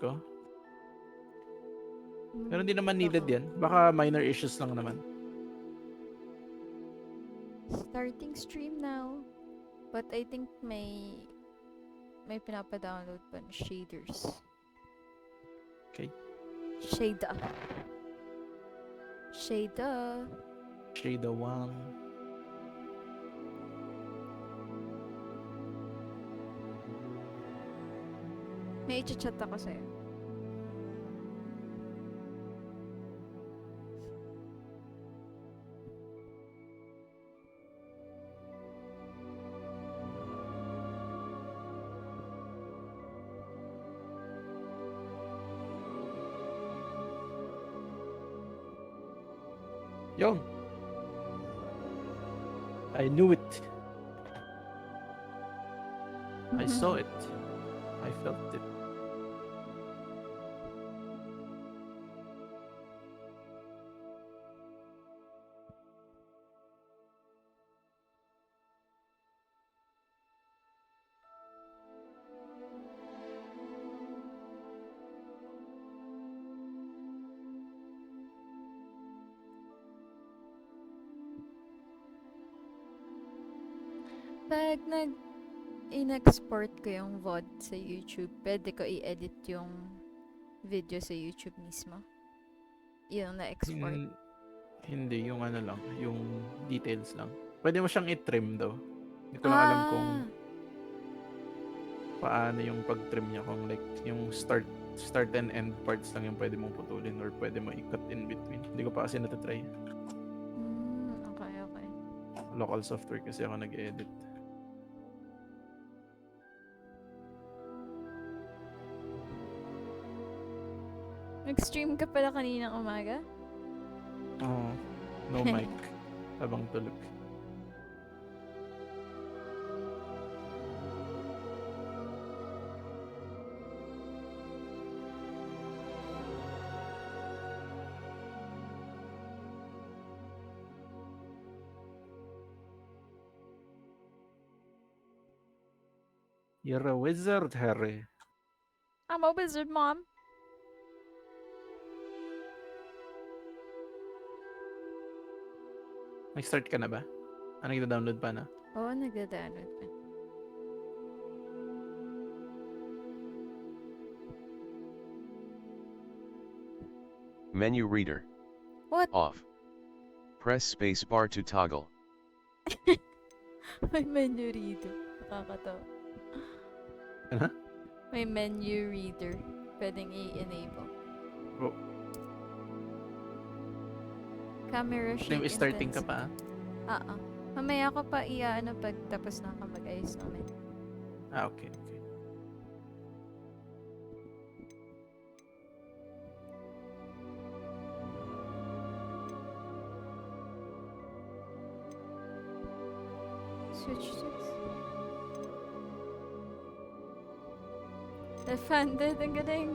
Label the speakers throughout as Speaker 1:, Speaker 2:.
Speaker 1: ko. Pero hindi naman needed yan. Baka minor issues lang naman.
Speaker 2: Starting stream now. But I think may pinapa-download pa na shaders.
Speaker 1: Okay.
Speaker 2: Shader. Shader.
Speaker 1: Shade 1.
Speaker 2: May i-chat ako sa'yo.
Speaker 1: Yun. I knew it. I saw it. I felt it.
Speaker 2: Pag in-export ko yung VOD sa YouTube, pwede ko i-edit yung video sa YouTube mismo? Yung na-export?
Speaker 1: Hindi, yung ano lang, yung details lang. Pwede mo siyang i-trim daw. Hindi ko lang alam kung paano yung pag-trim niya. Kung like, yung start and end parts lang yung pwede mong putulin or pwede mo i-cut in between. Hindi ko pa kasi natatry.
Speaker 2: Okay.
Speaker 1: Local software kasi ako nag-edit.
Speaker 2: Nag-stream ka pala kaninang umaga?
Speaker 1: Oo. No mic. Habang tulog. You're a wizard, Harry.
Speaker 2: I'm a wizard, Mom.
Speaker 1: Nag-start ka na ba? Nag-download pa na?
Speaker 2: Oo, nagda-download pa.
Speaker 3: Menu reader.
Speaker 2: What?
Speaker 3: Off. Press space bar to toggle.
Speaker 2: May menu reader. Nakakatawa.
Speaker 1: Ano?
Speaker 2: May menu reader. Pwedeng i-enable.
Speaker 1: Oh.
Speaker 2: Camera shake
Speaker 1: Starting ka pa?
Speaker 2: Oo. Mamaya ko pa i-ano pag tapos na ako mag-ayos namin.
Speaker 1: Okay.
Speaker 2: Switch this. Left-handed, ang galing.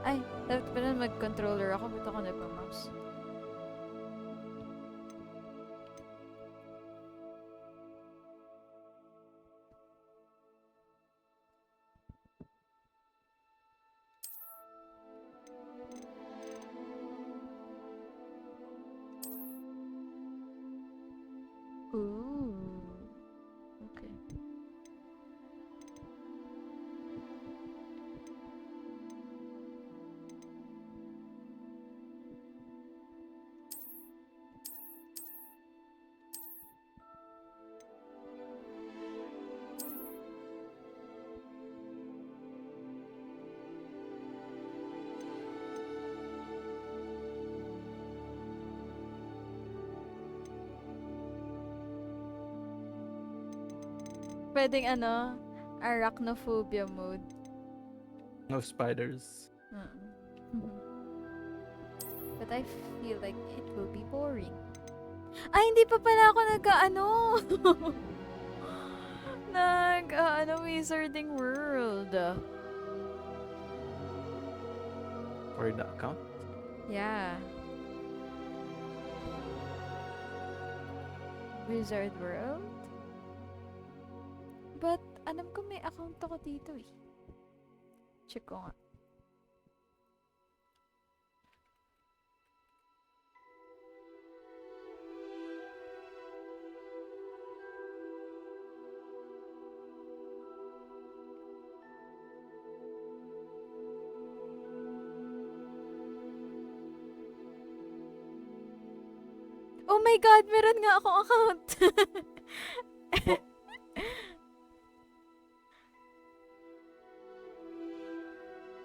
Speaker 2: Ay, dapat pala mag-controller ako. Ba't ako nagpa-mouse? Ooh. Okay. Pwedeng ano, arachnophobia mode.
Speaker 1: No spiders.
Speaker 2: But I feel like it will be boring. Ay, hindi pa pala ako nag-ano. Wizarding World.
Speaker 1: For the account?
Speaker 2: Yeah. Wizard World? But, alam ko may account ako dito eh. Check ko nga. Oh my God! Meron nga akong account!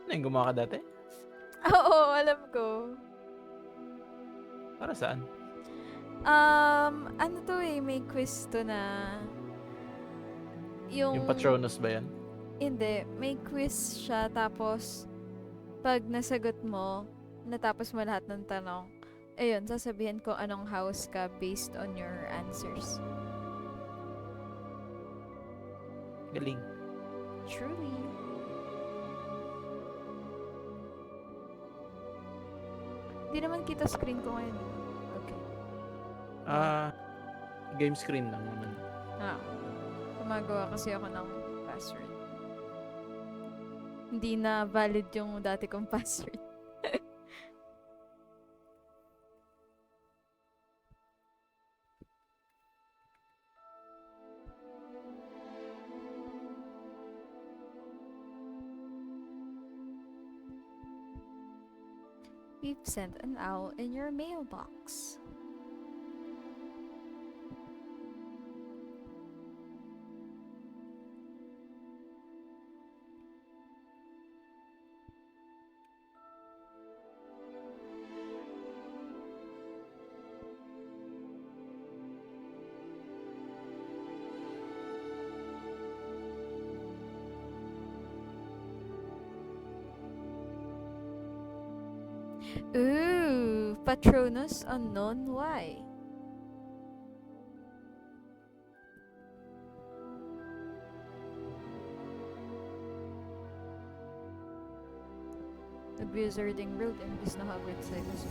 Speaker 1: Ano yung gumawa ka dati?
Speaker 2: Oo, alam ko.
Speaker 1: Para saan?
Speaker 2: Ano to eh, may quiz to na
Speaker 1: Yung Patronus ba yan?
Speaker 2: Hindi, may quiz siya tapos pag nasagot mo, natapos mo lahat ng tanong, ayun, sasabihin ko anong house ka based on your answers.
Speaker 1: Galing.
Speaker 2: Truly. Di naman kita screen ko ngayon. Okay.
Speaker 1: Game screen lang naman.
Speaker 2: Gumagawa kasi ako ng password. Hindi na valid yung dati kong password. We've sent an owl in your mailbox. Ooh, Patronus unknown. Why? Nag-wizarding world imbis na Hogwarts Legacy.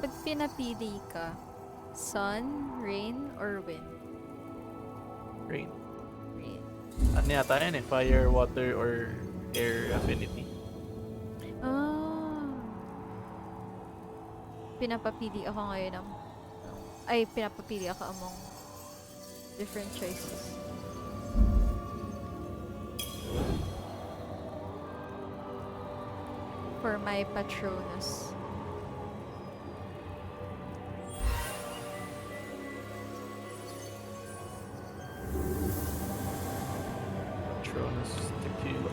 Speaker 2: Pag pinapili ka, sun, rain, or wind?
Speaker 1: Rain.
Speaker 2: Rain.
Speaker 1: Ano yata yan eh? Fire, water, or air affinity.
Speaker 2: Ah. Pinapapili ako ngayon ng... Ay, pinapapili ako among different choices. For my Patronus.
Speaker 1: Patronus tequila.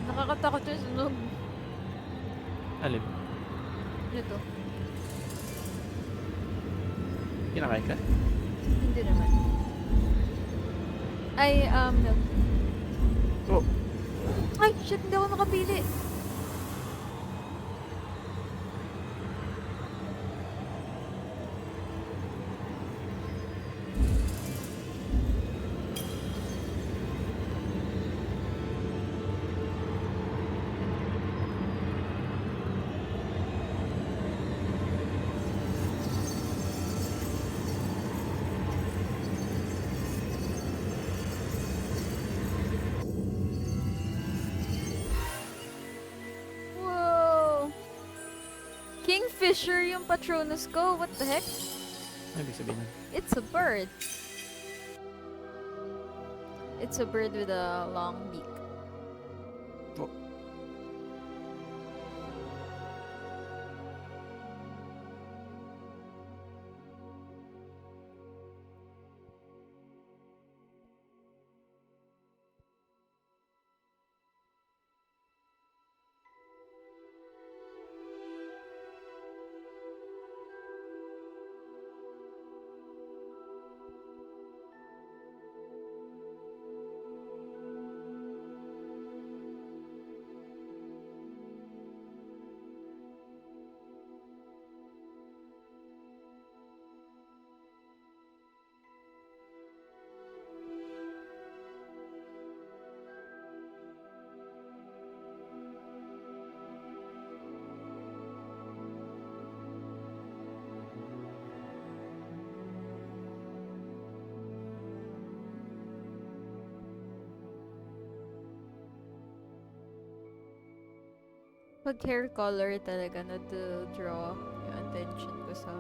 Speaker 2: Nakakatakot yung sunog.
Speaker 1: Alin?
Speaker 2: Ito.
Speaker 1: Kinakain ka?
Speaker 2: Hindi naman. Ay, no.
Speaker 1: Oh.
Speaker 2: Ay, shit, hindi ako makapili. Fisher yung Patronus ko. What the heck?
Speaker 1: Ano ibig sabihin nun?
Speaker 2: It's a bird. It's a bird with a long beak.
Speaker 1: Oh.
Speaker 2: Pag hair color talaga na to draw yung attention ko sa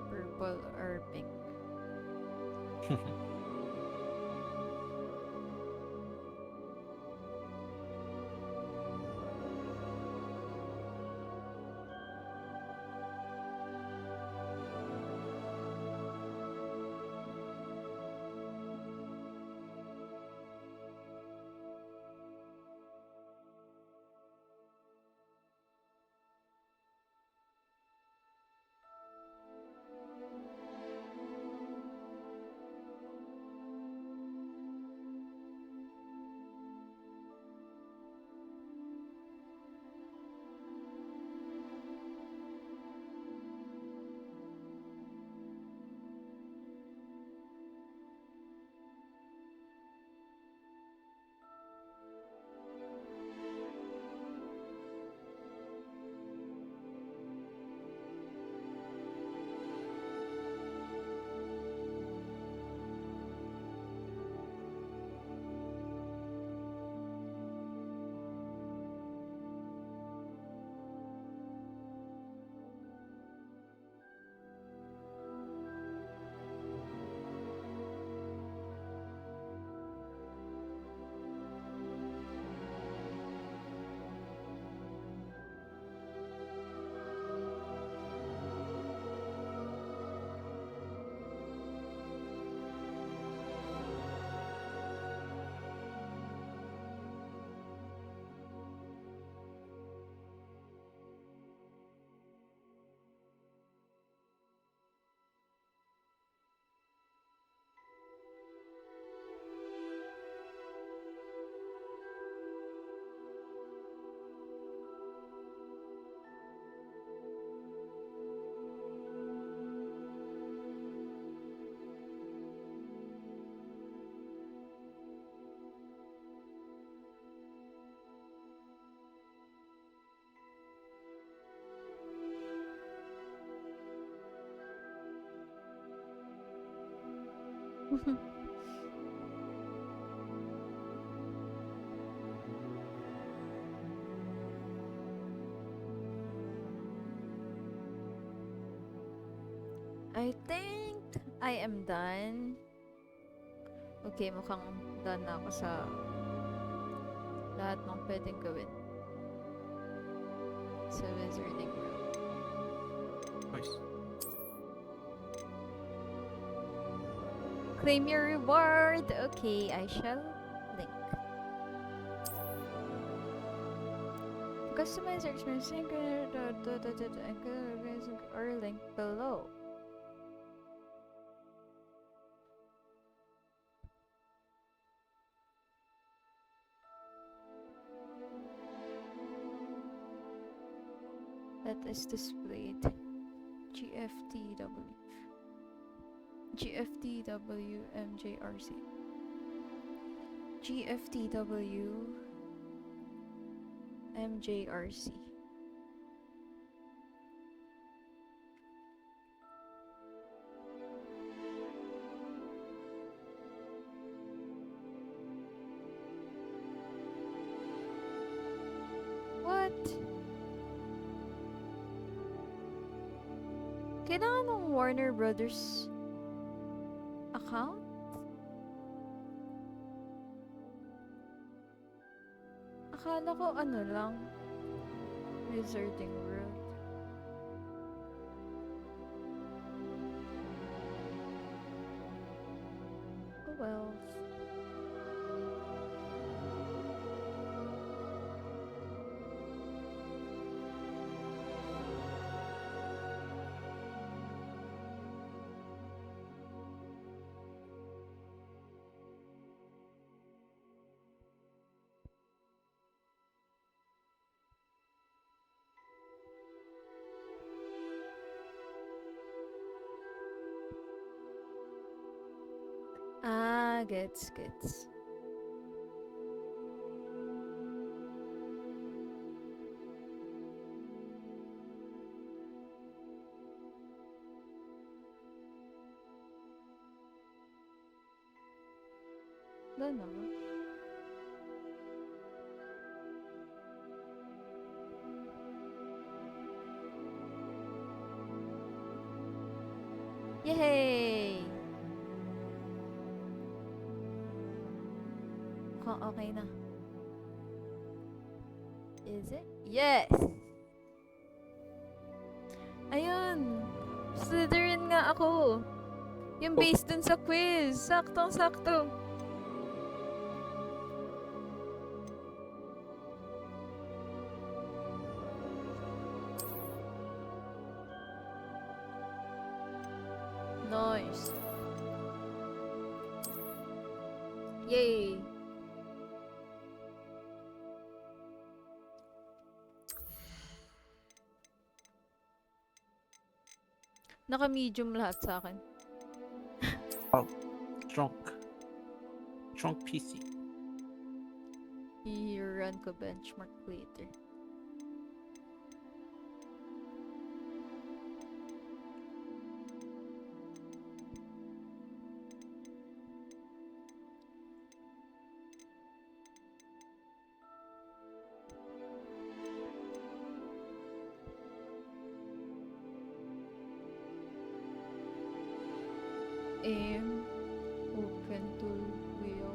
Speaker 2: purple or pink. I think I am done. Okay, mukhang done na ako sa lahat ng pwedeng gawin sa Wizarding World.
Speaker 1: Nice.
Speaker 2: Claim your reward! Okay, I shall link. Customize your experience or link below. That is displayed. GFTW. GFTW MJRC. GFTW MJRC. What? Kailangan ng Warner Brothers account? Akala ko ano lang. Wizarding World. Oh well. Ah, gets. Doon naman. Yay! Mukhang okay na. Is it? Yes! Ayun! Slytherin nga ako! Yung based dun sa quiz! Saktong-sakto! Nice! Yay! Naka-medium lahat sa akin.
Speaker 1: Trunk PC.
Speaker 2: I-run ko benchmark later. Aim, open to wheel.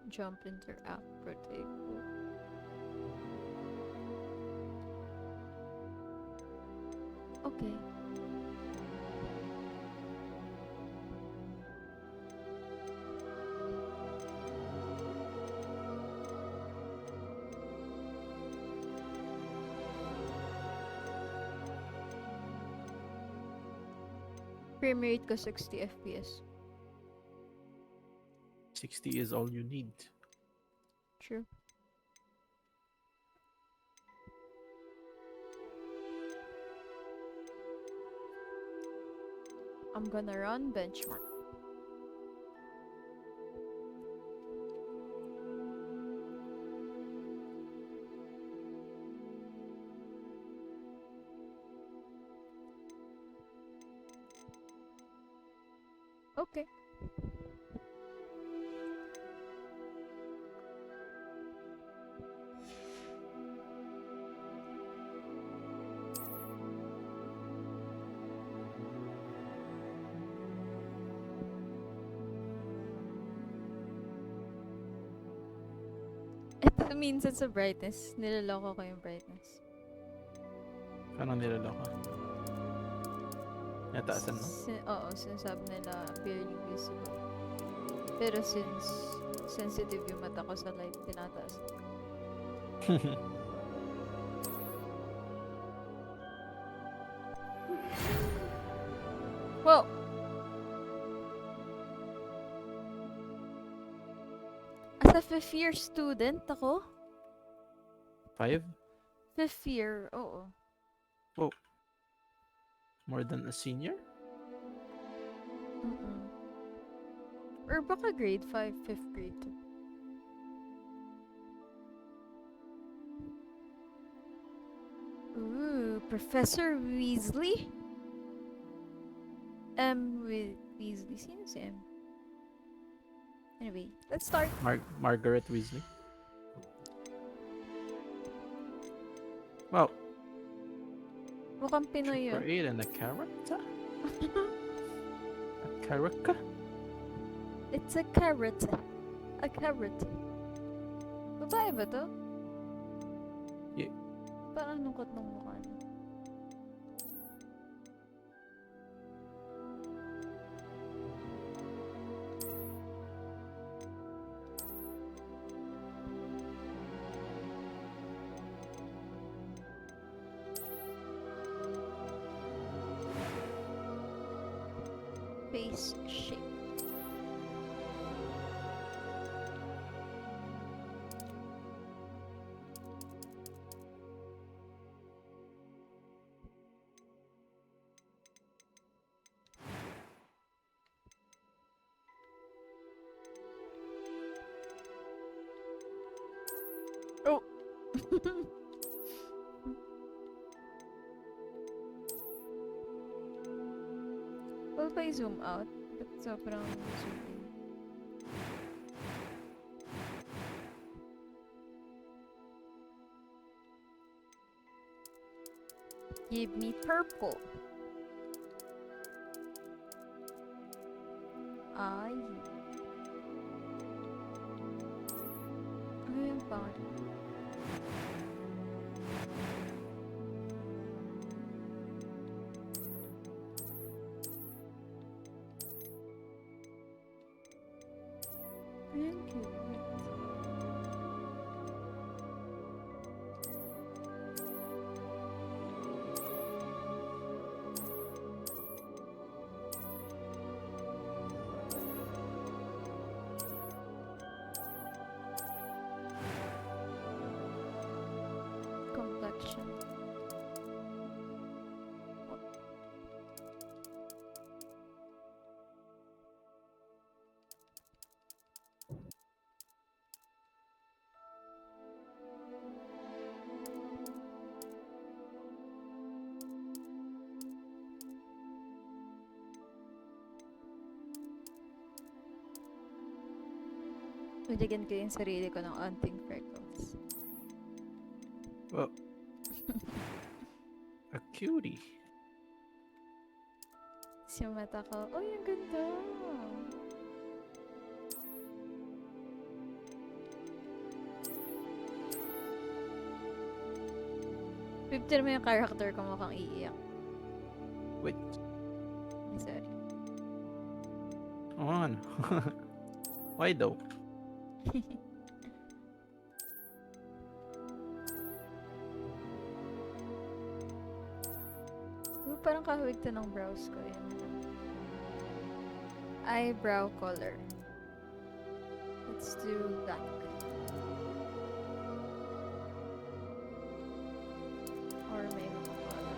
Speaker 2: Jump, interact, rotate. Okay. Frame rate ko 60 FPS.
Speaker 1: 60 is all you need.
Speaker 2: True. I'm gonna run benchmark. Okay. Ito minsan sa brightness, nilaloko ko yung brightness.
Speaker 1: Anong niloloko? Nataasan mo?
Speaker 2: Oo, sinasabi nila barely visible. Pero since sensitive yung mata ko sa light, tinataas. Wow! As a fifth year student ako?
Speaker 1: 5?
Speaker 2: Fifth year, oo.
Speaker 1: More than a senior?
Speaker 2: Mm-mm. Or baka grade 5, 5th grade 2. Ooh, Professor Weasley? Weasley. Sino si M? Anyway, let's start.
Speaker 1: Margaret Weasley. Wow,
Speaker 2: Mukhang Pinoy yun.
Speaker 1: creating a character? A character?
Speaker 2: It's a carrot. A carrot. Babae ba to?
Speaker 1: Yeah.
Speaker 2: Parang lungkot ng mukha niya. Face shape. Oh! Well, pa zoom out. But sobrang zoom in. Give me purple. Ay. Ano yung pangalan? Ayun, cute. Complexion. Nilagyan ko yung sarili ko ng onting freckles.
Speaker 1: Well, a cutie.
Speaker 2: Yung mata ko, oh, yung ganda! Picture mo yung character ko mukhang iiyak.
Speaker 1: Wait.
Speaker 2: Ay, sorry.
Speaker 1: Oh, ano? Why though?
Speaker 2: Parang kahawig to ng brows ko. Yan. Eyebrow color. Let's do black. Or may mga color.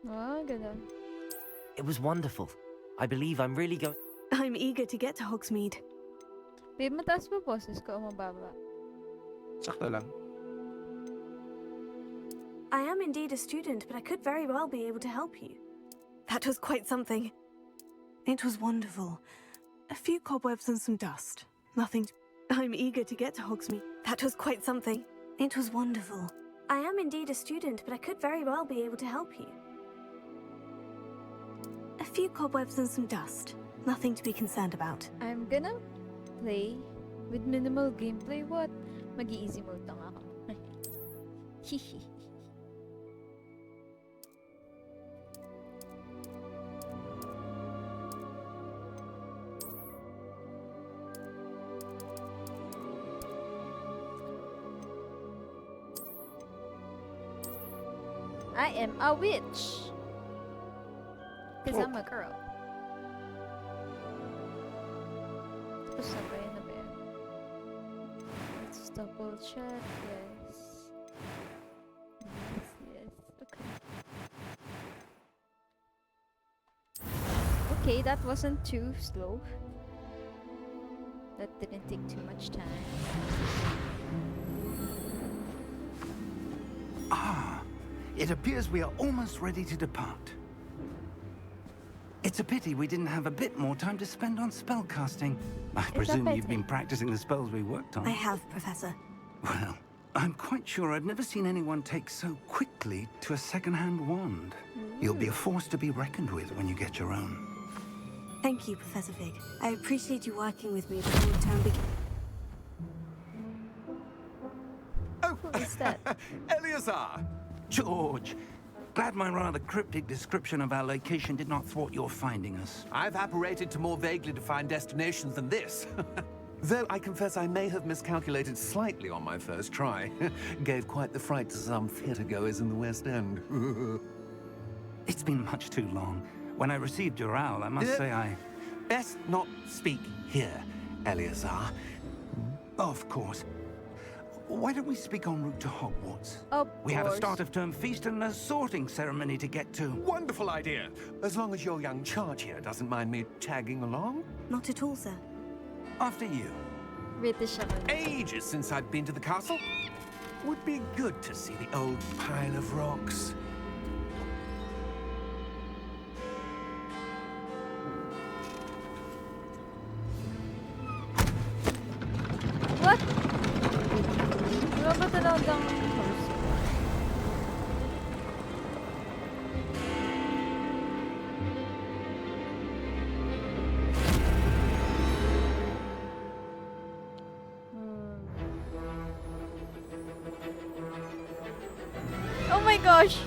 Speaker 2: Ah, ganda.
Speaker 4: It was wonderful. I believe I'm really going.
Speaker 5: I'm eager to get to Hogsmeade.
Speaker 2: Babe, mataas ba boses ko o mababa?
Speaker 1: Sakto lang.
Speaker 5: I am indeed a student, but I could very well be able to help you. That was quite something. It was wonderful. A few cobwebs and some dust. Nothing. I'm eager to get to Hogsmeade. That was quite something. It was wonderful. I am indeed a student, but I could very well be able to help you. A few cobwebs and some dust. Nothing to be concerned about.
Speaker 2: I'm gonna play with minimal gameplay. What? Mag-easy mode lang ako. Hihi. I am a witch. Because I'm a girl. Tapos na ba yun? Na ba yun? Let's double check. Yes. Yes, yes. Okay. Okay, that wasn't too slow. That didn't take too much time.
Speaker 6: Ah, it appears we are almost ready to depart. It's a pity we didn't have a bit more time to spend on spellcasting. I presume you've been practicing the spells we worked on.
Speaker 5: I have, Professor.
Speaker 6: Well, I'm quite sure I've never seen anyone take so quickly to a second-hand wand. You'll be a force to be reckoned with when you get your own.
Speaker 5: Thank you, Professor Fig. I appreciate you working with me before the term begins.
Speaker 2: Who is that?
Speaker 7: Eleazar!
Speaker 6: George, glad my rather cryptic description of our location did not thwart your finding us.
Speaker 7: I've apparated to more vaguely defined destinations than this. Though I confess I may have miscalculated slightly on my first try. Gave quite the fright to some theatre-goers in the West End.
Speaker 6: It's been much too long. When I received your owl, I must say I...
Speaker 7: Best not speak here, Eleazar.
Speaker 6: Of course. Why don't we speak en route to Hogwarts?
Speaker 2: Of
Speaker 6: We have a
Speaker 2: course.
Speaker 6: start-of-term feast and a sorting ceremony to get to.
Speaker 7: Wonderful idea! As long as your young charge here doesn't mind me tagging along.
Speaker 5: Not at all, sir.
Speaker 6: After you.
Speaker 2: British ako.
Speaker 7: Ages since I've been to the castle. Would be good to see the old pile of rocks.
Speaker 2: What? Di ba ba talagang horse? Oh my gosh!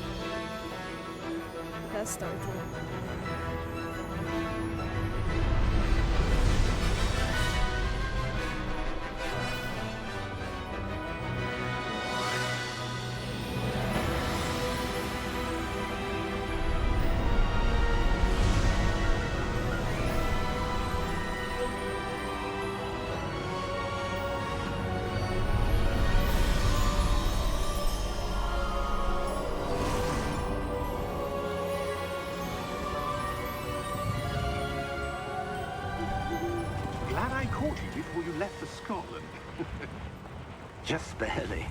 Speaker 2: That's started.
Speaker 7: Glad I caught you before you left for Scotland.
Speaker 6: Just barely.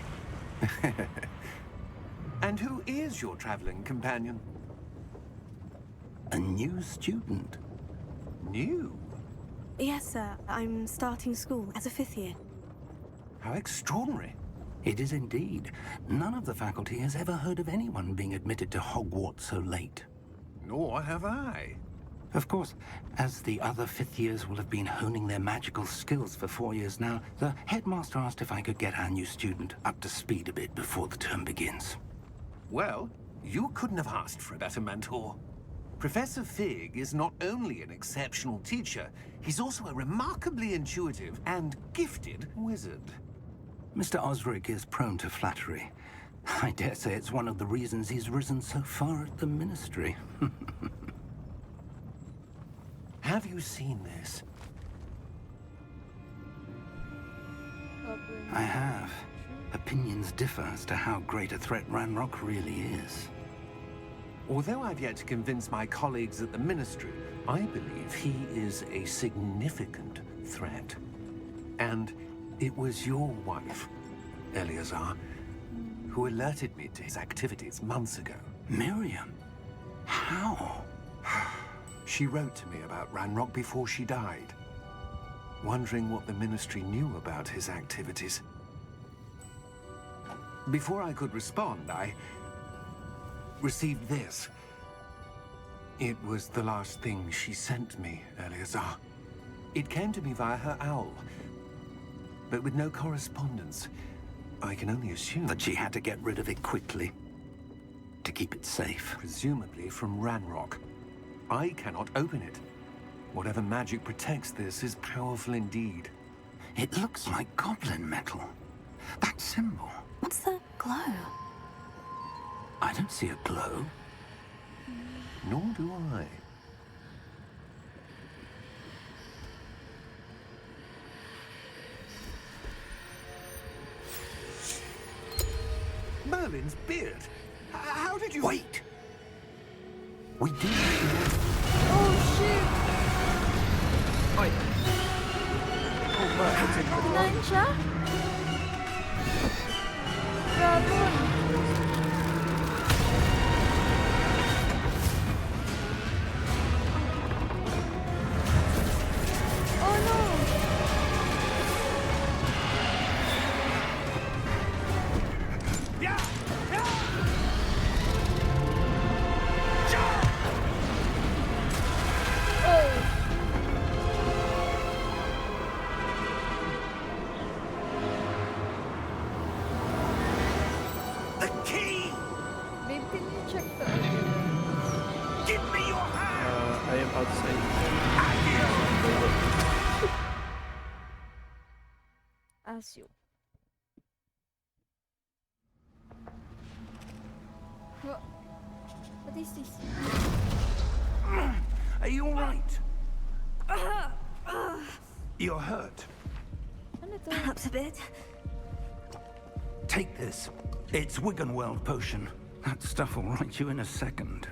Speaker 7: And who is your traveling companion?
Speaker 6: A new student.
Speaker 7: New?
Speaker 5: Yes, sir. I'm starting school as a 5th year.
Speaker 7: How extraordinary.
Speaker 6: It is indeed. None of the faculty has ever heard of anyone being admitted to Hogwarts so late.
Speaker 7: Nor have I.
Speaker 6: Of course, as the other 5th years will have been honing their magical skills for 4 years now, the headmaster asked if I could get our new student up to speed a bit before the term begins.
Speaker 7: Well, you couldn't have asked for a better mentor. Professor Fig is not only an exceptional teacher, he's also a remarkably intuitive and gifted wizard.
Speaker 6: Mr. Osric is prone to flattery. I dare say it's one of the reasons he's risen so far at the Ministry.
Speaker 7: Have you seen this?
Speaker 6: I have. Opinions differ as to how great a threat Ranrock really is.
Speaker 7: Although I've yet to convince my colleagues at the Ministry, I believe he is a significant threat. And it was your wife, Eleazar, who alerted me to his activities months ago.
Speaker 6: Miriam? How?
Speaker 7: She wrote to me about Ranrock before she died, wondering what the Ministry knew about his activities. Before I could respond, I received this. It was the last thing she sent me, Eleazar. It came to me via her owl, but with no correspondence. I can only assume
Speaker 6: That she had to get rid of it quickly. To keep it safe.
Speaker 7: presumably from Ranrock. I cannot open it. Whatever magic protects this is powerful indeed.
Speaker 6: It looks like goblin metal. That symbol.
Speaker 5: What's the glow?
Speaker 6: I don't see a glow.
Speaker 7: Nor do I. Merlin's beard. How did you...
Speaker 6: Wait! We do.
Speaker 2: Oh shit!
Speaker 1: Oy!
Speaker 7: Oh,
Speaker 2: siya? Dragon. Oh no!
Speaker 6: The key!
Speaker 2: Babe, can you check the...
Speaker 6: Give me your hand!
Speaker 1: I am outside.
Speaker 2: As you. What is this?
Speaker 6: Are you alright? You're hurt.
Speaker 2: Ano to?
Speaker 5: Perhaps a bit.
Speaker 6: Take this. It's Wiggenweld potion. That stuff will right you in a second.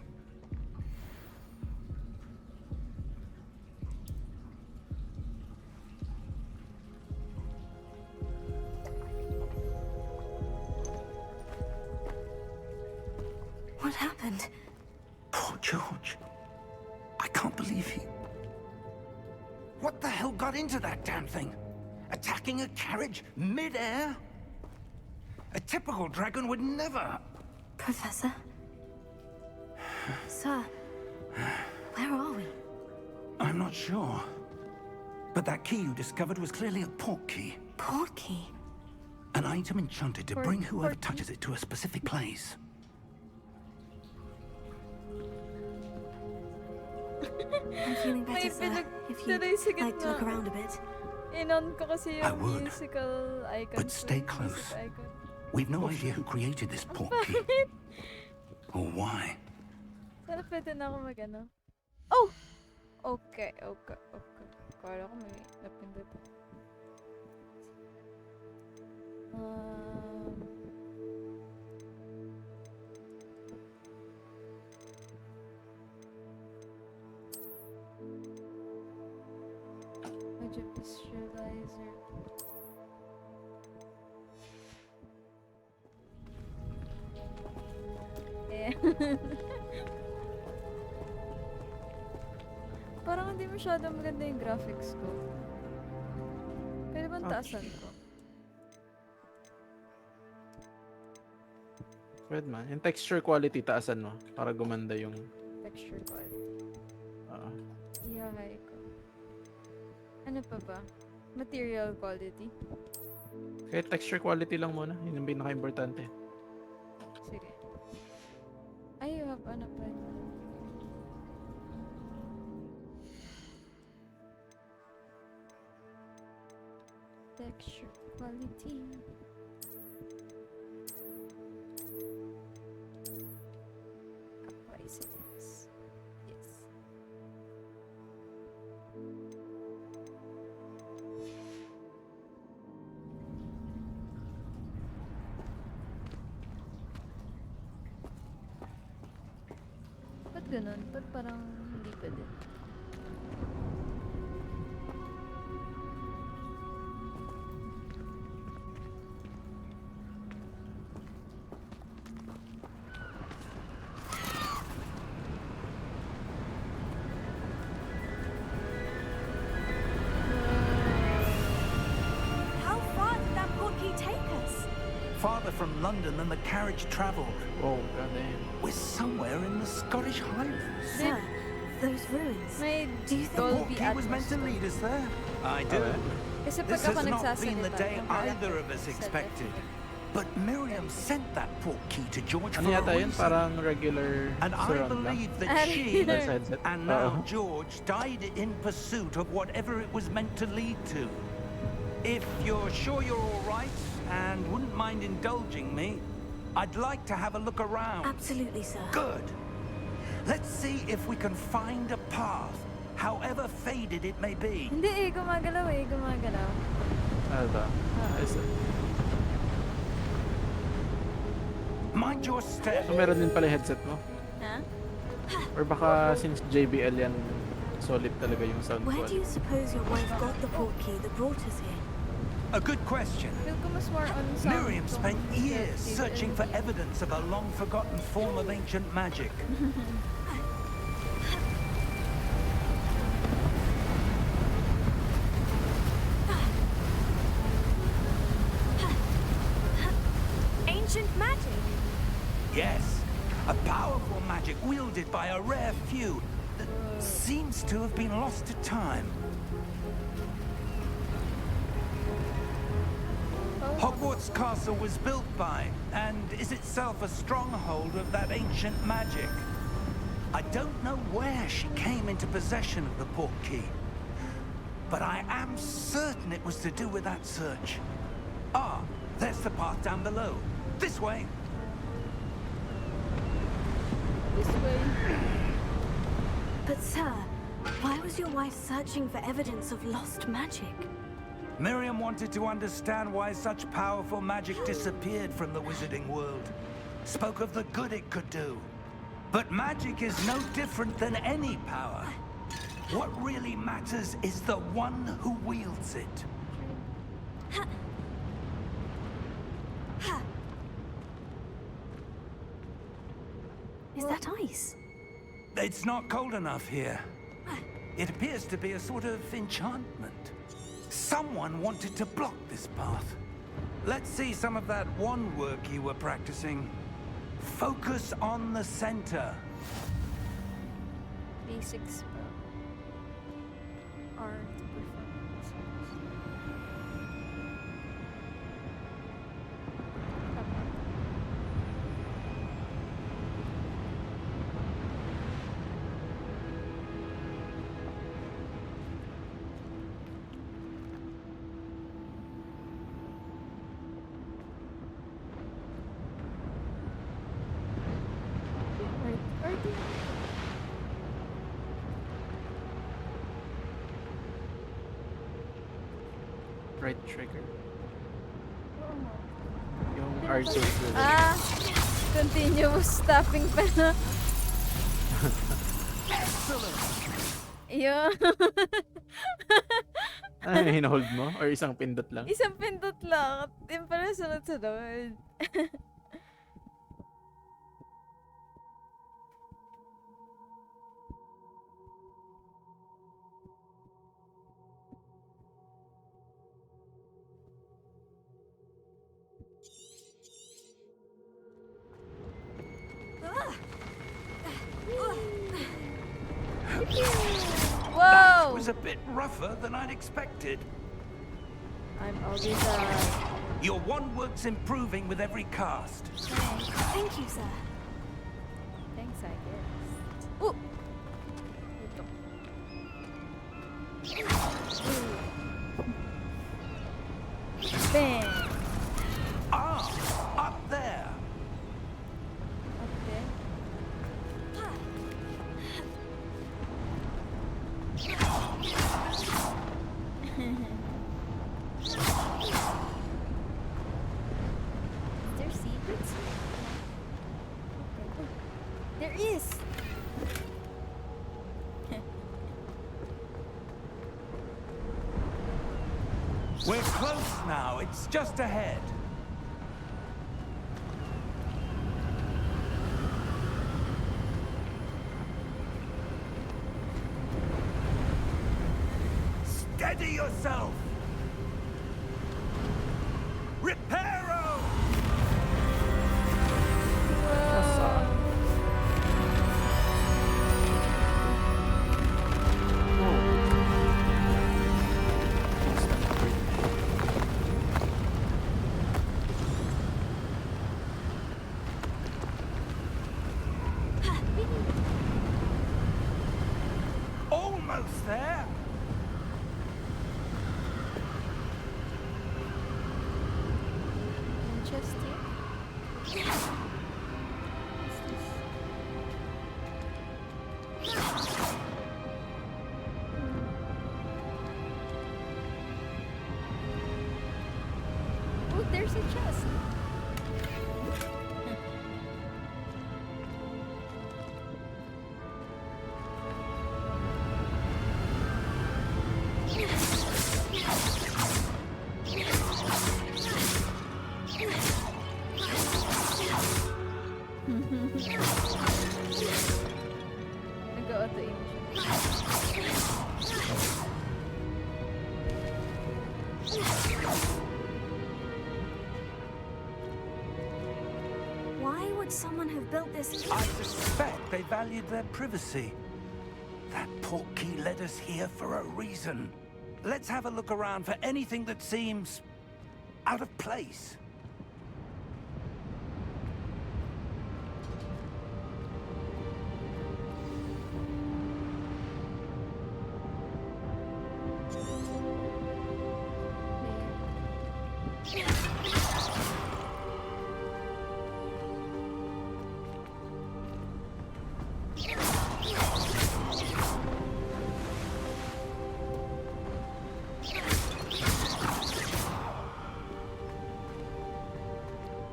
Speaker 5: What happened?
Speaker 6: Poor George. I can't believe he... What the hell got into that damn thing? Attacking a carriage mid-air? A typical dragon would never...
Speaker 5: Professor? Sir, where are we?
Speaker 6: I'm not sure. But that key you discovered was clearly a port key.
Speaker 5: Port key?
Speaker 6: An item enchanted to
Speaker 2: Port-
Speaker 6: bring whoever
Speaker 2: port key?
Speaker 6: touches it to a specific place.
Speaker 5: I'm feeling better,
Speaker 2: May
Speaker 5: sir. If you'd
Speaker 2: pinagtuloy sa
Speaker 5: like to look
Speaker 2: gitna.
Speaker 5: around a bit.
Speaker 2: Inon ko kasi
Speaker 6: I
Speaker 2: yung
Speaker 6: would,
Speaker 2: musical icon.
Speaker 6: but stay close. We've no idea who created this port key. Or why.
Speaker 2: Sana pwede na ako mag-ano. Oh! Okay. Kala ko may napindot. Magic visualizer. Eh. Parang hindi masyadong maganda yung graphics ko. Pwede bang taasan ko?
Speaker 1: Pwede man. Yung texture quality, taasan mo. Para gumanda yung...
Speaker 2: Texture quality.
Speaker 1: ah,
Speaker 2: Ihahay ko. Ano pa ba? Material quality.
Speaker 1: kahit texture quality lang muna. Yun yung pinaka-importante.
Speaker 2: Sige. Ay, you have ano pa? Texture quality. Apply settings. Yes. Ba't ganun? Ba't parang hindi pa din?
Speaker 5: How far did that port key take us?
Speaker 6: Farther from London than the carriage travelled.
Speaker 1: Wow, goddamn.
Speaker 6: We're somewhere in the Scottish Highlands.
Speaker 5: Sir, those ruins.
Speaker 2: May
Speaker 5: Do you think
Speaker 6: The port
Speaker 2: Dolby
Speaker 6: key was meant to
Speaker 2: Atmos
Speaker 6: lead us there. I do.
Speaker 1: Okay.
Speaker 2: Kasi pag
Speaker 6: This
Speaker 2: ako
Speaker 6: has not been
Speaker 2: nagsasalita,
Speaker 6: the day
Speaker 2: yung
Speaker 6: either
Speaker 2: harap
Speaker 6: of us
Speaker 2: sa
Speaker 6: expected.
Speaker 2: left.
Speaker 6: But Miriam sent that port key to George
Speaker 1: Ano
Speaker 6: for a
Speaker 1: yata yun?
Speaker 6: reason.
Speaker 1: Parang regular
Speaker 6: And I
Speaker 1: surround lang.
Speaker 6: believe that
Speaker 2: Ah,
Speaker 6: she
Speaker 2: regular.
Speaker 1: That's headset.
Speaker 6: and now
Speaker 1: Oo.
Speaker 6: George died in pursuit of whatever it was meant to lead to. If you're sure you're all right and wouldn't mind indulging me, I'd like to have a look around.
Speaker 5: Absolutely, sir.
Speaker 6: Good. Let's see if we can find a path, however faded it may be.
Speaker 2: Hindi gumagalaw gumagalaw.
Speaker 1: Ano ba? Ayos ah.
Speaker 6: Mind your step.
Speaker 1: So meron din pala yung headset mo?
Speaker 2: Ha?
Speaker 1: Or baka since JBL yan, solid talaga yung sound
Speaker 5: Where do
Speaker 1: quality.
Speaker 5: you suppose your wife got the port key that brought us here?
Speaker 6: A good question.
Speaker 2: Feel ko mas more on sa
Speaker 6: Miriam spent years searching for evidence of a long-forgotten form of ancient magic.
Speaker 5: Ancient magic?
Speaker 6: Yes, a powerful magic wielded by a rare few that seems to have been lost to time. Hogwarts Castle was built by, and is itself a stronghold of that ancient magic. I don't know where she came into possession of the portkey, but I am certain it was to do with that search. Ah, there's the path down below. This way.
Speaker 2: This way.
Speaker 5: But sir, why was your wife searching for evidence of lost magic?
Speaker 6: Miriam wanted to understand why such powerful magic disappeared from the wizarding world. Spoke of the good it could do. But magic is no different than any power. What really matters is the one who wields it.
Speaker 5: Is that ice?
Speaker 6: It's not cold enough here. It appears to be a sort of enchantment. Someone wanted to block this path. Let's see some of that wand work you were practicing. Focus on the center.
Speaker 2: Basic spell. Art performance.
Speaker 1: Right trigger. Yung R2.
Speaker 2: Ah! Continuous tapping pa na. Yun.
Speaker 1: Ano, hinahold mo? Or isang pindot lang?
Speaker 2: Isang pindot lang. Yung pala sunod-sunod.
Speaker 6: That
Speaker 2: Whoa!
Speaker 6: was a bit rougher than I'd expected.
Speaker 2: I'm always
Speaker 6: Your wand work's improving with every cast.
Speaker 5: Thank you, sir.
Speaker 2: Thanks, I guess. Oh! Ito. Bam!
Speaker 6: Ah, up there.
Speaker 2: Okay. Is there secrets? Okay. There is!
Speaker 6: We're close now. It's just ahead. Steady yourself. Reparo! Almost there.
Speaker 2: Interesting. What's this? Oh, there's a chest.
Speaker 5: would someone have built this?
Speaker 6: I suspect they valued their privacy. That portkey led us here for a reason. Let's have a look around for anything that seems out of place.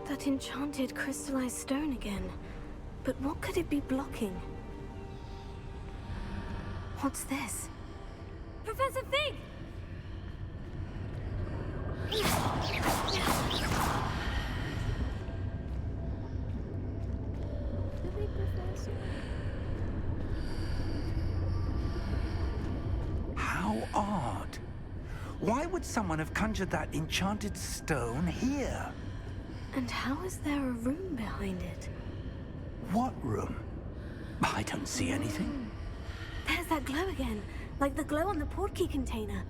Speaker 5: That enchanted crystallized stone again. But what could it be blocking? What's this? Professor Fig!
Speaker 2: The big professor.
Speaker 6: How odd. Why would someone have conjured that enchanted stone here?
Speaker 5: And how is there a room behind it?
Speaker 6: What room? I don't see anything.
Speaker 5: There's that glow again, like the glow on the portkey container.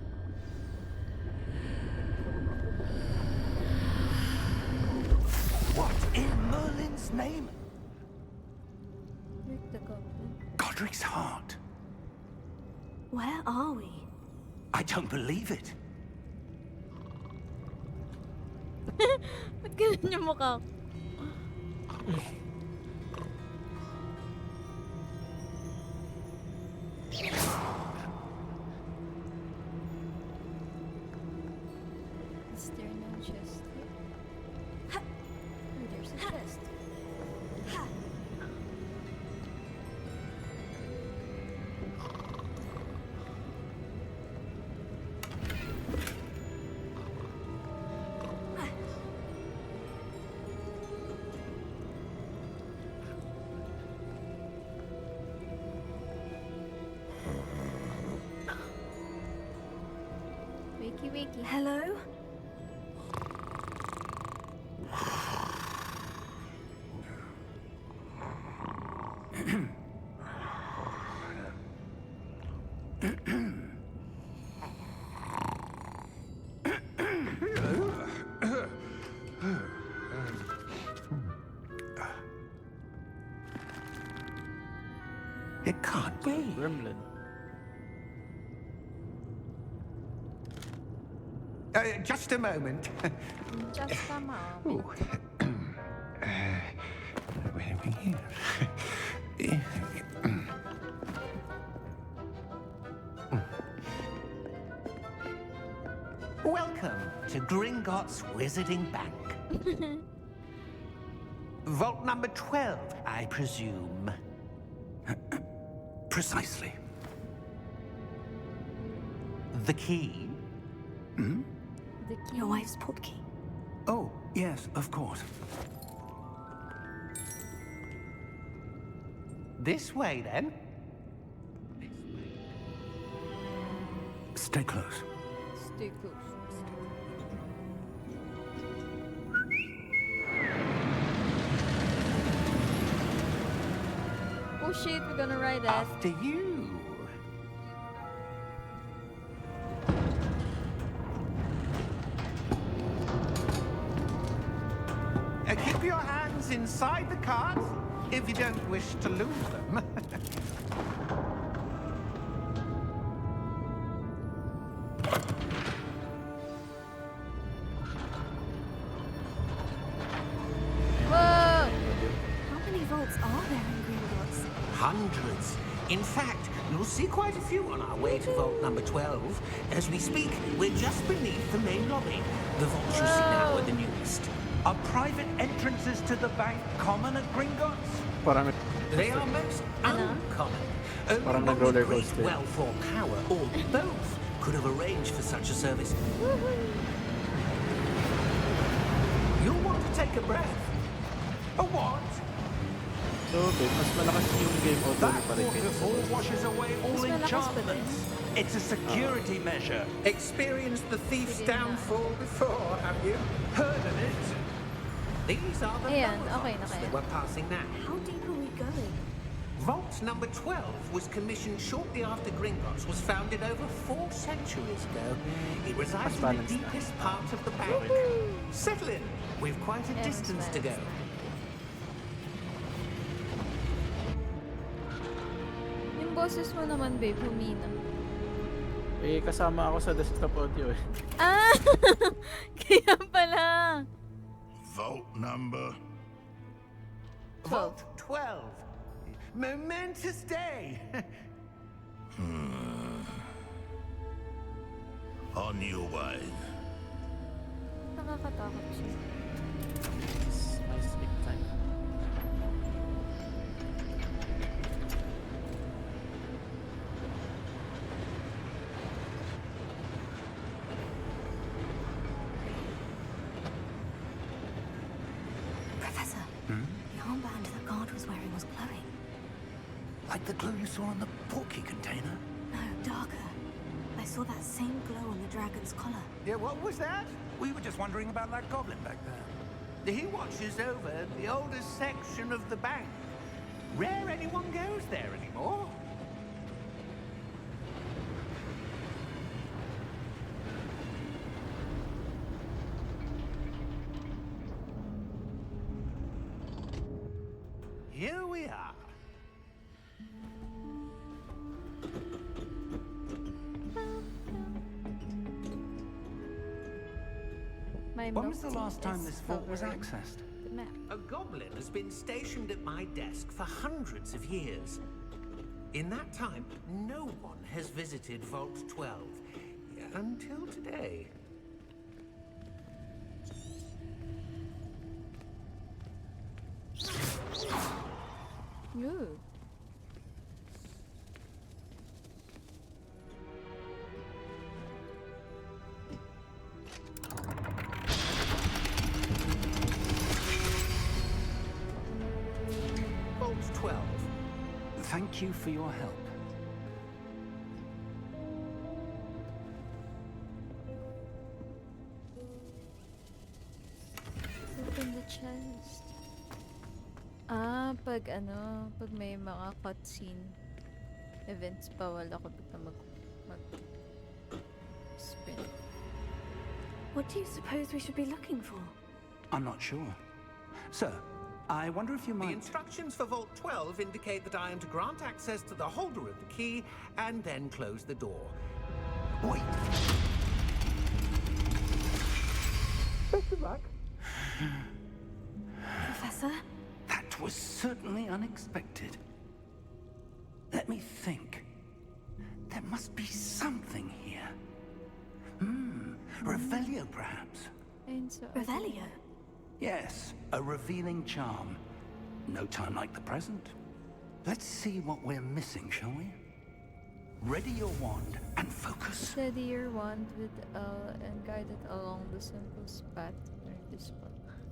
Speaker 6: What in Merlin's name?
Speaker 2: Rick the Goblin.
Speaker 6: Godric's heart.
Speaker 5: Where are we?
Speaker 6: I don't believe it.
Speaker 2: Ba't ganun yung mukha ko? Is there no chest here? Oh, there's a chest. Wakey wakey.
Speaker 5: Hello?
Speaker 6: It can't be.
Speaker 1: Gremlin.
Speaker 6: Just a moment.
Speaker 2: Just a moment.
Speaker 6: Ooh. Where are we here? Welcome to Gringotts Wizarding Bank. Vault number 12, I presume. Precisely. The key? Hmm?
Speaker 2: The key.
Speaker 5: Your wife's portkey.
Speaker 6: Oh, yes, of course. This way, then. Stay close.
Speaker 2: Stay close. Oh shit, we're gonna ride that.
Speaker 6: After you. Keep your hands inside the cart if you don't wish to lose them.
Speaker 2: Whoa!
Speaker 5: How many vaults are there in Gringotts?
Speaker 8: Hundreds. In fact, you'll see quite a few on our way to vault number 12. As we speak, we're just beneath the main lobby. The vaults you see now are the newest.
Speaker 6: Are private entrances to the bank common at Gringotts?
Speaker 1: Parang
Speaker 8: They are most uncommon. Only
Speaker 1: Parang
Speaker 8: one
Speaker 1: nag-roller
Speaker 8: with great
Speaker 1: coaster.
Speaker 8: wealth or power, or both, could have arranged for such a service.
Speaker 6: You'll want to take a breath. A what?
Speaker 1: So, babe, mas malakas yung game audio
Speaker 6: That
Speaker 1: pa rin kaysa sa
Speaker 6: waterfall washes away all
Speaker 2: Mas malakas pa din.
Speaker 6: enchantments. It's a security measure.
Speaker 8: Experienced the thief's
Speaker 2: Sige na.
Speaker 8: downfall before, have you?
Speaker 6: Heard of it?
Speaker 8: These are the
Speaker 2: Ayan,
Speaker 8: lower
Speaker 2: okay na
Speaker 8: vaults
Speaker 2: kaya.
Speaker 8: that we're passing now.
Speaker 5: How deep are we going?
Speaker 8: Vault number 12 was commissioned shortly after Gringotts was founded over 4 centuries ago. It resides in the
Speaker 1: balanced na.
Speaker 8: deepest part of the bank. Settle in. We've quite a
Speaker 2: Ayan, mas
Speaker 8: distance to go.
Speaker 2: balanced na. Yung boses mo naman, babe, humina.
Speaker 1: Eh, kasama ako sa desktop audio eh.
Speaker 2: Ah! Kaya pala.
Speaker 6: Vault number.
Speaker 8: Vault 12. Momentous day.
Speaker 6: On your way.
Speaker 2: Nakakatakot siya.
Speaker 1: It's my sleep time.
Speaker 5: Professor, the armband that guard was wearing was glowing.
Speaker 6: Like the glow you saw on the portkey container?
Speaker 5: No, darker. I saw that same glow on the dragon's collar.
Speaker 8: Yeah, what was that?
Speaker 6: We were just wondering about that goblin back there.
Speaker 8: He watches over the oldest section of the bank. Rare anyone goes there anymore. Here we are.
Speaker 2: My
Speaker 7: When was
Speaker 2: milk
Speaker 7: the last
Speaker 2: tea
Speaker 7: time
Speaker 2: is
Speaker 7: this vault was
Speaker 2: covering
Speaker 7: accessed?
Speaker 2: the map.
Speaker 8: A goblin has been stationed at my desk for hundreds of years. In that time, no one has visited Vault 12. Until today.
Speaker 2: Ooh.
Speaker 8: Vault 12.
Speaker 7: Thank you for your help.
Speaker 2: Open the chest. Pag may mga cutscene events, bawal ako bigla spin.
Speaker 5: What do you suppose we should be looking for?
Speaker 6: I'm not sure. Sir, I wonder if you
Speaker 8: The
Speaker 6: might...
Speaker 8: instructions for Vault 12 indicate that I am to grant access to the holder of the key and then close the door.
Speaker 6: Wait.
Speaker 8: Best of luck.
Speaker 5: Professor?
Speaker 6: That was certainly unexpected. Let me think. There must be something here. Revelio, perhaps?
Speaker 2: Ayun sa
Speaker 5: Revelio?
Speaker 6: Yes, a revealing charm. No time like the present. Let's see what we're missing, shall we? Ready your wand and focus.
Speaker 2: Steady your wand with L and guide it along the simplest path near this spot.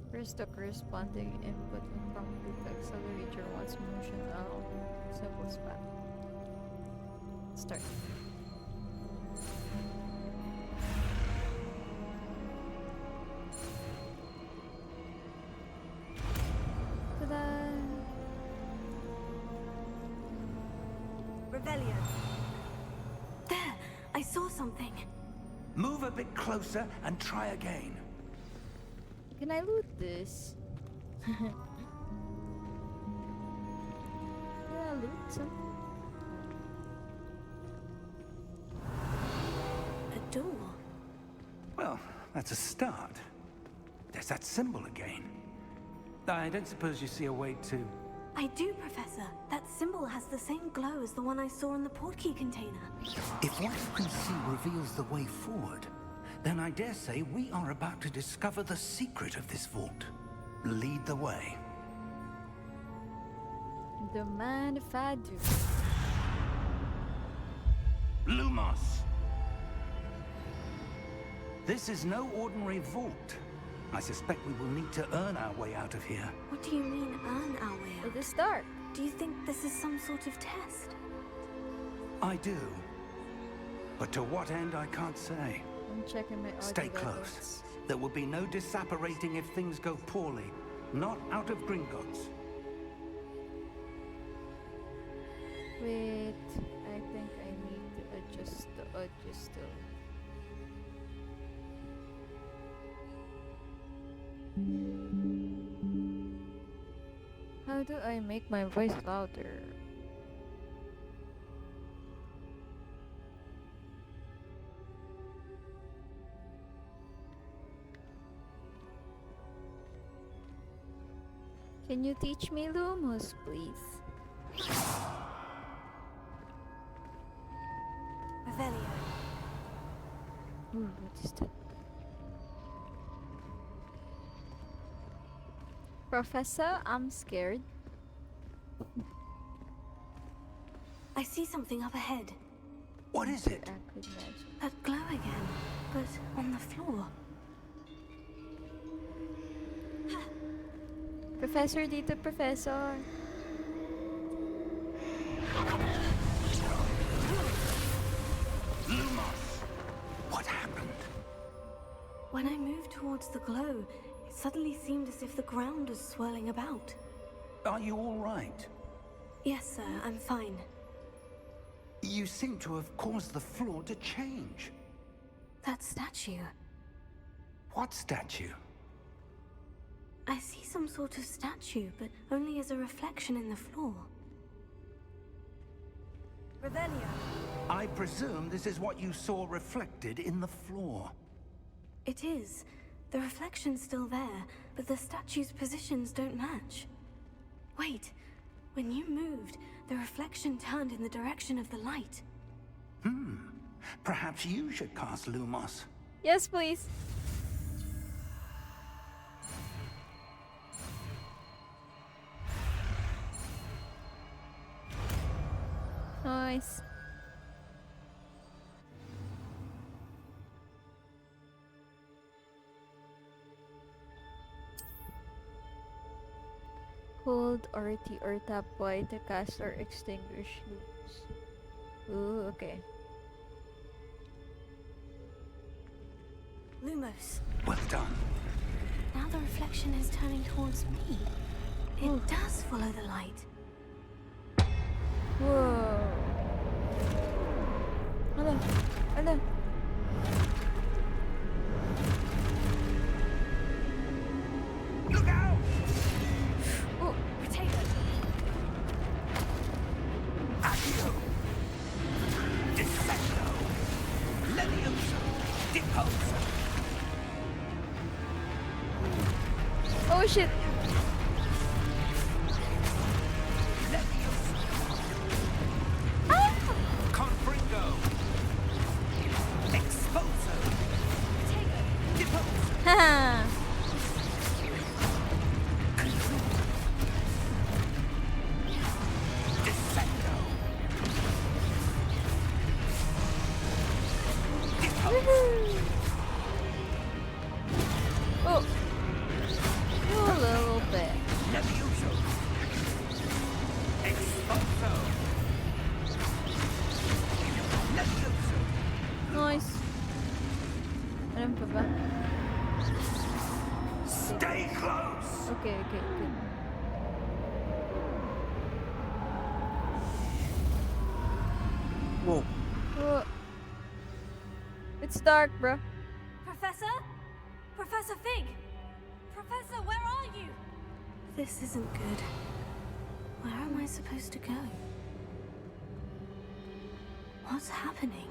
Speaker 2: Press the corresponding input and promptly to accelerate your wand's motion along the simplest path. Start. Ta-da!
Speaker 5: Revelio. There! I saw something.
Speaker 6: Move a bit closer and try again.
Speaker 2: Can I loot this? Can I loot something?
Speaker 5: A door.
Speaker 6: Well, that's a start. There's that symbol again. I don't suppose you see a way to...
Speaker 5: I do, Professor. That symbol has the same glow as the one I saw in the portkey container.
Speaker 6: If what you can see reveals the way forward, then I dare say we are about to discover the secret of this vault. Lead the way.
Speaker 2: The man if I do.
Speaker 6: Lumos! This is no ordinary vault. I suspect we will need to earn our way out of here.
Speaker 5: What do you mean, earn our way out?
Speaker 2: It is dark.
Speaker 5: Do you think this is some sort of test?
Speaker 6: I do. But to what end, I can't say.
Speaker 2: I'm checking my audio
Speaker 6: Stay close.
Speaker 2: levels.
Speaker 6: There will be no disapparating if things go poorly. Not out of Gringotts.
Speaker 2: Wait, I think I need to adjust the audio still. How do I make my voice louder? Can you teach me Lumos, please?
Speaker 5: Revelio.
Speaker 2: Ooh, what is that? Professor, I'm scared.
Speaker 5: I see something up ahead.
Speaker 6: What is it?
Speaker 2: I could imagine.
Speaker 5: That glow again, but on the floor.
Speaker 2: Professor dito, Professor.
Speaker 6: Lumos! What happened?
Speaker 5: When I moved towards the glow, it suddenly seemed as if the ground was swirling about.
Speaker 6: Are you all right?
Speaker 5: Yes, sir, I'm fine.
Speaker 6: You seem to have caused the floor to change.
Speaker 5: That statue.
Speaker 6: What statue?
Speaker 5: I see some sort of statue, but only as a reflection in the floor. Revelio.
Speaker 6: I presume this is what you saw reflected in the floor.
Speaker 5: It is. The reflection's still there, but the statue's positions don't match. Wait, when you moved, the reflection turned in the direction of the light.
Speaker 6: Perhaps you should cast Lumos.
Speaker 2: Yes, please. Nice. Hold RT or tap Y to cast or extinguish loops. Ooh, okay.
Speaker 5: Lumos.
Speaker 6: Well done.
Speaker 5: Now the reflection is turning towards me. It does follow the light.
Speaker 2: Whoa. Hello. Hello.
Speaker 6: Look out!
Speaker 2: Oh,
Speaker 5: Potato.
Speaker 6: Accio! Dissecto! Levioso! Deposo!
Speaker 2: oh shit.
Speaker 6: Levioso!
Speaker 2: Ah!
Speaker 6: Confringo! Exposo! Deposo!
Speaker 2: Haha.
Speaker 6: Dissecto!
Speaker 2: Woohoo. Oh. Oh, a little bit.
Speaker 6: Levioso! Exposo! Levioso!
Speaker 2: Nice. Alam pa ba?
Speaker 6: Stay close!
Speaker 2: Okay, okay, okay.
Speaker 1: Whoa.
Speaker 2: Oh. It's dark, bro.
Speaker 5: Professor? Professor Fig! Professor, where are you? This isn't good. Where am I supposed to go? What's happening?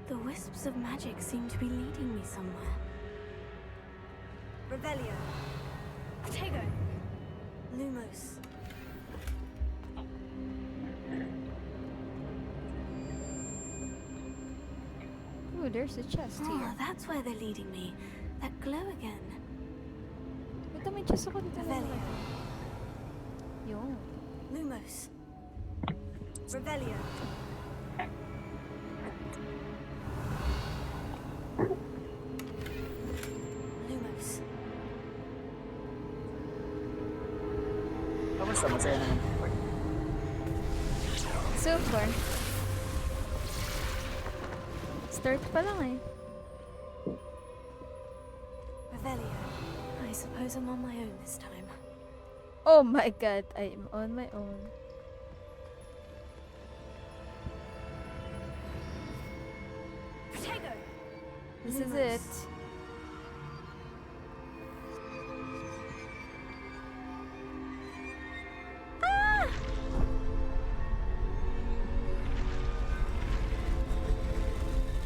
Speaker 5: The wisps of magic seem to be leading me somewhere. Revelio. Potato. Lumos.
Speaker 2: Ooh, there's a chest
Speaker 5: Oh,
Speaker 2: here.
Speaker 5: that's where they're leading me. That glow again.
Speaker 2: Ito, may chest ako dito.
Speaker 5: Revelio.
Speaker 2: Yun.
Speaker 5: Lumos. Revelio. Lumos.
Speaker 9: Kamusta? Masaya naman.
Speaker 2: So far. Start pa lang eh.
Speaker 5: Revelio. I suppose I'm on my own this time.
Speaker 2: Oh my god, I'm on my own.
Speaker 5: Protego!
Speaker 2: This is it.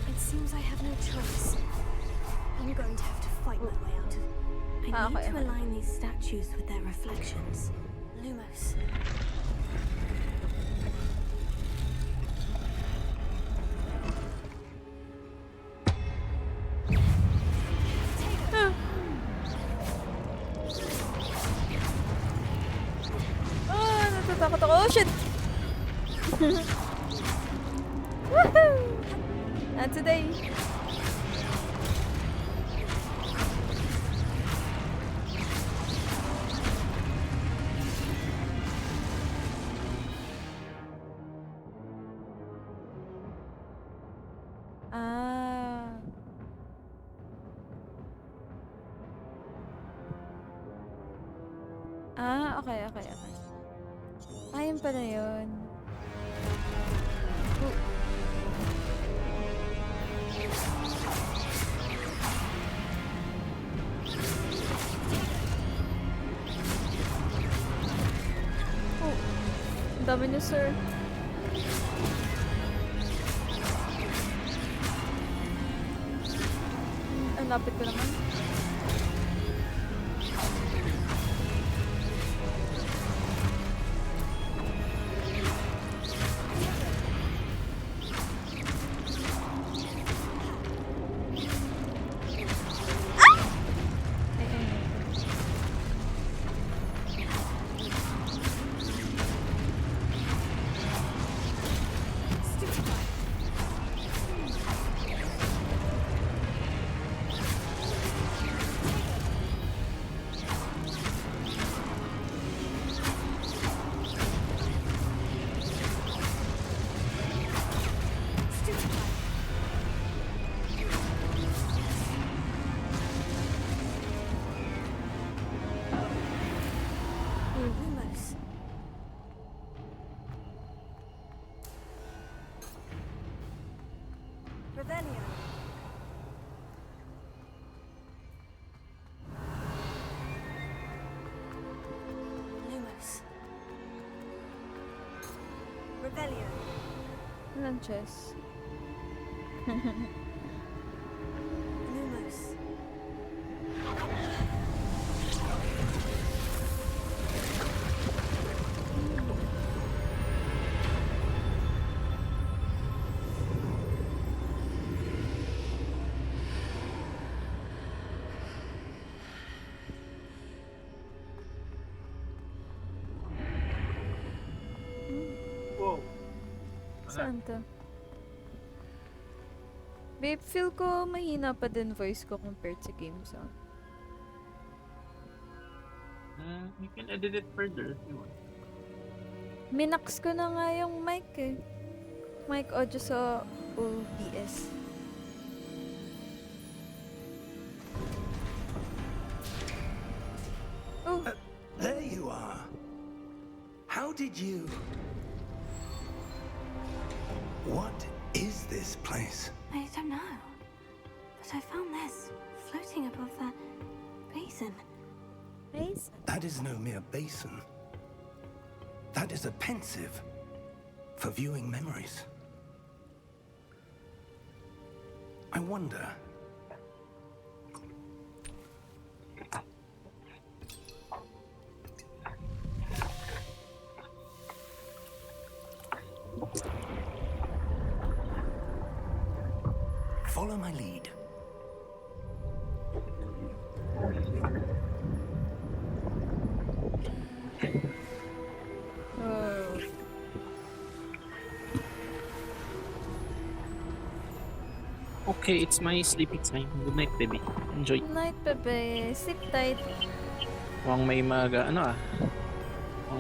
Speaker 5: It seems I have no choice. I'm going to have to fight my way out of. I need to align these statues with their reflections. Lumos.
Speaker 2: Ah, natatakot ako. Oh shit! Woohoo! Not today. Ah. Ah, okay. Ah, yun pala yun. Oh. Oh. Ang dami niyo, sir. Ang lapit ko naman.
Speaker 5: Lumos. Revelio. Lumos. Revelio.
Speaker 2: Walang chess.
Speaker 5: Lumos.
Speaker 1: Wow.
Speaker 2: Saan to? Babe, feel ko mahina pa din voice ko compared sa game sound.
Speaker 1: You can edit it further if you want.
Speaker 2: Minax ko na nga yung mic eh. Mic audio sa OBS. Oh,
Speaker 6: There you are. How did you... What is this place?
Speaker 5: I don't know. But I found this floating above that basin.
Speaker 2: nice.
Speaker 6: That is no mere basin. That is a pensive for viewing memories. I wonder... Follow my lead.
Speaker 2: Oh.
Speaker 9: Okay, it's my sleepy time. Good night, baby. Enjoy.
Speaker 2: Night, bebe. Sleep tight.
Speaker 1: Mukhang may mukhang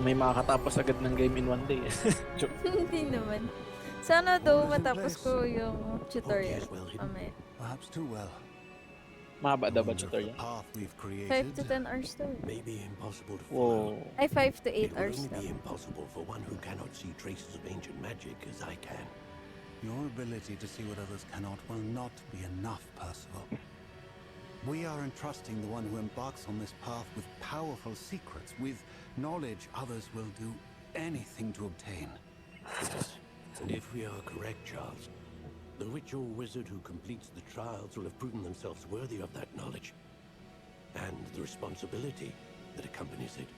Speaker 1: may makakatapos agad ng game in one day. Joke.
Speaker 2: Hindi naman. Sana daw matapos ko yung tutorial.
Speaker 6: Well hidden.
Speaker 2: Mamaya.
Speaker 6: Perhaps too well.
Speaker 9: Mahaba daw ba
Speaker 10: Wonder if the
Speaker 9: tutorial?
Speaker 10: path we've
Speaker 2: 5
Speaker 10: created
Speaker 2: to 10 hours daw.
Speaker 10: may be impossible to follow.
Speaker 9: Whoa.
Speaker 2: Ay, 5 to 8
Speaker 10: It will
Speaker 2: hours
Speaker 10: only
Speaker 2: daw.
Speaker 10: be impossible for one who cannot see traces of ancient magic as I can. Your ability to see what others cannot will not be enough, Percival. We are entrusting the one who embarks on this path with powerful secrets, with knowledge others will do anything to obtain. Yes, and if we are correct, Charles, the witch or wizard who completes the trials will have proven themselves worthy of that knowledge and the responsibility that accompanies it.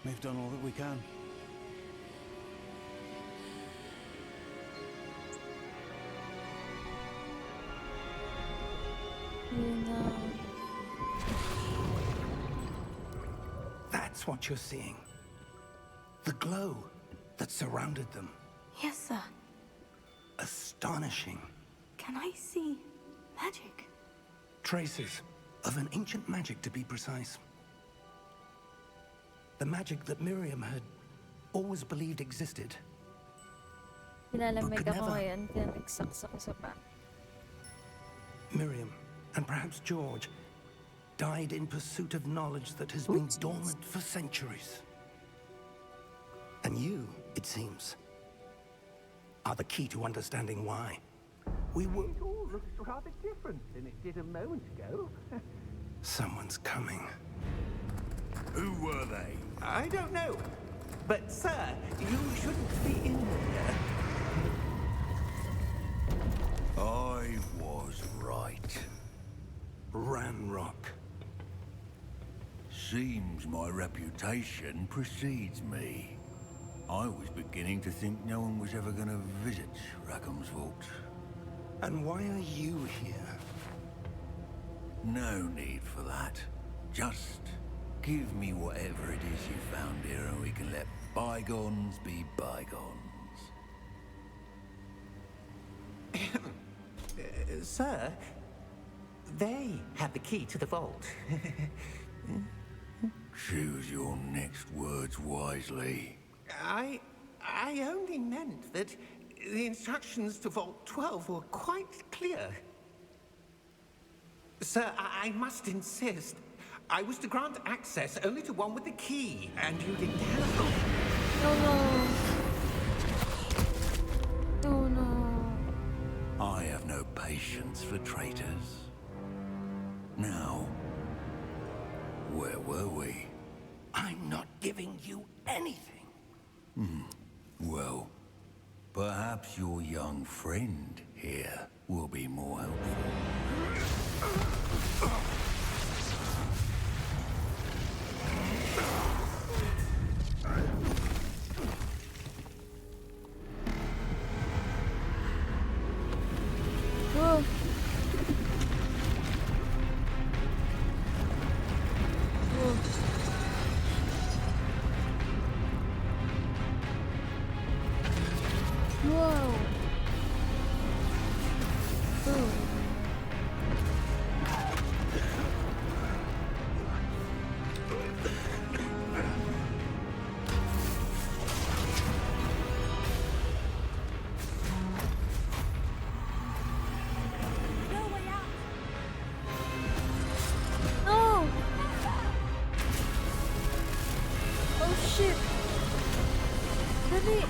Speaker 10: We've done all that we can.
Speaker 2: Yun na.
Speaker 6: That's what you're seeing. The glow that surrounded them.
Speaker 5: Yes, sir.
Speaker 6: Astonishing.
Speaker 5: Can I see magic?
Speaker 6: Traces of an ancient magic, to be precise. The magic that Miriam had always believed existed.
Speaker 2: Nilalamig
Speaker 6: But could
Speaker 2: ako
Speaker 6: never.
Speaker 2: ngayon, kaya nagsaksak sa pa.
Speaker 6: Miriam, and perhaps George, died in pursuit of knowledge that has been dormant for centuries. And you, it seems, are the key to understanding why. We were...
Speaker 8: It all looks rather different than it did a moment ago.
Speaker 6: Someone's coming.
Speaker 8: Who were they? I don't know. But, sir, you shouldn't be in here.
Speaker 6: I was right. Ranrock.
Speaker 11: Seems my reputation precedes me. I was beginning to think no one was ever going to visit Rackham's Vault.
Speaker 6: And why are you here?
Speaker 11: No need for that. Just give me whatever it is you found here and we can let bygones be bygones.
Speaker 8: Sir, they have the key to the vault.
Speaker 11: Choose your next words wisely.
Speaker 8: I only meant that the instructions to Vault 12 were quite clear. Sir, I must insist. I was to grant access only to one with the key, and you didn't have it.
Speaker 2: Oh no.
Speaker 11: I have no patience for traitors. Now, where were we?
Speaker 6: I'm not giving you anything.
Speaker 11: Well, perhaps your young friend here will be more helpful.
Speaker 2: Oh. Whoa. Ooh. No! Oh shit! Dali!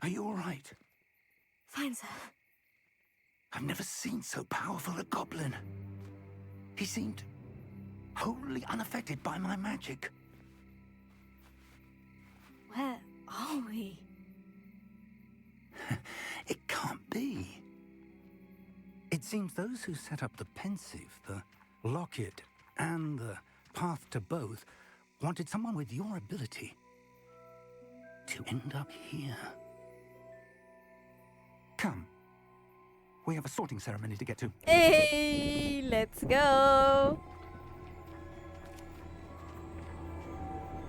Speaker 6: Are you all right?
Speaker 5: Fine, sir.
Speaker 6: I've never seen so powerful a goblin. He seemed wholly unaffected by my magic.
Speaker 5: Where are we?
Speaker 6: It can't be. It seems those who set up the pensive, the locket, and the path to both wanted someone with your ability to end up here. Come. We have a sorting ceremony to get to.
Speaker 2: Hey, let's go!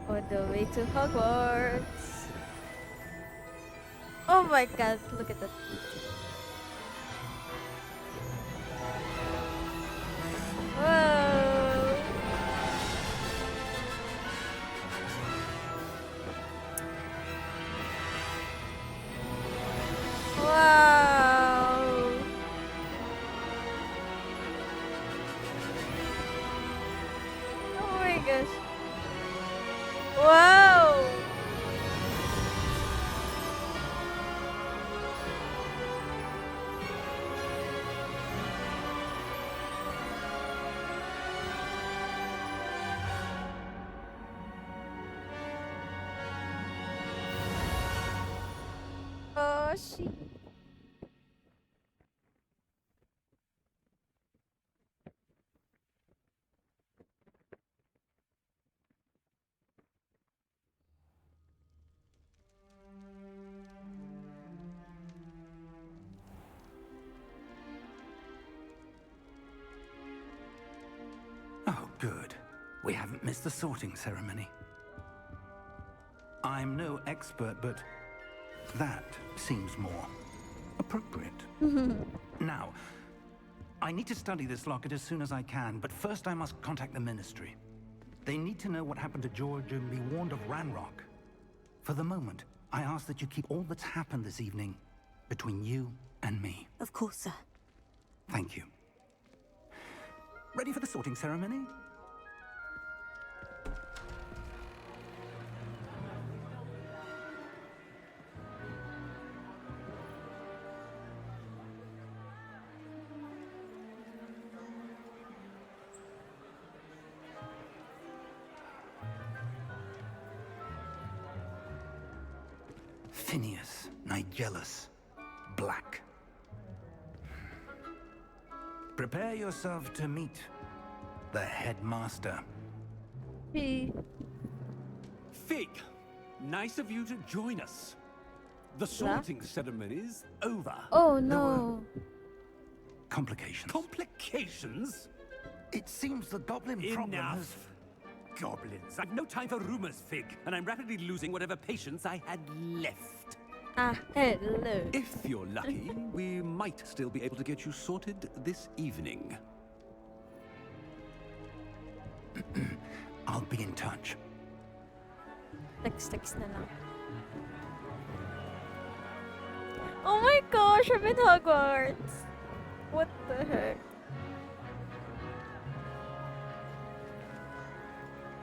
Speaker 2: On the way to Hogwarts. Oh my god, look at that. Whoa. Wow. Oh my gosh. Wow. Oh shit.
Speaker 6: Oh, good. We haven't missed the sorting ceremony. I'm no expert, but that seems more appropriate. Now, I need to study this locket as soon as I can, but first I must contact the Ministry. They need to know what happened to George and be warned of Ranrock. For the moment, I ask that you keep all that's happened this evening between you and me.
Speaker 5: Of course, sir.
Speaker 6: Thank you. Ready for the sorting ceremony? Phineas, Nigellus, Black. Prepare yourself to meet the headmaster.
Speaker 2: He.
Speaker 12: Fig, nice of you to join us. The sorting ceremony's over.
Speaker 2: Oh no.
Speaker 6: Complications.
Speaker 12: Complications?
Speaker 6: It seems the goblin problem has...
Speaker 12: Enough. Goblins. I've no time for rumors, Fig, and I'm rapidly losing whatever patience I had left.
Speaker 2: Ah, hello.
Speaker 12: If you're lucky, we might still be able to get you sorted this evening.
Speaker 6: I'll be in touch.
Speaker 2: Text na lang. Oh my gosh, I'm in Hogwarts. What the heck?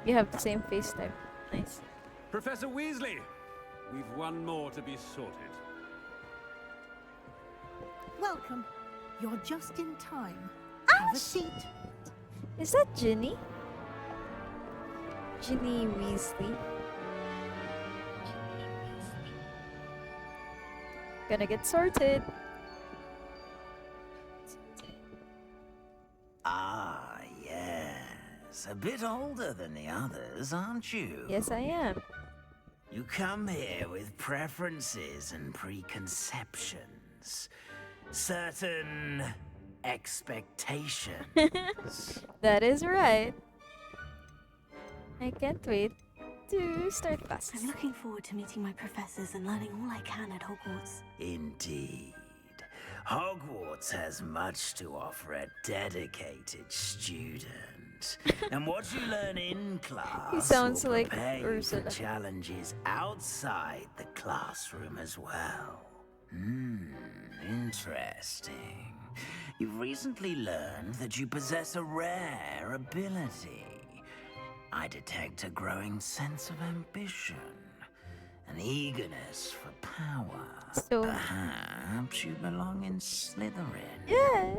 Speaker 2: You have the same face type. Nice.
Speaker 12: Professor Weasley, we've one more to be sorted.
Speaker 13: Welcome. You're just in time.
Speaker 2: Ah,
Speaker 13: Have a seat.
Speaker 2: Is that Ginny? Ginny Weasley. Gonna get sorted.
Speaker 11: Ah, yes. A bit older than the others, aren't you?
Speaker 2: Yes, I am.
Speaker 11: You come here with preferences and preconceptions. Certain expectations.
Speaker 2: That is right. I can't wait to start classes.
Speaker 5: I'm looking forward to meeting my professors and learning all I can at Hogwarts.
Speaker 11: Indeed. Hogwarts has much to offer a dedicated student. And what you learn in class
Speaker 2: He sounds
Speaker 11: will
Speaker 2: like
Speaker 11: prepare you for
Speaker 2: Ursula.
Speaker 11: challenges outside the classroom as well. Interesting. You've recently learned that you possess a rare ability. I detect a growing sense of ambition, an eagerness for power.
Speaker 2: So,
Speaker 11: perhaps you belong in Slytherin.
Speaker 2: yes.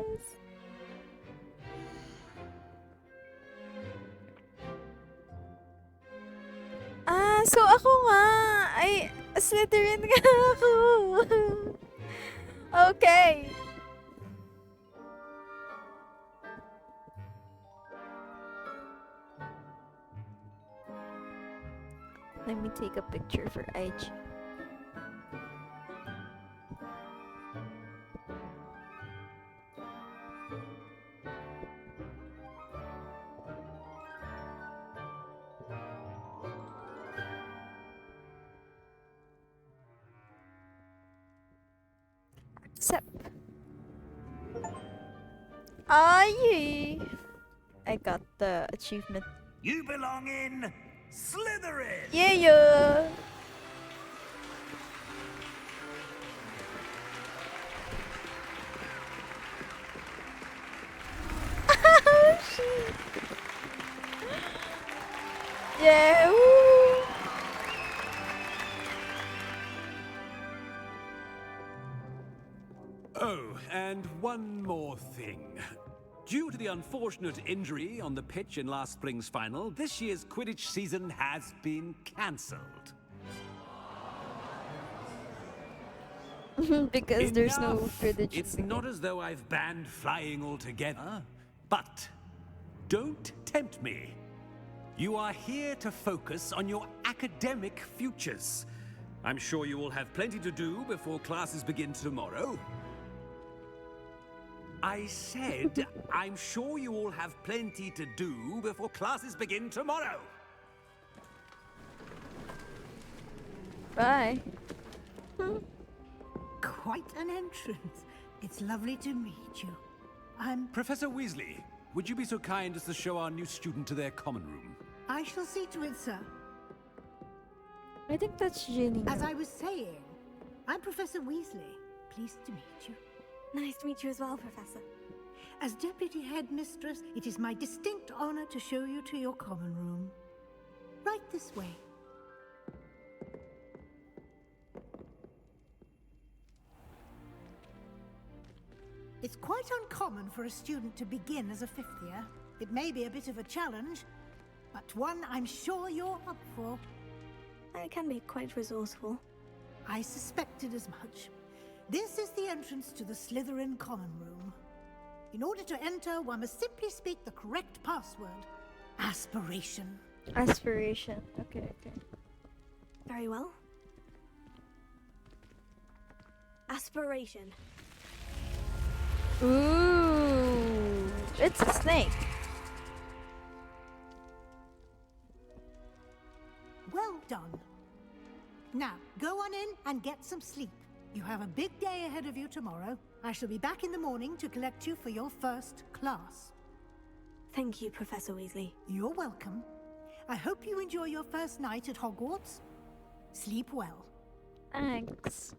Speaker 2: Ah, so ako nga. Ay, Slytherin nga ako. Okay. Let me take a picture for IG. Accept. Ay. I got the achievement.
Speaker 11: You belong in Slytherin!
Speaker 2: Yeah, yeah. Oh, shit. Yeah, woo.
Speaker 12: Oh, and one more thing. Due to the unfortunate injury on the pitch in last spring's final, this year's Quidditch season has been cancelled.
Speaker 2: Because there's no
Speaker 12: Enough.
Speaker 2: Quidditch.
Speaker 12: It's not as though I've banned flying altogether, but don't tempt me. You are here to focus on your academic futures. I'm sure you will have plenty to do before classes begin tomorrow. I said, I'm sure you all have plenty to do before classes begin tomorrow.
Speaker 2: Bye.
Speaker 13: Quite an entrance. It's lovely to meet you. I'm...
Speaker 12: Professor Weasley, would you be so kind as to show our new student to their common room?
Speaker 13: I shall see to it, sir.
Speaker 2: I think that's Ginny.
Speaker 13: As I was saying, I'm Professor Weasley. Pleased to meet you.
Speaker 5: Nice to meet you as well, Professor.
Speaker 13: As Deputy Headmistress, it is my distinct honor to show you to your common room. Right this way. It's quite uncommon for a student to begin as a fifth year. It may be a bit of a challenge, but one I'm sure you're up for.
Speaker 5: I can be quite resourceful.
Speaker 13: I suspected as much. This is the entrance to the Slytherin common room. In order to enter, one must simply speak the correct password. Aspiration.
Speaker 2: Aspiration. Okay.
Speaker 5: Very well. Aspiration.
Speaker 2: Ooh, it's a snake.
Speaker 13: Well done. Now, go on in and get some sleep. You have a big day ahead of you tomorrow. I shall be back in the morning to collect you for your first class.
Speaker 5: Thank you, Professor Weasley.
Speaker 13: You're welcome. I hope you enjoy your first night at Hogwarts. Sleep well.
Speaker 2: Thanks.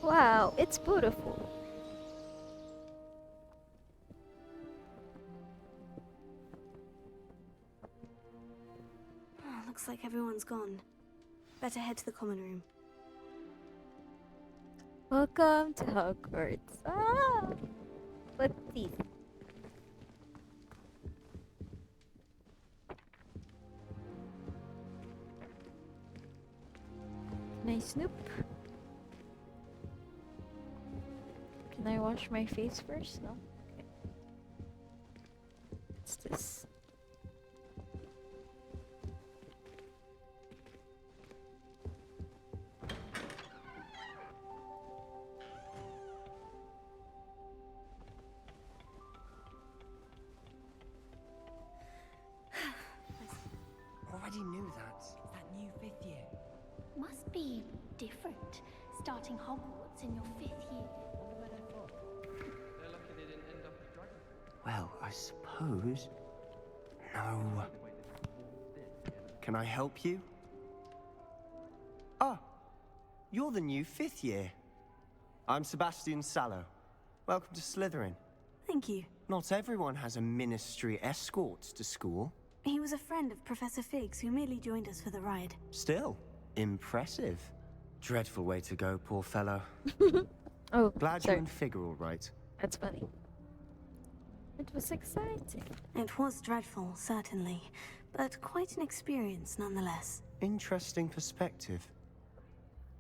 Speaker 2: Wow, it's beautiful.
Speaker 5: Oh, looks like everyone's gone. Better head to the common room.
Speaker 2: Welcome to Hogwarts. Ah, what's this? Can I snoop? Can I wash my face first? No? Okay. What's this?
Speaker 14: Already knew that. That new 5th year.
Speaker 15: Must be different, starting Hogwarts in your 5th year.
Speaker 14: Well, I suppose... No. Can I help you? Ah, you're the new 5th year. I'm Sebastian Sallow. Welcome to Slytherin.
Speaker 5: Thank you.
Speaker 14: Not everyone has a ministry escort to school.
Speaker 5: He was a friend of Professor Figgs who merely joined us for the ride.
Speaker 14: Still, impressive. Dreadful way to go, poor fellow.
Speaker 2: Oh,
Speaker 14: glad
Speaker 2: sorry.
Speaker 14: you and Fig are all right.
Speaker 2: That's funny. It was exciting.
Speaker 5: It was dreadful, certainly, but quite an experience nonetheless.
Speaker 14: Interesting perspective.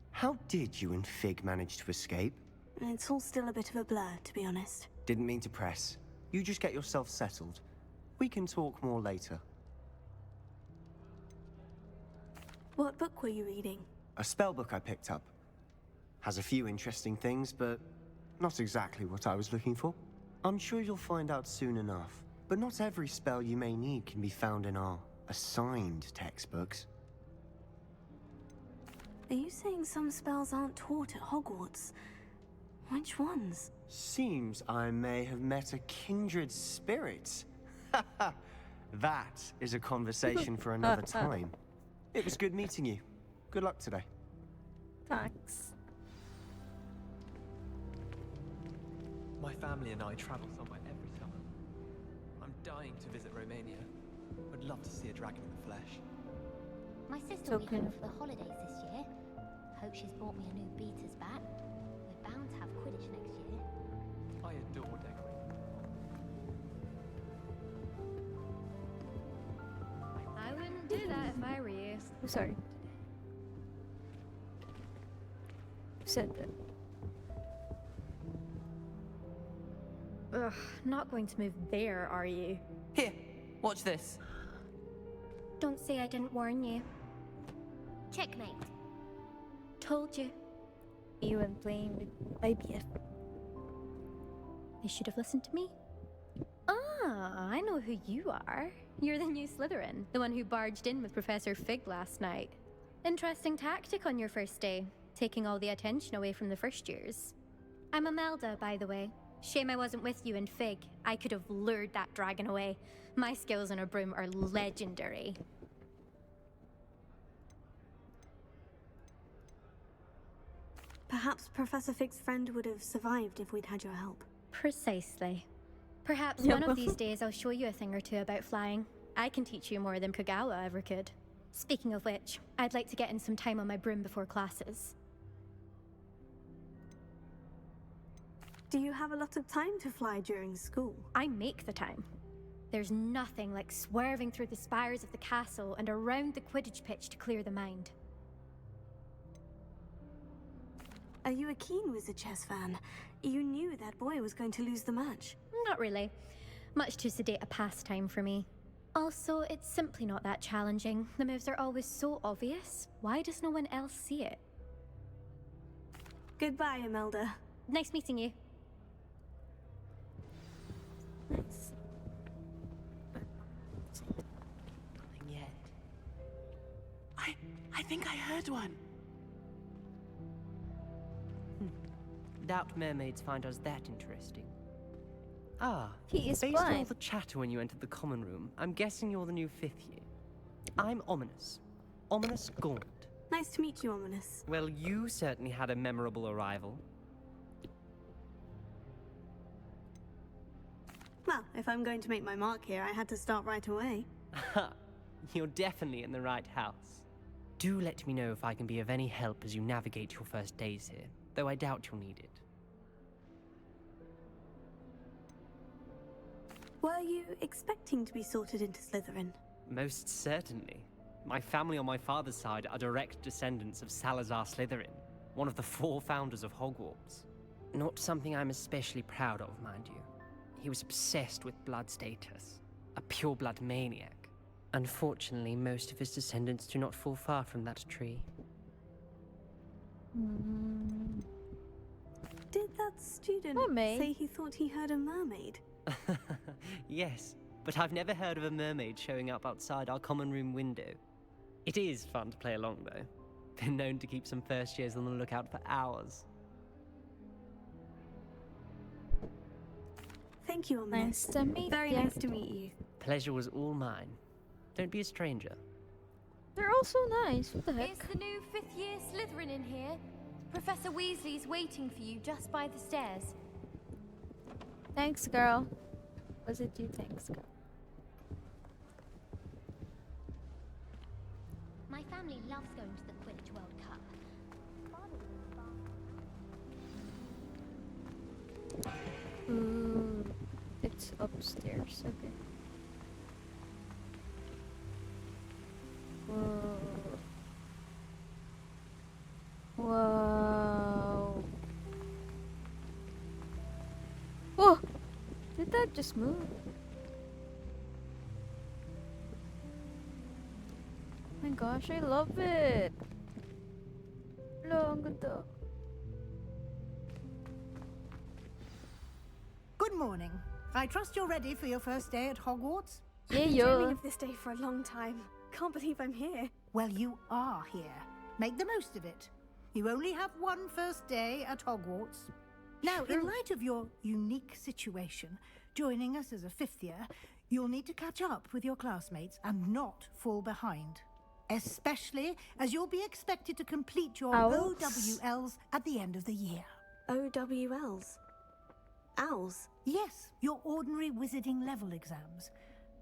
Speaker 14: How did you and Fig manage to escape?
Speaker 5: It's all still a bit of a blur, to be honest.
Speaker 14: Didn't mean to press. You just get yourself settled. We can talk more later.
Speaker 5: What book were you reading?
Speaker 14: A spell book I picked up. Has a few interesting things, but not exactly what I was looking for. I'm sure you'll find out soon enough. But not every spell you may need can be found in our assigned textbooks.
Speaker 5: Are you saying some spells aren't taught at Hogwarts? Which ones?
Speaker 14: Seems I may have met a kindred spirit. That is a conversation for another time. It was good meeting you. Good luck today.
Speaker 2: Thanks.
Speaker 16: My family and I travel somewhere every summer. I'm dying to visit Romania. Would love to see a dragon in the flesh.
Speaker 15: My sister will be home for the holidays this year. Hope she's brought me a new beater's bat. We're bound to have Quidditch next year.
Speaker 16: I adore decorating.
Speaker 17: I wouldn't do that if I were you.
Speaker 2: Oh, sorry. Who said that?
Speaker 17: Ugh, not going to move there, are you?
Speaker 18: Here, watch this.
Speaker 15: Don't say I didn't warn you. Checkmate. Told you.
Speaker 2: You and playing with IBF.
Speaker 17: You should have listened to me. Ah, I know who you are. You're the new Slytherin, the one who barged in with Professor Fig last night. Interesting tactic on your first day, taking all the attention away from the first years. I'm Imelda, by the way. Shame I wasn't with you in Fig. I could have lured that dragon away. My skills on a broom are legendary.
Speaker 5: Perhaps Professor Fig's friend would have survived if we'd had your help.
Speaker 17: Precisely. Perhaps
Speaker 5: Yeah,
Speaker 17: one of
Speaker 5: well-
Speaker 17: these days I'll show you a thing or two about flying. I can teach you more than Kagawa ever could. Speaking of which, I'd like to get in some time on my broom before classes.
Speaker 5: Do you have a lot of time to fly during school?
Speaker 17: I make the time. There's nothing like swerving through the spires of the castle and around the Quidditch pitch to clear the mind.
Speaker 5: Are you a keen Wizard chess fan? You knew that boy was going to lose the match.
Speaker 17: Not really. Much too sedate a pastime for me. Also, it's simply not that challenging. The moves are always so obvious. Why does no one else see it?
Speaker 5: Goodbye, Imelda.
Speaker 17: Nice meeting you.
Speaker 5: Nice.
Speaker 18: Nothing yet. I think I heard one.
Speaker 19: Doubt mermaids find us that interesting. Ah,
Speaker 2: He is
Speaker 19: based on all
Speaker 2: blind.
Speaker 19: the chatter when you entered the common room, I'm guessing you're the new 5th year. I'm Ominous. Ominous Gaunt.
Speaker 5: Nice to meet you, Ominous.
Speaker 19: Well, you certainly had a memorable arrival.
Speaker 5: Well, if I'm going to make my mark here, I had to start right away.
Speaker 19: Ha! You're definitely in the right house. Do let me know if I can be of any help as you navigate your first days here, though I doubt you'll need it.
Speaker 5: Were you expecting to be sorted into Slytherin?
Speaker 19: Most certainly. My family on my father's side are direct descendants of Salazar Slytherin, one of the 4 founders of Hogwarts. Not something I'm especially proud of, mind you. He was obsessed with blood status, a pure-blood maniac. Unfortunately, most of his descendants do not fall far from that tree.
Speaker 5: Did that student say he thought he heard a mermaid?
Speaker 19: Yes, but I've never heard of a mermaid showing up outside our common room window. It is fun to play along, though. Been known to keep some first years on the lookout for hours.
Speaker 5: Thank you, Ominous.
Speaker 2: Nice to meet
Speaker 5: Very
Speaker 2: ya.
Speaker 5: nice to meet you.
Speaker 19: Pleasure was all mine. Don't be a stranger.
Speaker 2: They're all so nice. What the heck?
Speaker 17: Is the new 5th year Slytherin in here? Professor Weasley's waiting for you just by the stairs.
Speaker 2: Thanks, girl. Was it you? Thanks, girl.
Speaker 15: My family loves going to the Quidditch World Cup.
Speaker 2: Ooh, it's upstairs. Okay. Whoa. Whoa. Whoa! Did that just move? My gosh, I love it. Hello, ang ganda.
Speaker 13: Good morning. I trust you're ready for your first day at Hogwarts?
Speaker 5: I've been dreaming of this day for a long time. Can't believe I'm here.
Speaker 13: Well, you are here. Make the most of it. You only have one first day at Hogwarts. Now, in light of your unique situation, joining us as a fifth year, you'll need to catch up with your classmates and not fall behind. Especially as you'll be expected to complete your
Speaker 5: Owls?
Speaker 13: OWLs at the end of the year.
Speaker 5: OWLs? Owls?
Speaker 13: Yes, your ordinary wizarding level exams.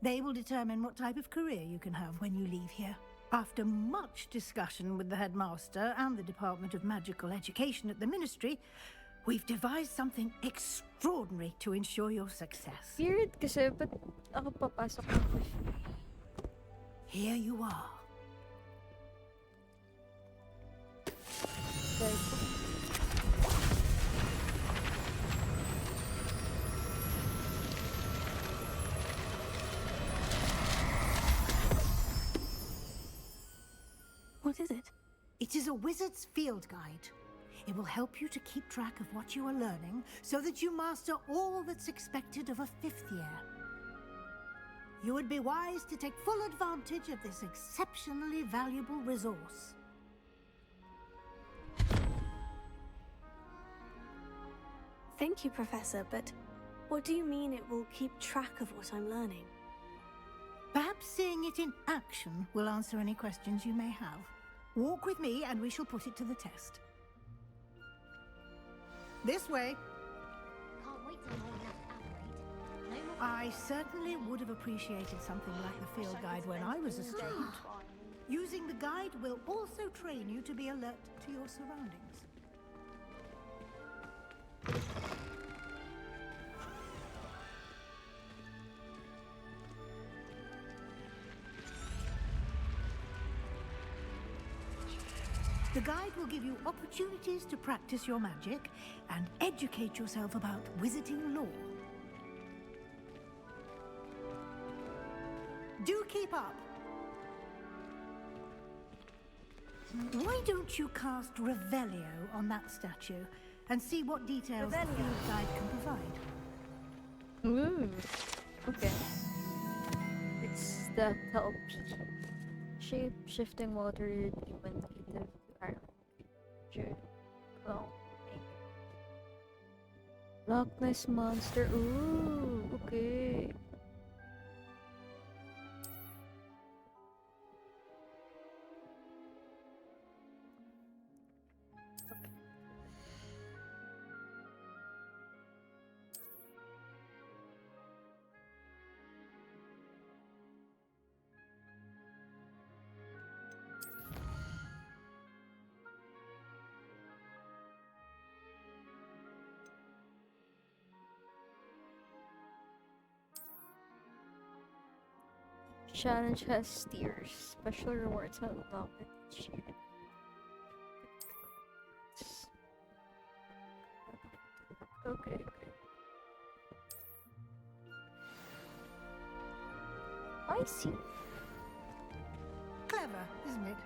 Speaker 13: They will determine what type of career you can have when you leave here. After much discussion with the headmaster and the Department of Magical Education at the Ministry, we've devised something extraordinary to ensure your success.
Speaker 2: Weird kasi, ba't ako papasok ng fish?
Speaker 13: Here you are.
Speaker 5: What is it?
Speaker 13: It is a wizard's field guide. It will help you to keep track of what you are learning so that you master all that's expected of a fifth year. You would be wise to take full advantage of this exceptionally valuable resource.
Speaker 5: Thank you, Professor, but what do you mean it will keep track of what I'm learning?
Speaker 13: Perhaps seeing it in action will answer any questions you may have. Walk with me and we shall put it to the test. This way.
Speaker 15: Can't wait till morning after Aberrate. No more.
Speaker 13: I certainly would have appreciated something like the field guide when I was a student. Using the guide will also train you to be alert to your surroundings. The guide will give you opportunities to practice your magic and educate yourself about wizarding lore. Do keep up. Why don't you cast Revelio on that statue and see what details the field guide can provide?
Speaker 2: Ooh. Okay. It's the help. Shape-shifting water human native to clone. Loch Ness monster. Ooh, okay. Challenge has steers. Special rewards unlocked each year. Okay, okay. I see.
Speaker 13: Clever, isn't it?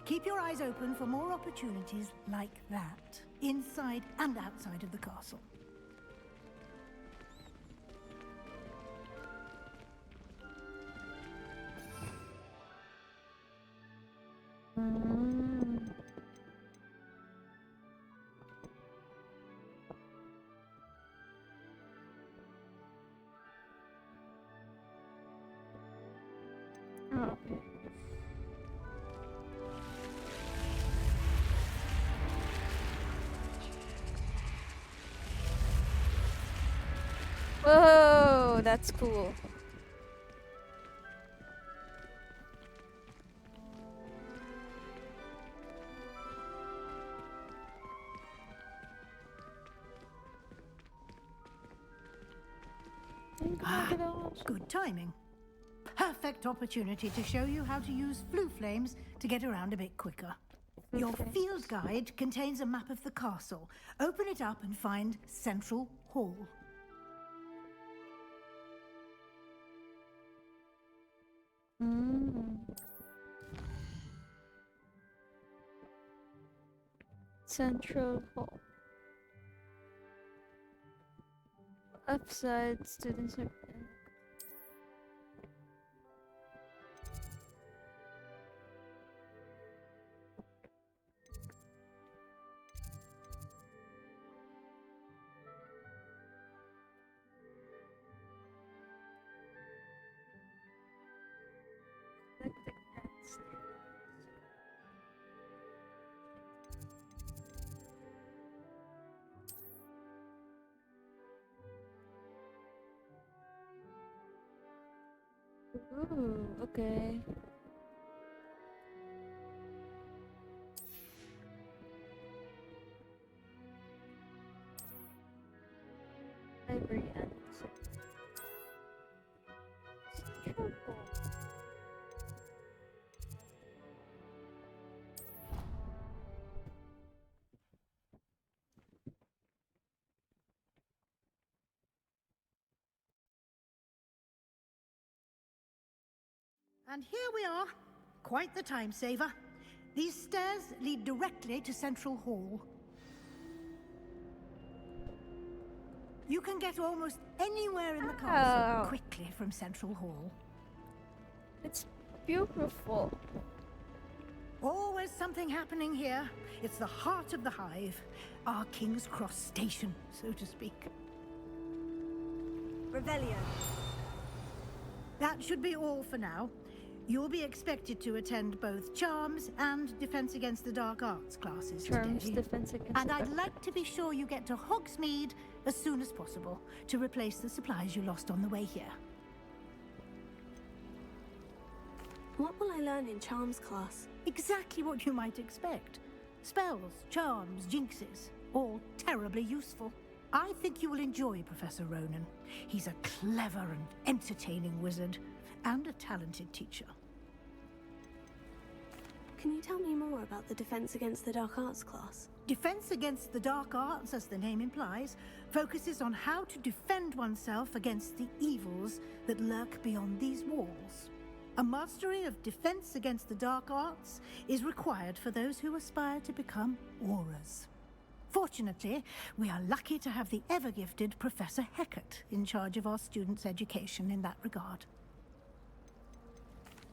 Speaker 13: Keep your eyes open for more opportunities like that, inside and outside of the castle.
Speaker 2: Okay. Whoa, that's cool.
Speaker 13: Good timing. Perfect opportunity to show you how to use flue flames to get around a bit quicker. Your field guide contains a map of the castle. Open it up and find Central Hall.
Speaker 2: Central Hall. Upside, students are. Ooh, okay. Library answer. Trouble.
Speaker 13: And here we are. Quite the time saver. These stairs lead directly to Central Hall. You can get almost anywhere in the castle quickly from Central Hall.
Speaker 2: It's beautiful.
Speaker 13: Always something happening here. It's the heart of the hive. Our King's Cross station, so to speak.
Speaker 5: Revelio.
Speaker 13: That should be all for now. You'll be expected to attend both Charms and Defense Against the Dark Arts classes
Speaker 2: Charms,
Speaker 13: today.
Speaker 2: Defense Against
Speaker 13: And
Speaker 2: the
Speaker 13: I'd
Speaker 2: Dark
Speaker 13: like to be sure you get to Hogsmeade as soon as possible to replace the supplies you lost on the way here.
Speaker 5: What will I learn in Charms class?
Speaker 13: Exactly what you might expect. Spells, charms, jinxes, all terribly useful. I think you will enjoy Professor Ronan. He's a clever and entertaining wizard, and a talented teacher.
Speaker 5: Can you tell me more about the Defense Against the Dark Arts class?
Speaker 13: Defense Against the Dark Arts, as the name implies, focuses on how to defend oneself against the evils that lurk beyond these walls. A mastery of Defense Against the Dark Arts is required for those who aspire to become auras. Fortunately, we are lucky to have the ever-gifted Professor Hecat in charge of our students' education in that regard.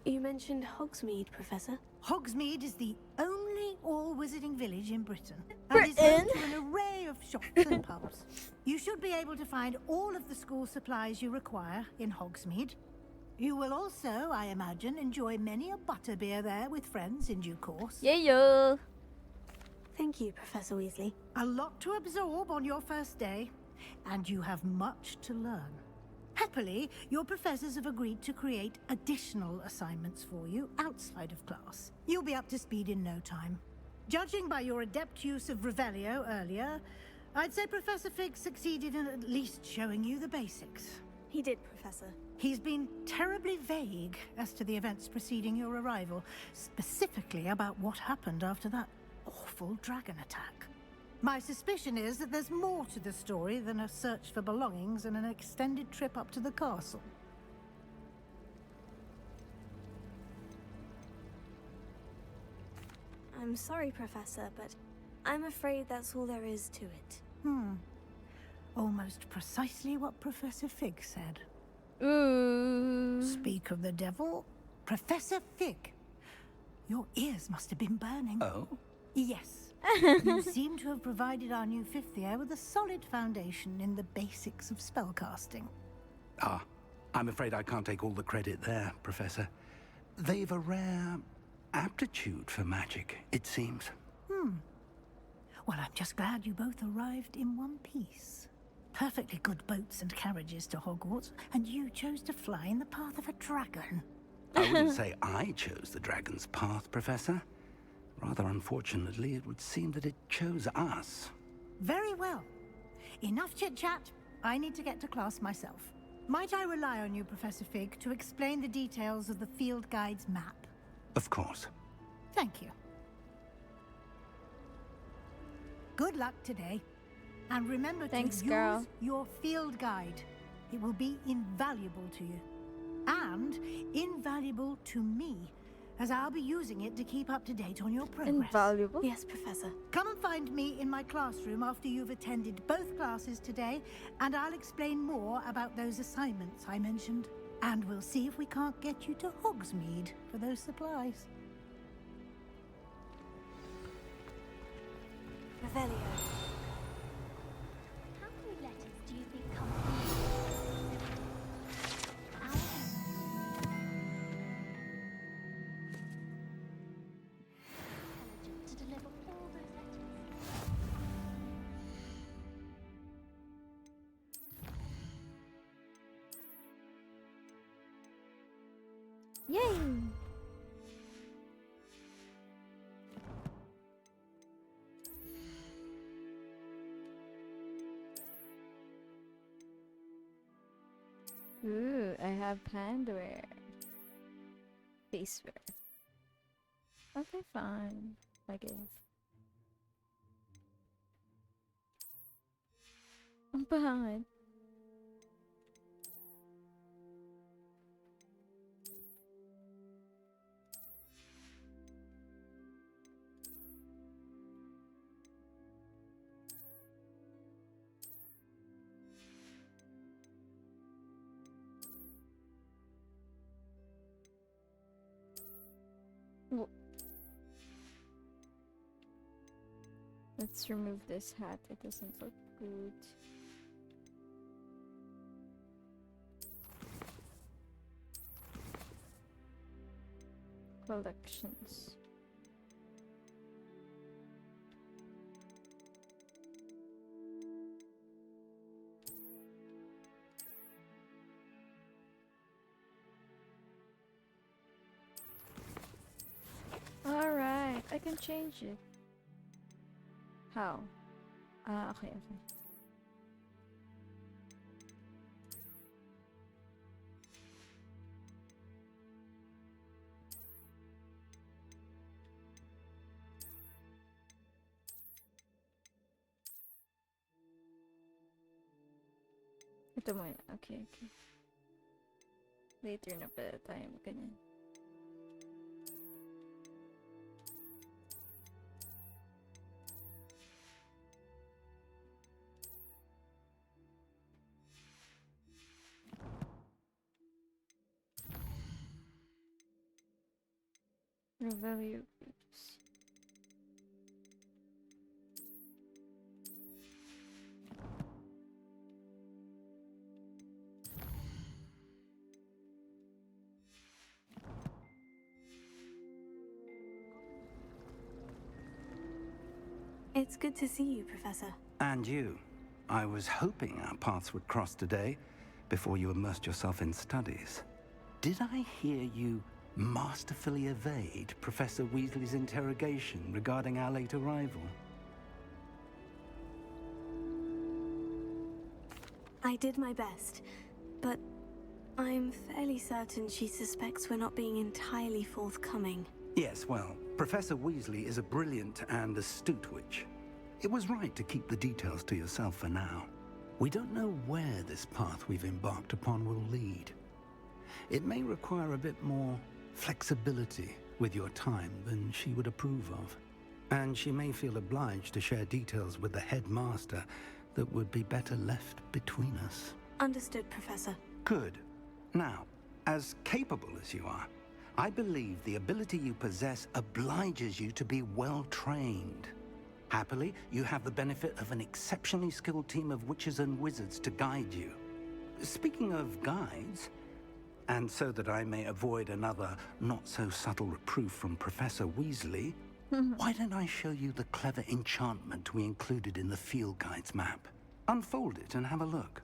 Speaker 5: You mentioned Hogsmeade, Professor.
Speaker 13: Hogsmeade is the only all-wizarding village in Britain. And is home to an array of shops and pubs. You should be able to find all of the school supplies you require in Hogsmeade. You will also, I imagine, enjoy many a butterbeer there with friends in due course.
Speaker 2: Yeah.
Speaker 5: Thank you, Professor Weasley.
Speaker 13: A lot to absorb on your first day, and you have much to learn. Happily, your professors have agreed to create additional assignments for you outside of class. You'll be up to speed in no time. Judging by your adept use of Revelio earlier, I'd say Professor Fig succeeded in at least showing you the basics.
Speaker 5: He did, Professor.
Speaker 13: He's been terribly vague as to the events preceding your arrival, specifically about what happened after that awful dragon attack. My suspicion is that there's more to the story than a search for belongings and an extended trip up to the castle.
Speaker 5: I'm sorry, Professor, but I'm afraid that's all there is to it.
Speaker 13: Almost precisely what Professor Fig said.
Speaker 2: Ooh.
Speaker 13: Speak of the devil, Professor Fig. Your ears must have been burning.
Speaker 6: Oh?
Speaker 13: Yes. You seem to have provided our new fifth year with a solid foundation in the basics of spellcasting.
Speaker 6: Ah, I'm afraid I can't take all the credit there, Professor. They've a rare aptitude for magic, it seems.
Speaker 13: Well, I'm just glad you both arrived in one piece. Perfectly good boats and carriages to Hogwarts, and you chose to fly in the path of a dragon.
Speaker 6: I wouldn't say I chose the dragon's path, Professor. Rather unfortunately, it would seem that it chose us.
Speaker 13: Very well. Enough chit-chat. I need to get to class myself. Might I rely on you, Professor Fig, to explain the details of the field guide's map?
Speaker 6: Of course.
Speaker 13: Thank you. Good luck today. And remember to use your field guide. It will be invaluable to you. And invaluable to me, as I'll be using it to keep up to date on your progress.
Speaker 2: Invaluable?
Speaker 5: Yes, Professor.
Speaker 13: Come and find me in my classroom after you've attended both classes today, and I'll explain more about those assignments I mentioned. And we'll see if we can't get you to Hogsmeade for those supplies.
Speaker 5: Revelio.
Speaker 15: How many letters do you think come from intelligent to deliver all those letters?
Speaker 2: Yay! Ooh, I have handwear. Facewear. Okay, fine. I guess. Ang pangit. Well, let's remove this hat. It doesn't look good. Collections. Alright, I can change it. How? Ah, okay, okay. Ito muna. Okay, okay. Later na pala tayo ganyan. Revalue groups.
Speaker 5: It's good to see you, Professor.
Speaker 6: And you. I was hoping our paths would cross today, before you immersed yourself in studies. Did I hear you masterfully evade Professor Weasley's interrogation regarding our late arrival?
Speaker 5: I did my best, but I'm fairly certain she suspects we're not being entirely forthcoming.
Speaker 6: Yes, well, Professor Weasley is a brilliant and astute witch. It was right to keep the details to yourself for now. We don't know where this path we've embarked upon will lead. It may require a bit more flexibility with your time than she would approve of. And she may feel obliged to share details with the headmaster that would be better left between us.
Speaker 5: Understood, Professor.
Speaker 6: Good. Now, as capable as you are, I believe the ability you possess obliges you to be well trained. Happily, you have the benefit of an exceptionally skilled team of witches and wizards to guide you. Speaking of guides, and so that I may avoid another not-so-subtle reproof from Professor Weasley, why don't I show you the clever enchantment we included in the field guide's map? Unfold it and have a look.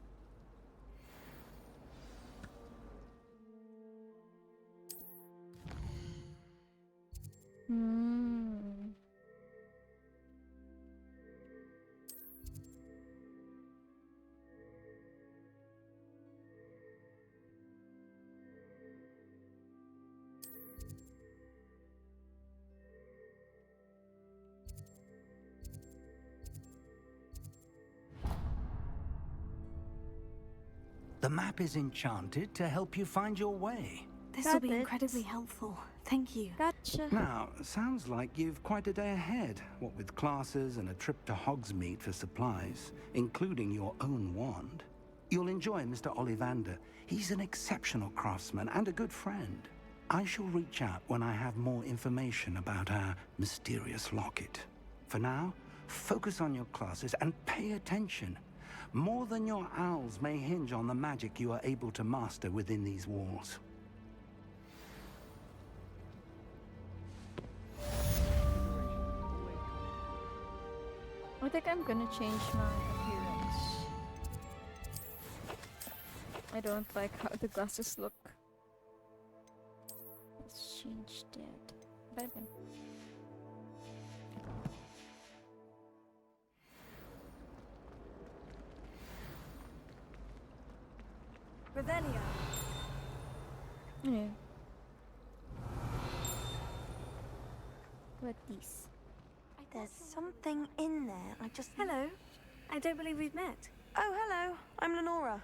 Speaker 6: The map is enchanted to help you find your way.
Speaker 5: This will be incredibly helpful. Thank you.
Speaker 2: Gotcha.
Speaker 6: Now, sounds like you've quite a day ahead, what with classes and a trip to Hogsmeade for supplies, including your own wand. You'll enjoy Mr. Ollivander. He's an exceptional craftsman and a good friend. I shall reach out when I have more information about our mysterious locket. For now, focus on your classes and pay attention. More than your owls may hinge on the magic you are able to master within these walls.
Speaker 2: I think I'm gonna change my appearance. I don't like how the glasses look. change that. Bye-bye.
Speaker 5: Revelio.
Speaker 2: Yeah. What this?
Speaker 5: There's something in there. I just. Hello. I don't believe we've met. Oh, hello. I'm Lenora.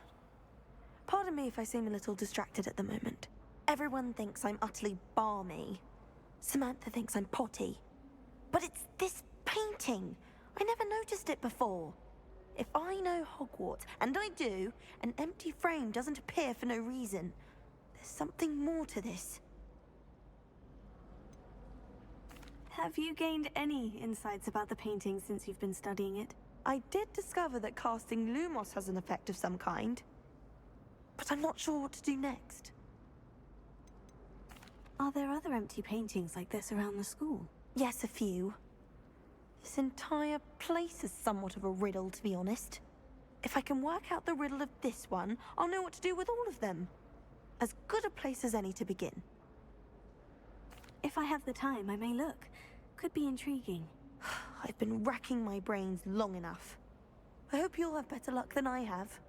Speaker 5: Pardon me if I seem a little distracted at the moment. Everyone thinks I'm utterly balmy. Samantha thinks I'm potty. But it's this painting. I never noticed it before. If I know Hogwarts, and I do, an empty frame doesn't appear for no reason. There's something more to this. Have you gained any insights about the painting since you've been studying it? I did discover that casting Lumos has an effect of some kind. But I'm not sure what to do next. Are there other empty paintings like this around the school? Yes, a few. This entire place is somewhat of a riddle, to be honest. If I can work out the riddle of this one, I'll know what to do with all of them. As good a place as any to begin. If I have the time, I may look. Could be intriguing. I've been racking my brains long enough. I hope you'll have better luck than I have.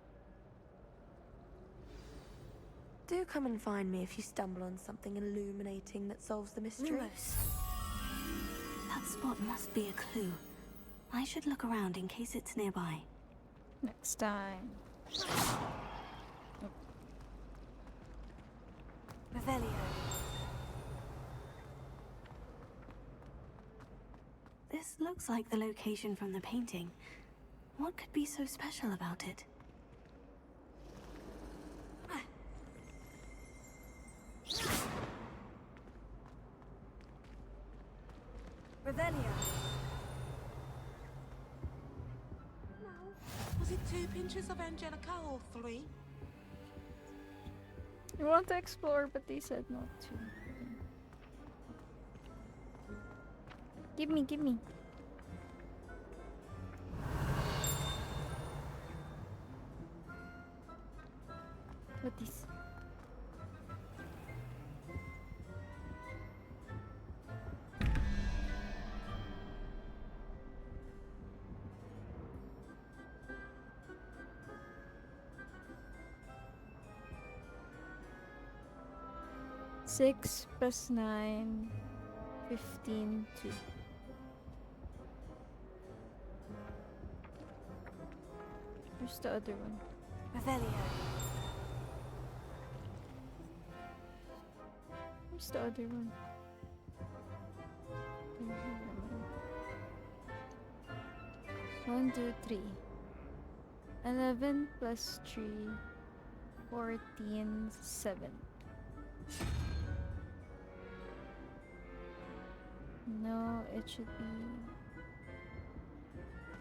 Speaker 5: Do come and find me if you stumble on something illuminating that solves the mystery. Lumos. That spot must be a clue. I should look around in case it's nearby.
Speaker 2: Next time.
Speaker 5: Revelio. This looks like the location from the painting. What could be so special about it? Revelio.
Speaker 18: Was it 2 pinches of Angelica or 3?
Speaker 2: You want to explore, but they said not to. Give me, give me. What is? Six plus 9, 15, 2. Where's the other one?
Speaker 5: Revelio.
Speaker 2: Where's the other one? 1, 2, 3. 11 plus 3, 14, 7. No, it should be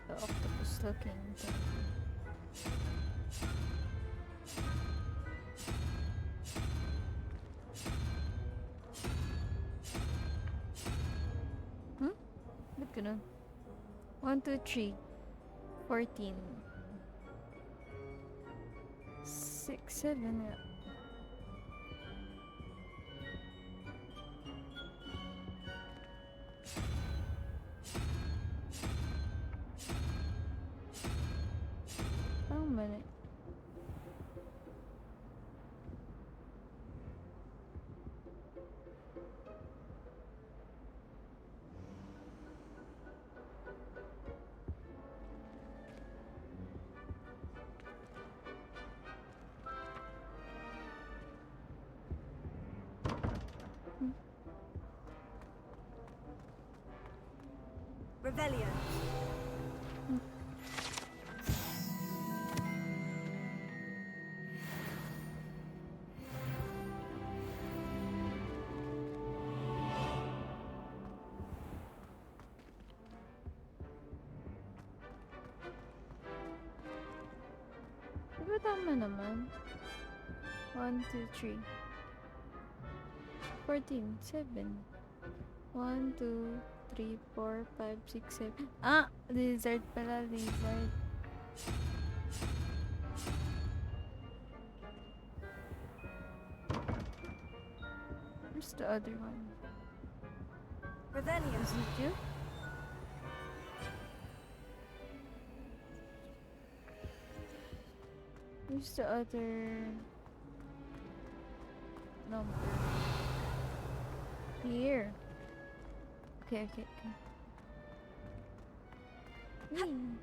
Speaker 2: the octopus looking thing. Ba't ganun? 1, 2, 3. 14. 6, 7 nga. Oh, mali.
Speaker 5: Revelio.
Speaker 2: Diba tama naman? 1, 2, 3. 14, 7. 1, 2, 3, 4, 5, 6, 7. Ah! Lizard pala, lizard. Where's the other one?
Speaker 5: Revelio.
Speaker 2: Is it you? Who's the other number? Here. Okay. Hmm.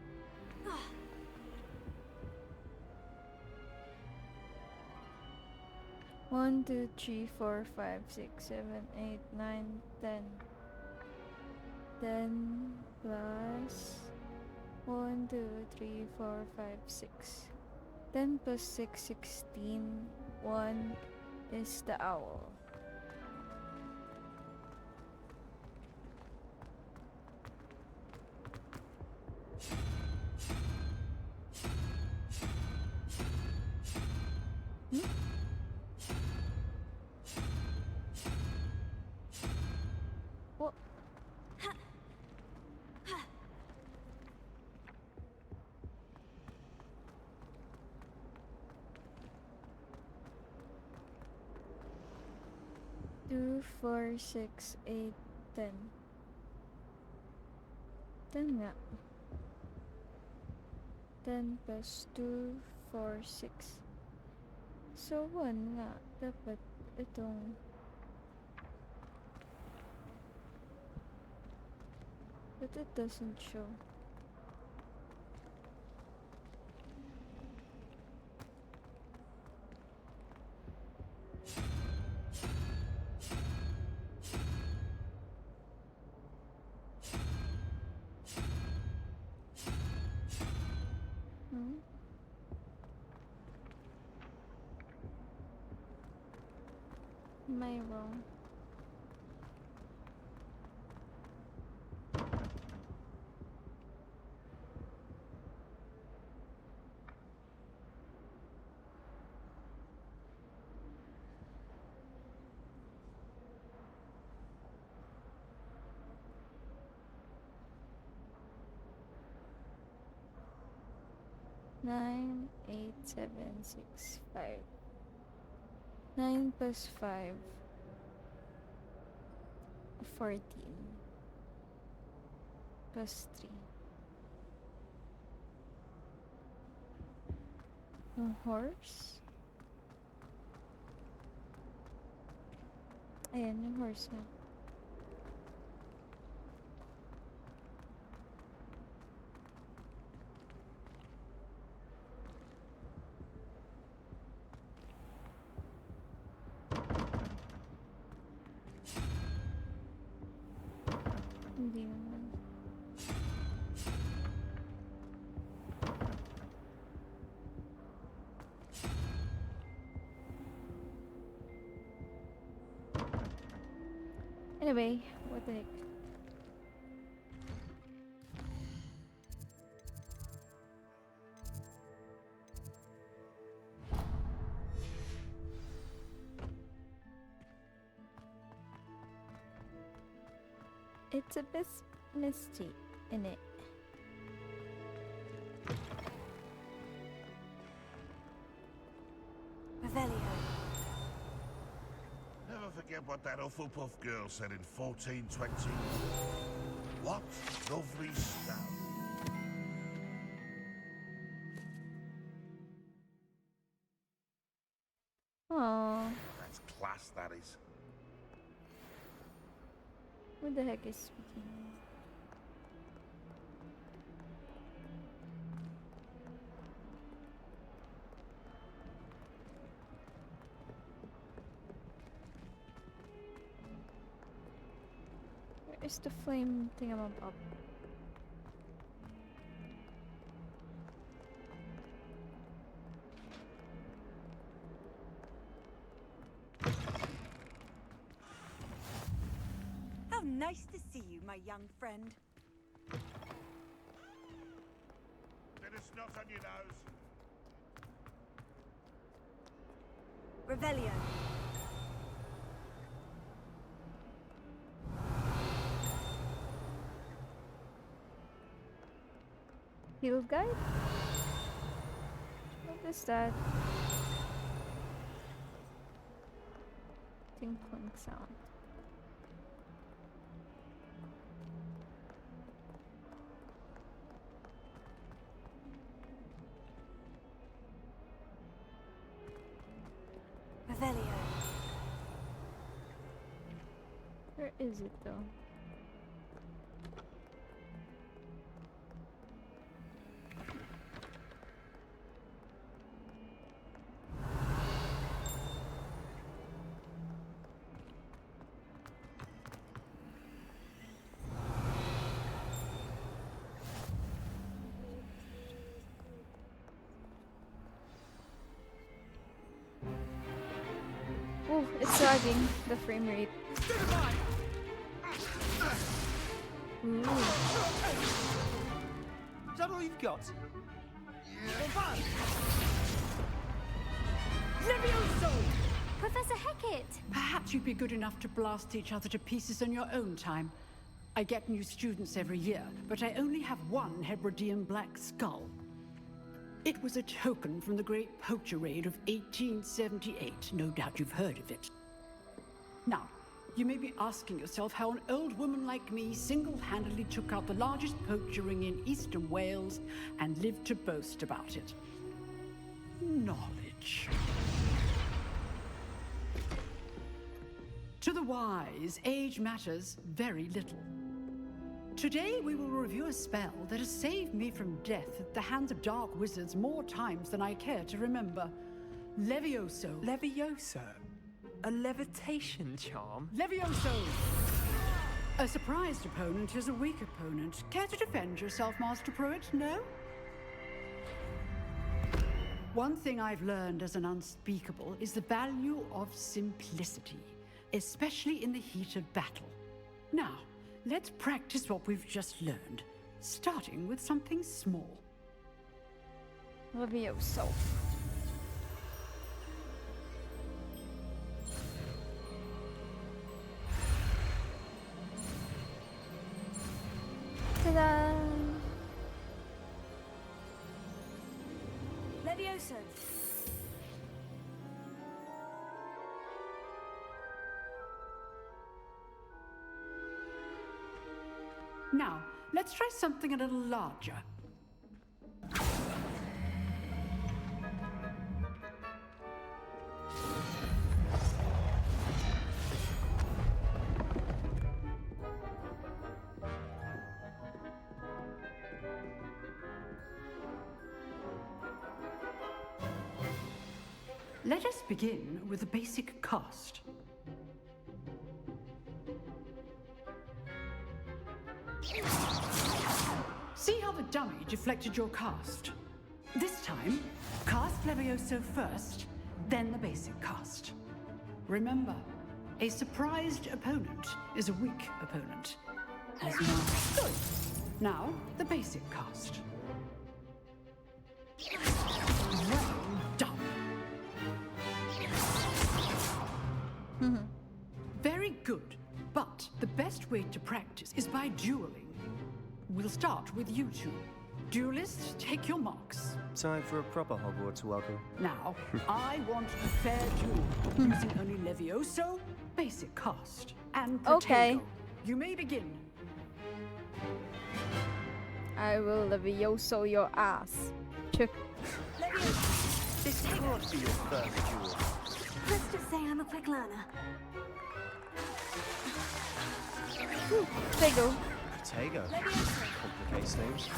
Speaker 2: 1, 2, 3, 4, 5, 6, 7, 8, 9, 10. 10 plus 1, 2, 3, 4, 5, 6. 10 plus 6, 16. 1 is the owl. What? 2, 4, 6, 8, 10. 10 nga. 10 plus 2, 4, 6. So 1 nga. Dapat itong... But it doesn't show. Am I wrong? Nine, 8, 7, 6, 5. 9 plus 5. 14. Plus 3. A horse? Ayan, yung horse na. Hindi naman. Anyway, what the heck? It's a bit misty in it.
Speaker 5: Revelio.
Speaker 20: Never forget what that Hufflepuff girl said in 1420. What lovely stuff.
Speaker 2: Aww.
Speaker 20: That's class, that is.
Speaker 2: Who the heck is speaking? Where is the flame thingamabob?
Speaker 21: How nice to see you, my young friend.
Speaker 20: Bit of snot on your nose.
Speaker 21: Revelio.
Speaker 2: Field guide? What is that? tinkling sound.
Speaker 5: Revelio.
Speaker 2: Where is it though? Oh, it's lagging the frame rate. Ooh.
Speaker 3: Is that all you've got?
Speaker 22: Levioso!
Speaker 17: Professor Hecat!
Speaker 22: Perhaps you'd be good enough to blast each other to pieces in your own time. I get new students every year, but I only have one Hebridean black skull. It was a token from the Great Poacher Raid of 1878. No doubt you've heard of it. Now, you may be asking yourself how an old woman like me single-handedly took out the largest poacher ring in eastern Wales and lived to boast about it. Knowledge. To the wise, age matters very little. Today we will review a spell that has saved me from death at the hands of dark wizards more times than I care to remember. Levioso.
Speaker 16: Levioso? A levitation charm?
Speaker 22: Levioso! A surprised opponent is a weak opponent. Care to defend yourself, Master Pruitt? No? One thing I've learned as an unspeakable is the value of simplicity, especially in the heat of battle. Now, let's practice what we've just learned, starting with something small.
Speaker 2: Levioso. Ta-da!
Speaker 5: Levioso.
Speaker 22: Now, let's try something a little larger. Let us begin with the basic cast. See how the dummy deflected your cast? This time, cast Levioso first, then the basic cast. Remember, a surprised opponent is a weak opponent. As now, good. Now, the basic cast. Well done. Very good, but the best way to practice is by dueling. We'll start with you two. Duelists, take your marks.
Speaker 14: Time for a proper Hogwarts welcome.
Speaker 22: Now, I want a fair duel, using only Levioso, basic cast, and Protego.
Speaker 2: Okay.
Speaker 22: You may begin.
Speaker 2: I will Levioso your ass. Check.
Speaker 14: This can't be your first duel.
Speaker 5: Let's just say I'm a quick learner.
Speaker 2: Protego.
Speaker 14: Protego. Complicates things.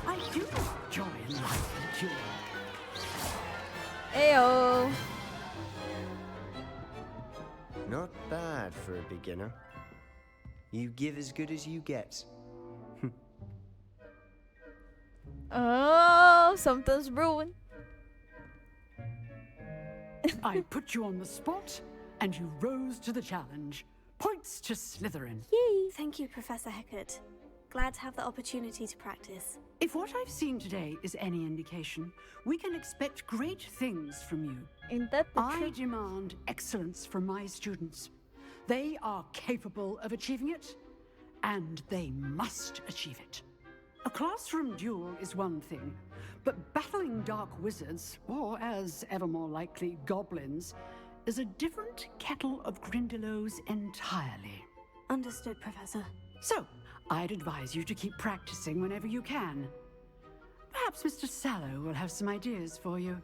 Speaker 22: I do enjoy a lively duel.
Speaker 2: Ayo.
Speaker 14: Not bad for a beginner. You give as good as you get.
Speaker 2: Oh, something's brewing.
Speaker 22: I put you on the spot, and you rose to the challenge. Points to Slytherin.
Speaker 5: Yay! Thank you, Professor Hecat. Glad to have the opportunity to practice.
Speaker 22: If what I've seen today is any indication, we can expect great things from you.
Speaker 2: Ain't that the
Speaker 22: I
Speaker 2: truth?
Speaker 22: demand excellence from my students. They are capable of achieving it, and they must achieve it. A classroom duel is one thing, but battling dark wizards, or as ever more likely, goblins, is a different kettle of Grindylows entirely.
Speaker 5: Understood, Professor.
Speaker 22: So, I'd advise you to keep practicing whenever you can. Perhaps Mr. Sallow will have some ideas for you.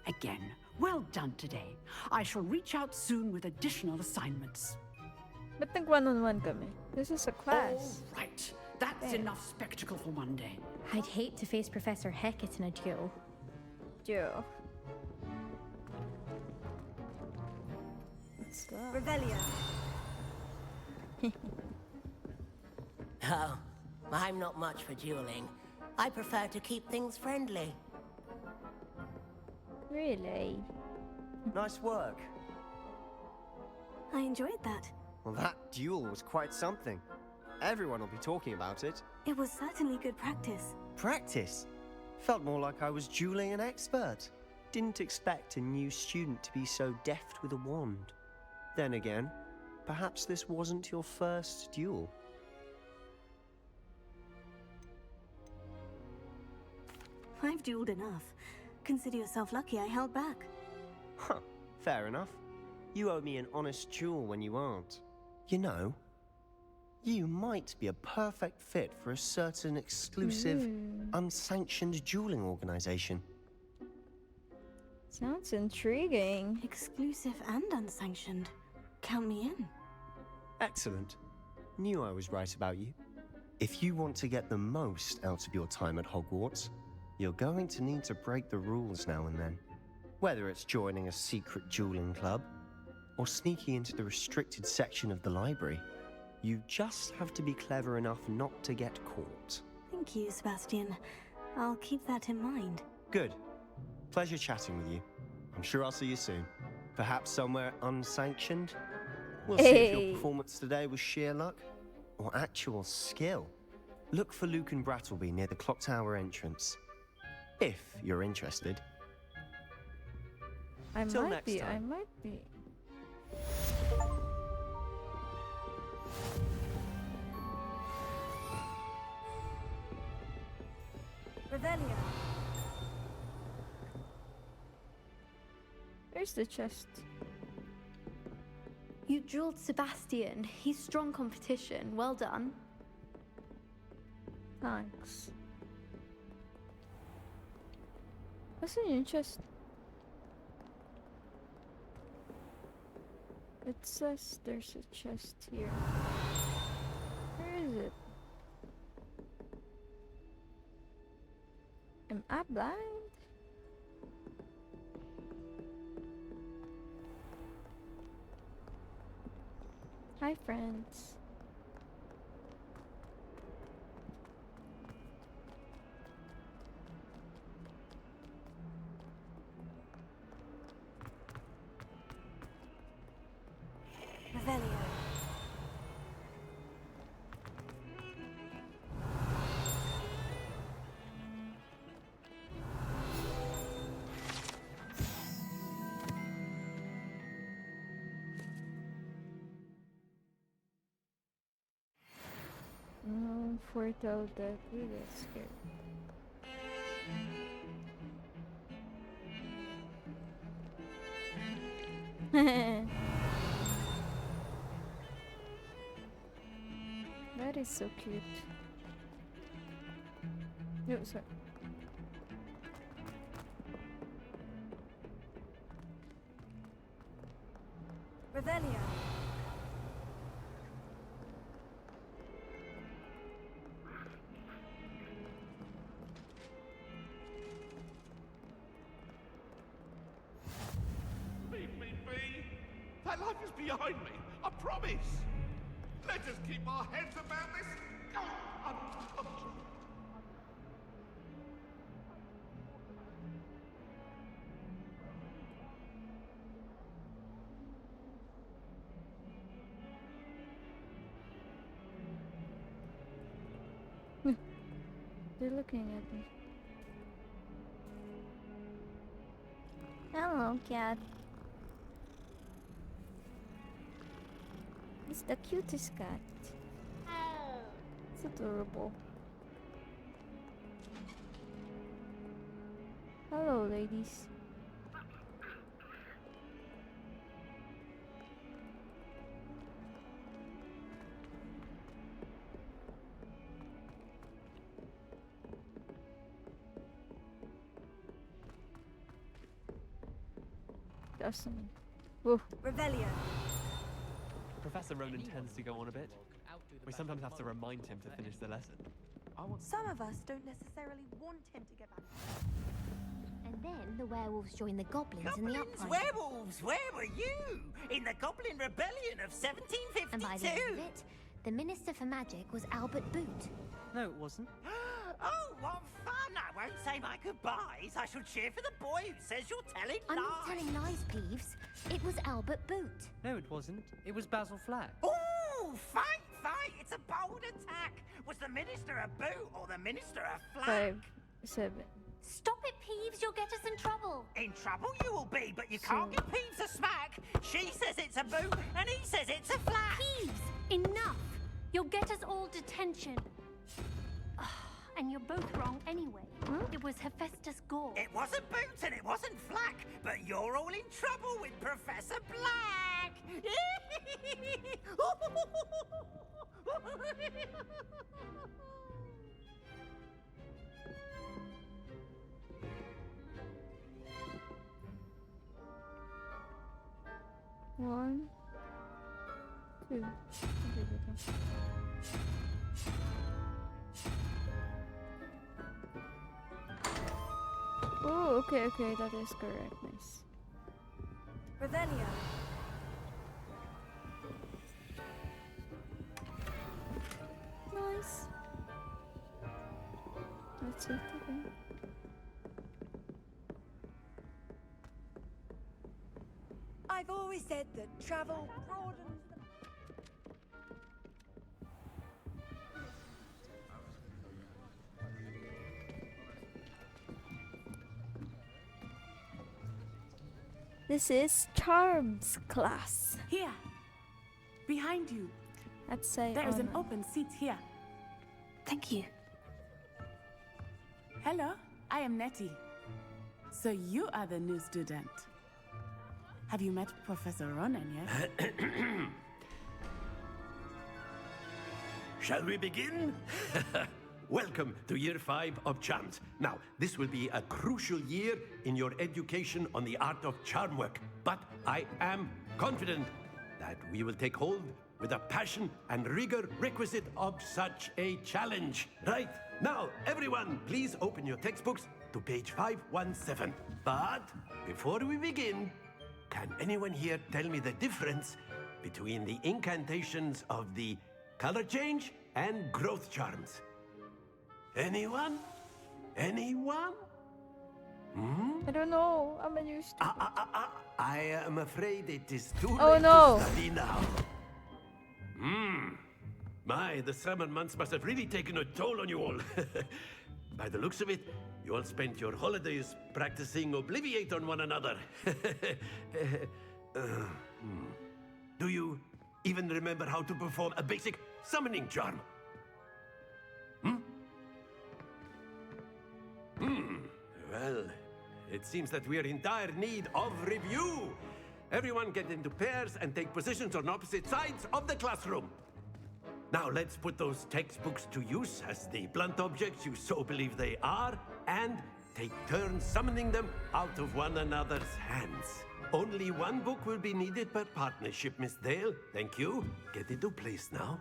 Speaker 22: Again, well done today. I shall reach out soon with additional assignments.
Speaker 2: Ba't nag-one-on-one kami? This is a class.
Speaker 22: All right. That's enough spectacle for one day.
Speaker 17: I'd hate to face Professor Hecat in a duel.
Speaker 2: Duel. What's that?
Speaker 5: Revelio.
Speaker 3: Oh, I'm not much for dueling. I prefer to keep things friendly.
Speaker 2: Really?
Speaker 14: Nice work.
Speaker 5: I enjoyed that.
Speaker 14: Well, that duel was quite something. Everyone will be talking about it.
Speaker 5: It was certainly good practice.
Speaker 14: Practice? Felt more like I was dueling an expert. Didn't expect a new student to be so deft with a wand. Then again, perhaps this wasn't your first duel.
Speaker 5: I've dueled enough. Consider yourself lucky I held back.
Speaker 14: Huh, fair enough. You owe me an honest duel when you aren't. You know, you might be a perfect fit for a certain exclusive, unsanctioned dueling organization.
Speaker 2: Sounds intriguing.
Speaker 5: Exclusive and unsanctioned. Count me in.
Speaker 14: Excellent. Knew I was right about you. If you want to get the most out of your time at Hogwarts, you're going to need to break the rules now and then. Whether it's joining a secret dueling club, or sneaking into the restricted section of the library, you just have to be clever enough not to get caught.
Speaker 5: Thank you, Sebastian. I'll keep that in mind.
Speaker 14: Good. Pleasure chatting with you. I'm sure I'll see you soon. Perhaps somewhere unsanctioned? We'll see if your performance today was sheer luck or actual skill. Look for Luke and Brattleby near the clock tower entrance. If you're interested. Till next time.
Speaker 2: I might be.
Speaker 5: Revelio.
Speaker 2: Where's the chest?
Speaker 17: You dueled Sebastian. He's strong competition. Well done.
Speaker 2: Thanks. Asan yung chest? It says there's a chest here. Where is it? Am I blind? Hi, friends.
Speaker 5: Revelio.
Speaker 2: Portal that we get scared. That is so cute. No, sorry.
Speaker 5: Revelio.
Speaker 20: Leave me be! That life is behind me, I promise! Let us keep our heads about this untouched.
Speaker 2: They're looking at me. Hello, cat. It's the cutest cat. It's adorable. Hello, ladies. Destiny. Woo.
Speaker 21: Revelio.
Speaker 16: Professor Ronan tends to go on a bit. We sometimes have to remind him to finish the lesson.
Speaker 21: Some of us don't necessarily want him to get back.
Speaker 15: And then the werewolves join the goblins in the
Speaker 11: Goblins,
Speaker 15: uprising.
Speaker 11: werewolves, where were you? In the Goblin Rebellion of 1752?
Speaker 15: And by the end of it, the Minister for Magic was Albert Boot.
Speaker 19: No, it wasn't.
Speaker 11: Oh, what fun! I won't say my goodbyes. I shall cheer for the boy who says you're telling
Speaker 15: I'm
Speaker 11: lies.
Speaker 15: not telling lies, Peeves. It was Albert Boot.
Speaker 19: No, it wasn't. It was Basil Flack.
Speaker 11: Ooh, fight, fight! It's a bold attack. Was the Minister a boot or the Minister a flag?
Speaker 2: 5, 7.
Speaker 15: Stop it, Peeves. You'll get us in trouble.
Speaker 11: In trouble you will be, but you can't give Peeves a smack. She says it's a boot, and he says it's a flag.
Speaker 4: Peeves, enough! You'll get us all detention. And you're both wrong anyway. It was Hephaestus Gore.
Speaker 11: It wasn't boot and it wasn't flack, but you're all in trouble with Professor Black.
Speaker 2: One, two. Oh, okay, that is correct. Nice.
Speaker 21: Revelio.
Speaker 2: Nice. That's it, okay.
Speaker 21: I've always said that travel broadens the...
Speaker 2: This is Charms class.
Speaker 7: Here. Behind you.
Speaker 2: Let's say
Speaker 7: There is an open seat here.
Speaker 5: Thank you.
Speaker 7: Hello, I am Nettie. So you are the new student. Have you met Professor Ronan yet?
Speaker 23: Shall we begin? Welcome to Year 5 of Charms. Now, this will be a crucial year in your education on the art of charm work, but I am confident that we will take hold with the passion and rigor requisite of such a challenge. Right, now, everyone, please open your textbooks to page 517. But before we begin, can anyone here tell me the difference between the incantations of the color change and growth charms? Anyone? Anyone?
Speaker 2: I don't know. I'm a new student.
Speaker 23: I am afraid it is too
Speaker 2: Oh,
Speaker 23: late
Speaker 2: no.
Speaker 23: to study now. My, the summer months must have really taken a toll on you all. By the looks of it, you all spent your holidays practicing Obliviate on one another. Do you even remember how to perform a basic summoning charm? Well, it seems that we are in dire need of review. Everyone get into pairs and take positions on opposite sides of the classroom. Now let's put those textbooks to use as the blunt objects you so believe they are, and take turns summoning them out of one another's hands. Only one book will be needed per partnership, Miss Dale. Thank you. Get into place now.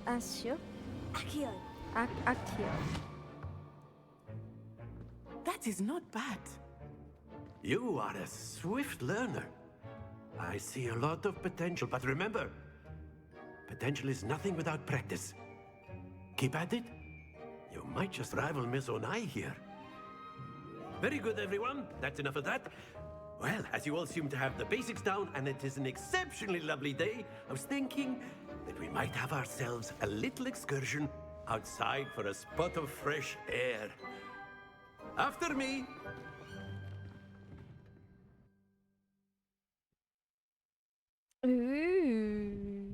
Speaker 2: Asio?
Speaker 21: Accio.
Speaker 2: Accio.
Speaker 7: That is not bad.
Speaker 23: You are a swift learner. I see a lot of potential, but remember, potential is nothing without practice. Keep at it. You might just rival Miss Onai here. Very good, everyone. That's enough of that. Well, as you all seem to have the basics down, and it is an exceptionally lovely day, I was thinking that we might have ourselves a little excursion outside for a spot of fresh air. After me.
Speaker 2: Ooh.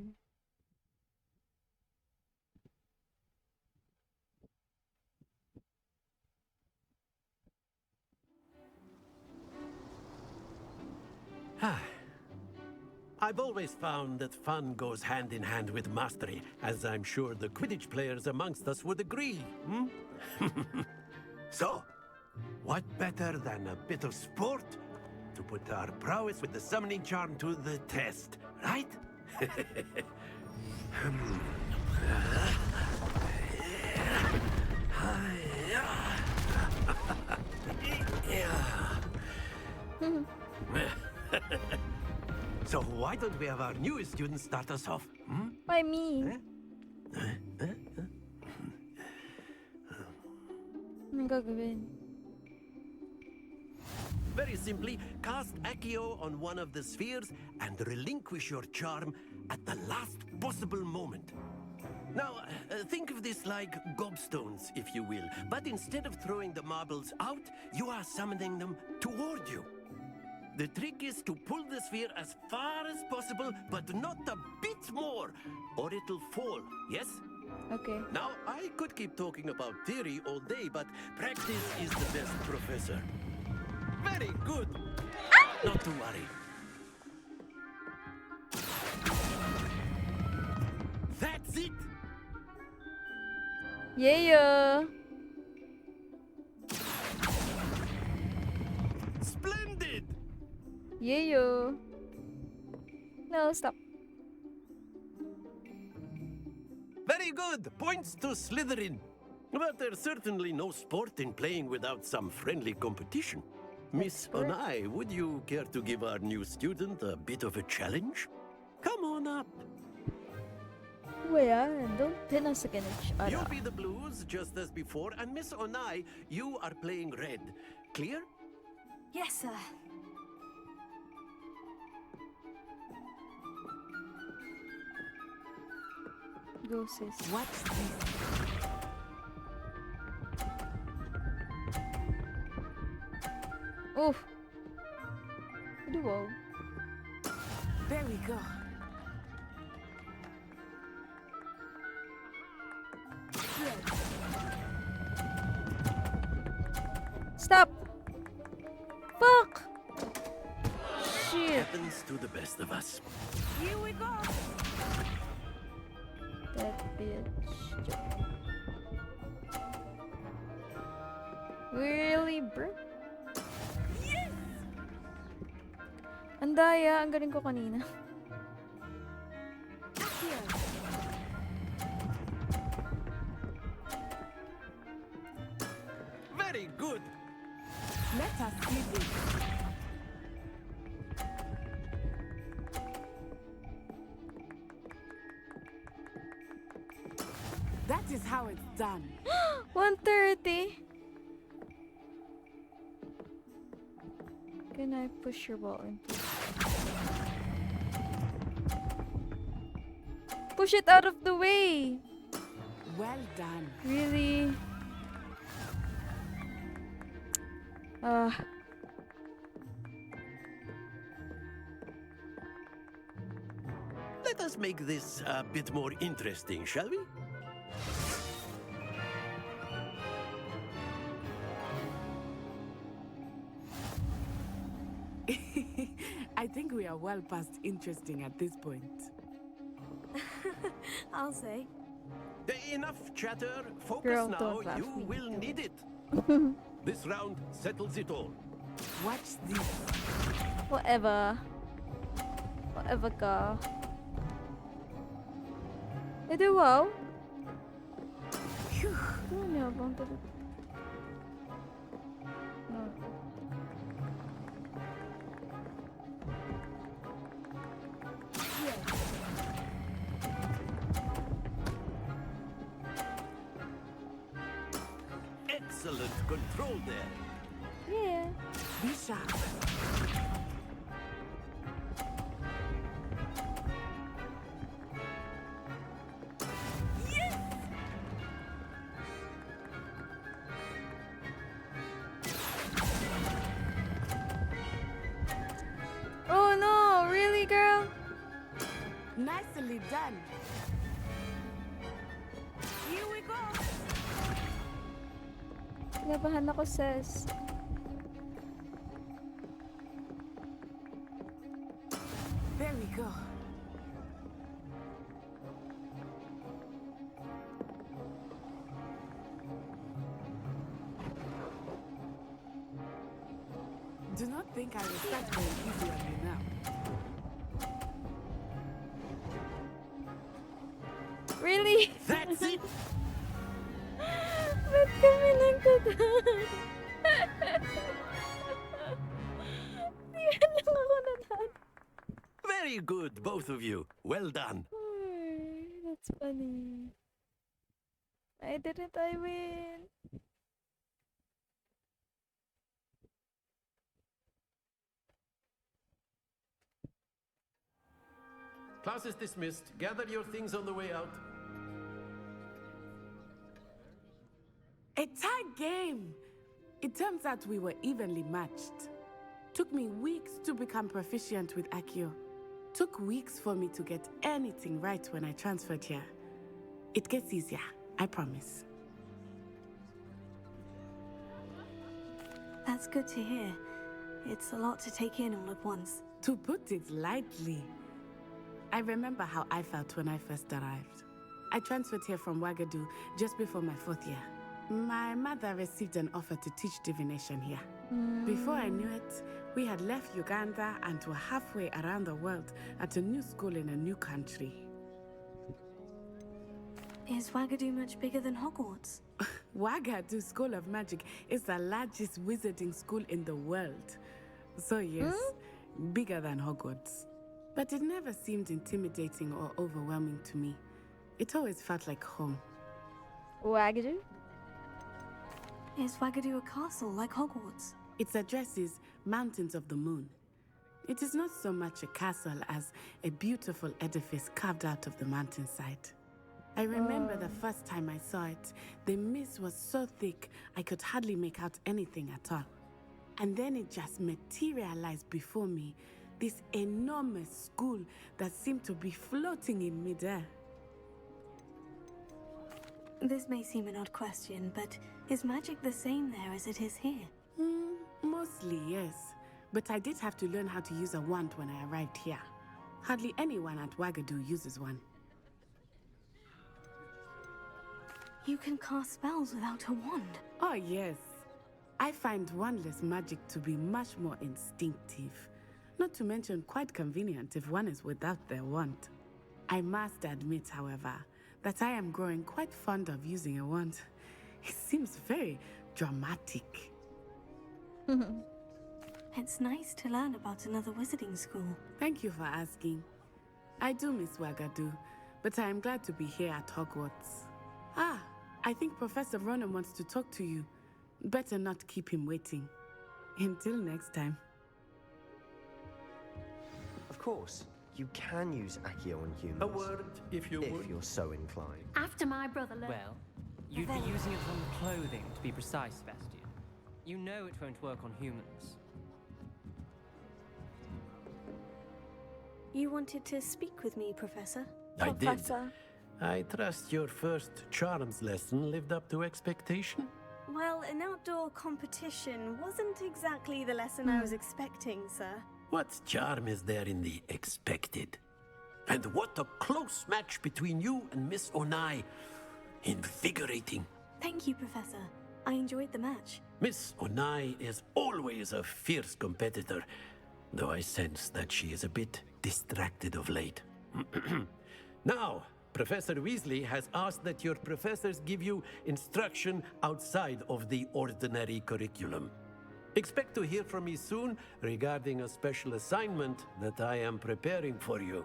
Speaker 23: I've always found that fun goes hand in hand with mastery, as I'm sure the Quidditch players amongst us would agree. So, what better than a bit of sport to put our prowess with the summoning charm to the test, right? So why don't we have our newest student start us off?
Speaker 2: Why me? Anong gagawin?
Speaker 23: Very simply, cast Accio on one of the spheres and relinquish your charm at the last possible moment. Now, think of this like gobstones, if you will. But instead of throwing the marbles out, you are summoning them toward you. The trick is to pull the sphere as far as possible, but not a bit more, or it'll fall, yes?
Speaker 2: Okay.
Speaker 23: Now, I could keep talking about theory all day, but practice is the best professor. Very good. Not to worry. That's it.
Speaker 2: Yeah.
Speaker 23: Splendid.
Speaker 2: Yeah. No, stop.
Speaker 23: Very good. Points to Slytherin. But there's certainly no sport in playing without some friendly competition. Miss Onai, would you care to give our new student a bit of a challenge? Come on up.
Speaker 2: Don't pin us against each other.
Speaker 23: You'll be the blues, just as before, and Miss Onai, you are playing red. Clear?
Speaker 5: Yes, sir.
Speaker 2: Go, sis.
Speaker 7: What's this?
Speaker 2: Oof. Duo.
Speaker 7: There we go.
Speaker 2: Stop! Fuck! Shit.
Speaker 23: Happens to the best of us.
Speaker 7: Here we go.
Speaker 2: That bitch. Really, bro?
Speaker 7: Yes!
Speaker 2: Ang daya, ang galing ko kanina.
Speaker 23: Very good.
Speaker 7: Let us see this. That is how it's done.
Speaker 2: 130. Can I push your ball in, please? Push it out of the way.
Speaker 7: Well done.
Speaker 2: Really?
Speaker 23: Let us make this a bit more interesting, shall we?
Speaker 7: I think we are well past interesting at this point.
Speaker 5: I'll say.
Speaker 23: Enough chatter. Focus
Speaker 2: Girl,
Speaker 23: now.
Speaker 2: don't laugh.
Speaker 23: You
Speaker 2: We
Speaker 23: will
Speaker 2: need
Speaker 23: need it. This round settles it all.
Speaker 7: Watch this.
Speaker 2: Whatever. Whatever ka. Ito wow. Ano niya bang ito? No.
Speaker 23: Excellent control there.
Speaker 2: Yeah.
Speaker 7: Be sharp.
Speaker 2: Oh no, really, girl?
Speaker 7: Nicely done. Here we go.
Speaker 2: Kinabahan ako, sis.
Speaker 7: There we go. Do not think I will start going easy on you now.
Speaker 2: Really?
Speaker 23: That's it!
Speaker 2: Ba't kami nagtatan? Yan lang ako natan.
Speaker 23: Very good, both of you. Well done.
Speaker 2: That's funny. I win?
Speaker 23: Class is dismissed. Gather your things on the way out.
Speaker 7: A tight game. It turns out we were evenly matched. Took me weeks to become proficient with Accio. Took weeks for me to get anything right when I transferred here. It gets easier, I promise.
Speaker 5: That's good to hear. It's a lot to take in all at once.
Speaker 7: To put it lightly, I remember how I felt when I first arrived. I transferred here from Wagadu just before my 4th year. My mother received an offer to teach divination here. Before I knew it, we had left Uganda and were halfway around the world at a new school in a new country.
Speaker 5: Is Wagadu much bigger than Hogwarts?
Speaker 7: Wagadu School of Magic is the largest wizarding school in the world. So yes, bigger than Hogwarts. But it never seemed intimidating or overwhelming to me. It always felt like home.
Speaker 2: Wagadu?
Speaker 5: Is Wagadu a castle like Hogwarts?
Speaker 7: Its address is Mountains of the Moon. It is not so much a castle as a beautiful edifice carved out of the mountainside. I remember the first time I saw it, the mist was so thick I could hardly make out anything at all. And then it just materialized before me, this enormous school that seemed to be floating in midair.
Speaker 5: This may seem an odd question, but is magic the same there as it is here?
Speaker 7: Mostly, yes. But I did have to learn how to use a wand when I arrived here. Hardly anyone at Wagadu uses one.
Speaker 5: You can cast spells without a wand?
Speaker 7: Oh, yes. I find wandless magic to be much more instinctive. Not to mention quite convenient if one is without their wand. I must admit, however, that I am growing quite fond of using a wand. It seems very dramatic.
Speaker 5: It's nice to learn about another wizarding school.
Speaker 7: Thank you for asking. I do miss Wagadu, but I am glad to be here at Hogwarts. Ah, I think Professor Ronan wants to talk to you. Better not keep him waiting. Until next time.
Speaker 14: Of course, you can use Accio on humans.
Speaker 23: A word, if you would.
Speaker 14: If you're so inclined.
Speaker 4: After my brother learned...
Speaker 19: Well, you'd be using it on clothing, to be precise, Sebastian. You know it won't work on humans.
Speaker 5: You wanted to speak with me, Professor?
Speaker 23: I did. I trust your first charms lesson lived up to expectation?
Speaker 5: Well, an outdoor competition wasn't exactly the lesson I was expecting, sir.
Speaker 23: What charm is there in the expected? And what a close match between you and Miss Onai. Invigorating.
Speaker 5: Thank you, Professor. I enjoyed the match.
Speaker 23: Miss Onai is always a fierce competitor, though I sense that she is a bit distracted of late. Now, Professor Weasley has asked that your professors give you instruction outside of the ordinary curriculum. Expect to hear from me soon regarding a special assignment that I am preparing for you.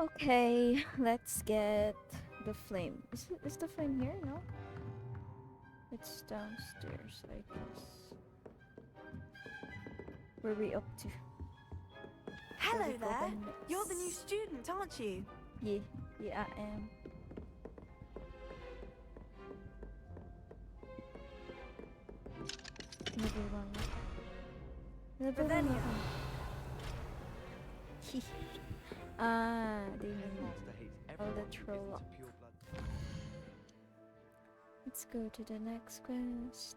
Speaker 2: Okay, let's get the flame. Is the flame here? No? It's downstairs, I guess. Where are we up to?
Speaker 5: Hello
Speaker 2: Shall we go
Speaker 5: there.
Speaker 2: by
Speaker 5: You're the new
Speaker 2: next?
Speaker 5: student, aren't you?
Speaker 2: Yeah, yeah, I am. Level 1. Level
Speaker 5: Revelio.
Speaker 2: 1. Ah, they mean
Speaker 16: Headmaster hates
Speaker 2: all
Speaker 16: everyone
Speaker 2: the
Speaker 16: who
Speaker 2: troll
Speaker 16: isn't
Speaker 2: up.
Speaker 16: a pure blood.
Speaker 2: Let's go to the next quest.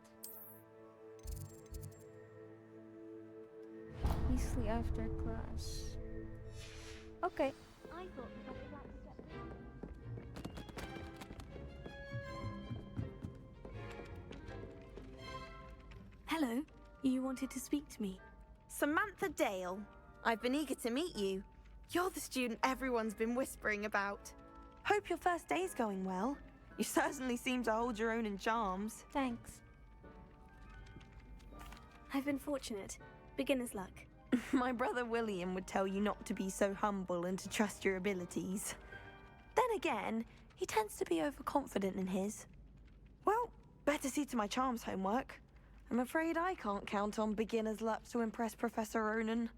Speaker 2: Easily after class. Okay.
Speaker 15: I thought Professor Black stepped down.
Speaker 5: Hello. You wanted to speak to me?
Speaker 1: Samantha Dale. I've been eager to meet you. You're the student everyone's been whispering about. Hope your first day's going well. You certainly seem to hold your own in charms.
Speaker 2: Thanks.
Speaker 5: I've been fortunate. Beginner's luck.
Speaker 1: My brother William would tell you not to be so humble and to trust your abilities. Then again, he tends to be overconfident in his. Well, better see to my charms homework. I'm afraid I can't count on beginner's luck to impress Professor Ronan.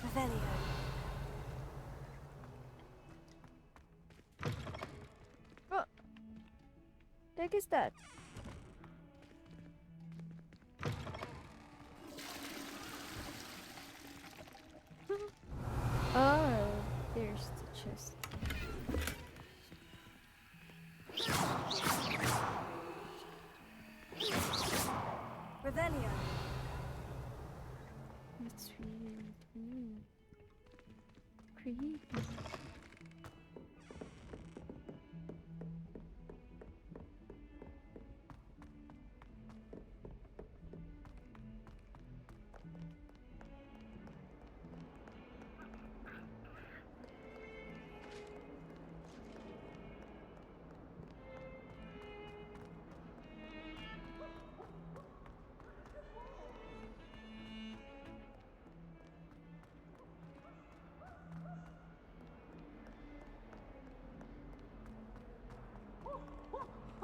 Speaker 5: Revelio.
Speaker 2: What the heck is that? Oh, there's the chest.
Speaker 5: Revelio.
Speaker 2: That's weird. Ooh. Creepy.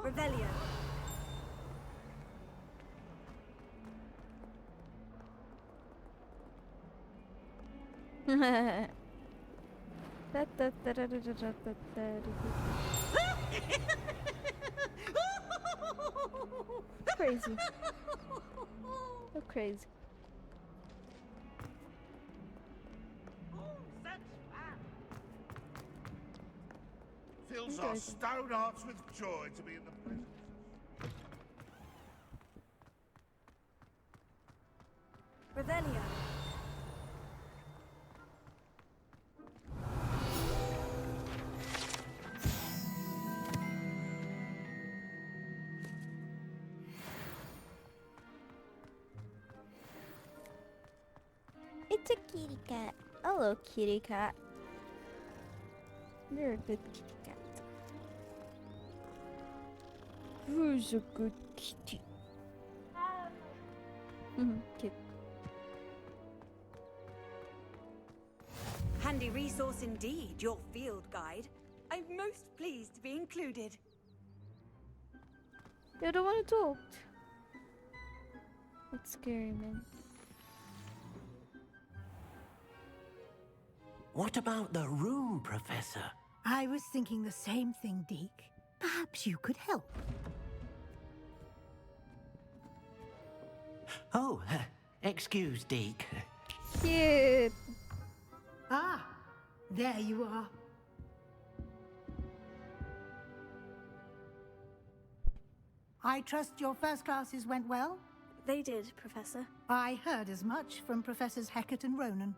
Speaker 5: Revelio.
Speaker 2: Crazy. So crazy.
Speaker 20: Fills our stout hearts with joy to be in the presence.
Speaker 5: Revelio.
Speaker 2: It's a kitty cat. Hello, kitty cat. You're a good kitty cat. Who's a good kitty? Cute.
Speaker 21: Handy resource indeed, your field guide. I'm most pleased to be included.
Speaker 2: You don't want to talk. That's scary, man.
Speaker 3: What about the room, Professor?
Speaker 13: I was thinking the same thing, Deke. Perhaps you could help.
Speaker 3: Oh, excuse, Deke.
Speaker 2: Cute.
Speaker 13: Ah, there you are. I trust your first classes went well?
Speaker 5: They did, Professor.
Speaker 13: I heard as much from Professors Hecat and Ronan.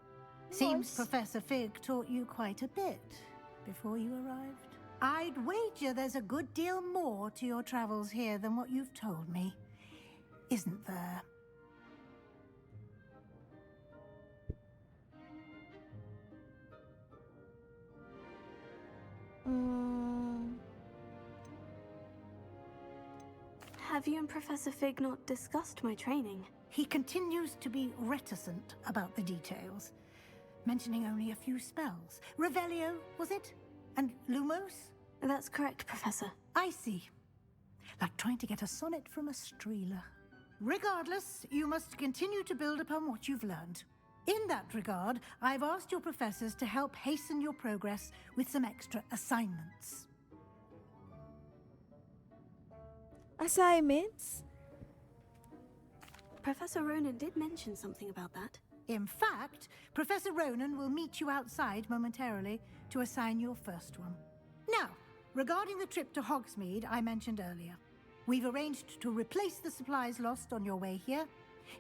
Speaker 13: Seems
Speaker 2: Nice.
Speaker 13: Professor Fig taught you quite a bit before you arrived. I'd wager there's a good deal more to your travels here than what you've told me. Isn't there?
Speaker 5: Have you and Professor Fig not discussed my training?
Speaker 13: He continues to be reticent about the details, mentioning only a few spells. Revelio, was it? And Lumos?
Speaker 5: That's correct, Professor.
Speaker 13: I see. Like trying to get a sonnet from a streeler. Regardless, you must continue to build upon what you've learned. In that regard, I've asked your professors to help hasten your progress with some extra assignments.
Speaker 8: Assignments?
Speaker 5: Professor Ronan did mention something about that.
Speaker 13: In fact, Professor Ronan will meet you outside momentarily to assign your first one. Now, regarding the trip to Hogsmeade I mentioned earlier, we've arranged to replace the supplies lost on your way here,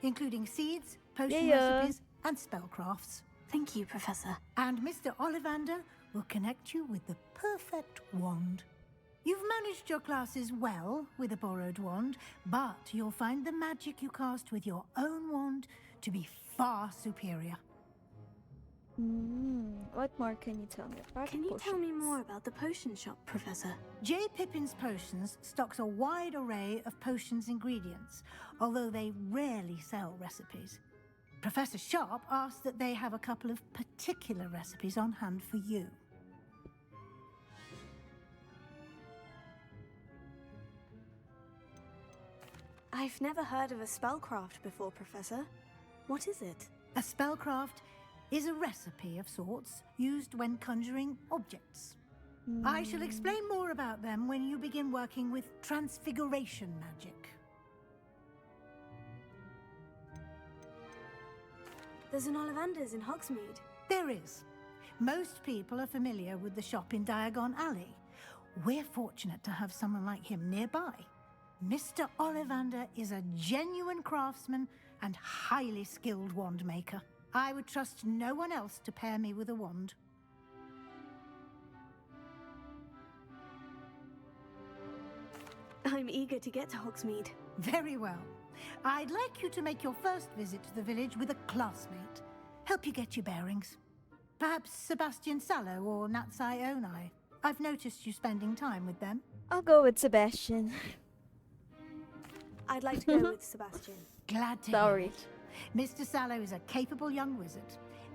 Speaker 13: including seeds, potion recipes, and spellcrafts.
Speaker 5: Thank you, Professor.
Speaker 13: And Mr. Ollivander will connect you with the perfect wand. You've managed your classes well with a borrowed wand, but you'll find the magic you cast with your own wand to be far superior.
Speaker 8: What more can you tell me about
Speaker 5: Can you tell me more about the potion shop, Professor?
Speaker 13: J. Pippin's Potions stocks a wide array of potions ingredients, although they rarely sell recipes. Professor Sharp asked that they have a couple of particular recipes on hand for you.
Speaker 5: I've never heard of a spellcraft before, Professor. What is it?
Speaker 13: A spellcraft is a recipe of sorts used when conjuring objects. I shall explain more about them when you begin working with transfiguration magic.
Speaker 5: There's an Ollivander's in Hogsmeade.
Speaker 13: There is. Most people are familiar with the shop in Diagon Alley. We're fortunate to have someone like him nearby. Mr. Ollivander is a genuine craftsman and highly skilled wand maker. I would trust no one else to pair me with a wand.
Speaker 5: I'm eager to get to Hogsmeade.
Speaker 13: Very well. I'd like you to make your first visit to the village with a classmate. Help you get your bearings. Perhaps Sebastian Sallow or Natsai Onai. I've noticed you spending time with them.
Speaker 8: I'll go with Sebastian.
Speaker 5: I'd like to go with Sebastian.
Speaker 13: Glad to hear it. Mr. Sallow is a capable young wizard,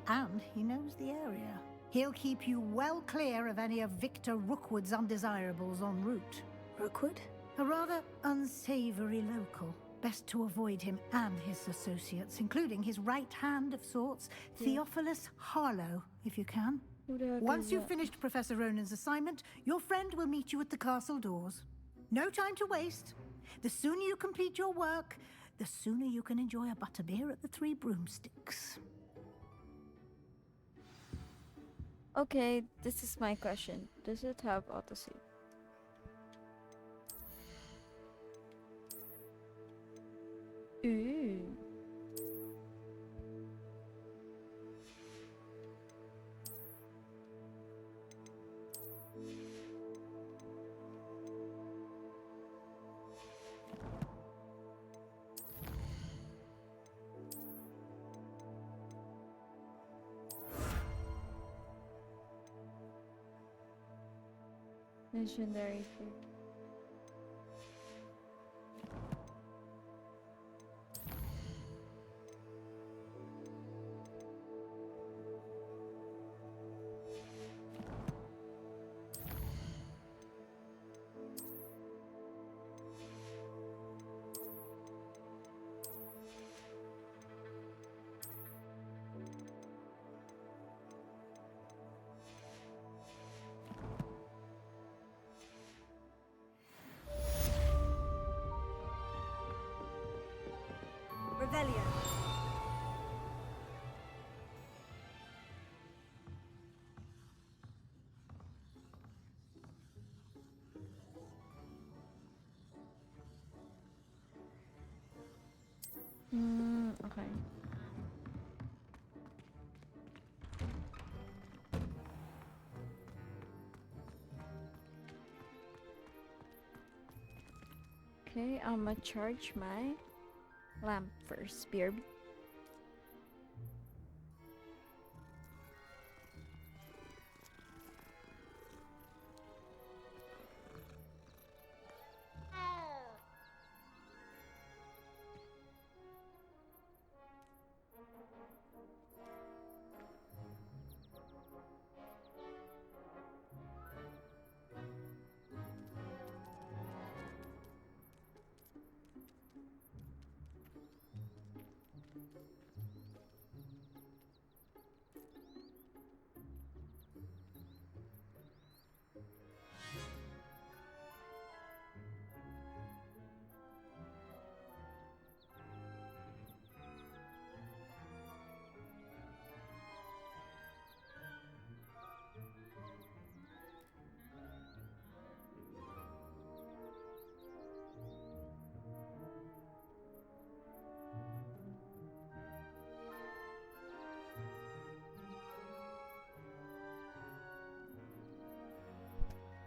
Speaker 13: and he knows the area. He'll keep you well clear of any of Victor Rookwood's undesirables en route.
Speaker 5: Rookwood?
Speaker 13: A rather unsavory local. Best to avoid him and his associates, including his right hand of sorts, Theophilus Harlow, if you can. Once you've finished Professor Ronan's assignment, your friend will meet you at the castle doors. No time to waste. The sooner you complete your work, the sooner you can enjoy a butterbeer at the Three Broomsticks.
Speaker 8: Okay, this is my question. Does it have autosave? Ooh. Legendary fruit.
Speaker 5: Revelio.
Speaker 8: Okay. Okay, I'm gonna charge my lamp first, BRB.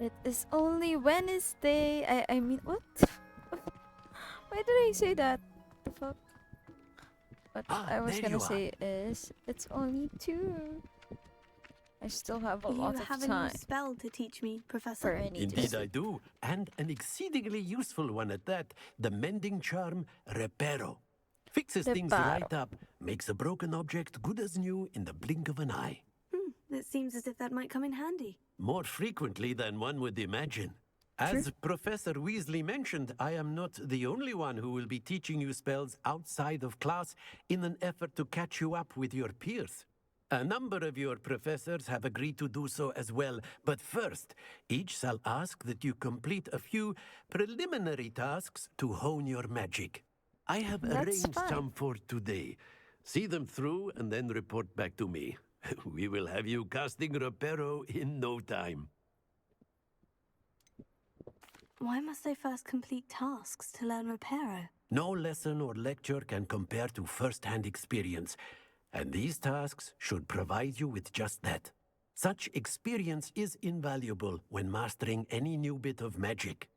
Speaker 8: It is only Wednesday. I mean, what? Why did I say that? The fuck? What I was
Speaker 23: there
Speaker 8: gonna
Speaker 23: you are.
Speaker 8: say is, it's only 2. I still have a lot
Speaker 5: You
Speaker 8: of
Speaker 5: have a
Speaker 8: time.
Speaker 5: new spell to teach me, Professor.
Speaker 8: For any
Speaker 23: Indeed, I do. And an exceedingly useful one at that. The mending charm, Reparo. Fixes things
Speaker 8: Reparo.
Speaker 23: right up, makes a broken object good as new in the blink of an eye.
Speaker 5: It seems as if that might come in handy.
Speaker 23: More frequently than one would imagine. As Professor Weasley mentioned, I am not the only one who will be teaching you spells outside of class in an effort to catch you up with your peers. A number of your professors have agreed to do so as well, but first, each shall ask that you complete a few preliminary tasks to hone your magic. I have
Speaker 8: That's
Speaker 23: arranged
Speaker 8: fine.
Speaker 23: some for today. See them through and then report back to me. We will have you casting Reparo in no time.
Speaker 5: Why must I first complete tasks to learn Reparo?
Speaker 23: No lesson or lecture can compare to first-hand experience, and these tasks should provide you with just that. Such experience is invaluable when mastering any new bit of magic.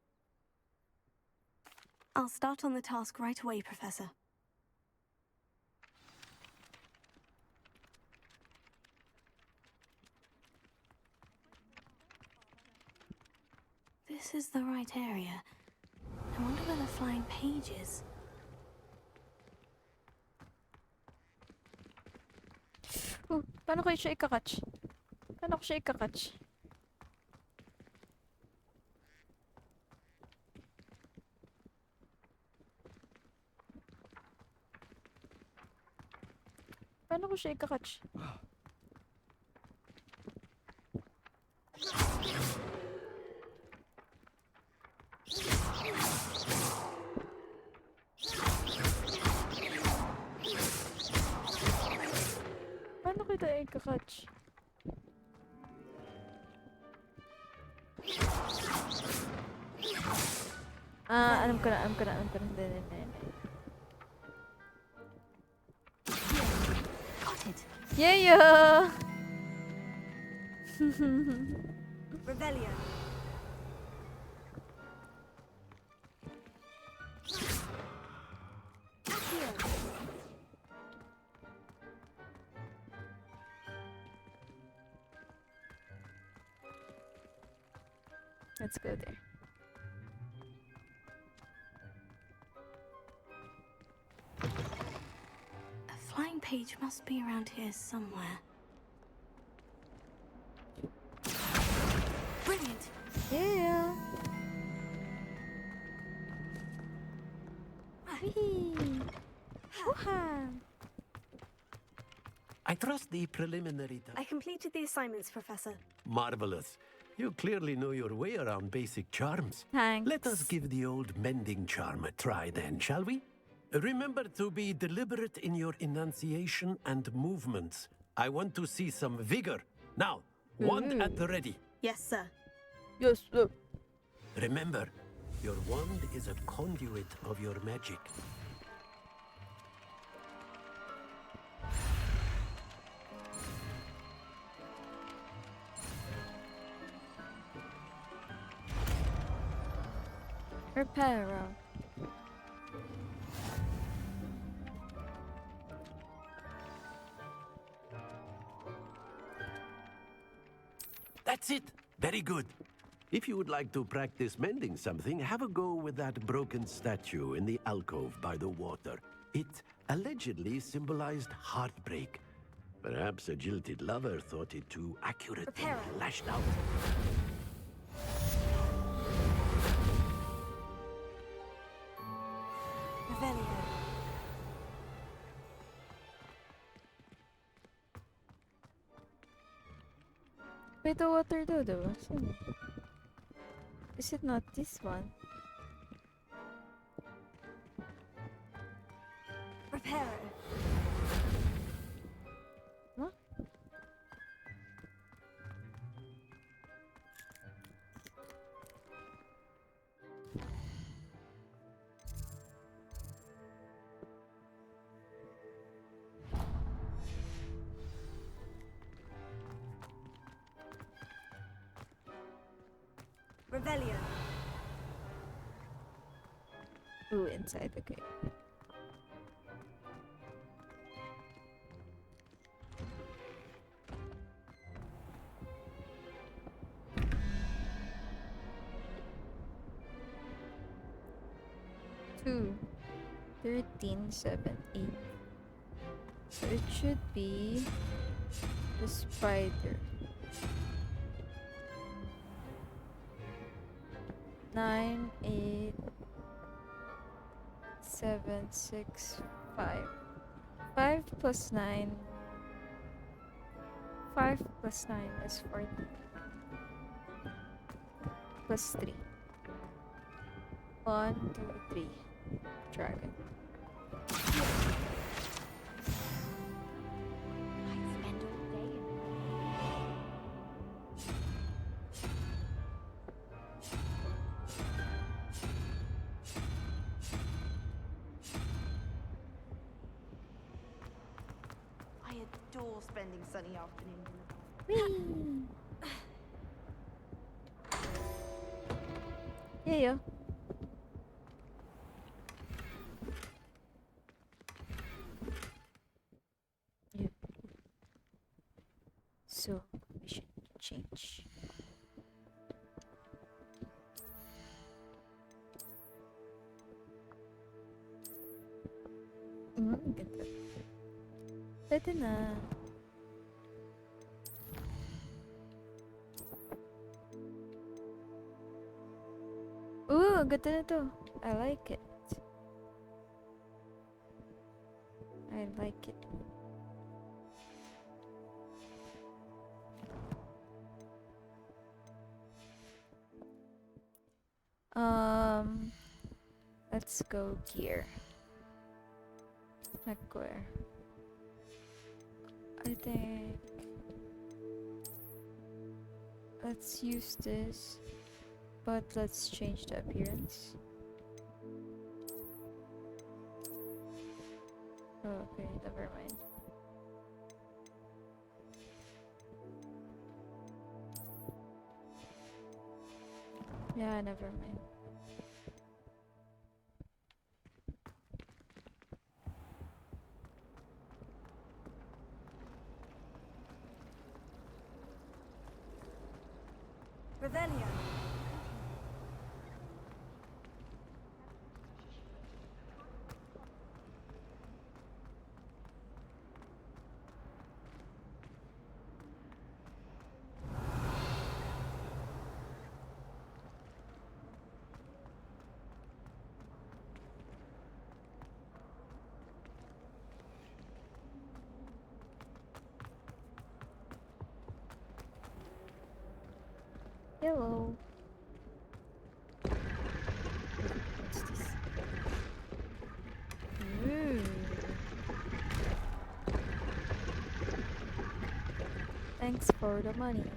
Speaker 5: I'll start on the task right away, Professor. This is the right area. I wonder where the flying page is.
Speaker 8: Paano ko siya ikakatch? Paano ko siya ikakatch? Paano ko siya ikakatch? Paano kita ikakatch? Alam ko na. Hindi. Yeah!
Speaker 5: Revelio.
Speaker 8: Let's go there.
Speaker 5: A flying page must be around here somewhere. Brilliant!
Speaker 8: Yeah! Whee! Wooha!
Speaker 23: I trust the preliminary
Speaker 5: I completed the assignments, Professor.
Speaker 23: Marvelous. You clearly know your way around basic charms.
Speaker 8: Thanks.
Speaker 23: Let us give the old mending charm a try then, shall we? Remember to be deliberate in your enunciation and movements. I want to see some vigor. Now, wand at the ready.
Speaker 5: Yes, sir.
Speaker 8: Yes, sir.
Speaker 23: Remember, your wand is a conduit of your magic.
Speaker 8: Reparo.
Speaker 23: That's it. Very good. If you would like to practice mending something, have a go with that broken statue in the alcove by the water. It allegedly symbolized heartbreak. Perhaps a jilted lover thought it too accurate and lashed out.
Speaker 5: Revelio.
Speaker 8: Wait, the water dodo. Is it not this one?
Speaker 5: Reparo.
Speaker 8: Huh?
Speaker 21: Rebellion.
Speaker 2: Ooh, inside the cave. Two, 13, 7, 8. So it should be the spider. 9, 8, 7, 6, 5. 5 plus 9. 5 plus 9 is 14. Plus 3. 1, 2, 3. Dragon.
Speaker 1: I adore spending sunny afternoons in the park.
Speaker 2: Yeah, yeah. Yeah. So we should change. Ganda. Pwede na. Ooh, ang ganda na to. I like it. I like it. Let's go gear. Like where? I think let's use this, but let's change the appearance. Oh, okay, never mind. Yeah, never mind.
Speaker 21: Rebellion.
Speaker 2: Hello. What's this? Ooh. Thanks for the money.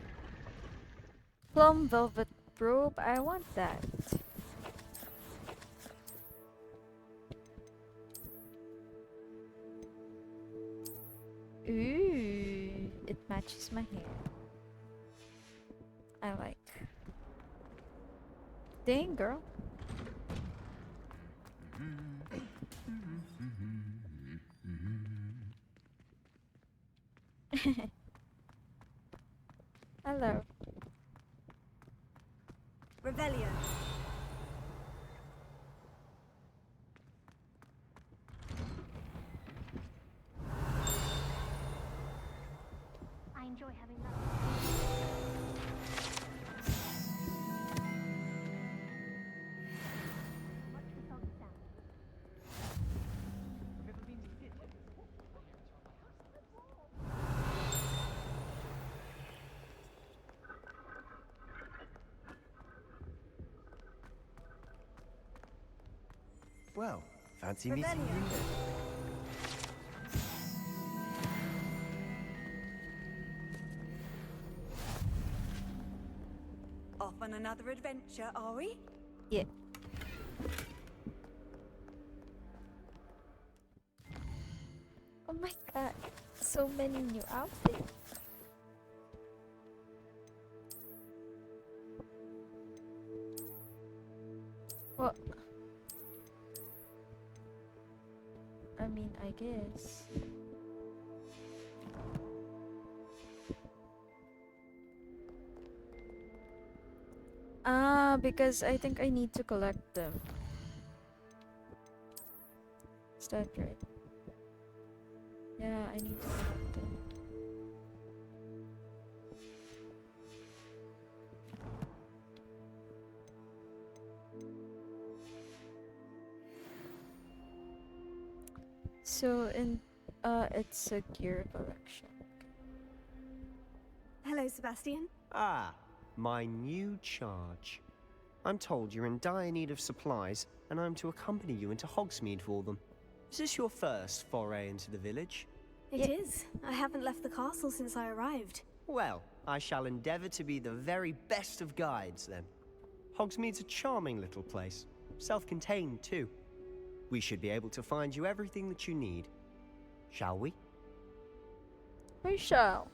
Speaker 2: Plum velvet robe, I want that. Ooh, it matches my hair. I like. Dang, girl. Hello.
Speaker 21: Rebellion.
Speaker 4: I enjoy having that.
Speaker 14: Well, fancy meeting you then.
Speaker 21: Off on another adventure, are we?
Speaker 2: Yeah. Oh my god, so many new outfits. guess. Ah, because I think I need to collect them. Is that right? Yeah, I need to collect them. So it's a gear collection.
Speaker 5: Hello, Sebastian.
Speaker 14: Ah, my new charge. I'm told you're in dire need of supplies, and I'm to accompany you into Hogsmeade for them. Is this your first foray into the village?
Speaker 5: It is. I haven't left the castle since I arrived.
Speaker 14: Well, I shall endeavour to be the very best of guides, then. Hogsmeade's a charming little place. Self-contained, too. We should be able to find you everything that you need. Shall we?
Speaker 2: We shall.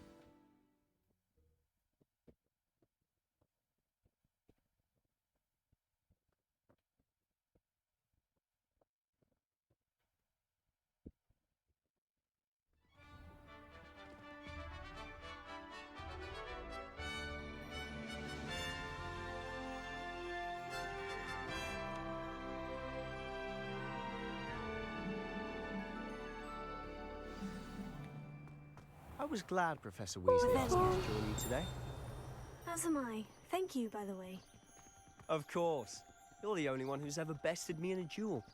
Speaker 14: I was glad Professor Weasley asked me to join you today.
Speaker 5: As am I. Thank you, by the way.
Speaker 14: Of course. You're the only one who's ever bested me in a duel.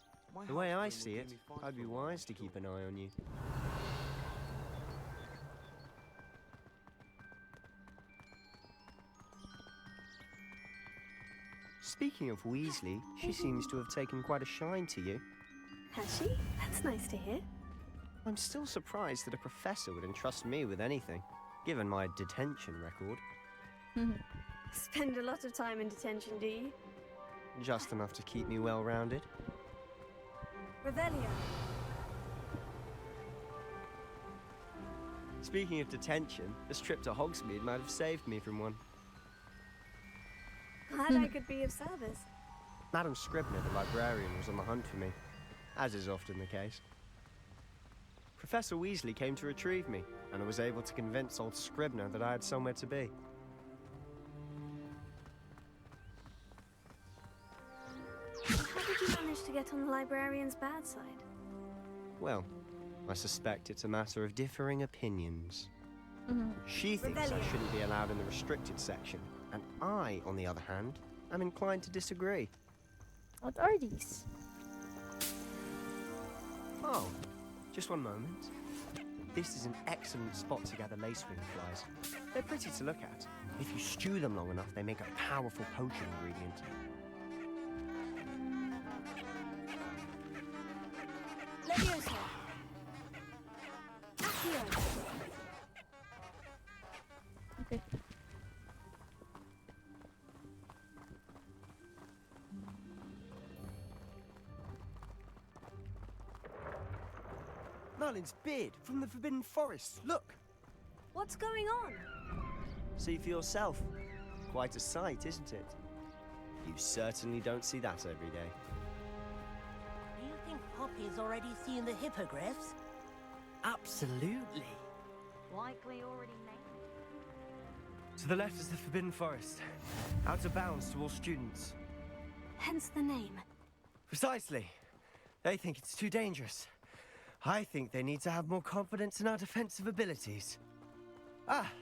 Speaker 14: The way I see it, I'd be wise to keep an eye on you. Speaking of Weasley, she seems to have taken quite a shine to you.
Speaker 5: Has she? That's nice to hear.
Speaker 14: I'm still surprised that a professor would entrust me with anything, given my detention record.
Speaker 5: Spend a lot of time in detention, do you?
Speaker 14: Just enough to keep me well-rounded.
Speaker 5: Revelio.
Speaker 14: Speaking of detention, this trip to Hogsmeade might have saved me from one.
Speaker 5: Glad I could be of service.
Speaker 14: Madam Scribner, the librarian, was on the hunt for me, as is often the case. Professor Weasley came to retrieve me, and I was able to convince old Scribner that I had somewhere to be.
Speaker 5: How did you manage to get on the librarian's bad side?
Speaker 14: Well, I suspect it's a matter of differing opinions. She thinks I shouldn't be allowed in the restricted section, and I, on the other hand, am inclined to disagree.
Speaker 2: What are these?
Speaker 14: Oh, just one moment. This is an excellent spot to gather lacewing flies. They're pretty to look at. If you stew them long enough, they make a powerful potion ingredient.
Speaker 5: Leviosa. Accio.
Speaker 2: Okay.
Speaker 14: Merlin's beard from the Forbidden Forest. Look!
Speaker 5: What's going on?
Speaker 14: See for yourself. Quite a sight, isn't it? You certainly don't see that every day.
Speaker 3: Do you think Poppy's already seen the hippogriffs?
Speaker 19: Absolutely.
Speaker 1: Likely already named.
Speaker 19: To the left is the Forbidden Forest. Out of bounds to all students.
Speaker 5: Hence the name.
Speaker 19: Precisely. They think it's too dangerous. I think they need to have more confidence in our defensive abilities. Ah,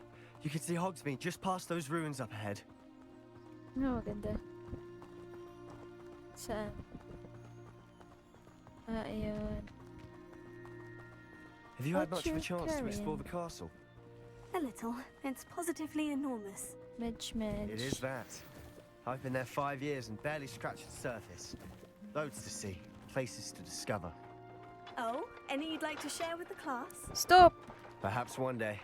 Speaker 19: you can see Hogsmeade just past those ruins up ahead.
Speaker 2: No, ganda. Saan? Ah, ayun.
Speaker 19: Have you had
Speaker 2: What's
Speaker 19: much of a
Speaker 2: your
Speaker 19: chance to explore
Speaker 2: carrying?
Speaker 19: the castle?
Speaker 5: A little. It's positively enormous.
Speaker 2: Midge.
Speaker 19: It is that. I've been there 5 years and barely scratched the surface. Loads to see, places to discover.
Speaker 5: Oh, any you'd like to share with the class?
Speaker 2: Stop!
Speaker 19: Perhaps one day.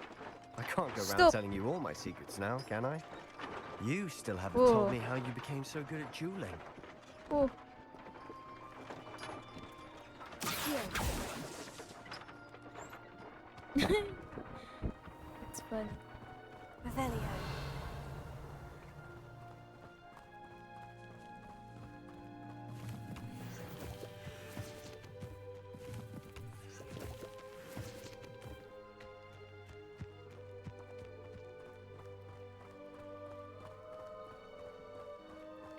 Speaker 19: I can't go around
Speaker 2: Stop.
Speaker 19: telling you all my secrets now, can I? You still haven't
Speaker 2: Whoa.
Speaker 19: told me how you became so good at dueling.
Speaker 2: Oh. It's fun.
Speaker 5: Revelio.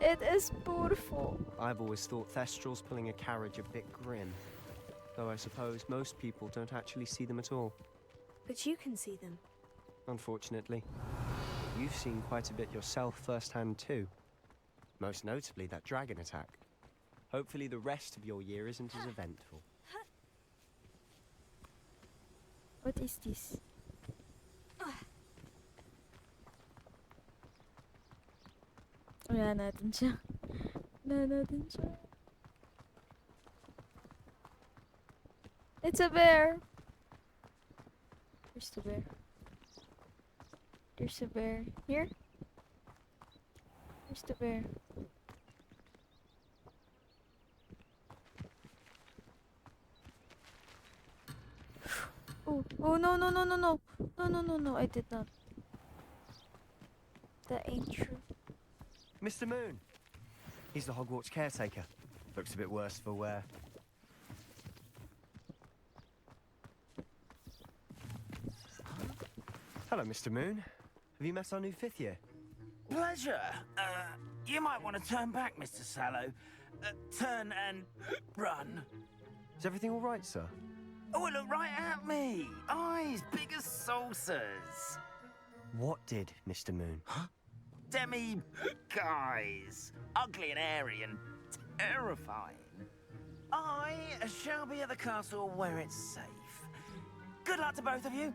Speaker 8: It is beautiful.
Speaker 14: I've always thought Thestrals pulling a carriage a bit grim. Though I suppose most people don't actually see them at all.
Speaker 5: But you can see them.
Speaker 14: Unfortunately. But you've seen quite a bit yourself firsthand too. Most notably that dragon attack. Hopefully the rest of your year isn't as eventful.
Speaker 8: What is this? Wala natin siya. Wala natin siya. It's a bear! Where's the bear? There's a bear. Here? Where's the bear? Oh, oh no, no, no, no, no. No, no, no, no, I did not. That ain't true.
Speaker 14: Mr. Moon! He's the Hogwarts caretaker. Looks a bit worse for wear. Hello, Mr. Moon. Have you met our new 5th year?
Speaker 11: Pleasure. You might want to turn back, Mr. Sallow. Turn and run.
Speaker 14: Is everything all right, sir?
Speaker 11: Oh, look right at me. Eyes big as saucers.
Speaker 14: What did, Mr. Moon?
Speaker 11: Demi guys. Ugly and airy and terrifying. I shall be at the castle where it's safe. Good luck to both of you.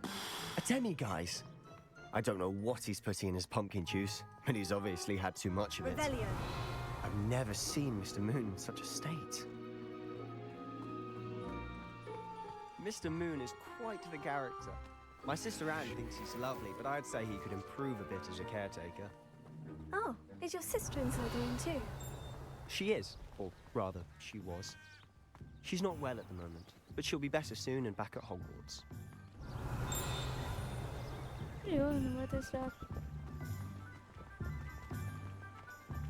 Speaker 14: A demi-guise? I don't know what he's putting in his pumpkin juice, but he's obviously had too much of it.
Speaker 5: Revelio.
Speaker 14: I've never seen Mr. Moon in such a state. Mr. Moon is quite the character. My sister Anne thinks he's lovely, but I'd say he could improve a bit as a caretaker.
Speaker 5: Oh, is your sister in Slytherin too?
Speaker 14: She is, or rather, she was. She's not well at the moment, but she'll be better soon and back at Hogwarts.
Speaker 8: Yun, what is that?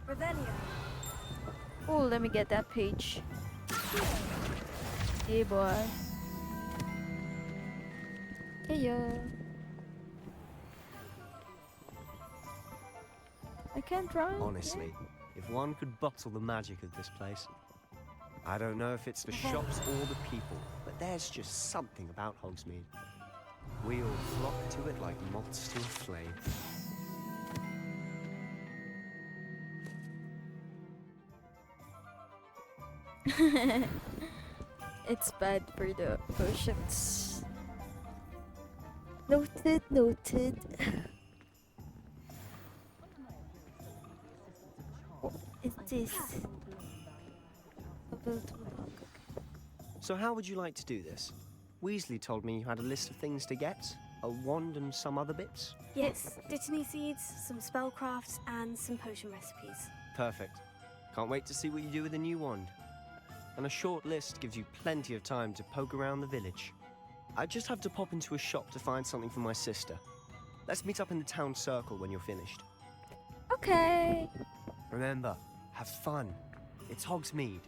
Speaker 5: Revelio.
Speaker 8: Oh, let me get that page. Hey, boy. Hey, yo. I can't run.
Speaker 14: Honestly, if one could bottle the magic of this place. I don't know if it's the shops or the people, but there's just something about Hogsmeade. We all flock to it like moths to a flame.
Speaker 8: It's bad for the potions. Noted, noted. What is this?
Speaker 14: So how would you like to do this? Weasley told me you had a list of things to get, a wand and some other bits.
Speaker 5: Yes, Dittany seeds, some spellcrafts, and some potion recipes.
Speaker 14: Perfect. Can't wait to see what you do with the new wand. And a short list gives you plenty of time to poke around the village. I just have to pop into a shop to find something for my sister. Let's meet up in the town circle when you're finished.
Speaker 8: Okay.
Speaker 14: Remember, have fun. It's Hogsmeade.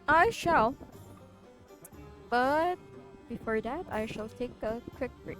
Speaker 8: I shall. But before that, I shall take a quick break.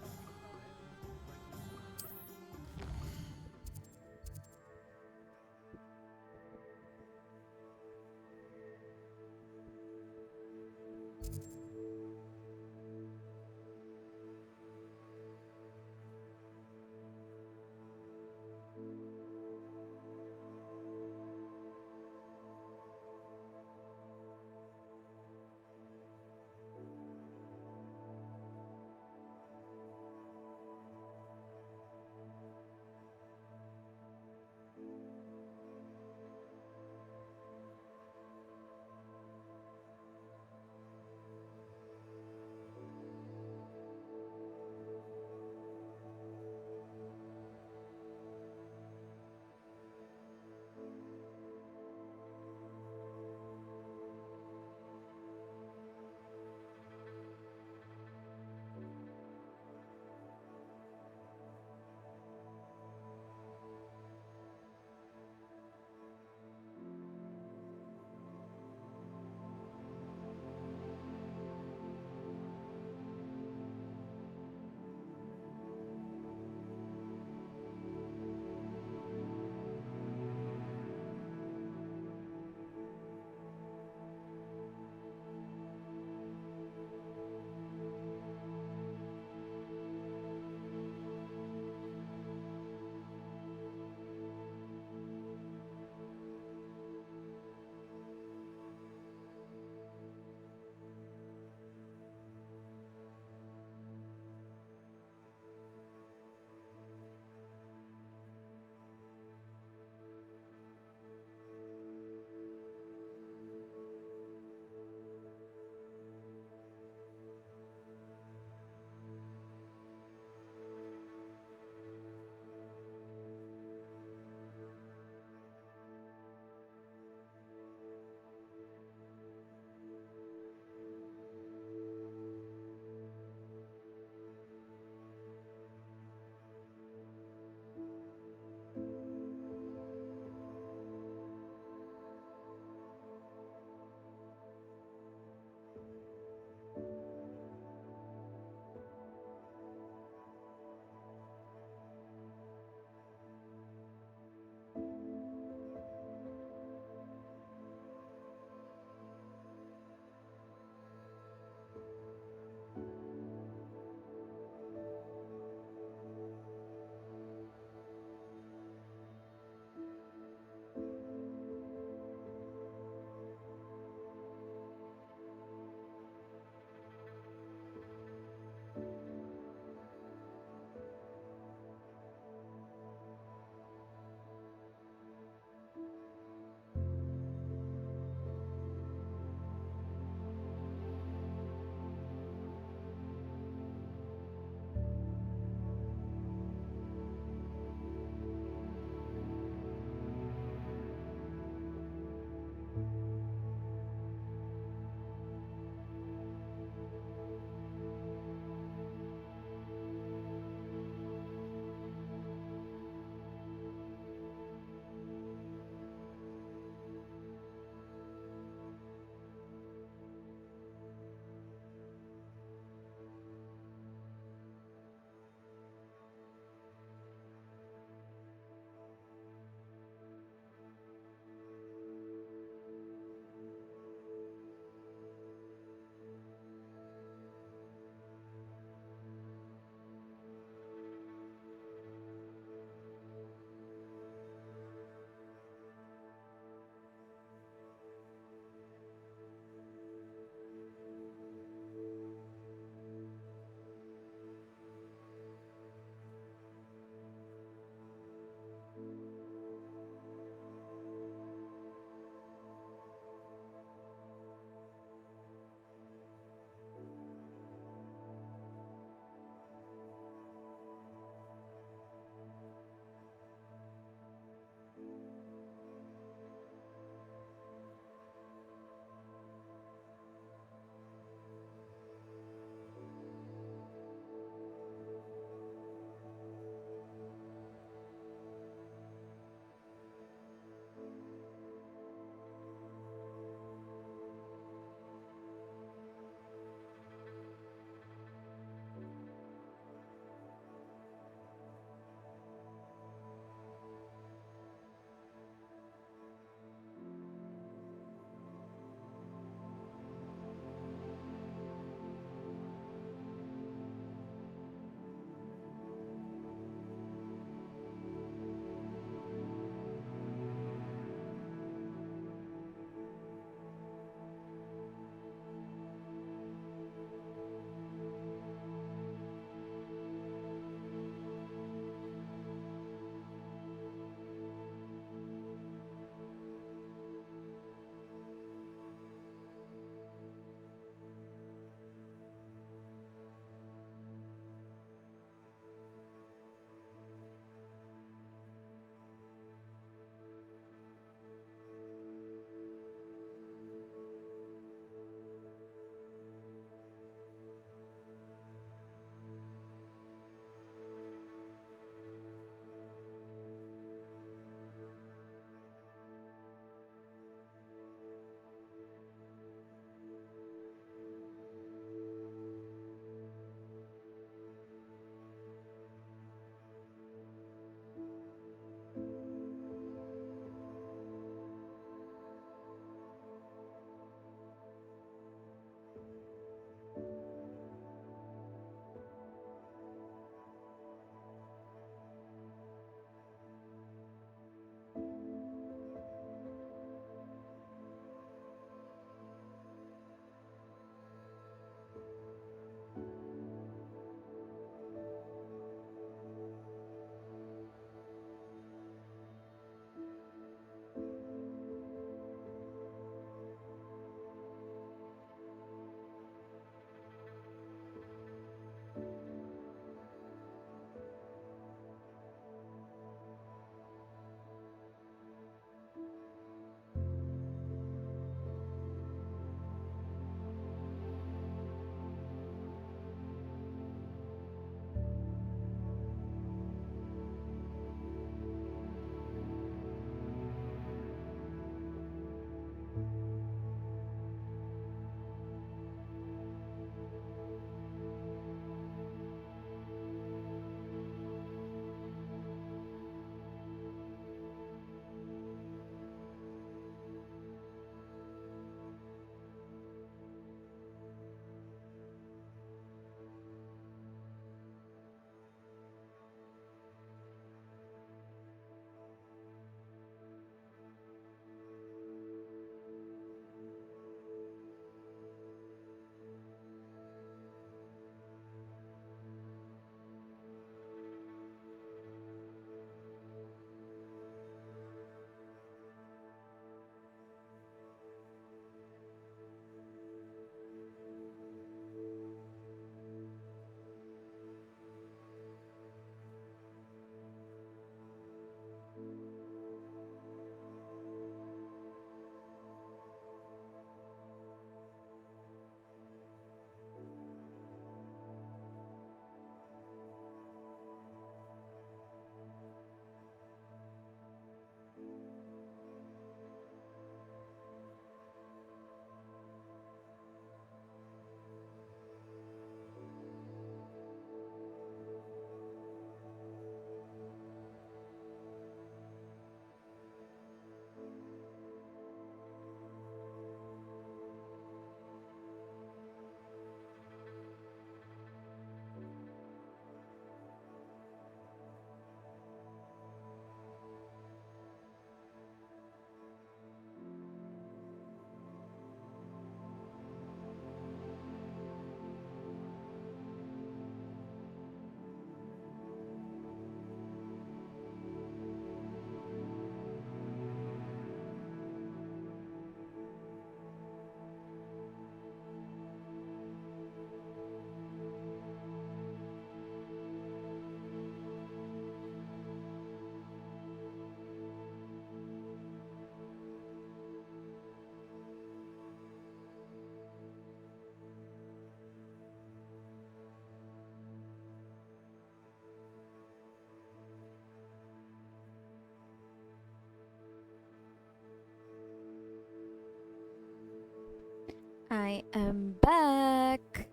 Speaker 8: I am back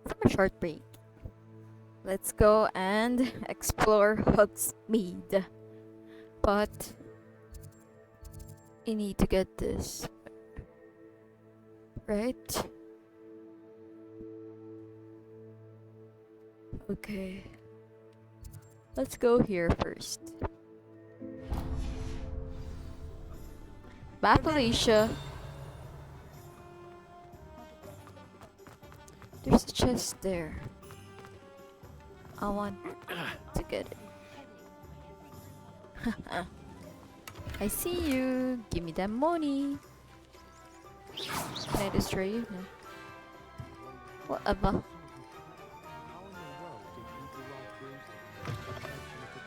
Speaker 8: from a short break. Let's go and explore Hogsmeade. But you need to get this right. Okay. Let's go here first. Bye, Felicia. There's a chest there. I want to get it. I see you. Give me that money. Can I destroy you? No. Whatever.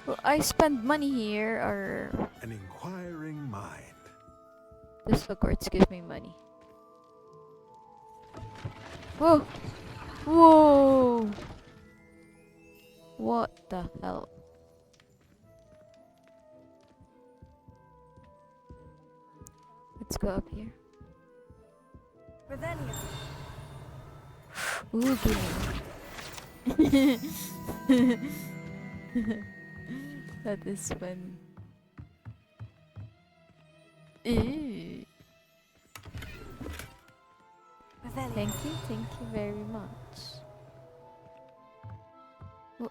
Speaker 8: Well, I spend money here, or
Speaker 9: An inquiring mind.
Speaker 8: this Hogwarts gives me money. Whoa! Whoa! What the hell? Let's go up here.
Speaker 5: Revelio.
Speaker 8: Ooh, gimme. That is funny. Ew. Thank you very much. Wha-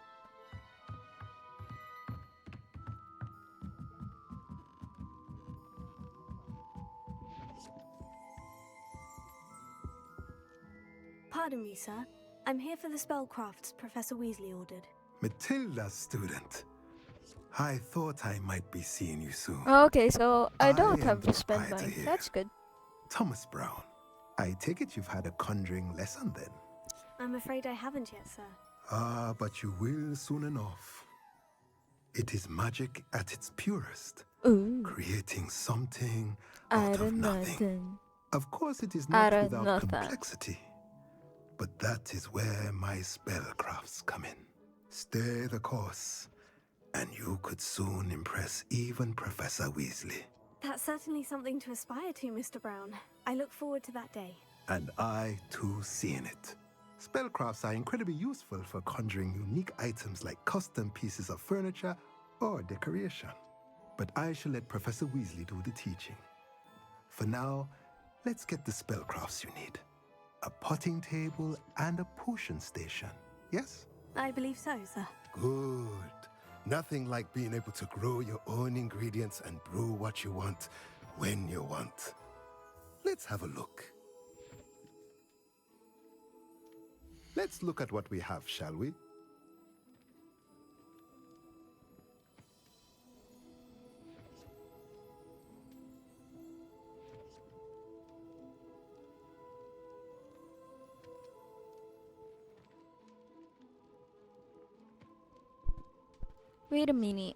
Speaker 5: Pardon me, sir. I'm here for the spellcrafts Professor Weasley ordered.
Speaker 9: Matilda's student. I thought I might be seeing you soon.
Speaker 8: Okay, so I don't
Speaker 9: I
Speaker 8: have
Speaker 9: am
Speaker 8: to
Speaker 9: the
Speaker 8: spend
Speaker 9: proprietor
Speaker 8: money.
Speaker 9: here.
Speaker 8: That's good.
Speaker 9: Thomas Brown. I take it you've had a conjuring lesson then?
Speaker 5: I'm afraid I haven't yet, sir.
Speaker 9: Ah, but you will soon enough. It is magic at its purest.
Speaker 8: Ooh.
Speaker 9: Creating something
Speaker 8: Out
Speaker 9: out
Speaker 8: of
Speaker 9: of nothing.
Speaker 8: nothing.
Speaker 9: Of course, it is
Speaker 8: Out
Speaker 9: not
Speaker 8: of
Speaker 9: without
Speaker 8: nothing.
Speaker 9: complexity. But that is where my spellcrafts come in. Stay the course, and you could soon impress even Professor Weasley.
Speaker 5: That's certainly something to aspire to, Mr. Brown. I look forward to that day.
Speaker 9: And I, too, seeing it. Spellcrafts are incredibly useful for conjuring unique items like custom pieces of furniture or decoration. But I shall let Professor Weasley do the teaching. For now, let's get the spellcrafts you need. A potting table and a potion station, yes?
Speaker 5: I believe so, sir.
Speaker 9: Good. Nothing like being able to grow your own ingredients and brew what you want when you want. Let's have a look. Let's look at what we have, shall we?
Speaker 8: Wait a minute.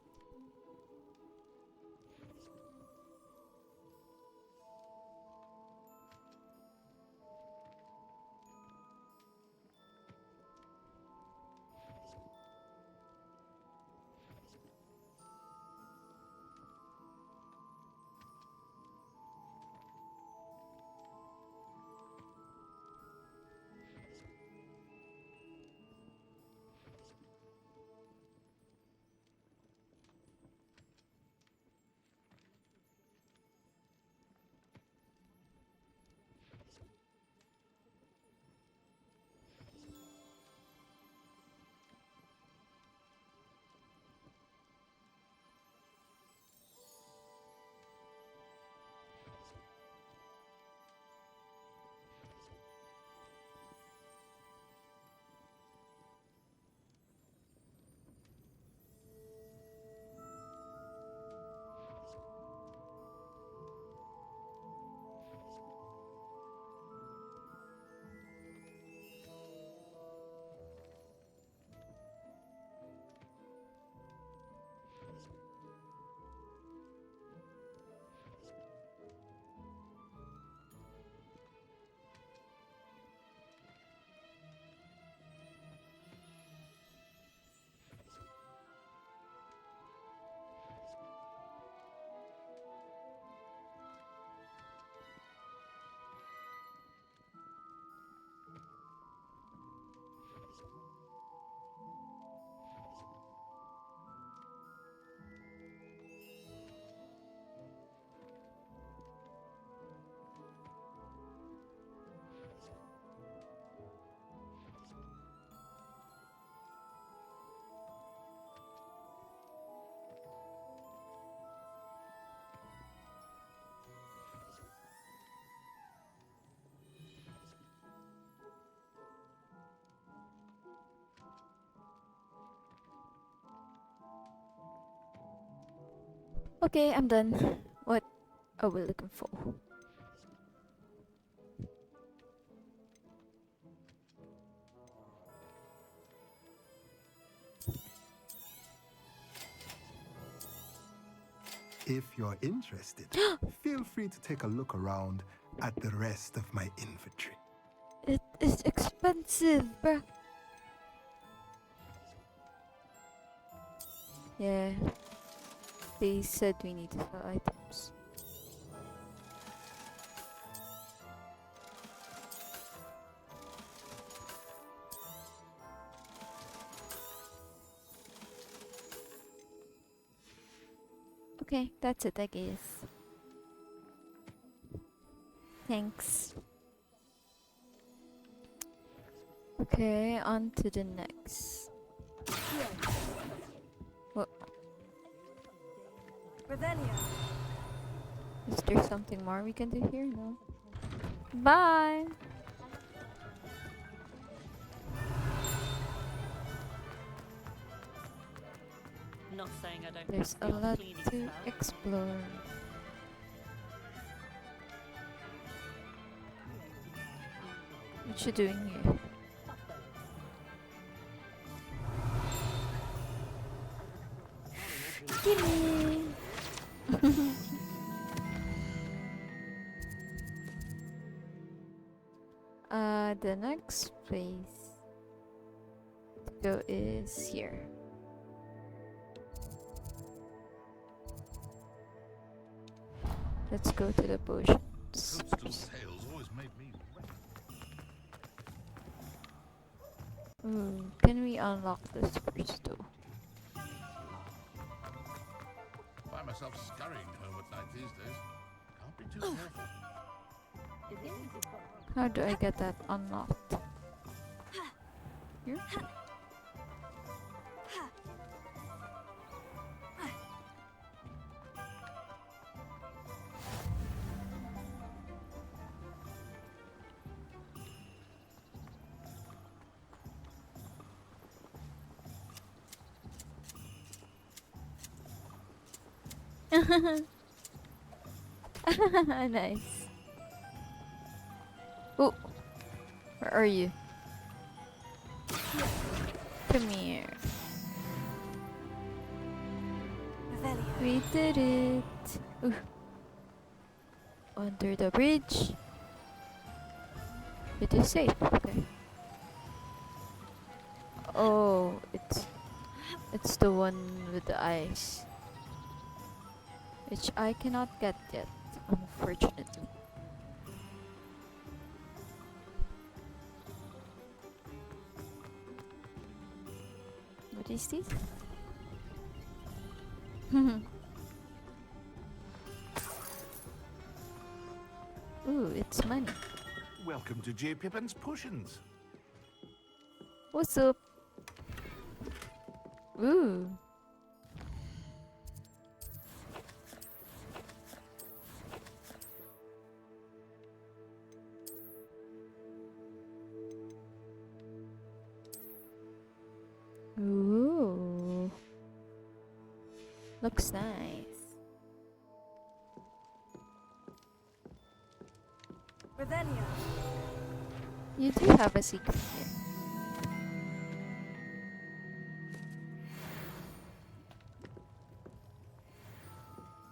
Speaker 8: Okay, I'm done. What are we looking for?
Speaker 9: If you're interested, feel free to take a look around at the rest of my inventory.
Speaker 8: It is expensive, bruh. Yeah. They said we need to sell items. Okay, that's it, I guess. Thanks. Okay, on to the next. What? Is there something more we can do here? No. Bye!
Speaker 6: Not saying I don't.
Speaker 8: There's a lot to explore. What you doing here? Gimme! The next place to go is here. Let's go to the potions. Can we unlock this first though?
Speaker 20: Find myself scurrying home at night these days. Can't be too careful.
Speaker 8: How do I get that unlocked? Here? Nice. Oh, where are you? Come here. We did it. Ooh. Under the bridge. It is safe. Okay. Oh, it's the one with the ice, which I cannot get yet, unfortunately. What is this? Ooh, it's money.
Speaker 20: Welcome to J. Pippin's Potions.
Speaker 8: What's up? Ooh. Ooh. Looks nice.
Speaker 5: Revelio.
Speaker 8: You do have a secret here.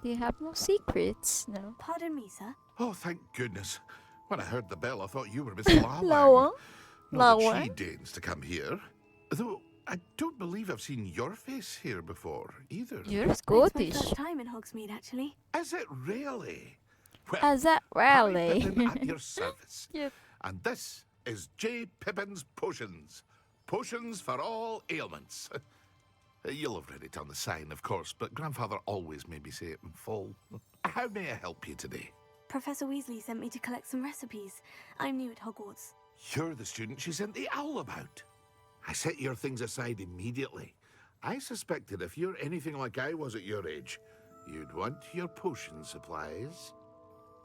Speaker 8: Do you have no secrets? No.
Speaker 5: Pardon me, sir.
Speaker 20: Oh, thank goodness. When I heard the bell, I thought you were Miss Lawang.
Speaker 8: Lawang?
Speaker 20: Not that she deigns to come here. Though, I don't believe I've seen your face here before, either.
Speaker 8: You're
Speaker 5: It's my
Speaker 8: Scottish.
Speaker 5: first time in Hogsmeade, actually.
Speaker 20: Is it really?
Speaker 8: Is that
Speaker 20: Harry
Speaker 8: really?
Speaker 20: Pippin at your service.
Speaker 8: Yep.
Speaker 20: And this is J. Pippin's Potions. Potions for all ailments. You'll have read it on the sign, of course, but Grandfather always made me say it in full. How may I help you today?
Speaker 5: Professor Weasley sent me to collect some recipes. I'm new at Hogwarts.
Speaker 20: You're the student she sent the owl about. I set your things aside immediately. I suspected if you're anything like I was at your age, you'd want your potion supplies.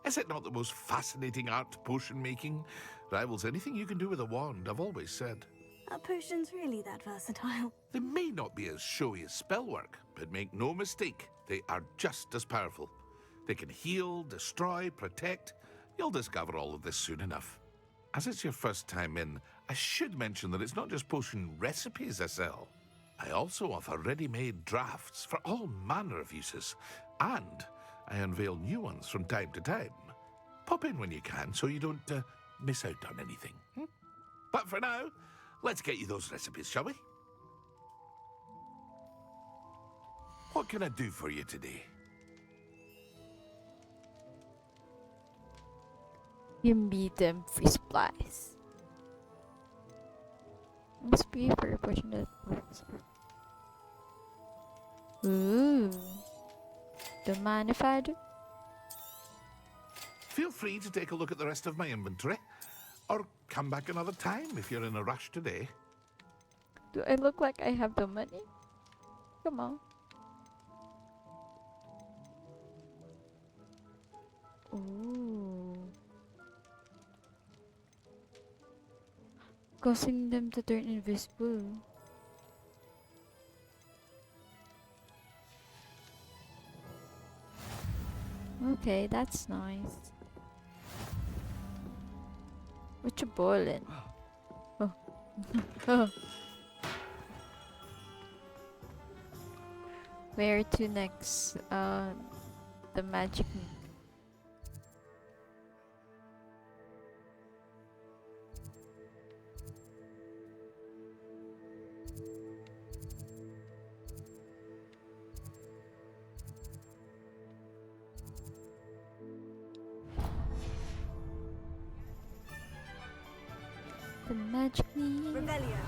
Speaker 20: Is it not the most fascinating art, potion making? Rivals anything you can do with a wand, I've always said.
Speaker 5: Are potions really that versatile?
Speaker 20: They may not be as showy as spellwork, but make no mistake, they are just as powerful. They can heal, destroy, protect. You'll discover all of this soon enough. As it's your first time in, I should mention that it's not just potion recipes I sell. I also offer ready-made drafts for all manner of uses, and I unveil new ones from time to time. Pop in when you can so you don't miss out on anything. But for now, let's get you those recipes, shall we? What can I do for you today?
Speaker 2: You meet them free supplies. Must be for a portion that works. Ooh. Don't mind if I do.
Speaker 20: Feel free to take a look at the rest of my inventory, or come back another time if you're in a rush today.
Speaker 2: Do I look like I have the money? Come on. Ooh. Causing them to turn invisible. Okay, that's nice. What you boiling? Oh. Oh. Where to next? The magic meat. The magic meat.
Speaker 5: Revelio.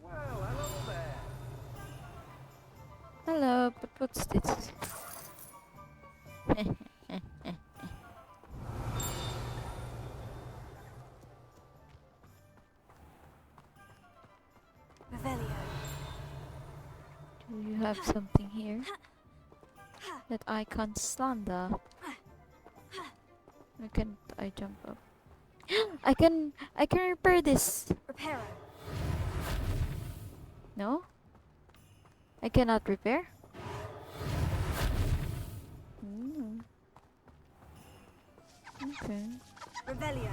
Speaker 10: Well, hello there.
Speaker 2: Hello, but what's this?
Speaker 5: Revelio.
Speaker 2: Do you have something here that I can't slander? Why can't I jump up? I can repair this.
Speaker 5: Reparo.
Speaker 2: No? I cannot repair? Okay.
Speaker 5: Revelio.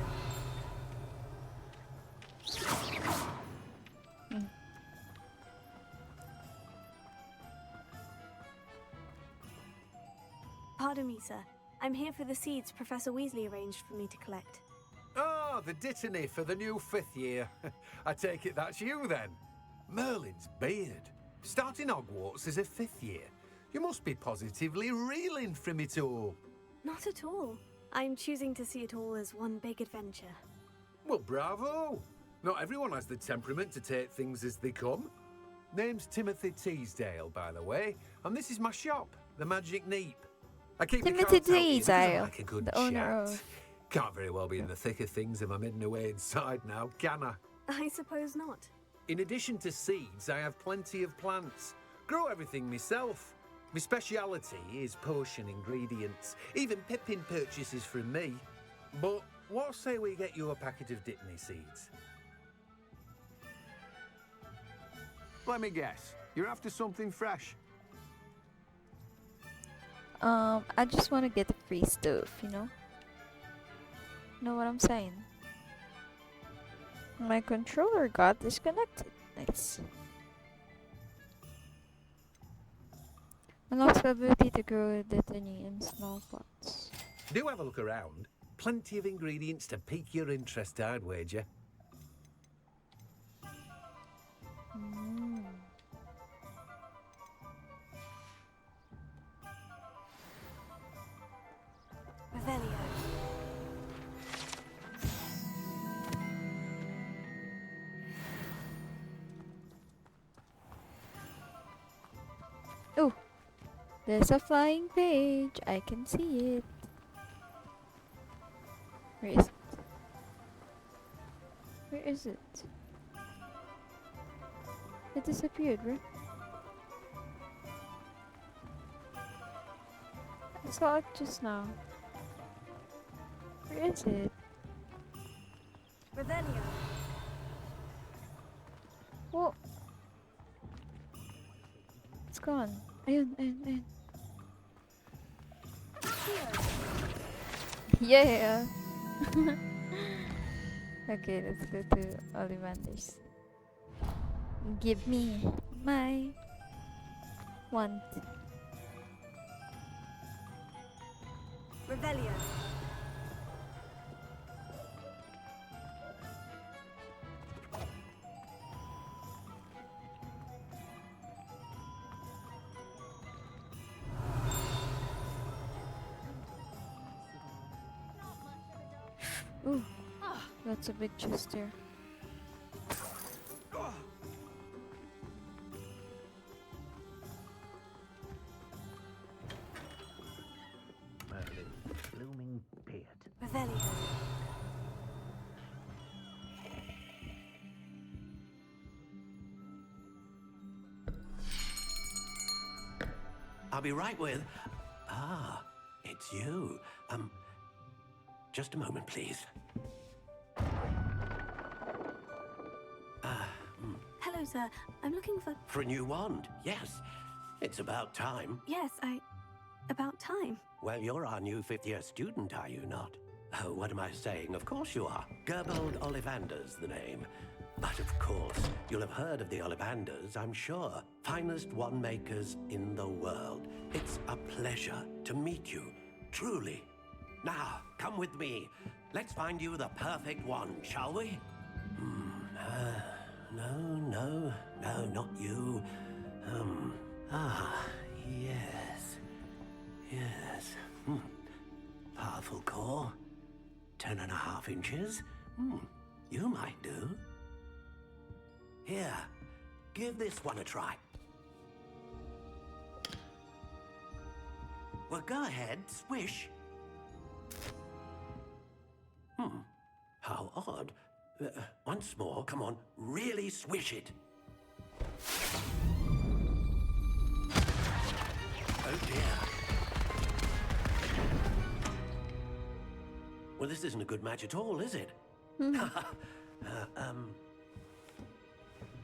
Speaker 5: Pardon me, sir. I'm here for the seeds Professor Weasley arranged for me to collect.
Speaker 10: Ah, the dittany for the new 5th year. I take it that's you then. Merlin's beard. Starting Hogwarts as a 5th year. You must be positively reeling from it all.
Speaker 5: Not at all. I'm choosing to see it all as one big adventure.
Speaker 10: Well, bravo. Not everyone has the temperament to take things as they come. Name's Timothy Teasdale, by the way, and this is my shop, the Magic Neep. I keep the
Speaker 2: Timothy
Speaker 10: carts out here because I
Speaker 2: Teasdale,
Speaker 10: like a good
Speaker 2: the owner
Speaker 10: chat.
Speaker 2: of...
Speaker 10: Can't very well be in the thick of things if I'm hidden away inside now, can I?
Speaker 5: I suppose not.
Speaker 10: In addition to seeds, I have plenty of plants. Grow everything myself. My speciality is potion ingredients. Even Pippin purchases from me. But what say we get you a packet of Dittany seeds? Let me guess. You're after something fresh.
Speaker 2: I just want to get the free stuff, you know? Know what I'm saying? My controller got disconnected. Nice. Unlocks the ability to grow Dittany in small pots.
Speaker 10: Do have a look around. Plenty of ingredients to pique your interest, I'd wager.
Speaker 5: Revelio.
Speaker 2: Oh, there's a flying page. I can see it. Where is it? is it? It disappeared, right? I saw it just now. Where is it?
Speaker 21: Revelio.
Speaker 2: Oh! It's gone. Ayun, ayun, ayun. Yeah! Okay, let's go to Ollivanders. Give me my wand.
Speaker 21: Revelio.
Speaker 2: Ooh, that's a big chest here.
Speaker 11: Merlin's blooming beard.
Speaker 21: Revelio.
Speaker 23: I'll be right with. Ah, it's you. Just a moment, please.
Speaker 5: Hello, sir. I'm looking for.
Speaker 23: For a new wand, yes. It's about time.
Speaker 5: Yes, about time.
Speaker 23: Well, you're our new fifth-year student, are you not? Oh, what am I saying? Of course you are. Gerbold Ollivander's the name. But of course, you'll have heard of the Ollivanders, I'm sure. Finest wand makers in the world. It's a pleasure to meet you, truly. Now, come with me. Let's find you the perfect wand, shall we? No, not you. Yes. Powerful core. 10.5 inches. You might do. Here, give this one a try. Well, go ahead, swish. How odd. Once more, come on, really swish it. Oh dear. Well, this isn't a good match at all, is it?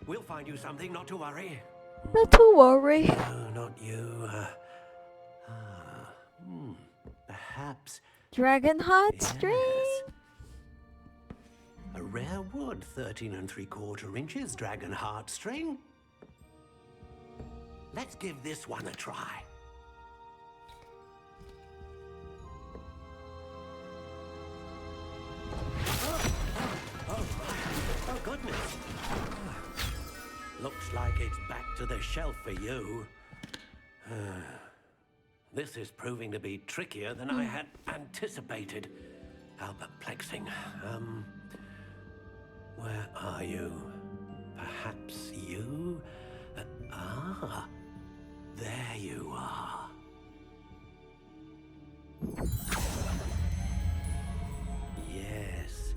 Speaker 23: We'll find you something, not to worry.
Speaker 2: Not to worry.
Speaker 23: No, not you. Perhaps.
Speaker 2: Dragon heartstring.
Speaker 23: Yes. A rare wood, 13 3/4 inches, dragon heartstring. Let's give this one a try. Oh, goodness. Looks like it's back to the shelf for you. This is proving to be trickier than I had anticipated. How perplexing. Where are you? Perhaps you? There you are. Yes,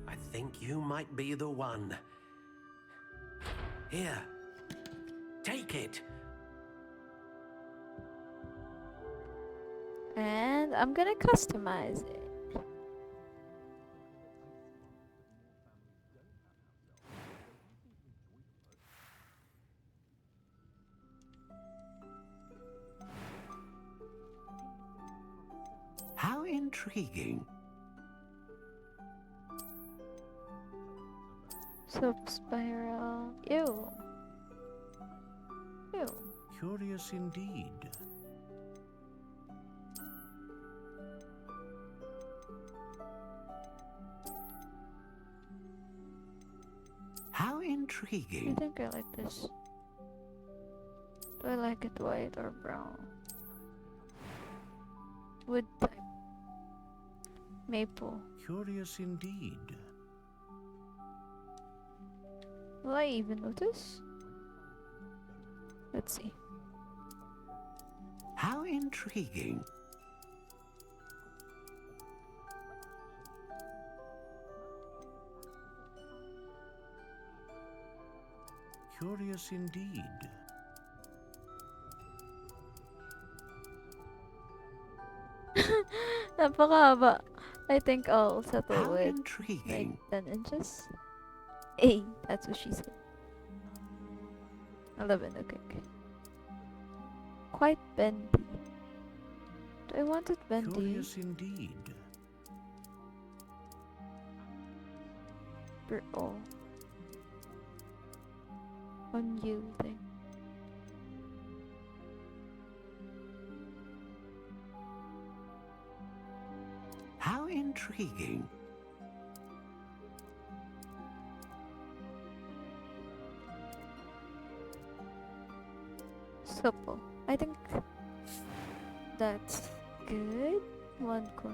Speaker 23: I think you might be the one. Here, take it.
Speaker 2: And I'm gonna customize it.
Speaker 23: How intriguing.
Speaker 2: Soap spiral. Ew.
Speaker 23: Curious indeed. How
Speaker 2: I
Speaker 23: intriguing.
Speaker 2: think I like this. Do I like it white or brown? Wood type. Maple.
Speaker 23: Curious indeed.
Speaker 2: Will I even notice? Let's see.
Speaker 23: How intriguing. Curious indeed.
Speaker 8: Napakahaba. I think I'll settle
Speaker 23: How
Speaker 8: with
Speaker 23: intriguing.
Speaker 8: like 10 inches. Hey, that's what she said. 11, okay. Quite bendy. Do I want it bendy?
Speaker 23: Curious indeed.
Speaker 8: Oh. Unyielding.
Speaker 23: How intriguing.
Speaker 8: Supple. I think that's good. One core.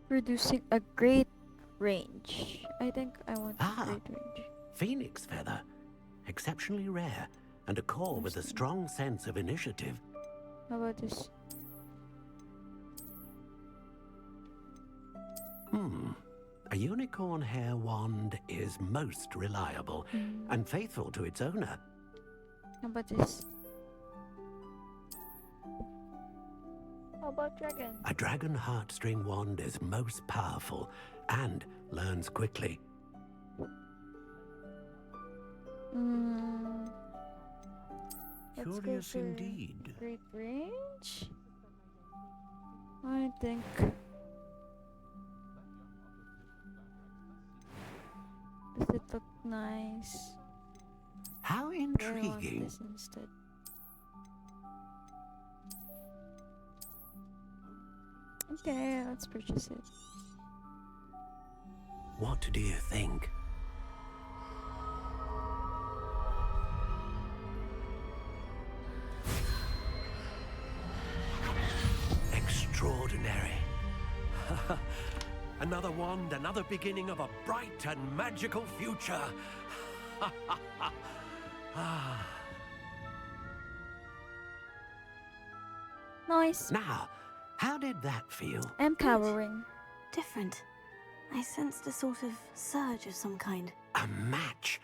Speaker 8: Producing a great range. I think I want a great range.
Speaker 23: Phoenix feather. Exceptionally rare, and a core with a strong sense of initiative.
Speaker 8: How about this?
Speaker 23: A unicorn hair wand is most reliable and faithful to its owner.
Speaker 8: How about this? How about dragon?
Speaker 23: A dragon heartstring wand is most powerful and learns quickly.
Speaker 8: Let's
Speaker 23: Curious
Speaker 8: go for
Speaker 23: indeed.
Speaker 8: great range. I think. Does it look nice?
Speaker 23: How
Speaker 8: I want
Speaker 23: intriguing.
Speaker 8: this instead. Okay, let's purchase it.
Speaker 23: What do you think? Extraordinary. Another wand, another beginning of a bright and magical future.
Speaker 8: Nice.
Speaker 23: Now, how did that feel?
Speaker 8: Empowering.
Speaker 5: Different. I sensed a sort of surge of some kind.
Speaker 23: A match.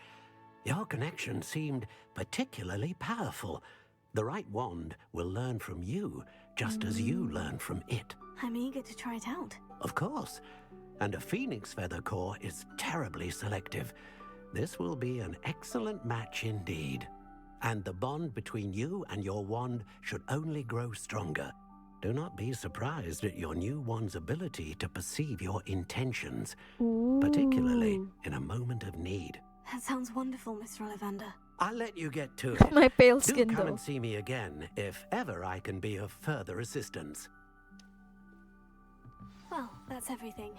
Speaker 23: Your connection seemed particularly powerful. The right wand will learn from you, just as you learn from it.
Speaker 5: I'm eager to try it out.
Speaker 23: Of course. And a phoenix feather core is terribly selective. This will be an excellent match indeed. And the bond between you and your wand should only grow stronger. Do not be surprised at your new wand's ability to perceive your intentions, particularly in a moment of need.
Speaker 5: That sounds wonderful, Mr. Ollivander.
Speaker 23: I'll let you get to it.
Speaker 8: My pale
Speaker 23: Do
Speaker 8: skin
Speaker 23: come
Speaker 8: though.
Speaker 23: and see me again if ever I can be of further assistance.
Speaker 5: Well, that's everything.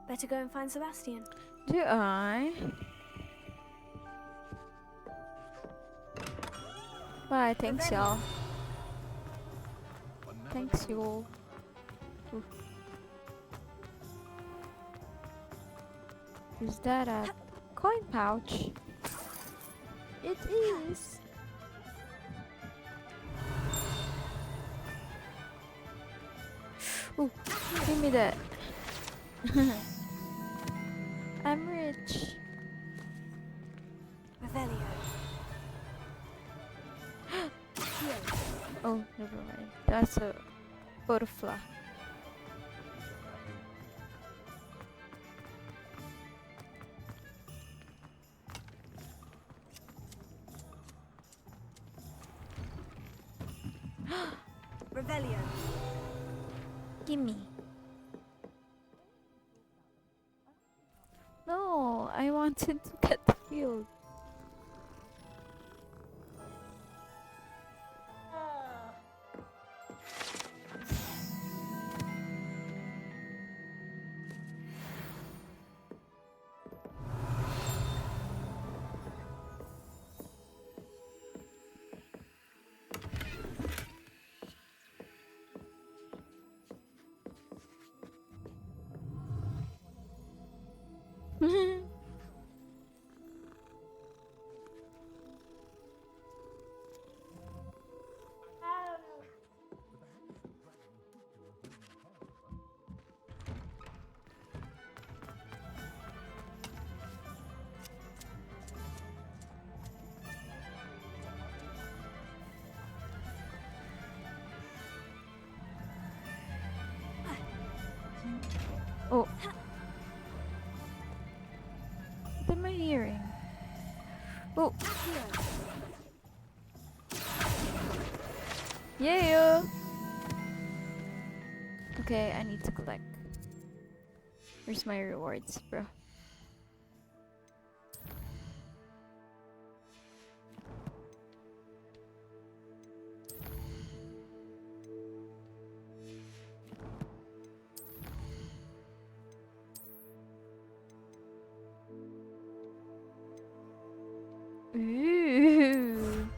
Speaker 5: Better go and find Sebastian.
Speaker 8: Do I? Bye, thanks y'all. Thanks y'all. Ooh. Is that a coin pouch? It is. Ooh, give me that. I'm rich.
Speaker 5: Revelio.
Speaker 8: Oh, never mind. That's a butterfly.
Speaker 21: Revelio.
Speaker 8: Gimme. No, I wanted to get the field. Oh. What am I hearing? Oh. Yeah. Okay, I need to collect. Where's my rewards, bro? Ooh,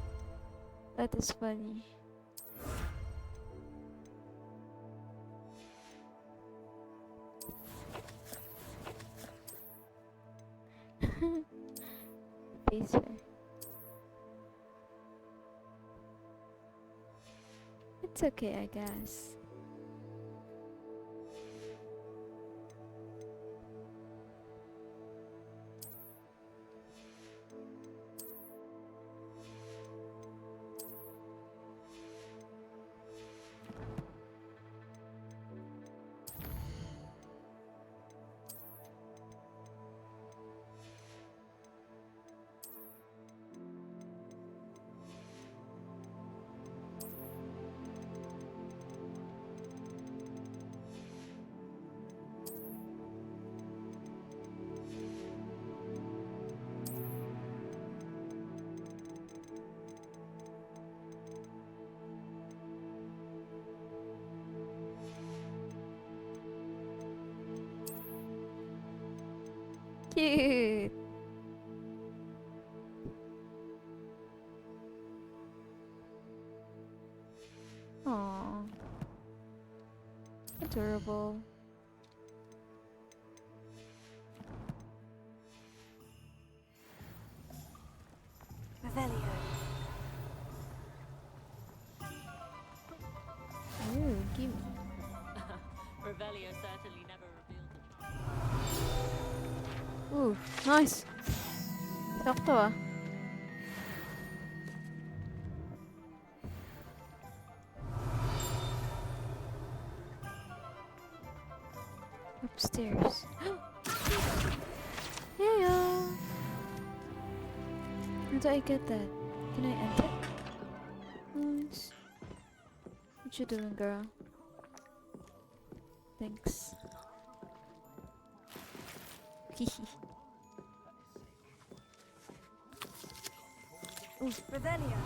Speaker 8: that is funny. Pacer. It's okay, I guess. Cute. Aww. Adorable.
Speaker 5: Revelio.
Speaker 8: Ooh, gimme.
Speaker 6: Revelio certainly never revealed
Speaker 8: Ooh, nice. Sakto ah. Upstairs. Yeah. How do I get that? Can I enter? Nice. What you doing, girl? Thanks. Hehe.
Speaker 5: Ooh, Revelio.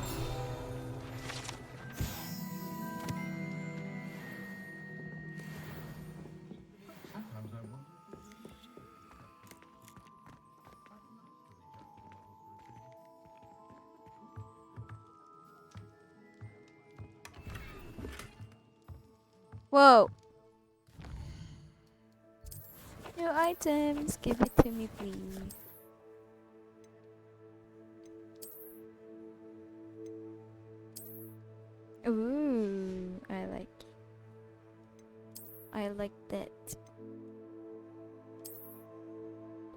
Speaker 8: Whoa. New items. Give it to me, please. Ooh, I like that.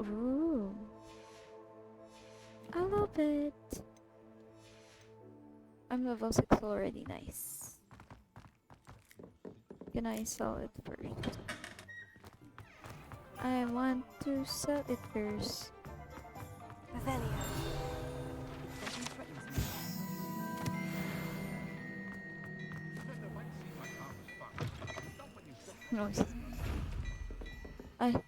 Speaker 8: Ooh, I love it. I'm level 6 already. Nice. Can I sell it first? I want to sell it first.
Speaker 5: Revelio.
Speaker 8: No. Okay.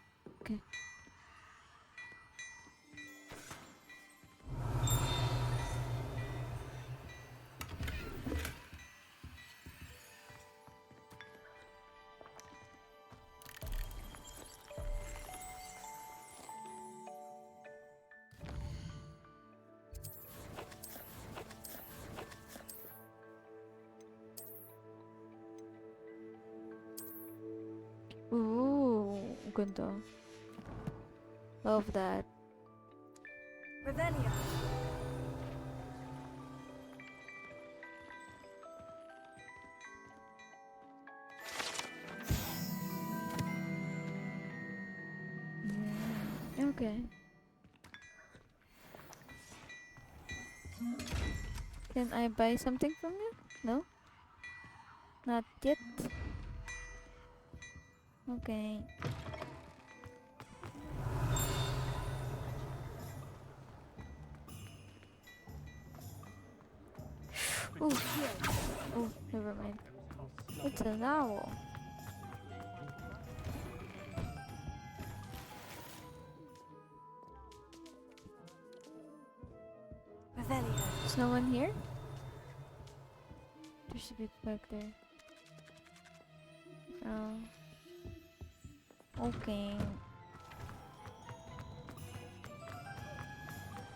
Speaker 8: Ooh, ganda. Love that.
Speaker 5: Revelio.
Speaker 8: Okay. Can I buy something from you? No? Not yet? Okay. Oh, oh, never mind. It's an owl. There's no one here? There's a bit back there. Oh. Okay.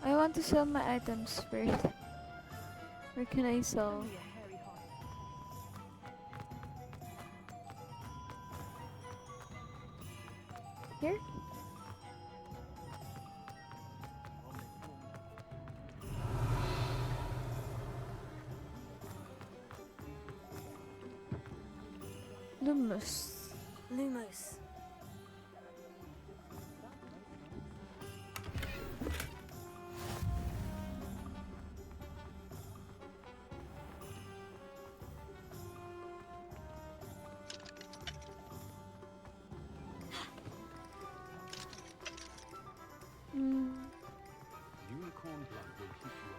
Speaker 8: I want to sell my items first. Where can I sell? Here? Lumos.
Speaker 5: Lumos.
Speaker 12: Unicorn blood will keep you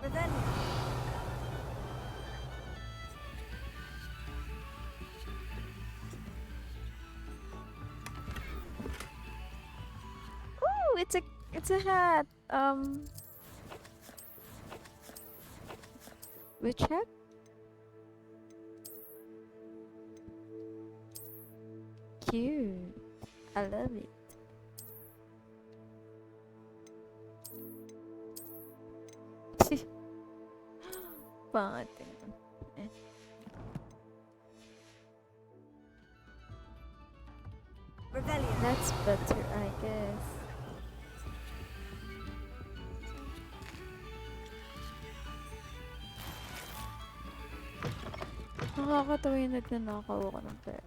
Speaker 12: alive.
Speaker 8: Ooh, it's a hat. Which hat? Cute. I love it. Pangit yun. Eh. That's better, I guess. Nakakatawa yung nagnanakaw ako ng pera.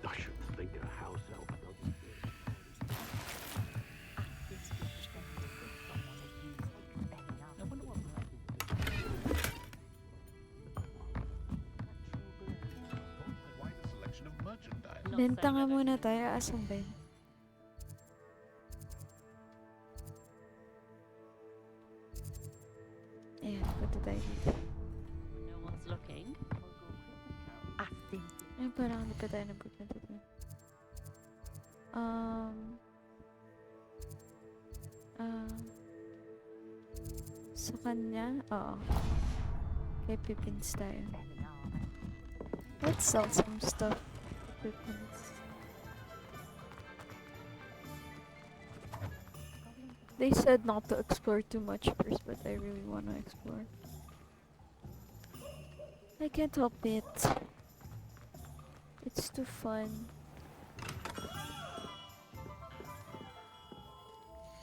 Speaker 23: I should think a house elf doesn't
Speaker 8: Benta nga muna tayo. Asan ba yun? Ayan, punta tayo dito.
Speaker 6: No one's looking.
Speaker 8: Ay, parang hindi pa tayo napunta dito. Sa kanya? Oo. Kay Pippins tayo. Let's sell some stuff. Pippins. They said not to explore too much first, but I really want to explore. I can't help it. It's too fun.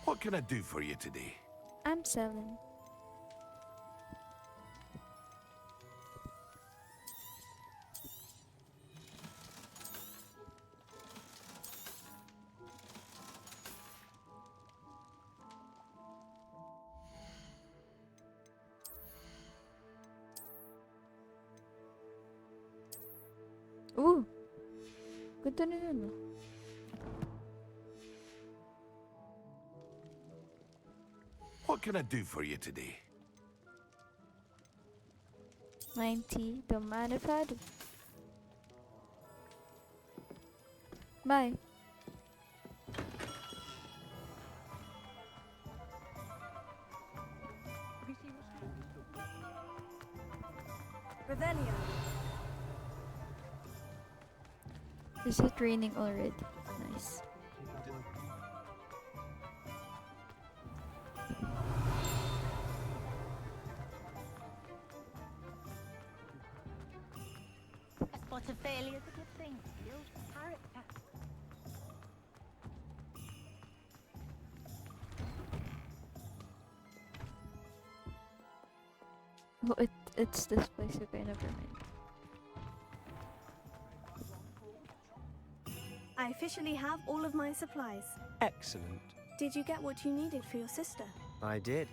Speaker 20: What can I do for you today?
Speaker 8: I'm selling. Ooh! Ganda na yun, ah.
Speaker 20: What can I do for you today?
Speaker 8: 90. Don't mind if I do. Bye.
Speaker 5: Revelio.
Speaker 8: Is it raining already? Nice.
Speaker 15: A spot of failure is a good thing. Build character.
Speaker 8: Oh, it's this place. Okay, never mind.
Speaker 5: I officially have all of my supplies.
Speaker 14: Excellent.
Speaker 5: Did you get what you needed for your sister?
Speaker 14: I did.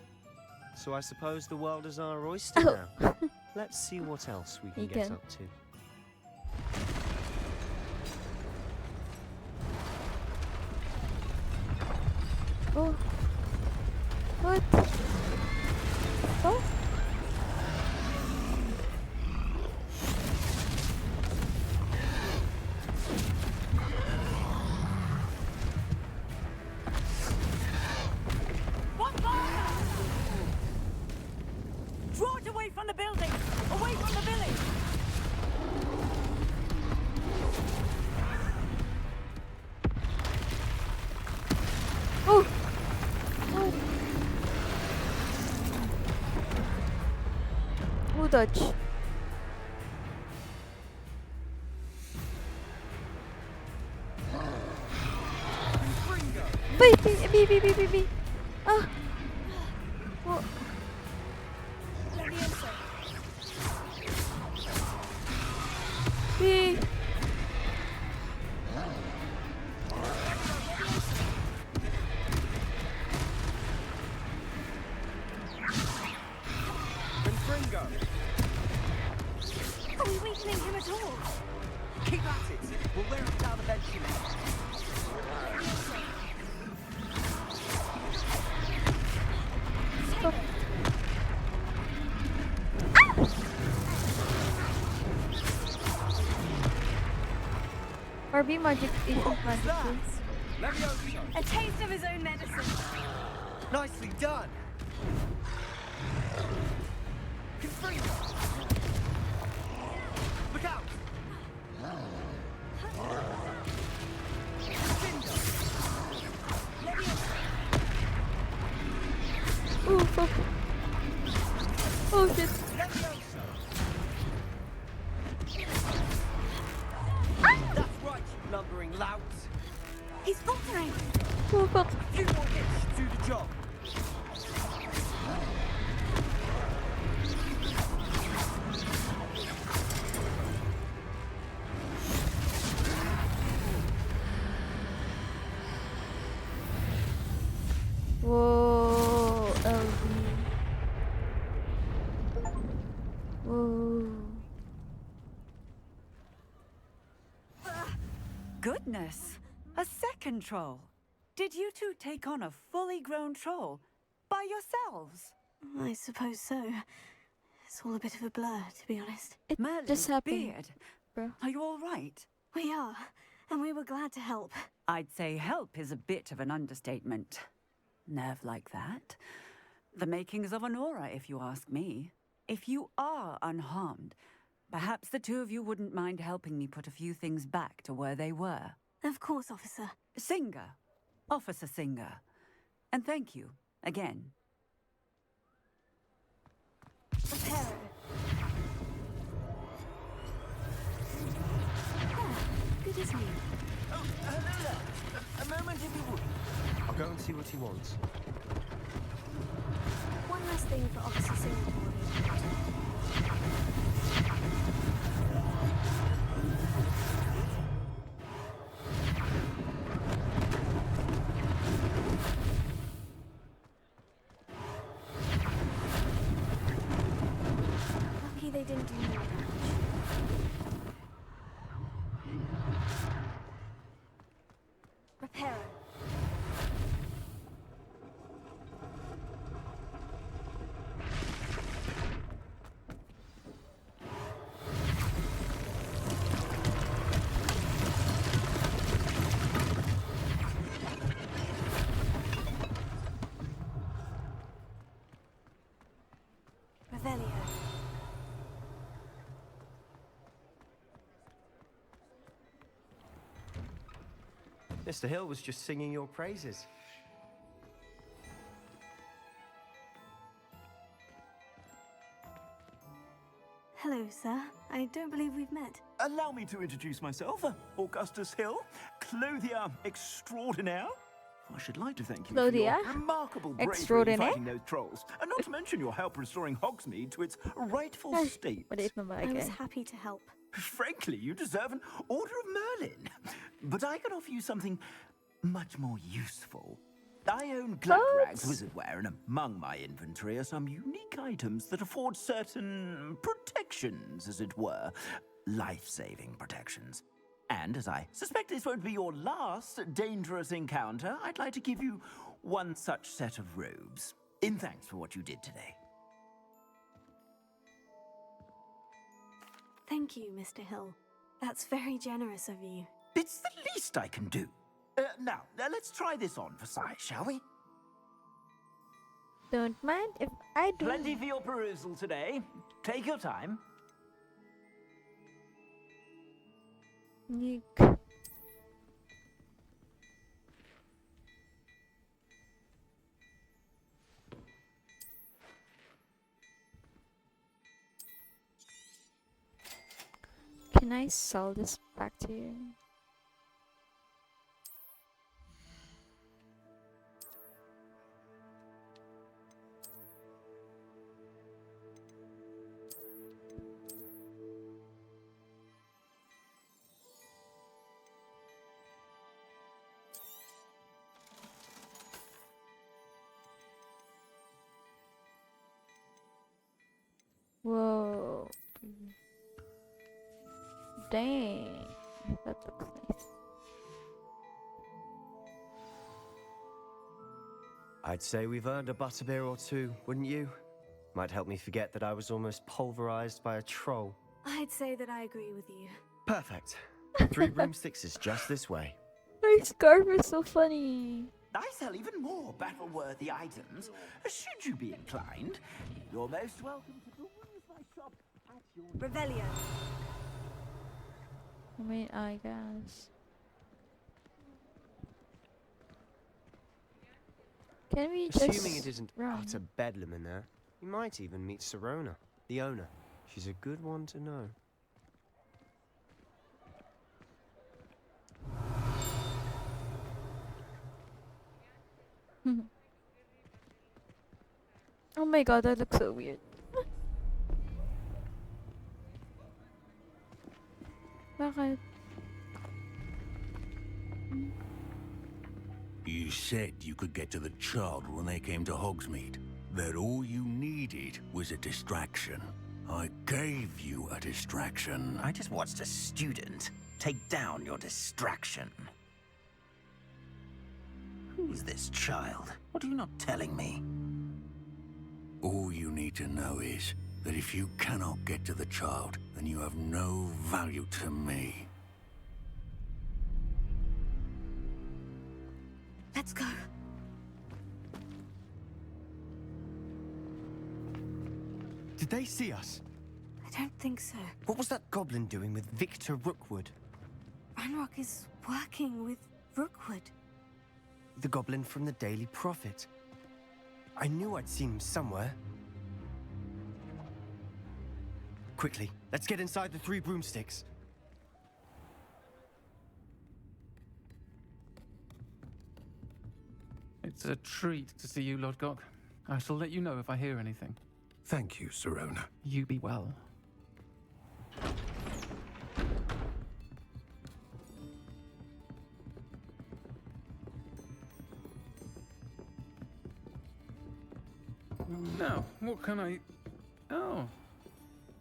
Speaker 14: So I suppose the world is our oyster now. Let's see what else we can get up to.
Speaker 8: Oh. What? Oh.
Speaker 21: What fire? Draw it away from the building! Away from the village!
Speaker 8: Oh! Oh! Oh, dodge. B. Ah! What? B.
Speaker 21: Confringo! Are we weakening him at all? Keep at it! We'll wear him down eventually.
Speaker 8: Stop. RB magic isn't magic.
Speaker 21: A taste of his own medicine. Nicely done. Confringo! Look out!
Speaker 8: Oh, fuck. Oh, shit.
Speaker 21: That's right, you lumbering lout.
Speaker 5: He's faltering.
Speaker 8: Oh, fuck.
Speaker 21: A few more hits to do the job.
Speaker 8: Whoa, LB. Whoa.
Speaker 21: Goodness, a second troll. Did you two take on a fully grown troll by yourselves?
Speaker 5: I suppose so. It's all a bit of a blur, to be honest.
Speaker 8: It
Speaker 21: Merlin's
Speaker 8: just happened,
Speaker 21: beard.
Speaker 8: bro.
Speaker 21: Are you all right?
Speaker 5: We are, and we were glad to help.
Speaker 21: I'd say help is a bit of an understatement. Nerve like that. The makings of an aura, if you ask me. If you are unharmed, perhaps the two of you wouldn't mind helping me put a few things back to where they were.
Speaker 5: Of course, officer.
Speaker 21: Singer. Officer Singer. And thank you, again.
Speaker 5: Reparo. Oh, good as new.
Speaker 21: Oh, hello there. A moment if you would.
Speaker 14: I'll go and see what he wants.
Speaker 5: One last thing for Officer Singapore. Lucky they didn't do more damage. Reparo. Revelio.
Speaker 14: Mr. Hill was just singing your praises.
Speaker 5: Hello, sir. I don't believe we've met.
Speaker 17: Allow me to introduce myself, Augustus Hill, clothier extraordinaire. I should like to thank you for
Speaker 8: Claudia?
Speaker 17: your remarkable bravery in
Speaker 8: Extraordinaire?
Speaker 17: fighting those trolls, and not to mention your help restoring Hogsmeade to its rightful state.
Speaker 5: I was happy to help.
Speaker 17: Frankly, you deserve an Order of Merlin. But I can offer you something much more useful. I own Glackrag's wizardware, and among my inventory are some unique items that afford certain protections, as it were. Life-saving protections. And as I suspect this won't be your last dangerous encounter, I'd like to give you one such set of robes, in thanks for what you did today.
Speaker 5: Thank you, Mr. Hill. That's very generous of you.
Speaker 17: It's the least I can do. Now, let's try this on for size, shall we?
Speaker 8: Don't mind if I do.
Speaker 17: Plenty for your perusal today. Take your time.
Speaker 8: Nick. Can I sell this back to you? Whoa. Dang. That looks nice.
Speaker 14: I'd say we've earned a butterbeer or two, wouldn't you? Might help me forget that I was almost pulverized by a troll.
Speaker 5: I'd say that I agree with you.
Speaker 14: Perfect. 3 broomsticks is just this way.
Speaker 8: My scarf is so funny.
Speaker 17: I sell even more battle-worthy items. Should you be inclined, you're most welcome to peruse my shop at your...
Speaker 5: Revelio.
Speaker 8: I mean, I guess. Can we just
Speaker 14: Assuming it isn't
Speaker 8: run?
Speaker 14: utter bedlam in there, you might even meet Sirona, the owner. She's a good one to know.
Speaker 8: Oh my god, that looks so weird. Bakit?
Speaker 18: You said you could get to the child when they came to Hogsmeade. That all you needed was a distraction. I gave you a distraction.
Speaker 11: I just watched a student take down your distraction. Who's this child? What are you not telling me?
Speaker 18: All you need to know is that if you cannot get to the child, then you have no value to me.
Speaker 5: Let's go.
Speaker 14: Did they see us?
Speaker 5: I don't think so.
Speaker 14: What was that goblin doing with Victor Rookwood?
Speaker 5: Ranrock is working with Rookwood.
Speaker 14: The goblin from the Daily Prophet. I knew I'd seen him somewhere. Quickly, let's get inside the 3 broomsticks.
Speaker 22: It's a treat to see you, Lodgok. I shall let you know if I hear anything.
Speaker 20: Thank you, Sirona.
Speaker 22: You be well. Now, what can I... Oh,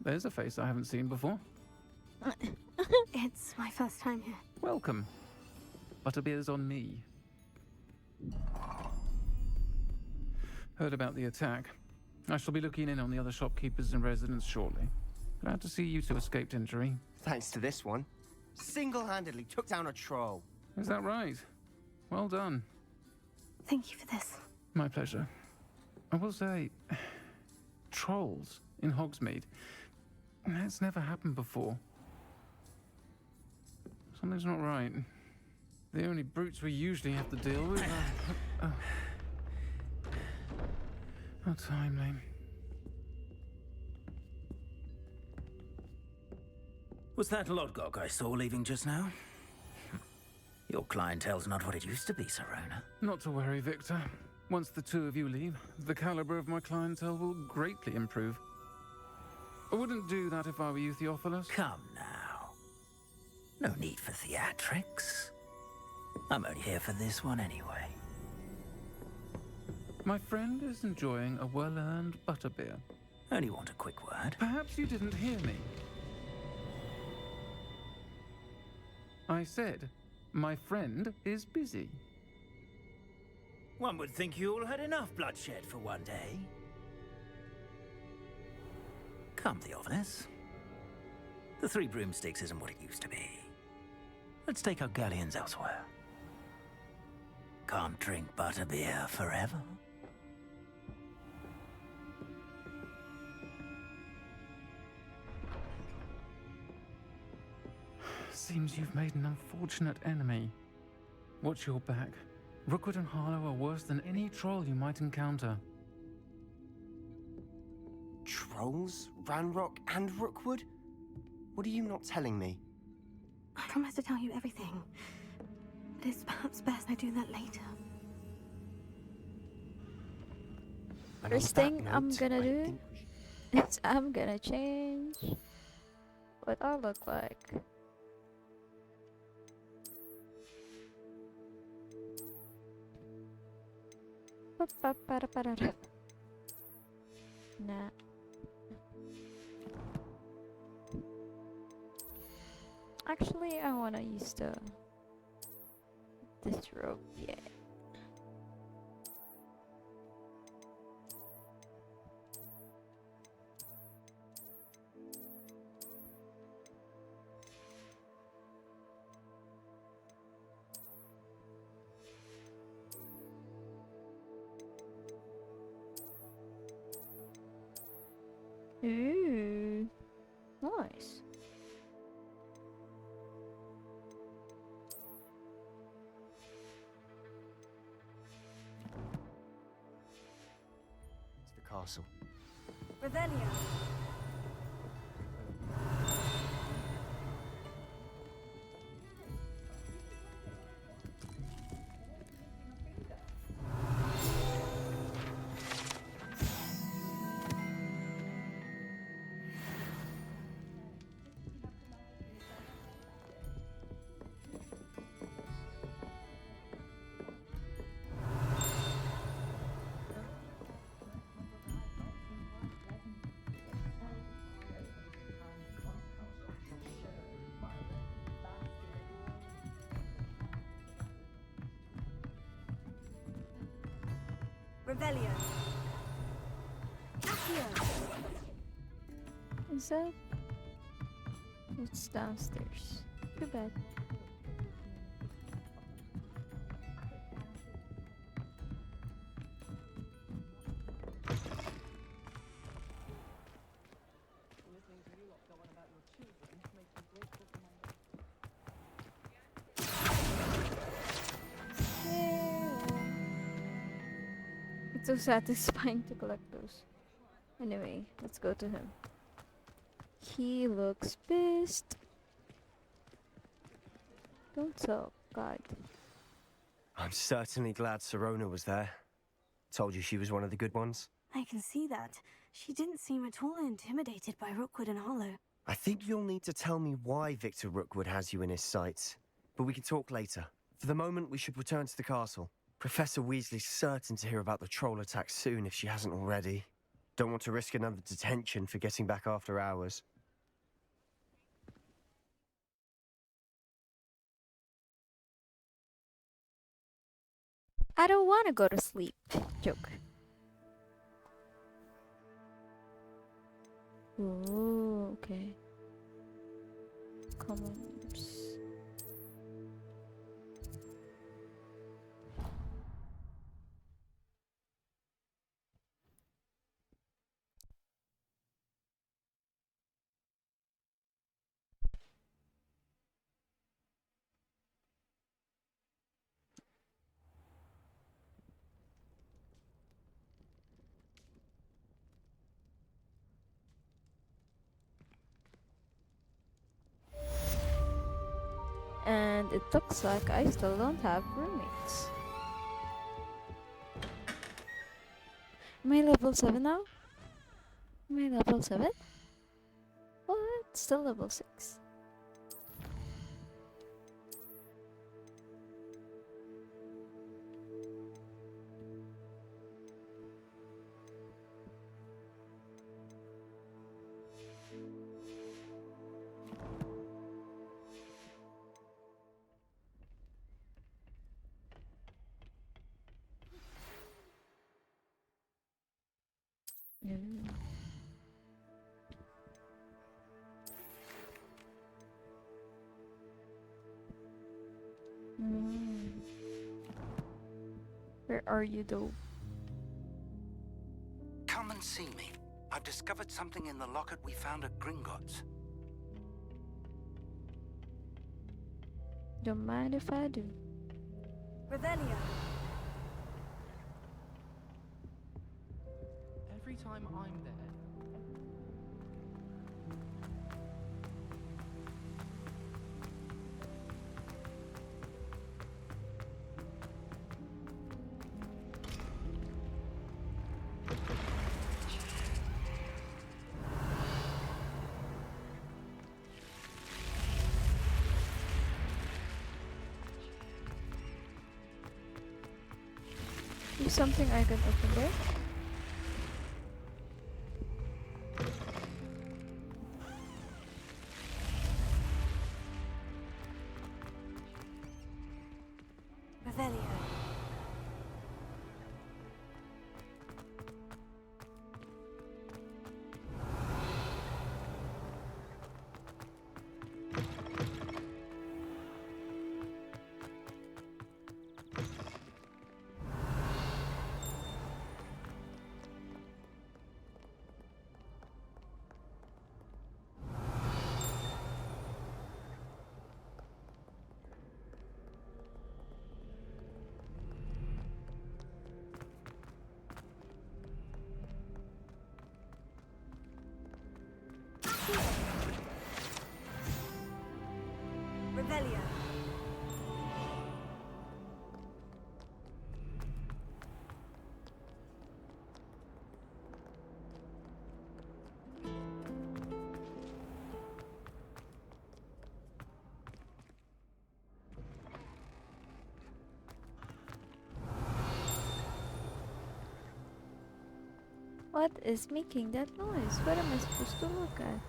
Speaker 22: there's a face I haven't seen before.
Speaker 5: It's my first time here.
Speaker 22: Welcome. Butterbeer's on me. Heard about the attack. I shall be looking in on the other shopkeepers and residents shortly. Glad to see you two escaped injury.
Speaker 14: Thanks to this one. Single-handedly took down a troll.
Speaker 22: Is that right? Well done.
Speaker 5: Thank you for this.
Speaker 22: My pleasure. I will say, trolls in Hogsmeade. That's never happened before. Something's not right. The only brutes we usually have to deal with are... How timely.
Speaker 11: Was that Lodgok I saw leaving just now? Your clientele's not what it used to be, Serona.
Speaker 22: Not to worry, Victor. Once the two of you leave, the caliber of my clientele will greatly improve. I wouldn't do that if I were you, Theophilus.
Speaker 11: Come now. No need for theatrics. I'm only here for this one anyway.
Speaker 22: My friend is enjoying a well-earned butterbeer.
Speaker 11: Only want a quick word.
Speaker 22: Perhaps you didn't hear me. I said, my friend is busy.
Speaker 11: One would think you all had enough bloodshed for one day. Come, Theophilus. The Three Broomsticks isn't what it used to be. Let's take our galleons elsewhere. Can't drink butterbeer forever.
Speaker 22: Seems you've made an unfortunate enemy. Watch your back. Rookwood and Harlow are worse than any troll you might encounter.
Speaker 14: Trolls? Ranrock and Rookwood? What are you not telling me?
Speaker 5: I promise to tell you everything. But it's perhaps best I do that later.
Speaker 8: First thing I'm gonna do is I'm gonna change what I look like. Nah. Actually, I wanna use this rope. Yeah. Ooh, nice.
Speaker 14: It's the castle.
Speaker 5: Revelio. Revelio. Accio.
Speaker 8: Is that? It's downstairs. Too bad. It's so satisfying to collect those. Anyway, let's go to him. He looks pissed. Don't talk, God.
Speaker 14: I'm certainly glad Serona was there. Told you she was one of the good ones.
Speaker 5: I can see that. She didn't seem at all intimidated by Rookwood and Harlow.
Speaker 14: I think you'll need to tell me why Victor Rookwood has you in his sights. But we can talk later. For the moment, we should return to the castle. Professor Weasley's certain to hear about the troll attack soon if she hasn't already. Don't want to risk another detention for getting back after hours.
Speaker 8: I don't want to go to sleep. Joke. Oh, okay. Commons. And it looks like I still don't have roommates. Am I level 7 now? Am I level 7? What? Still level 6. Where are you though?
Speaker 7: Come and see me. I've discovered something in the locket we found at Gringotts.
Speaker 8: Don't mind if I do.
Speaker 5: Revelio.
Speaker 13: Every time I'm there.
Speaker 8: Is something I can open there?
Speaker 5: Revelio. Revelio.
Speaker 8: What is making that noise? What am I supposed to look at?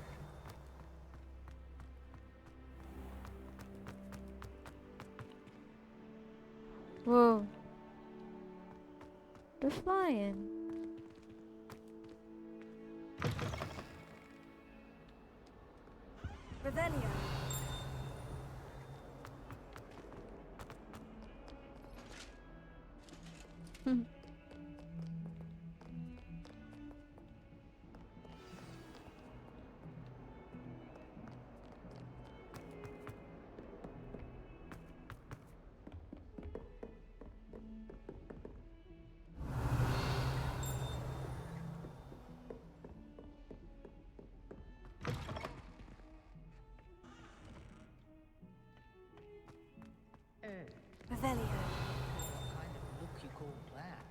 Speaker 8: Whoa. They're flying.
Speaker 5: Revelio. Revelio.
Speaker 3: What kind of look you call that?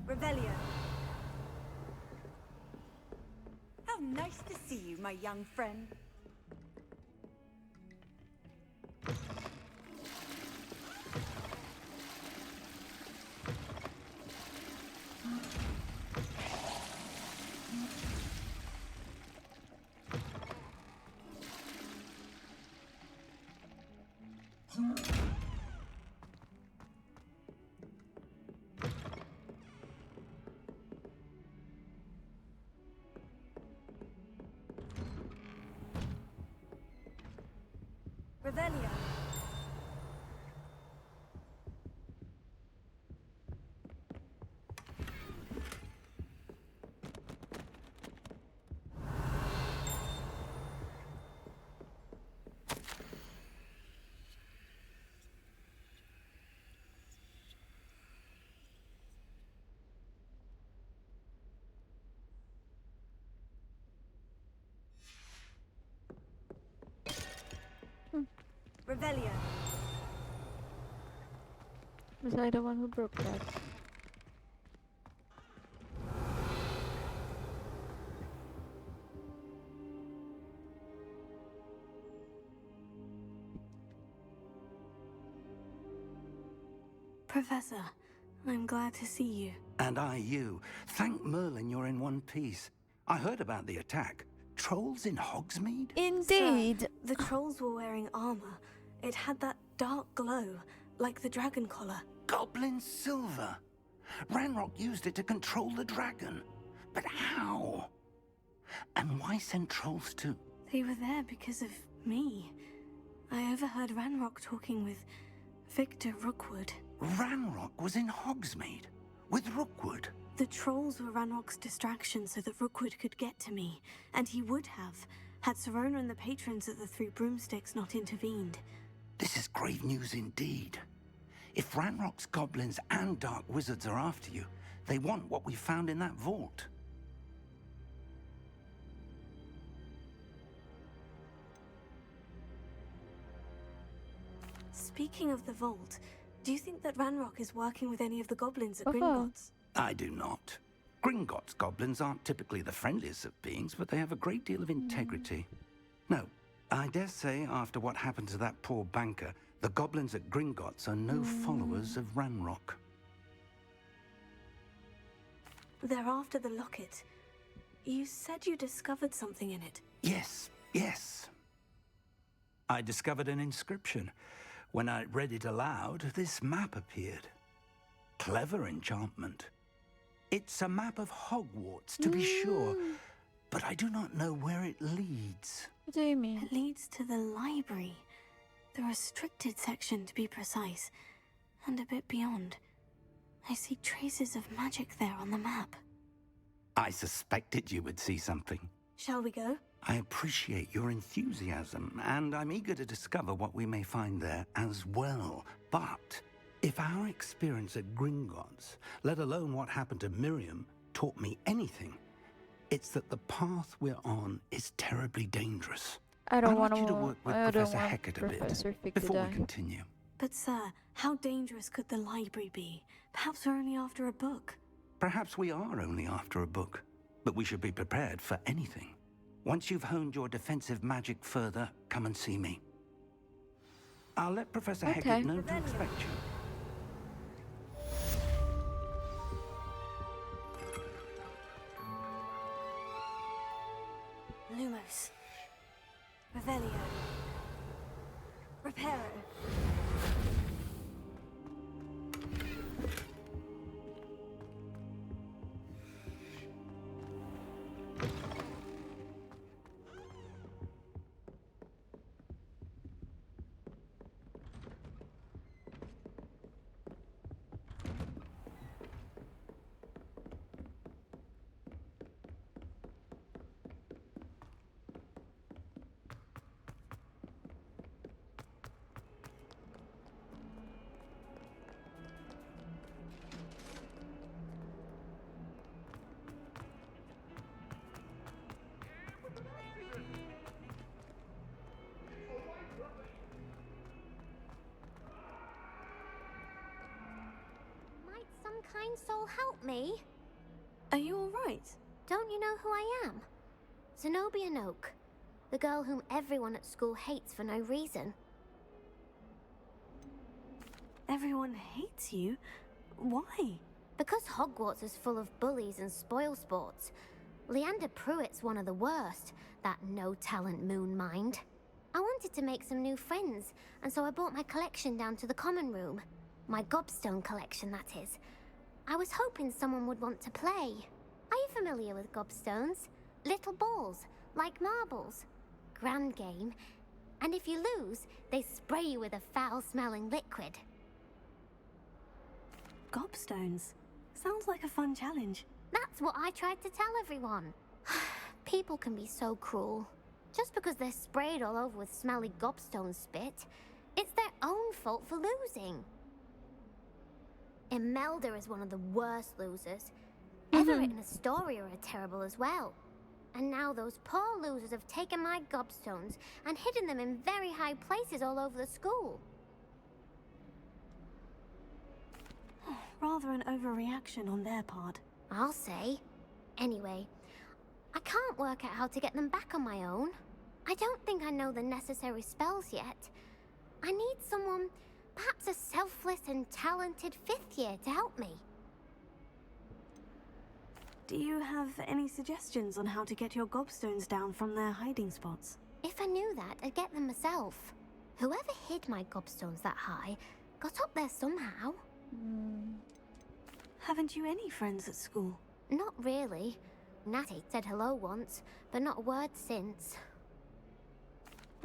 Speaker 5: Revelio.
Speaker 16: How nice to see you, my young friend.
Speaker 5: Revelio. Revelio.
Speaker 8: Was I the one who broke that?
Speaker 5: Professor, I'm glad to see you.
Speaker 7: And I you. Thank Merlin you're in one piece. I heard about the attack. Trolls in Hogsmeade?
Speaker 8: Indeed.
Speaker 5: Sir, the trolls were wearing armor. It had that dark glow, like the dragon collar.
Speaker 7: Goblin silver. Ranrock used it to control the dragon. But how? And why send trolls too?
Speaker 5: They were there because of me. I overheard Ranrock talking with Victor Rookwood.
Speaker 7: Ranrock was in Hogsmeade with Rookwood.
Speaker 5: The trolls were Ranrock's distraction so that Rookwood could get to me, and he would have, had Serona and the patrons at the Three Broomsticks not intervened.
Speaker 7: This is grave news indeed. If Ranrock's goblins and dark wizards are after you, they want what we found in that vault.
Speaker 5: Speaking of the vault, do you think that Ranrock is working with any of the goblins at
Speaker 8: Oh.
Speaker 5: Gringotts?
Speaker 7: I do not. Gringotts goblins aren't typically the friendliest of beings, but they have a great deal of integrity. No, I dare say after what happened to that poor banker, the goblins at Gringotts are no followers of Ranrock.
Speaker 5: They're after the locket. You said you discovered something in it.
Speaker 7: Yes, yes. I discovered an inscription. When I read it aloud, this map appeared. Clever enchantment. It's a map of Hogwarts, to be sure, but I do not know where it leads.
Speaker 8: What do you mean?
Speaker 5: It leads to the library. The restricted section, to be precise, and a bit beyond. I see traces of magic there on the map.
Speaker 7: I suspected you would see something.
Speaker 5: Shall we go?
Speaker 7: I appreciate your enthusiasm, and I'm eager to discover what we may find there as well. But if our experience at Gringotts, let alone what happened to Miriam, taught me anything, it's that the path we're on is terribly dangerous.
Speaker 8: I don't
Speaker 7: I'd
Speaker 8: want
Speaker 7: like you to work with
Speaker 8: I don't
Speaker 7: Professor
Speaker 8: want
Speaker 7: Hecat a
Speaker 8: Professor
Speaker 7: bit
Speaker 8: Fig to
Speaker 7: before we
Speaker 8: die.
Speaker 7: continue.
Speaker 5: But sir, how dangerous could the library be? Perhaps we're only after a book.
Speaker 7: Perhaps we are only after a book, but we should be prepared for anything. Once you've honed your defensive magic further, come and see me. I'll let Professor Hecat know to expect you.
Speaker 5: Lumos. Revelio. Reparo.
Speaker 15: Might some kind soul help me?
Speaker 5: Are you all right?
Speaker 15: Don't you know who I am? Zenobia Noak, the girl whom everyone at school hates for no reason.
Speaker 5: Everyone hates you? Why?
Speaker 15: Because Hogwarts is full of bullies and spoilsports. Leander Pruitt's one of the worst, that no-talent moon mind. I wanted to make some new friends, and so I brought my collection down to the common room. My gobstone collection, that is. I was hoping someone would want to play. Are you familiar with gobstones? Little balls, like marbles. Grand game. And if you lose, they spray you with a foul-smelling liquid.
Speaker 5: Gobstones. Sounds like a fun challenge.
Speaker 15: That's what I tried to tell everyone. People can be so cruel. Just because they're sprayed all over with smelly gobstone spit, it's their own fault for losing. Imelda is one of the worst losers. Everett and Astoria are terrible as well. And now those poor losers have taken my gobstones and hidden them in very high places all over the school.
Speaker 5: Rather an overreaction on their part.
Speaker 15: I'll say. Anyway, I can't work out how to get them back on my own. I don't think I know the necessary spells yet. I need someone, perhaps a selfless and talented 5th year to help me.
Speaker 5: Do you have any suggestions on how to get your gobstones down from their hiding spots?
Speaker 15: If I knew that, I'd get them myself. Whoever hid my gobstones that high got up there somehow.
Speaker 5: Haven't you any friends at school?
Speaker 15: Not really. Natty said hello once, but not a word since.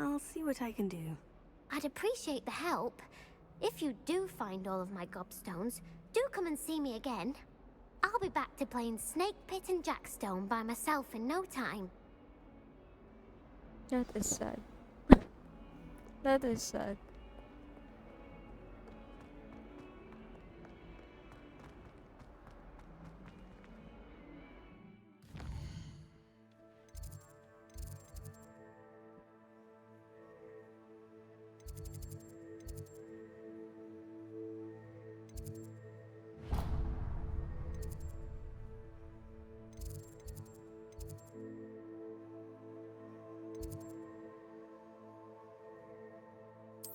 Speaker 5: I'll see what I can do.
Speaker 15: I'd appreciate the help. If you do find all of my gobstones, do come and see me again. I'll be back to playing Snake Pit and Jackstone by myself in no time.
Speaker 2: That is sad. That is sad.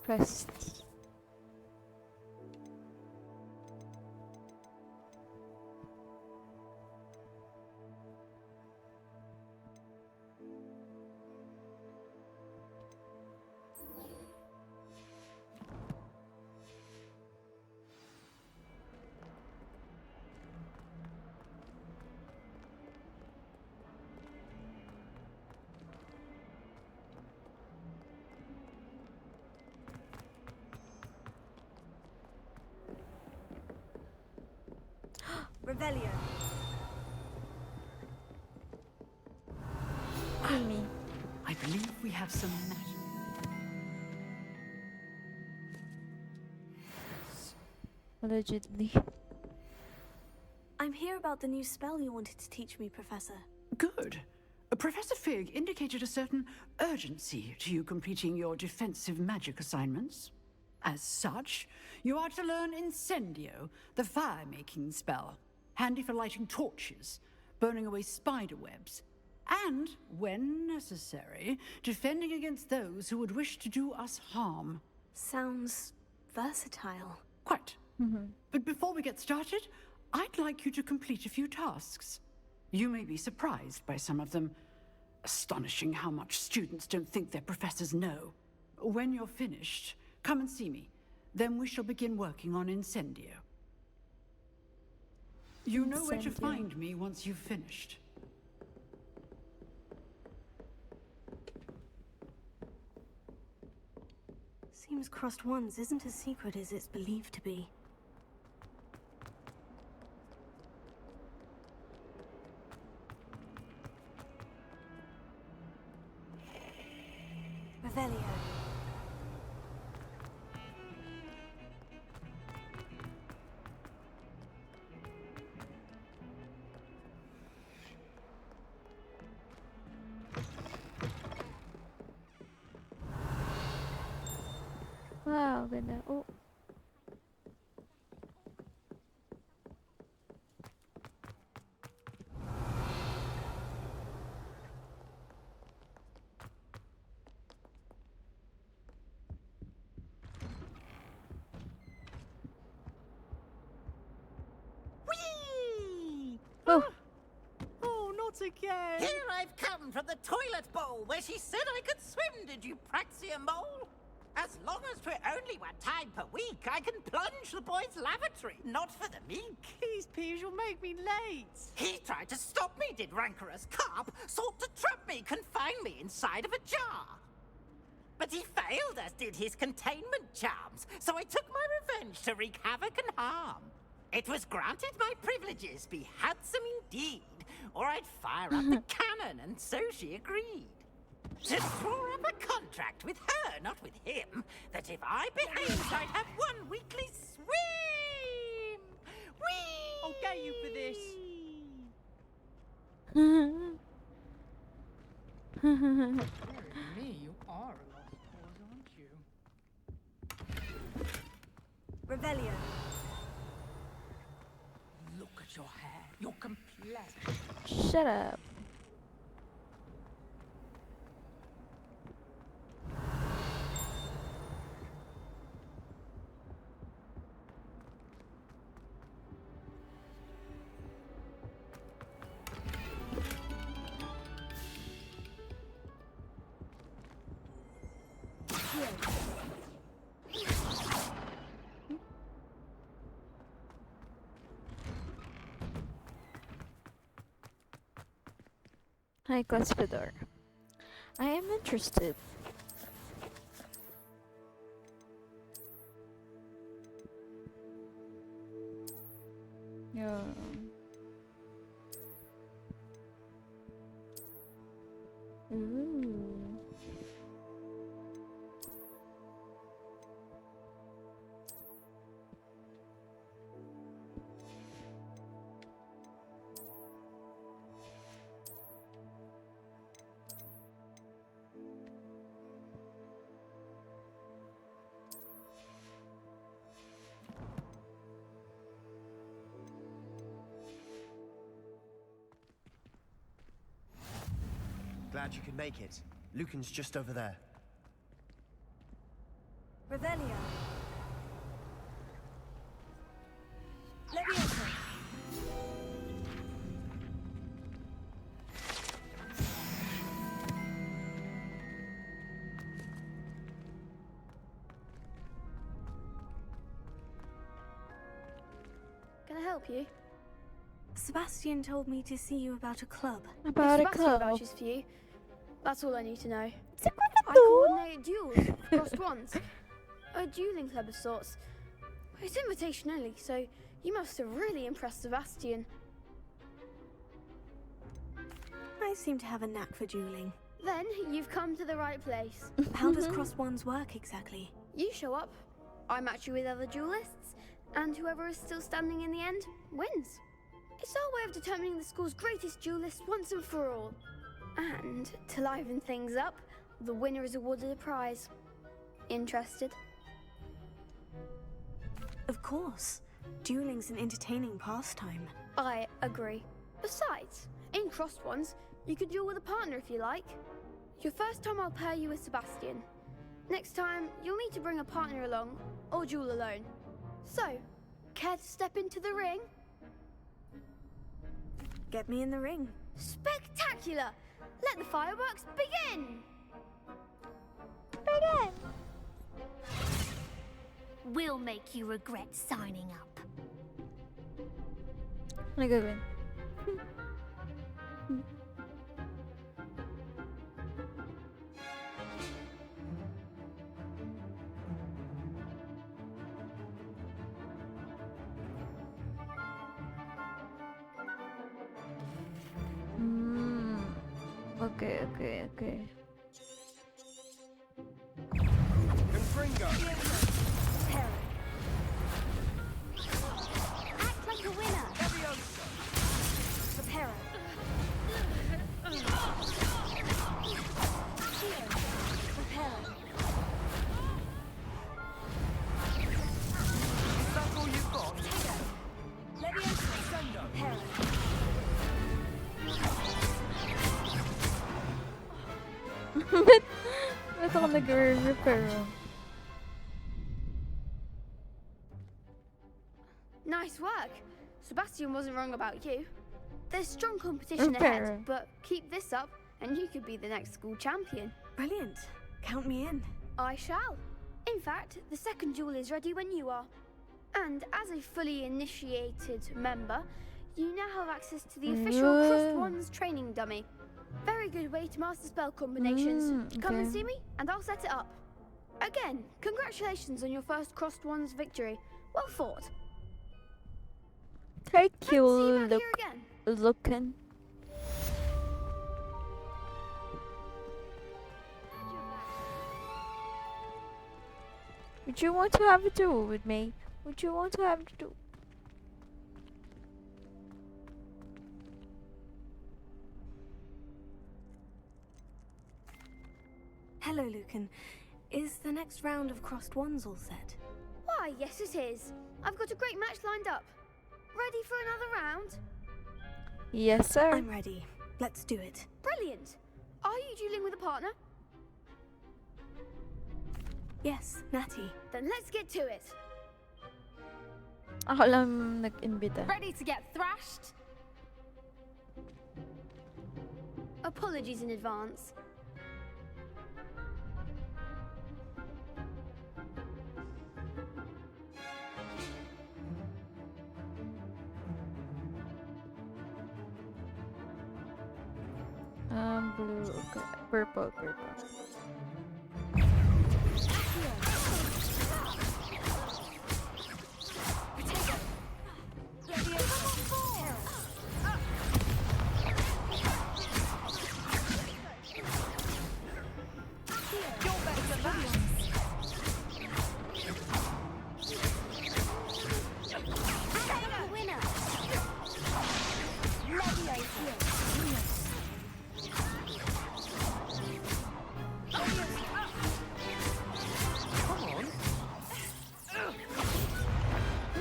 Speaker 2: Quests.
Speaker 5: Revelio.
Speaker 2: Me.
Speaker 16: I believe we have some magic.
Speaker 2: Allegedly.
Speaker 5: I'm here about the new spell you wanted to teach me, Professor.
Speaker 16: Good. Professor Fig indicated a certain urgency to you completing your defensive magic assignments. As such, you are to learn Incendio, the fire-making spell, handy for lighting torches, burning away spider webs, and, when necessary, defending against those who would wish to do us harm.
Speaker 5: Sounds versatile.
Speaker 16: Quite. But before we get started, I'd like you to complete a few tasks. You may be surprised by some of them. Astonishing how much students don't think their professors know. When you're finished, come and see me. Then we shall begin working on Incendio. You know where to
Speaker 2: Incendio.
Speaker 16: find me once you've finished.
Speaker 5: Seems Crossed Ones isn't as secret as it's believed to be. Revelio.
Speaker 2: Wow, ganda. Oh.
Speaker 3: Whee!
Speaker 2: Oh.
Speaker 16: Oh, not again!
Speaker 3: Here I've come from the toilet bowl where she said I could swim, did you Praxia mole? As long as for only 1 time per week, I can plunge the boy's lavatory, not for the meek.
Speaker 16: Please, Peeves, you'll make me late.
Speaker 3: He tried to stop me, did rancorous carp, sought to trap me, confine me inside of a jar. But he failed, as did his containment charms, so I took my revenge to wreak havoc and harm. It was granted my privileges be handsome indeed, or I'd fire up the cannon, and so she agreed. To draw up a contract with her, not with him, that if I behaved, I'd have one weekly swim! Whee!
Speaker 19: I'll get you for this.
Speaker 1: Me, you are a lost cause, aren't you?
Speaker 5: Revelio.
Speaker 1: Look at your hair, your complexion.
Speaker 8: Shut up. Hi, Classifiedor. I am interested. Yeah. Ooh.
Speaker 14: Glad you could make it. Lucan's just over there.
Speaker 5: Revelio. Leviosa.
Speaker 4: Can I help you?
Speaker 5: Sebastian told me to see you about a club.
Speaker 8: About a
Speaker 4: Sebastian
Speaker 8: club.
Speaker 4: vouches for you. That's all I need to know.
Speaker 8: It's a
Speaker 4: I coordinate duels, crossed ones. A dueling club of sorts. It's invitation only, so you must have really impressed Sebastian.
Speaker 5: I seem to have a knack for dueling.
Speaker 4: Then you've come to the right place.
Speaker 5: How does cross ones work exactly?
Speaker 4: You show up, I match you with other duelists, and whoever is still standing in the end wins. It's our way of determining the school's greatest duelist once and for all. And to liven things up, the winner is awarded a prize. Interested?
Speaker 5: Of course. Dueling's an entertaining pastime.
Speaker 4: I agree. Besides, in crossed ones, you could duel with a partner if you like. Your first time I'll pair you with Sebastian. Next time, you'll need to bring a partner along, or duel alone. So, care to step into the ring?
Speaker 5: Get me in the ring.
Speaker 4: Spectacular! Let the fireworks begin!
Speaker 15: We'll make you regret signing up.
Speaker 8: Ano gawin? Okay.
Speaker 14: Confringo!
Speaker 15: Act like a winner.
Speaker 5: Preparo.
Speaker 14: Is that all you've got?
Speaker 5: Leviosa.
Speaker 14: Sendo!
Speaker 8: Ba't ako nag-repair?
Speaker 4: Nice work. Sebastian wasn't wrong about you. There's strong competition
Speaker 8: Okay.
Speaker 4: ahead, but keep this up and you could be the next school champion.
Speaker 5: Brilliant. Count me in.
Speaker 4: I shall. In fact, the second duel is ready when you are. And as a fully initiated member, you now have access to the official Crossed Ones training dummy. Very good way to master spell combinations. Come and
Speaker 8: okay.
Speaker 4: see me, and I'll set it up. Again, congratulations on your first Crossed Wands victory. Well fought.
Speaker 8: Thank
Speaker 4: See
Speaker 8: you,
Speaker 4: you back here again.
Speaker 8: looking. Would you want to have a duel with me? Would you want to have a duel?
Speaker 5: Hello, Lucan. Is the next round of Crossed Wands all set?
Speaker 4: Why, yes it is. I've got a great match lined up. Ready for another round?
Speaker 8: Yes, sir.
Speaker 5: I'm ready. Let's do it.
Speaker 4: Brilliant. Are you dueling with a partner?
Speaker 5: Yes, Natty.
Speaker 4: Then let's get to it.
Speaker 8: Ako lang nag-imbita.
Speaker 4: Ready to get thrashed? Apologies in advance.
Speaker 8: Blue, okay. Purple.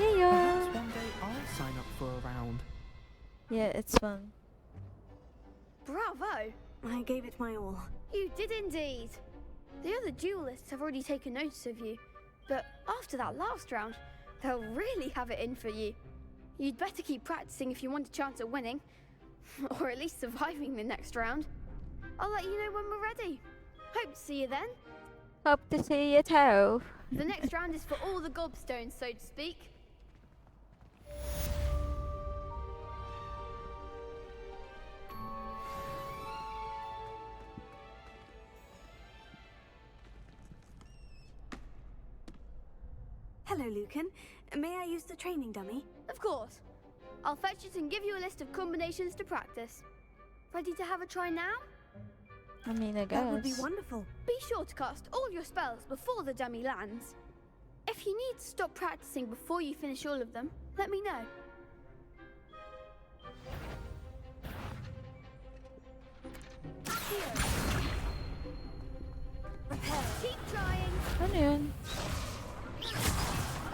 Speaker 9: Perhaps one day I'll sign up for a round.
Speaker 8: Yeah, it's fun.
Speaker 4: Bravo!
Speaker 5: I gave it my all.
Speaker 4: You did indeed. The other duelists have already taken notice of you, but after that last round, they'll really have it in for you. You'd better keep practicing if you want a chance at winning, or at least surviving the next round. I'll let you know when we're ready. Hope to see you then.
Speaker 8: Hope to see you too.
Speaker 4: The next round is for all the gobstones, so to speak.
Speaker 5: Hello, Lucan. May I use the training dummy?
Speaker 4: Of course. I'll fetch it and give you a list of combinations to practice. Ready to have a try now?
Speaker 8: I mean, I guess.
Speaker 5: That would be wonderful.
Speaker 4: Be sure to cast all your spells before the dummy lands. If you need to stop practicing before you finish all of them, let me know. Keep trying.
Speaker 8: Ano yun?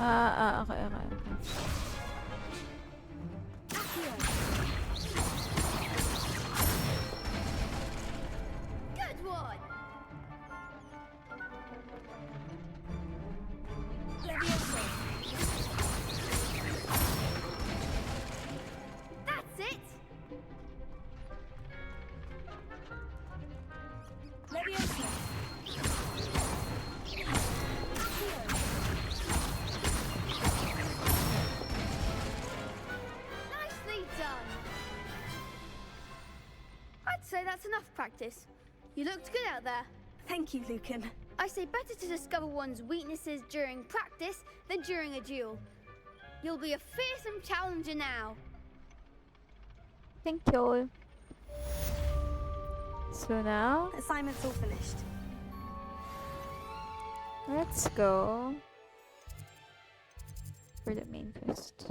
Speaker 8: Okay.
Speaker 4: Good one. That's it. Nicely done. I'd say that's enough practice. You looked good out there.
Speaker 5: Thank you, Lucan.
Speaker 4: I say better to discover one's weaknesses during practice than during a duel. You'll be a fearsome challenger now.
Speaker 8: Thank you. So now,
Speaker 5: Assignment's all finished.
Speaker 8: let's go for the main quest.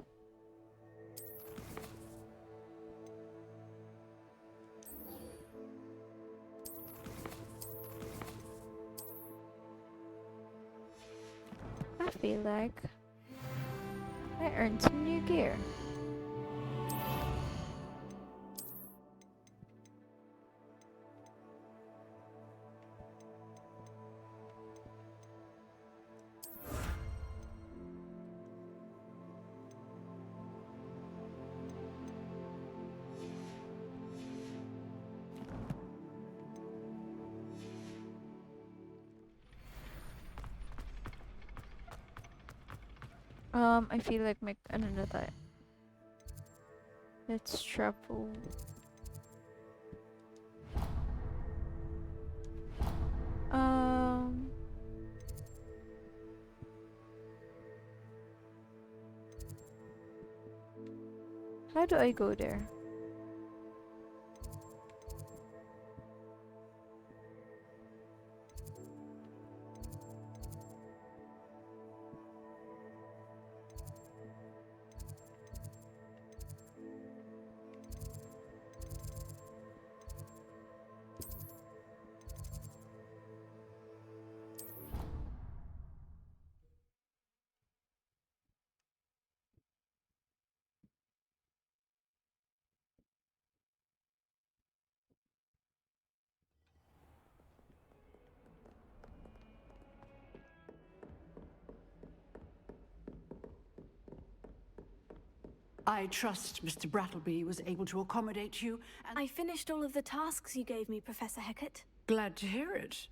Speaker 8: I feel like I earned some new gear. I feel like ano na tayo. Let's travel. How do I go there?
Speaker 16: I trust Mr. Brattleby was able to accommodate you, and
Speaker 5: I finished all of the tasks you gave me, Professor Hecat.
Speaker 16: glad to hear it.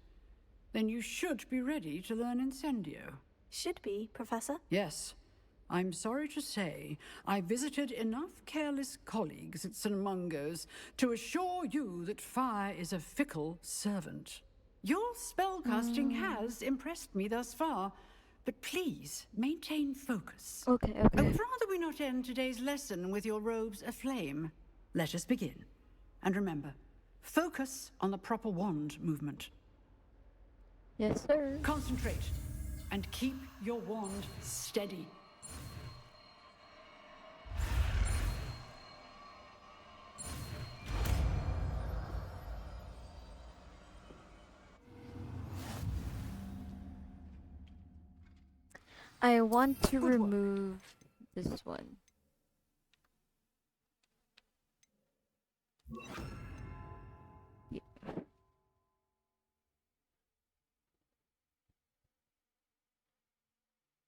Speaker 16: Then you should be ready to learn Incendio.
Speaker 5: Should be, Professor.
Speaker 16: Yes. I'm sorry to say, I visited enough careless colleagues at St. Mungo's to assure you that fire is a fickle servant. Your spellcasting has impressed me thus far, but please maintain focus.
Speaker 8: Okay,
Speaker 16: I
Speaker 8: okay.
Speaker 16: would rather we not end today's lesson with your robes aflame. Let us begin. And remember, focus on the proper wand movement.
Speaker 8: Yes, sir.
Speaker 16: Concentrate and keep your wand steady.
Speaker 8: I want to remove this one. Yeah.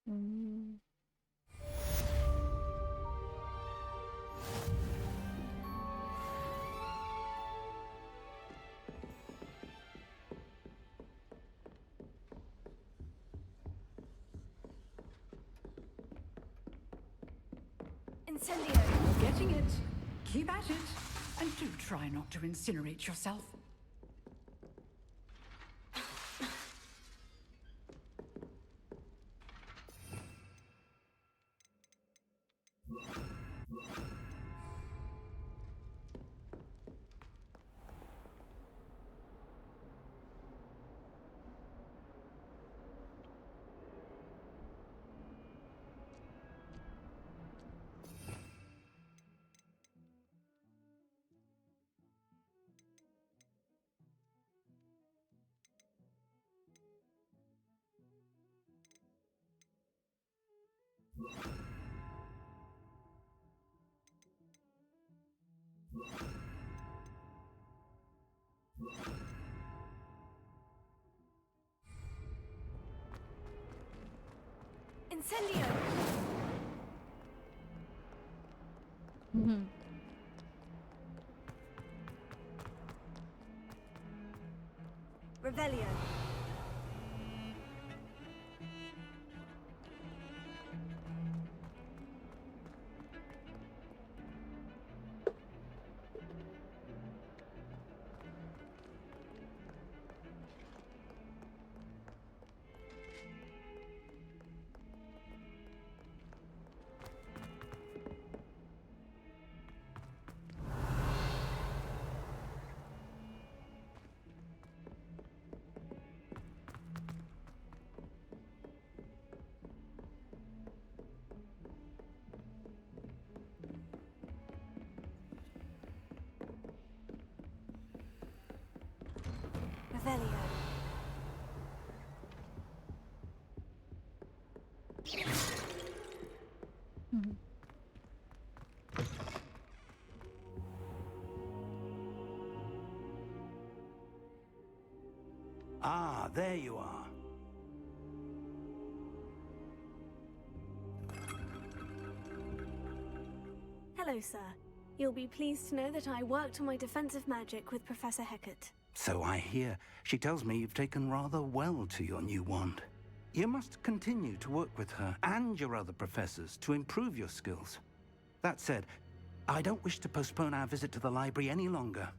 Speaker 8: Mm.
Speaker 5: Incendio.
Speaker 16: You're getting it. Keep at it. And do try not to incinerate yourself.
Speaker 5: Incendio. Revelio. Revelio.
Speaker 7: Ah, there you are.
Speaker 5: Hello, sir. You'll be pleased to know that I worked on my defensive magic with Professor Hecat.
Speaker 7: So I hear. She tells me you've taken rather well to your new wand. You must continue to work with her and your other professors to improve your skills. That said, I don't wish to postpone our visit to the library any longer.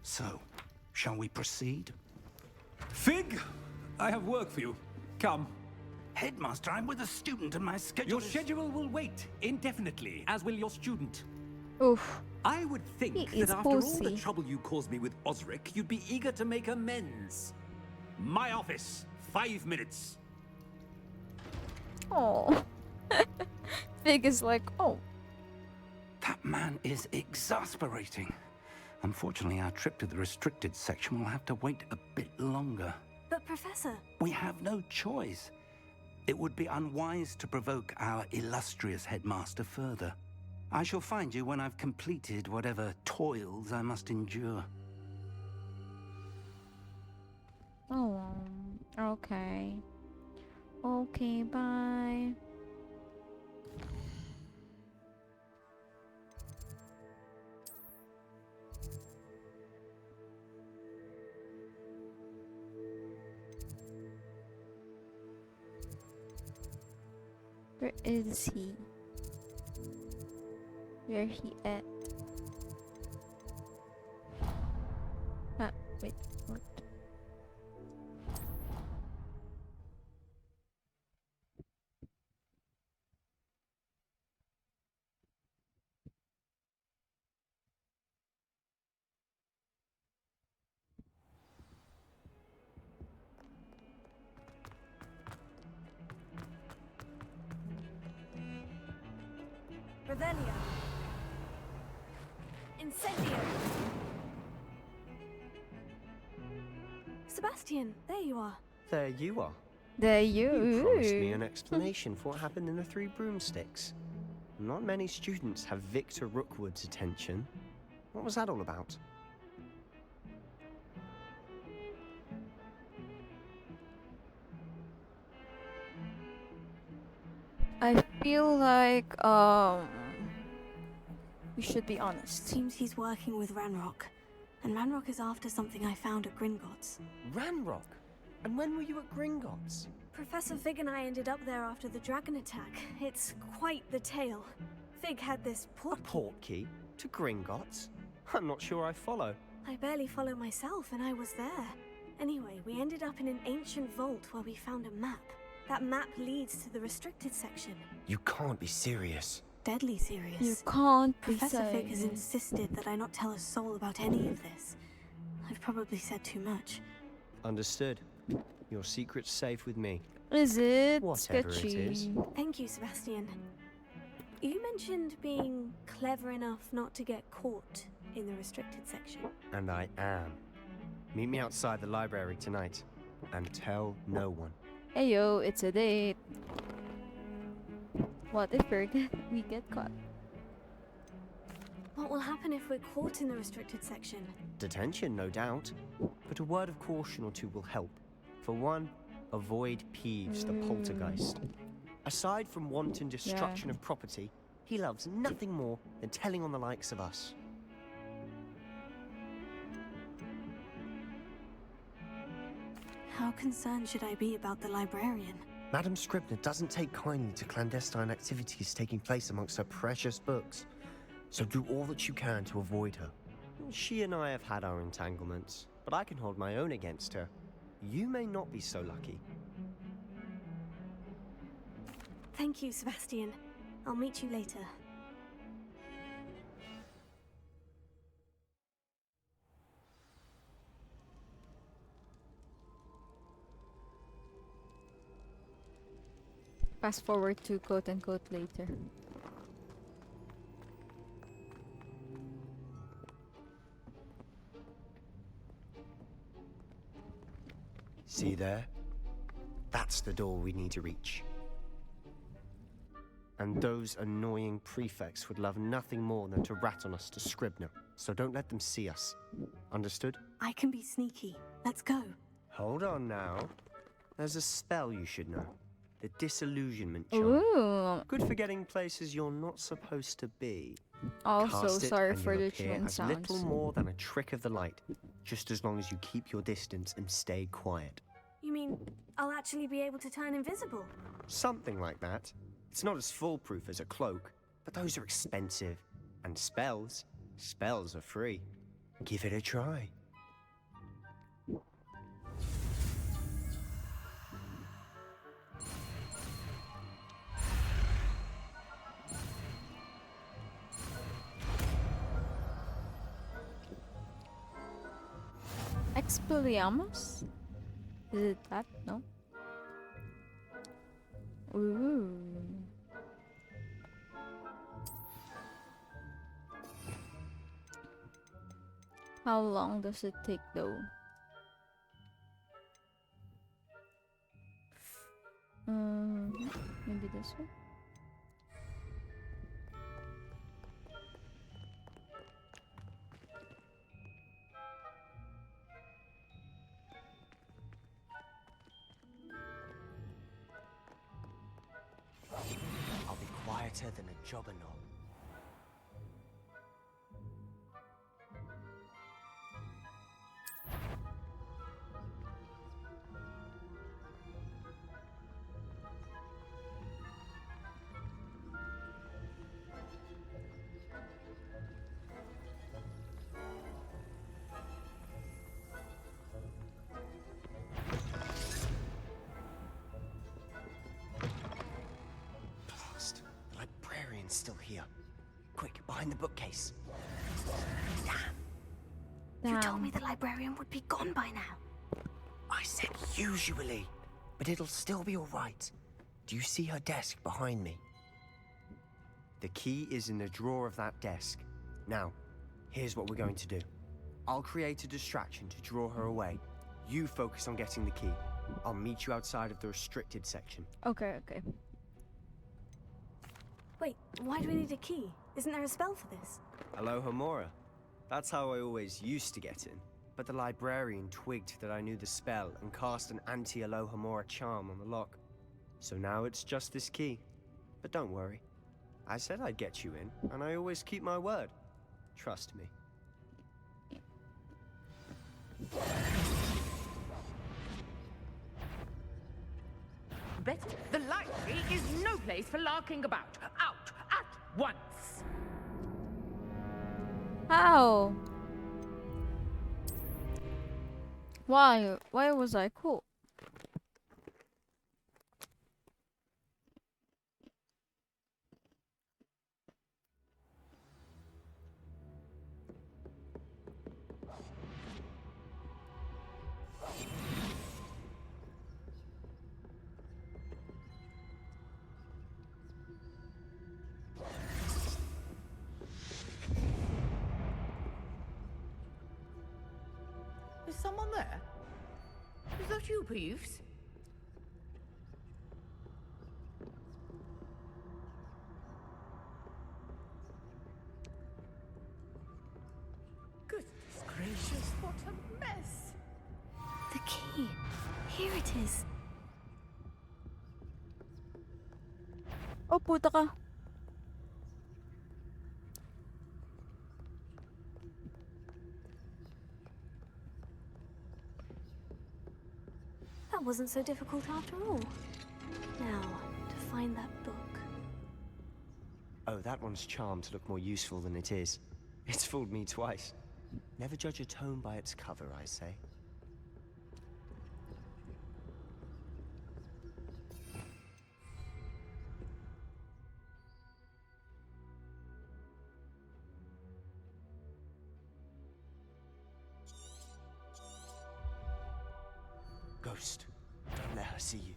Speaker 7: So, shall we proceed?
Speaker 10: Fig, I have work for you. Come.
Speaker 7: Headmaster, I'm with a student and my schedule
Speaker 10: Your
Speaker 7: is...
Speaker 10: schedule will wait indefinitely, as will your student.
Speaker 8: Oof.
Speaker 10: I would think
Speaker 8: He
Speaker 10: that
Speaker 8: is
Speaker 10: after all the
Speaker 8: pussy.
Speaker 10: trouble you caused me with Osric, you'd be eager to make amends. My office, 5 minutes.
Speaker 8: Oh. Fig is like, oh.
Speaker 7: That man is exasperating. Unfortunately, our trip to the restricted section will have to wait a bit longer.
Speaker 5: But Professor...
Speaker 7: We have no choice. It would be unwise to provoke our illustrious headmaster further. I shall find you when I've completed whatever toils I must endure.
Speaker 8: Oh, okay. Okay, bye. Where is he? Where he at? Ah, wait, what?
Speaker 5: Revelio. Incendio. Sebastian, there you are.
Speaker 14: There you are.
Speaker 8: There you.
Speaker 14: You promised me an explanation for what happened in the Three Broomsticks. Not many students have Victor Rookwood's attention. What was that all about?
Speaker 8: I feel like we should be honest.
Speaker 5: Seems he's working with Ranrock, and Ranrock is after something I found at Gringotts.
Speaker 14: Ranrock? And when were you at Gringotts?
Speaker 5: Professor Fig and I ended up there after the dragon attack. It's quite the tale. Fig had this port...
Speaker 14: A portkey? To Gringotts? I'm not sure I follow.
Speaker 5: I barely follow myself, and I was there. Anyway, we ended up in an ancient vault where we found a map. That map leads to the restricted section.
Speaker 14: You can't be serious.
Speaker 5: Deadly serious.
Speaker 8: You can't be
Speaker 5: Professor Fig has
Speaker 8: serious.
Speaker 5: insisted that I not tell a soul about any of this. I've probably said too much.
Speaker 14: Understood. Your secret's safe with me.
Speaker 8: Is it
Speaker 14: Whatever
Speaker 8: sketchy?
Speaker 14: it is.
Speaker 5: Thank you, Sebastian. You mentioned being clever enough not to get caught in the restricted section.
Speaker 14: And I am. Meet me outside the library tonight. And tell no one.
Speaker 8: Hey yo, it's a date. What if we get caught?
Speaker 5: What will happen if we're caught in the restricted section?
Speaker 14: Detention, no doubt. But a word of caution or two will help. For one, avoid Peeves, the poltergeist. Aside from wanton destruction of property, he loves nothing more than telling on the likes of us.
Speaker 5: How concerned should I be about the librarian?
Speaker 14: Madame Scribner doesn't take kindly to clandestine activities taking place amongst her precious books. So do all that you can to avoid her. She and I have had our entanglements, but I can hold my own against her. You may not be so lucky.
Speaker 5: Thank you, Sebastian. I'll meet you later.
Speaker 8: Fast forward to quote unquote later.
Speaker 14: See there? That's the door we need to reach. And those annoying prefects would love nothing more than to rat on us to Scribner, so don't let them see us. Understood?
Speaker 5: I can be sneaky. Let's go.
Speaker 14: Hold on now. There's a spell you should know. The disillusionment charm.
Speaker 8: Ooh.
Speaker 14: Good for getting places you're not supposed to be.
Speaker 8: Also,
Speaker 14: Cast it
Speaker 8: sorry
Speaker 14: and
Speaker 8: for
Speaker 14: you'll
Speaker 8: the
Speaker 14: appear
Speaker 8: chewing
Speaker 14: as little
Speaker 8: sounds.
Speaker 14: more than a trick of the light, just as long as you keep your distance and stay quiet.
Speaker 5: You mean I'll actually be able to turn invisible?
Speaker 14: Something like that. It's not as foolproof as a cloak, but those are expensive. And spells are free. Give it a try.
Speaker 8: Expelliarmus? Is it that? No. Ooh. How long does it take though? Maybe this one?
Speaker 12: I'll be quieter than a jobberknoll. Blast. The librarian's still here. Quick, behind the bookcase.
Speaker 5: You told me the librarian would be gone by now.
Speaker 12: I said usually, but it'll still be all right. Do you see her desk behind me?
Speaker 14: The key is in the drawer of that desk. Now, here's what we're going to do. I'll create a distraction to draw her away. You focus on getting the key. I'll meet you outside of the restricted section.
Speaker 8: Okay, okay.
Speaker 5: Wait, why do we need a key? Isn't there a spell for this?
Speaker 14: Alohomora. That's how I always used to get in. But the librarian twigged that I knew the spell and cast an anti-Alohomora charm on the lock. So now it's just this key. But don't worry. I said I'd get you in, and I always keep my word. Trust me.
Speaker 1: Better. The library is no place for larking about. Out at once.
Speaker 8: How? Why? Why was I cool?
Speaker 1: Is someone there? Is that you, Peeves? Goodness gracious, what a mess!
Speaker 5: The key. Here it is.
Speaker 8: Oh, puta ka.
Speaker 5: That wasn't so difficult after all. Now, to find that book.
Speaker 14: Oh, that one's charmed to look more useful than it is. It's fooled me twice. Never judge a tome by its cover, I say.
Speaker 12: Ghost, don't let her see you.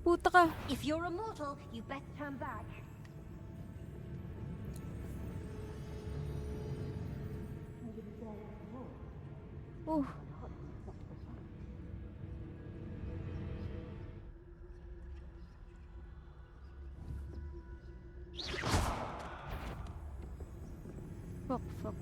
Speaker 8: Puta ka.
Speaker 15: If you're immortal, you better turn back.
Speaker 8: Oh. Fuck, fuck.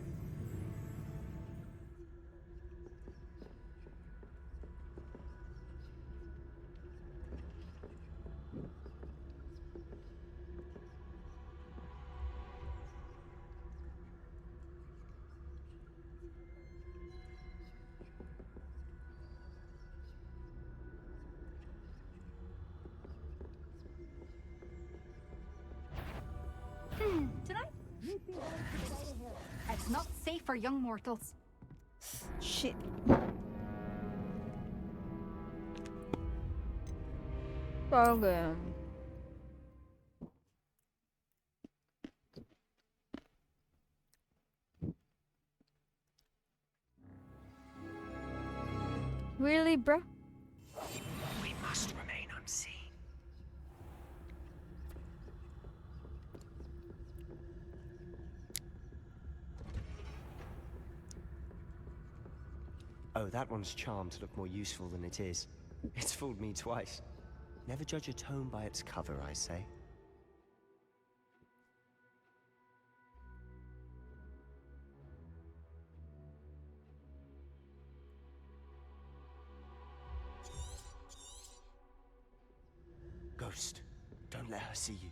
Speaker 6: for young mortals.
Speaker 8: Shit. Problem. Really, bro?
Speaker 12: We must remain unseen. Oh, that one's charmed to look more useful than it is. It's fooled me twice. Never judge a tome by its cover, I say. Ghost, don't let her see you.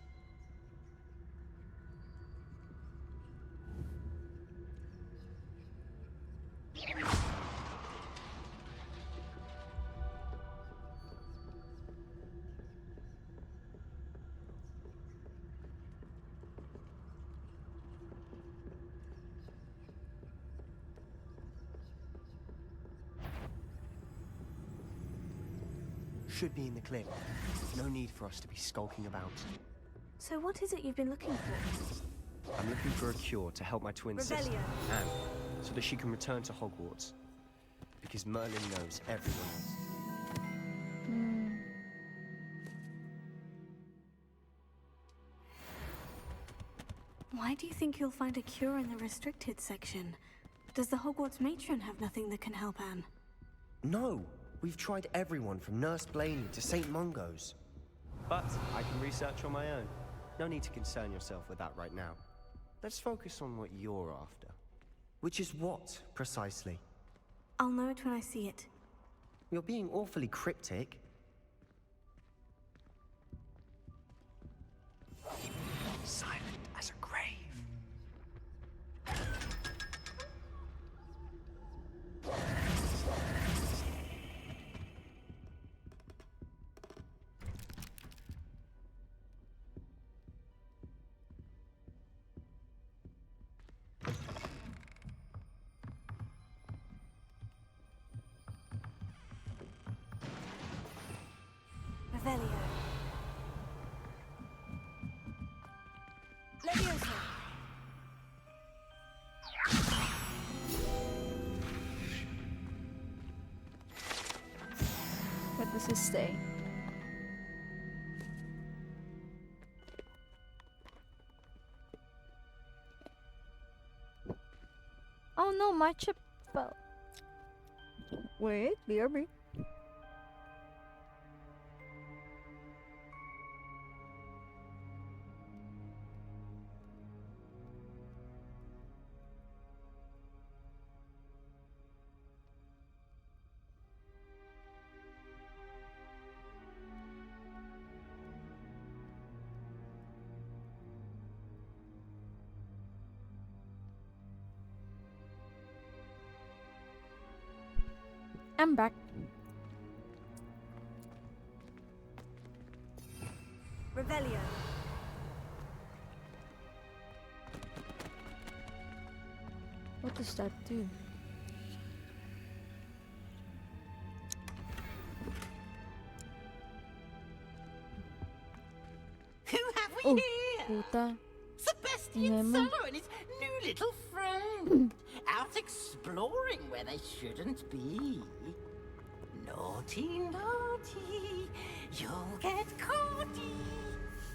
Speaker 12: Should be in the clear. No need for us to be skulking about.
Speaker 5: So what is it you've been looking for?
Speaker 14: I'm looking for a cure to help my twin sister,
Speaker 5: Revelio.
Speaker 14: Anne, so that she can return to Hogwarts. Because Merlin knows everyone else.
Speaker 5: Why do you think you'll find a cure in the restricted section? Does the Hogwarts matron have nothing that can help Anne?
Speaker 14: No! We've tried everyone from Nurse Blaney to St. Mungo's. But I can research on my own. No need to concern yourself with that right now. Let's focus on what you're after. Which is what, precisely?
Speaker 5: I'll know it when I see it.
Speaker 14: You're being awfully cryptic.
Speaker 12: Silent as a grave.
Speaker 5: Revelio. Leviosa.
Speaker 8: What does it say? Oh no, my chip fell. Wait, BRB. I'm back.
Speaker 5: Revelio.
Speaker 8: What does that do?
Speaker 3: Who have we
Speaker 8: Oh,
Speaker 3: here?
Speaker 8: puta.
Speaker 3: Sebastian
Speaker 8: Nemo.
Speaker 3: Solo and his new little friend. Out exploring where they shouldn't be. Naughty, naughty, you'll get caughty.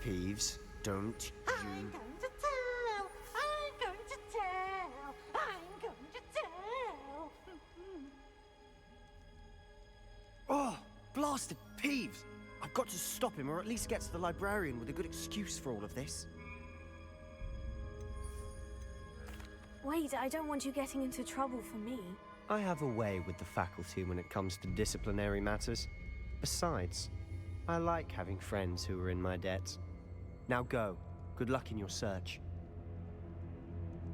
Speaker 14: Peeves, don't
Speaker 3: I'm going to tell, I'm going to tell, I'm going to tell.
Speaker 14: Oh, blasted Peeves! I've got to stop him, or at least get to the librarian with a good excuse for all of this.
Speaker 5: Wait, I don't want you getting into trouble for me.
Speaker 14: I have a way with the faculty when it comes to disciplinary matters. Besides, I like having friends who are in my debt. Now go. Good luck in your search.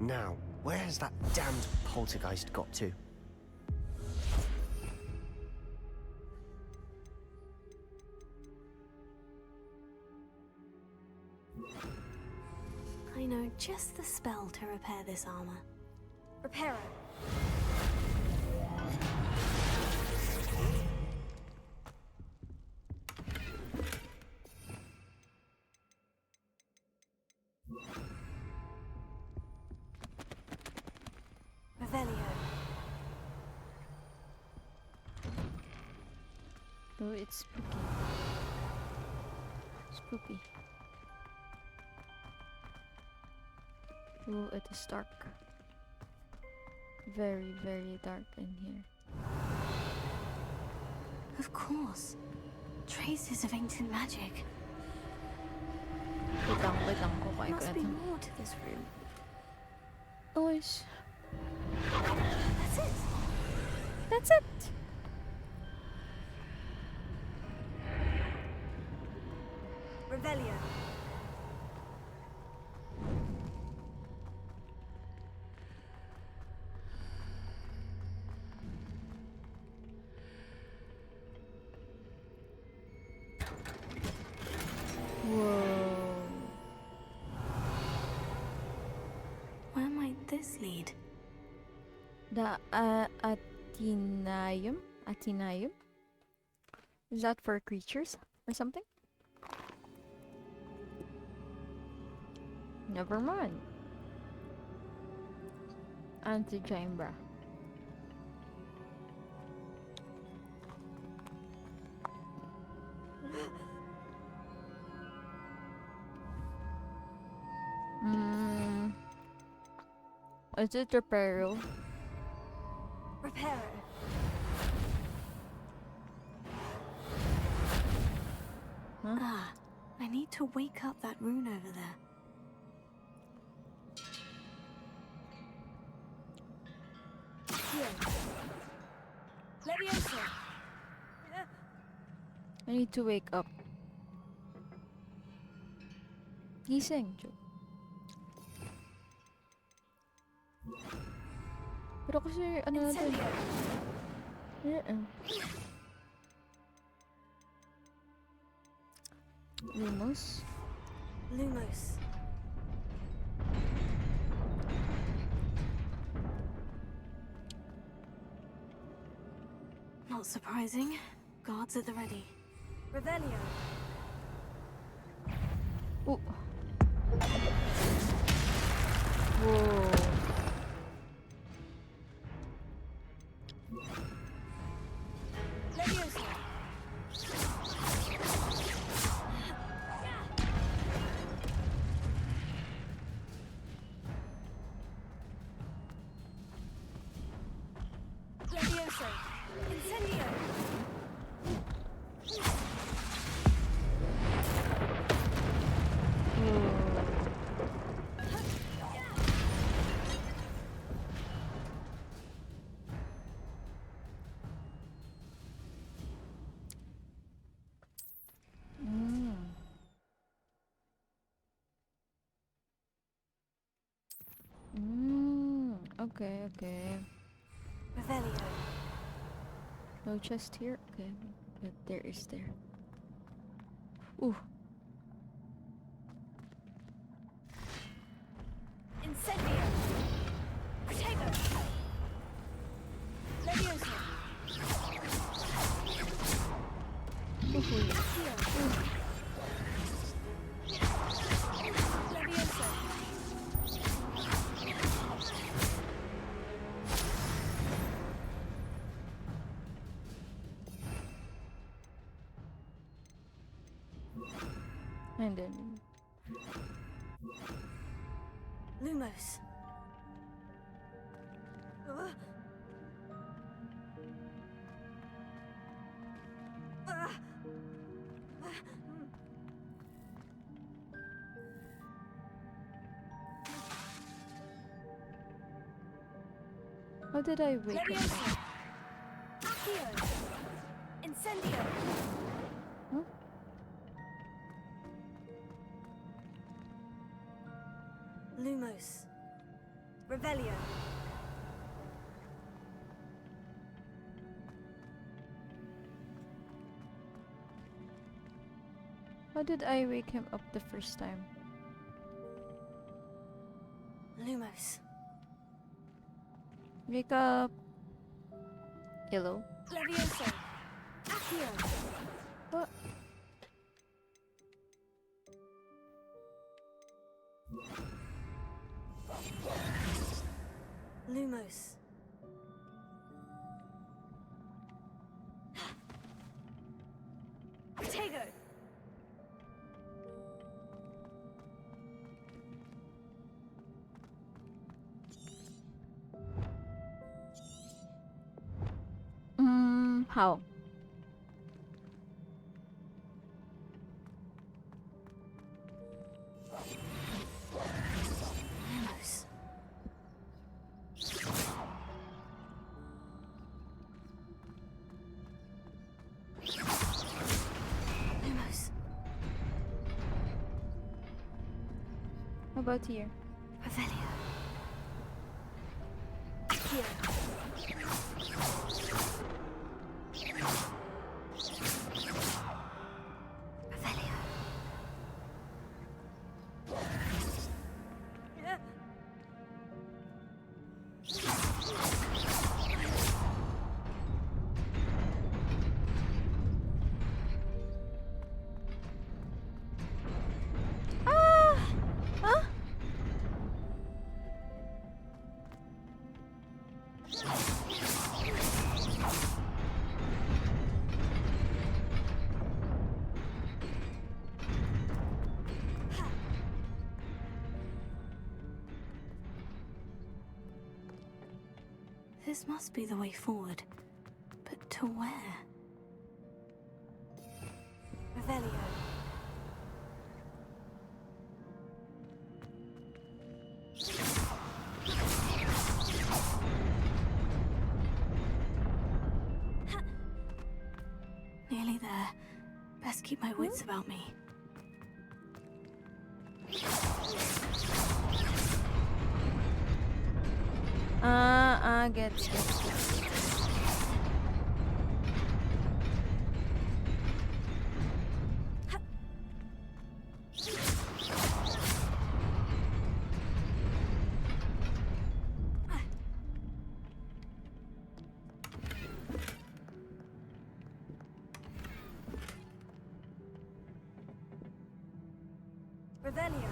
Speaker 14: Now, where has that damned poltergeist got to?
Speaker 5: I know just the spell to repair this armor. Reparo. Revelio.
Speaker 8: Oh, it's spooky. Spooky. Oh, it is dark. Very, very dark in here.
Speaker 5: Of course. Traces of ancient magic.
Speaker 8: Wait lang, kukain ko
Speaker 5: Must be
Speaker 8: ito.
Speaker 5: more to this room.
Speaker 8: Noise.
Speaker 5: That's it.
Speaker 8: That's it.
Speaker 5: Revelio.
Speaker 8: Whoa.
Speaker 5: Where might this lead?
Speaker 8: The Athenaeum? Athenaeum? Is that for creatures or something? Never mind. Antechamber. Is it Reparo?
Speaker 5: Reparo.
Speaker 8: Huh?
Speaker 5: Ah, I need to wake up that rune over there. Levioso.
Speaker 8: I need to wake up. Gising, Joe. Pero kasi ano natin? Lumos?
Speaker 5: Lumos. Not surprising. Guards at the ready. Revelio.
Speaker 8: Oh. Whoa.
Speaker 5: Levioso. Levioso. Incendio.
Speaker 8: Okay, okay.
Speaker 5: Revelio.
Speaker 8: No chest here? Okay, but there is there. Ooh.
Speaker 5: Incendio. Protego. Levioso. Heal. Levioso.
Speaker 8: And then
Speaker 5: Lumos.
Speaker 8: how did I wake up?
Speaker 5: Levioso. Accio. Incendio.
Speaker 8: Huh?
Speaker 5: Lumos. Revelio.
Speaker 8: How did I wake him up the first time?
Speaker 5: Lumos.
Speaker 8: Wake up. Hello.
Speaker 15: Levioso. Accio.
Speaker 8: What?
Speaker 5: Lumos.
Speaker 15: Tego.
Speaker 8: How?
Speaker 5: Lumos. Lumos.
Speaker 8: How about here?
Speaker 5: Revelio. This must be the way forward. But to where? Revelio. Nearly there. Best keep my wits about me.
Speaker 8: Gets.
Speaker 5: Revelio.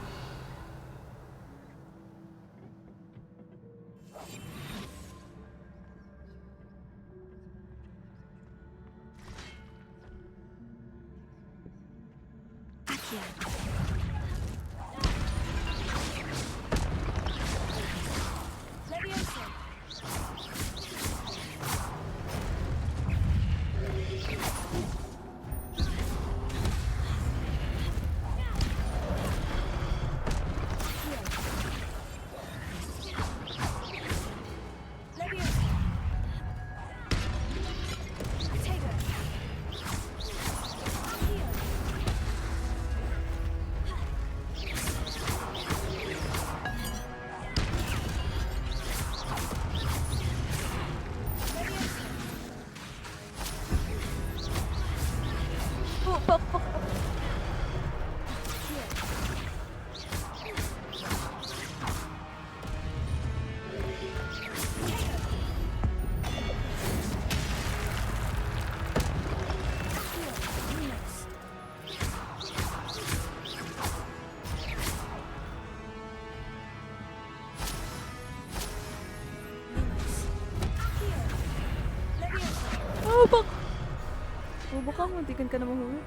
Speaker 8: Bobo ka, muntikan ka na mahulog.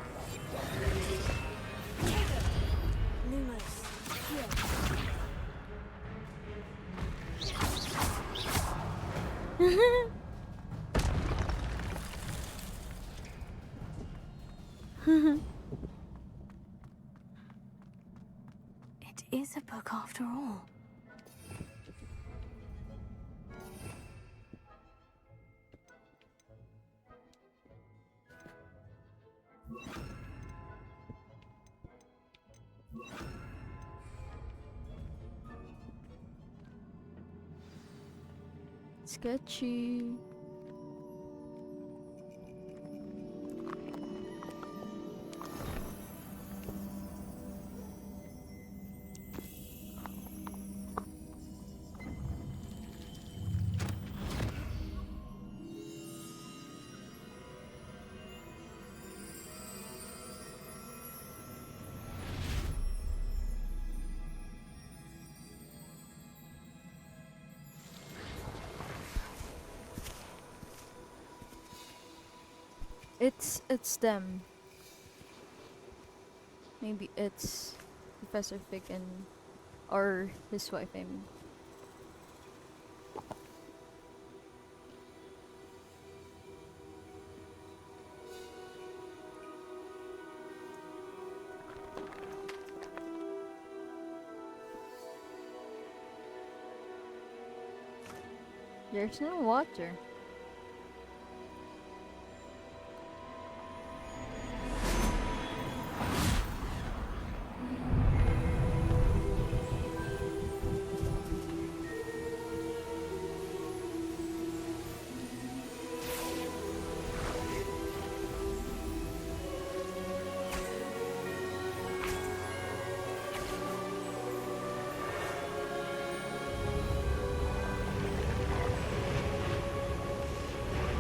Speaker 5: It is a book after all.
Speaker 8: Sketchy. It's them. Maybe it's Professor Fig and or his wife, I mean. There's no water.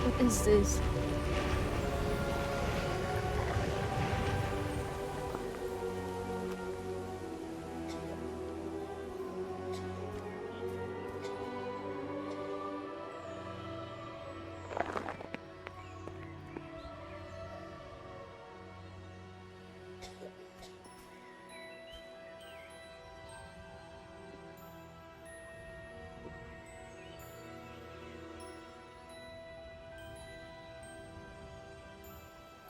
Speaker 8: What is this?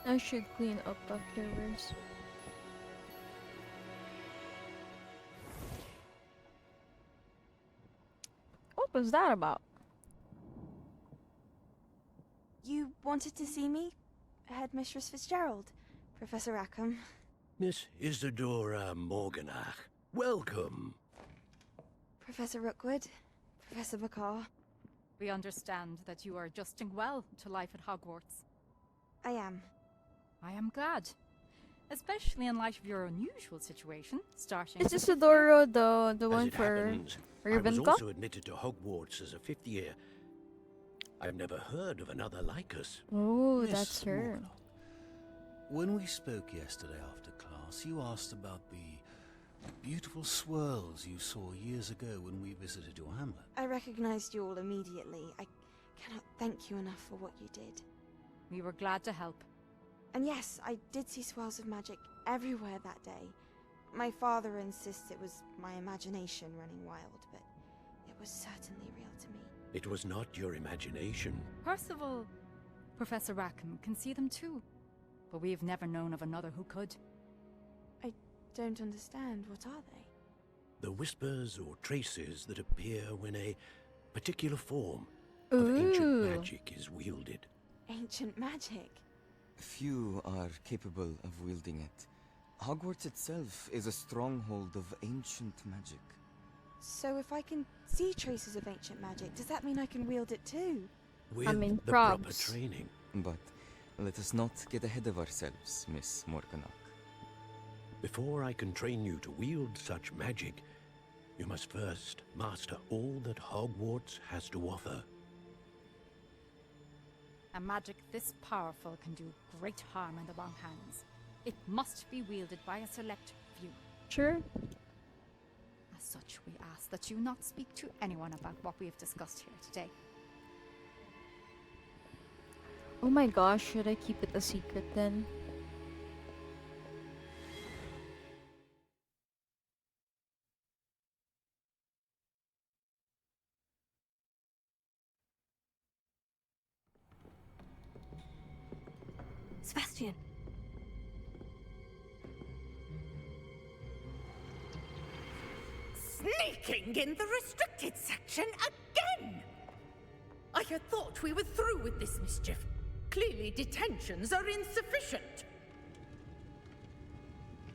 Speaker 8: I should clean up afterwards. What was that about?
Speaker 6: You wanted to see me? Headmistress Fitzgerald, Professor Rackham.
Speaker 18: Miss Isadora Morganach, welcome.
Speaker 6: Professor Rookwood, Professor McCaw.
Speaker 13: We understand that you are adjusting well to life at Hogwarts.
Speaker 6: I am.
Speaker 13: I am glad. Especially in light of your unusual situation, starting...
Speaker 8: Is Isadora the one
Speaker 18: As it
Speaker 8: for
Speaker 18: happens, I was
Speaker 8: Ravenclaw?
Speaker 18: also admitted to Hogwarts as a fifth year. I've never heard of another like us.
Speaker 8: Oh,
Speaker 18: Miss
Speaker 8: that's her.
Speaker 18: When we spoke yesterday after class, you asked about the beautiful swirls you saw years ago when we visited your hamlet.
Speaker 6: I recognized you all immediately. I cannot thank you enough for what you did.
Speaker 13: We were glad to help.
Speaker 6: And yes, I did see swirls of magic everywhere that day. My father insists it was my imagination running wild, but it was certainly real to me.
Speaker 18: It was not your imagination.
Speaker 13: Percival, Professor Rackham can see them too. But we have never known of another who could.
Speaker 6: I don't understand. What are they?
Speaker 18: The whispers or traces that appear when a particular form of ancient magic is wielded.
Speaker 6: Ancient magic?
Speaker 23: Few are capable of wielding it. Hogwarts itself is a stronghold of ancient magic.
Speaker 6: So if I can see traces of ancient magic, does that mean I can wield it too?
Speaker 23: With
Speaker 8: mean,
Speaker 23: the
Speaker 8: probs.
Speaker 23: proper training. But let us not get ahead of ourselves, Miss Morganach.
Speaker 18: Before I can train you to wield such magic, you must first master all that Hogwarts has to offer.
Speaker 13: A magic this powerful can do great harm in the wrong hands. It must be wielded by a select few.
Speaker 8: Sure.
Speaker 13: As such, we ask that you not speak to anyone about what we have discussed here today.
Speaker 8: Oh my gosh, should I keep it a secret then?
Speaker 5: Sebastian!
Speaker 1: Sneaking in the restricted section again! I had thought we were through with this mischief. Clearly detentions are insufficient.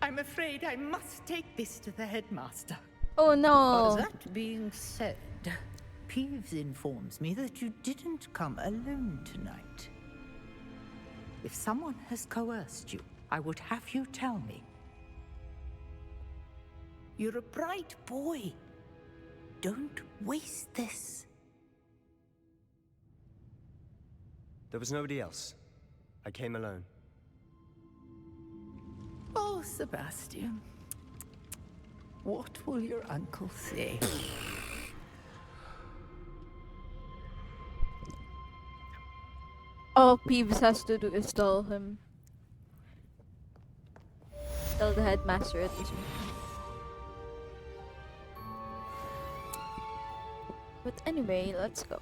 Speaker 1: I'm afraid I must take this to the headmaster.
Speaker 8: Oh no!
Speaker 24: That being said, Peeves informs me that you didn't come alone tonight. If someone has coerced you, I would have you tell me. You're a bright boy. Don't waste this.
Speaker 12: There was nobody else. I came alone.
Speaker 24: Oh, Sebastian. What will your uncle say?
Speaker 8: All Peeves has to do is tell him. Tell the headmaster at this moment. But anyway, let's go.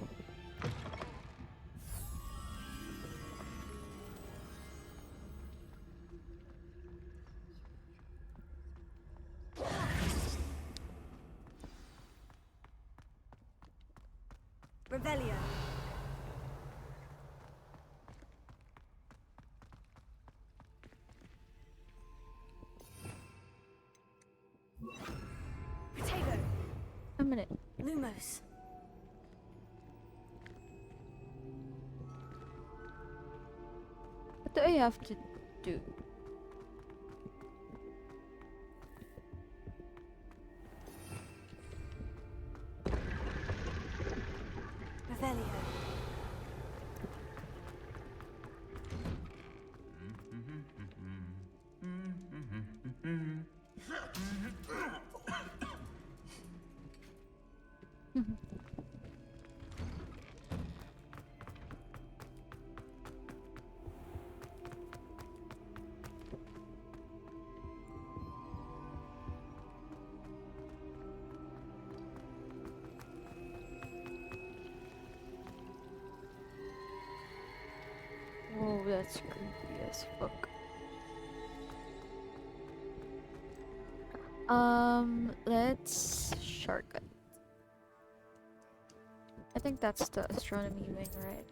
Speaker 5: Revelio. Potato.
Speaker 8: A minute.
Speaker 5: Lumos.
Speaker 8: What do I have to do?
Speaker 5: Revelio.
Speaker 8: Whoa, that's creepy as fuck. Let's shortcut. I think that's the astronomy wing, right?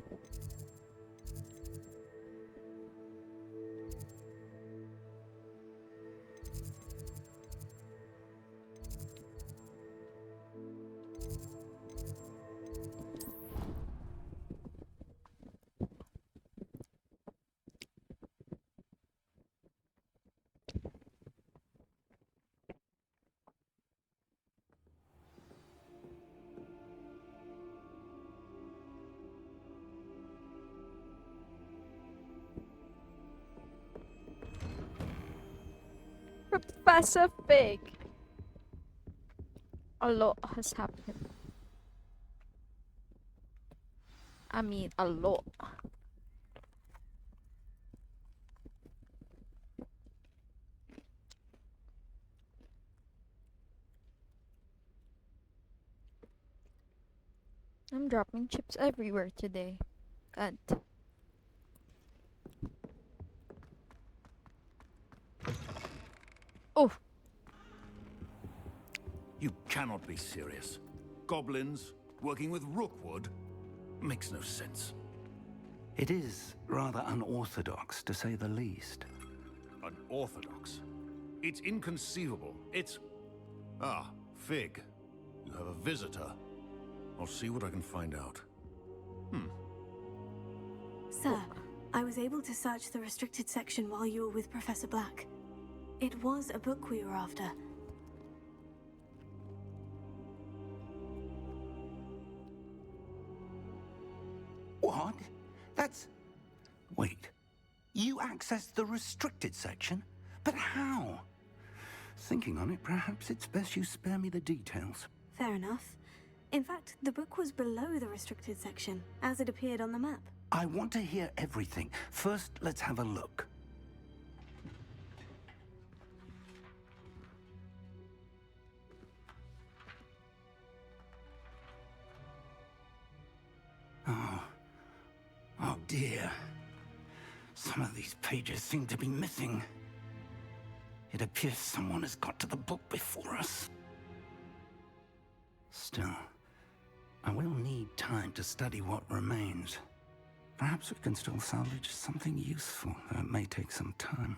Speaker 8: Professor Fig. A lot has happened. I mean, a lot. I'm dropping chips everywhere today. God. Oh.
Speaker 18: You cannot be serious. Goblins working with Rookwood? Makes no sense.
Speaker 7: It is rather unorthodox, to say the least.
Speaker 18: Unorthodox? It's inconceivable. It's... Ah, Fig. You have a visitor. I'll see what I can find out.
Speaker 5: Sir, I was able to search the restricted section while you were with Professor Black. It was a book we were after.
Speaker 7: What? That's... Wait. You accessed the restricted section? But how? Thinking on it, perhaps it's best you spare me the details.
Speaker 5: Fair enough. In fact, the book was below the restricted section, as it appeared on the map.
Speaker 7: I want to hear everything. First, let's have a look. Oh dear. Some of these pages seem to be missing. It appears someone has got to the book before us. Still, I will need time to study what remains. Perhaps we can still salvage something useful, though it may take some time.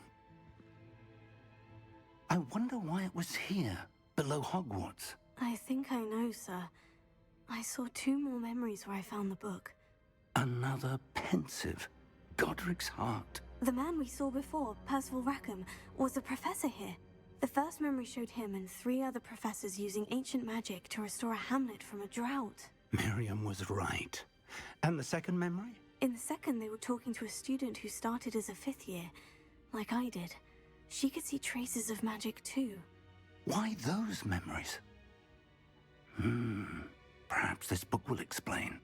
Speaker 7: I wonder why it was here, below Hogwarts.
Speaker 5: I think I know, sir. I saw 2 more memories where I found the book.
Speaker 7: Another pensive. Godric's heart.
Speaker 5: The man we saw before, Percival Rackham, was a professor here. The first memory showed him and 3 other professors using ancient magic to restore a hamlet from a drought.
Speaker 7: Miriam was right. And the second memory?
Speaker 5: In the second, they were talking to a student who started as a 5th year, like I did. She could see traces of magic too.
Speaker 7: Why those memories? Perhaps this book will explain.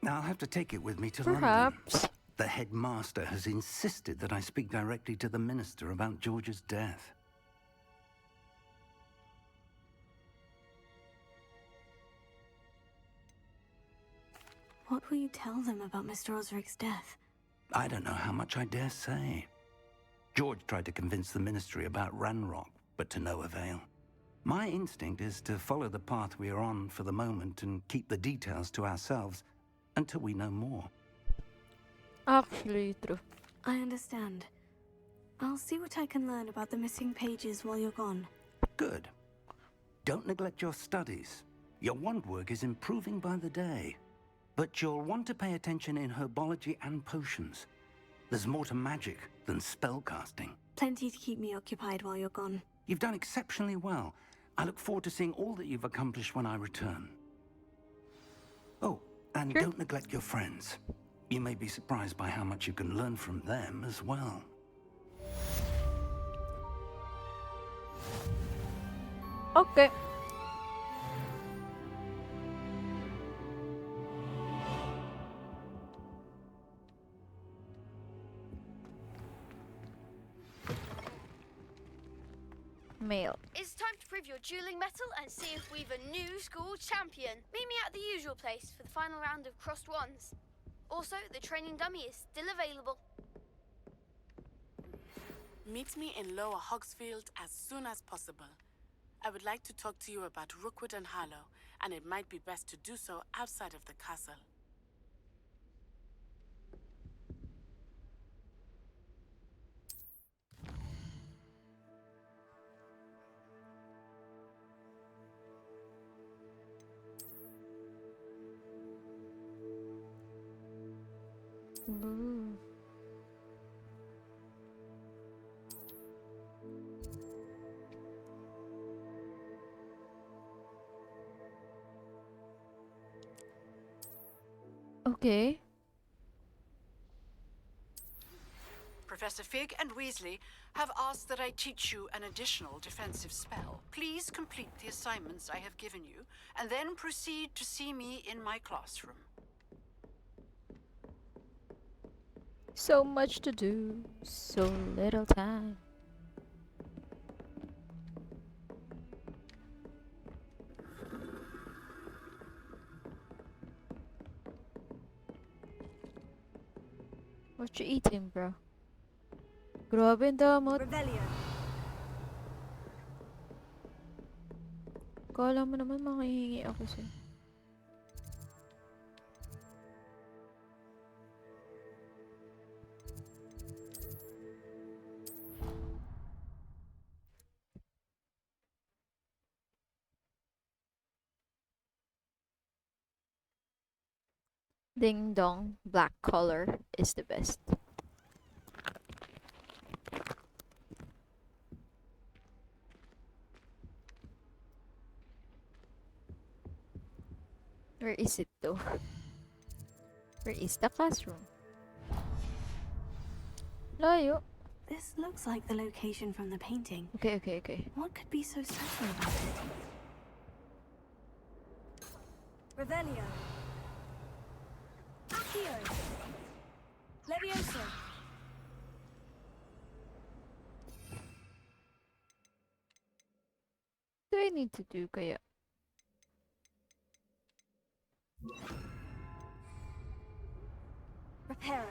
Speaker 7: I'll have to take it with me to London.
Speaker 8: Perhaps.
Speaker 7: The headmaster has insisted that I speak directly to the minister about George's death.
Speaker 5: What will you tell them about Mr. Osric's death?
Speaker 7: I don't know how much I dare say. George tried to convince the ministry about Ranrock, but to no avail. My instinct is to follow the path we are on for the moment and keep the details to ourselves until we know more.
Speaker 8: Actually, true.
Speaker 5: I understand. I'll see what I can learn about the missing pages while you're gone.
Speaker 7: Good. Don't neglect your studies. Your wand work is improving by the day. But you'll want to pay attention in herbology and potions. There's more to magic than spellcasting.
Speaker 5: Plenty to keep me occupied while you're gone.
Speaker 7: You've done exceptionally well. I look forward to seeing all that you've accomplished when I return. Oh, and don't neglect your friends. You may be surprised by how much you can learn from them as well.
Speaker 8: Okay. Mail.
Speaker 4: It's time to prove your dueling mettle and see if we've a new school champion. Meet me at the usual place for the final round of crossed wands. Also, the training dummy is still available.
Speaker 11: Meet me in Lower Hogsfield as soon as possible. I would like to talk to you about Rookwood and Harlow, and it might be best to do so outside of the castle.
Speaker 8: Ooh. Okay.
Speaker 16: Professor Fig and Weasley have asked that I teach you an additional defensive spell. Please complete the assignments I have given you, and then proceed to see me in my classroom.
Speaker 8: So much to do, so little time. What you eating, bro? Grabe ang damot. Kala mo naman manghihingi ako sa'yo. Ding dong, black color is the best. Where is it though? Where is the classroom? Layo.
Speaker 5: This looks like the location from the painting.
Speaker 8: Okay.
Speaker 5: What could be so special about it? Revelio. Accio. Levioso.
Speaker 8: What do I need to do kaya?
Speaker 5: Reparo.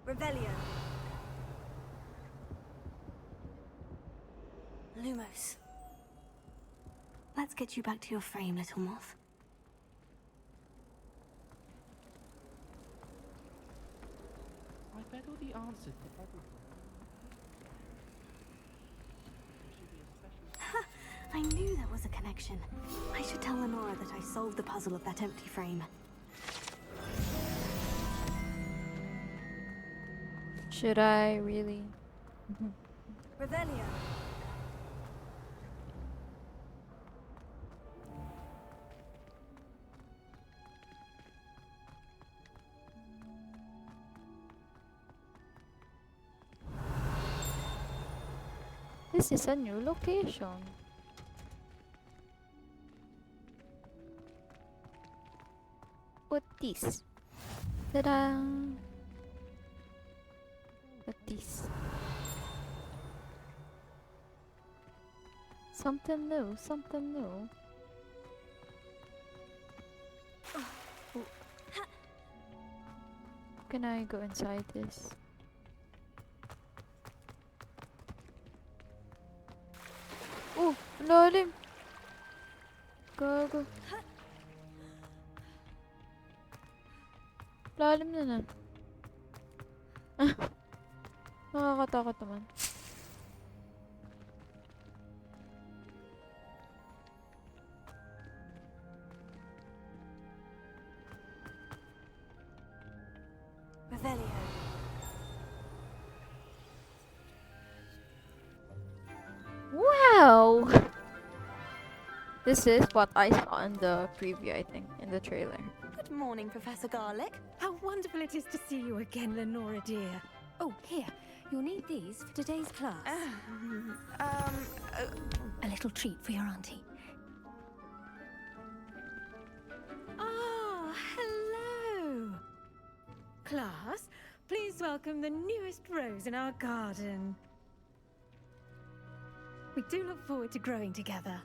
Speaker 5: Revelio. Lumos. Let's get you back to your frame, little moth.
Speaker 9: I bet all the answers to everything.
Speaker 5: I knew there was a connection. I should tell Lenora that I solved the puzzle of that empty frame.
Speaker 8: Should I really?
Speaker 5: Revelio.
Speaker 8: This is a new location. What this? Ta-da! What this? Something new, something new. Oh. Can I go inside this? Oh, lalim! Gago. Lalim na na. Nakakatakot naman.
Speaker 5: Revelio.
Speaker 8: Wow! This is what I saw in the preview, I think, in the trailer.
Speaker 17: Good morning, Professor Garlick.
Speaker 20: How wonderful it is to see you again, Lenora dear. Oh, here. You'll need these for today's class. A little treat for your auntie. Ah, hello! Class, please welcome the newest rose in our garden. We do look forward to growing together.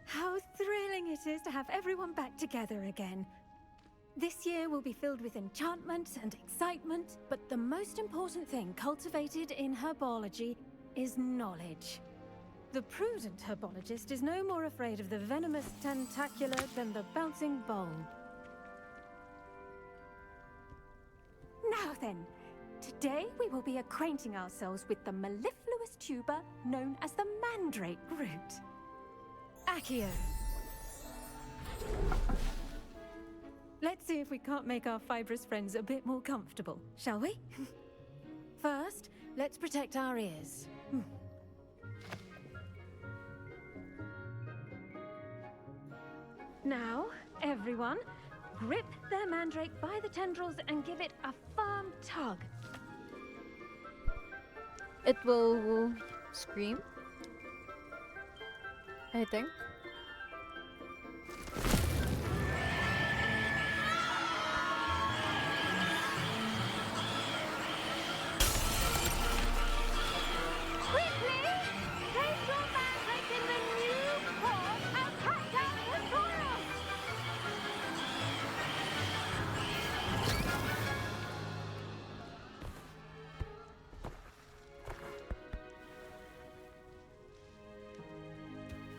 Speaker 20: How thrilling it is to have everyone back together again. This year will be filled with enchantment and excitement, but the most important thing cultivated in herbology is knowledge. The prudent herbologist is no more afraid of the venomous tentacular than the bouncing bulb. Now then, today we will be acquainting ourselves with the mellifluous tuber known as the mandrake root. Accio. Let's see if we can't make our fibrous friends a bit more comfortable, shall we? First, let's protect our ears. Now, everyone, grip their mandrake by the tendrils and give it a firm tug.
Speaker 8: It will scream, I think.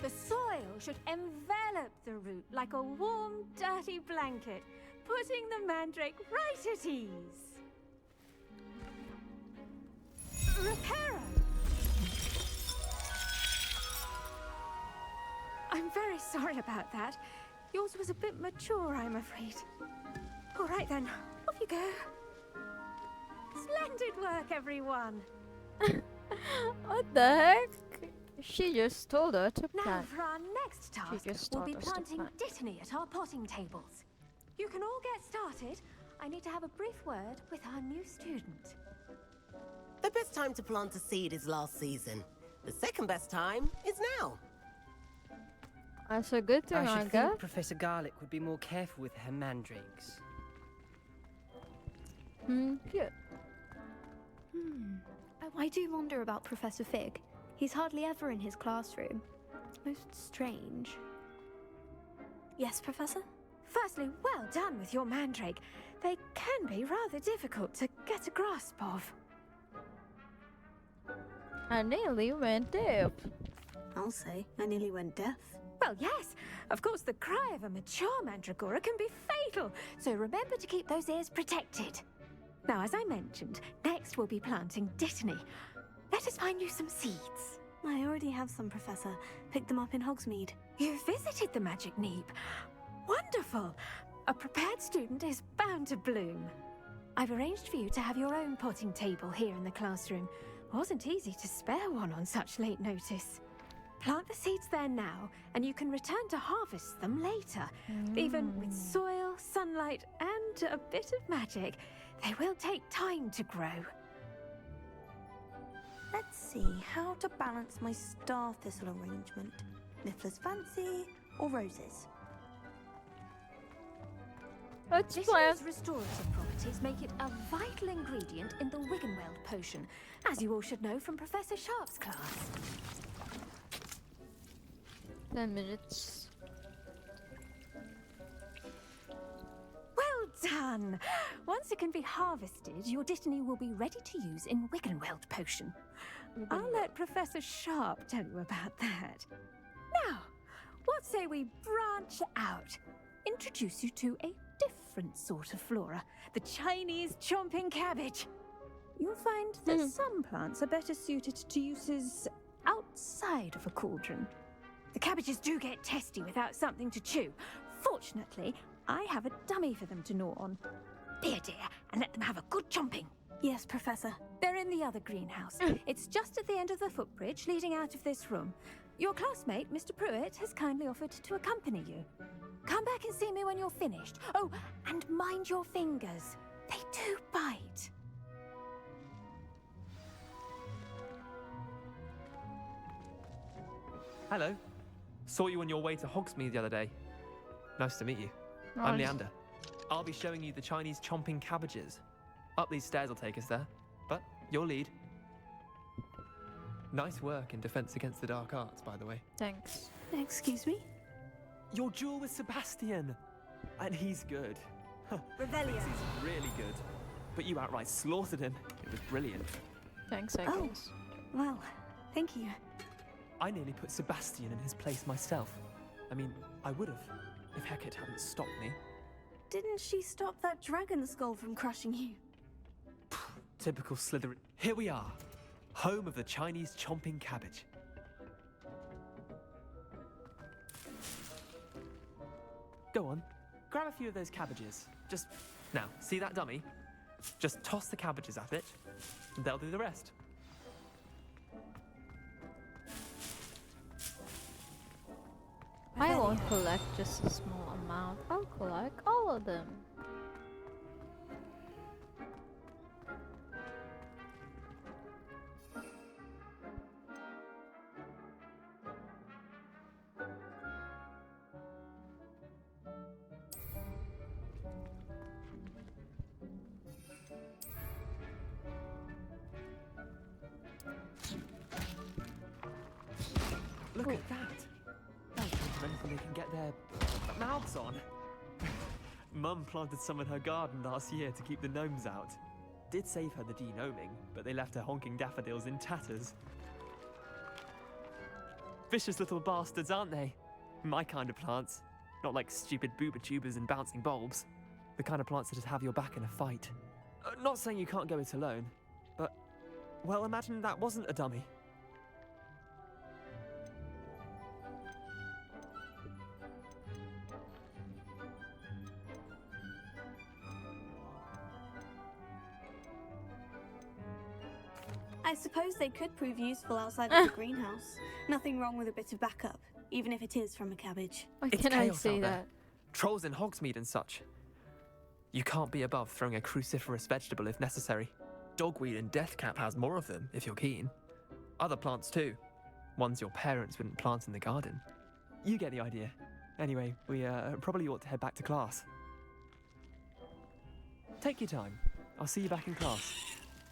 Speaker 20: The soil should envelop the root like a warm, dirty blanket, putting the mandrake right at ease. Reparo! I'm very sorry about that. Yours was a bit mature, I'm afraid. All right then, off you go. Splendid work, everyone.
Speaker 8: What the heck? She just told her to
Speaker 20: Now
Speaker 8: plant.
Speaker 20: for our next task, we'll be planting Dittany at our potting tables. You can all get started. I need to have a brief word with our new student.
Speaker 21: The best time to plant a seed is last season. The second best time is now.
Speaker 8: That's a good thing,
Speaker 19: I
Speaker 8: I
Speaker 19: should
Speaker 8: guess.
Speaker 19: think Professor Garlick would be more careful with her mandrakes.
Speaker 8: Cute.
Speaker 22: I do wonder about Professor Fig. He's hardly ever in his classroom. It's most strange.
Speaker 5: Yes, Professor?
Speaker 20: Firstly, well done with your mandrake. They can be rather difficult to get a grasp of.
Speaker 8: I nearly went deaf.
Speaker 5: I'll say, I nearly went deaf.
Speaker 20: Well, yes. Of course, the cry of a mature mandragora can be fatal, so remember to keep those ears protected. Now, as I mentioned, next we'll be planting Dittany. Let us find you some seeds.
Speaker 5: I already have some, Professor. Picked them up in Hogsmeade.
Speaker 20: You visited the Magic Neep. Wonderful! A prepared student is bound to bloom. I've arranged for you to have your own potting table here in the classroom. Wasn't easy to spare one on such late notice. Plant the seeds there now, and you can return to harvest them later. Even with soil, sunlight, and a bit of magic, they will take time to grow.
Speaker 5: Let's see how to balance my star thistle arrangement. Niffler's fancy or roses?
Speaker 8: Let's
Speaker 20: This
Speaker 8: plan.
Speaker 20: year's restorative properties make it a vital ingredient in the Wiggenweld potion, as you all should know from Professor Sharp's class.
Speaker 8: 10 minutes.
Speaker 20: Well done! Once it can be harvested, your dittany will be ready to use in Wiggenweld potion. I'll let Professor Sharp tell you about that. Now, what say we branch out? Introduce you to a different sort of flora, the Chinese chomping cabbage. You'll find that some plants are better suited to uses outside of a cauldron. The cabbages do get testy without something to chew. Fortunately, I have a dummy for them to gnaw on. Be a dear and let them have a good chomping.
Speaker 5: Yes, Professor.
Speaker 20: They're in the other greenhouse. It's just at the end of the footbridge leading out of this room. Your classmate, Mr. Pruitt, has kindly offered to accompany you. Come back and see me when you're finished. Oh, and mind your fingers. They do bite.
Speaker 2: Hello. Saw you on your way to Hogsmeade the other day. Nice to meet you. I'm
Speaker 8: Nice.
Speaker 2: Leander. I'll be showing you the Chinese chomping cabbages. Up these stairs will take us there, but your lead. Nice work in Defense Against the Dark Arts, by the way.
Speaker 8: Thanks.
Speaker 5: Excuse me?
Speaker 2: Your duel with Sebastian! And he's good.
Speaker 5: Revelio.
Speaker 2: He's really good. But you outright slaughtered him. It was brilliant.
Speaker 8: Thanks, I
Speaker 5: Oh.
Speaker 8: guess.
Speaker 5: Well, thank you.
Speaker 2: I nearly put Sebastian in his place myself. I mean, I would have, if Hecate hadn't stopped me.
Speaker 5: Didn't she stop that dragon skull from crushing you?
Speaker 2: Typical Slytherin. Here we are, home of the Chinese chomping cabbage. Go on, grab a few of those cabbages. Just, now, see that dummy? Just toss the cabbages at it, and they'll do the rest.
Speaker 8: I won't collect just a small amount. I'll collect all of them.
Speaker 2: Look at that. They'll do anything they can get their mouths on. Mum planted some in her garden last year to keep the gnomes out. Did save her the de-gnoming, but they left her honking daffodils in tatters. Vicious little bastards, aren't they? My kind of plants. Not like stupid booba tubers and bouncing bulbs. The kind of plants that just have your back in a fight. Not saying you can't go it alone, but, well, imagine that wasn't a dummy.
Speaker 5: I suppose they could prove useful outside of the greenhouse. Nothing wrong with a bit of backup, even if it is from a cabbage.
Speaker 8: Why
Speaker 2: It's
Speaker 8: can I
Speaker 2: chaos
Speaker 8: say
Speaker 2: out there.
Speaker 8: that?
Speaker 2: Trolls in Hogsmeade and such. You can't be above throwing a cruciferous vegetable if necessary. Dogweed and deathcap has more of them, if you're keen. Other plants too. Ones your parents wouldn't plant in the garden. You get the idea. Anyway, we probably ought to head back to class. Take your time. I'll see you back in class.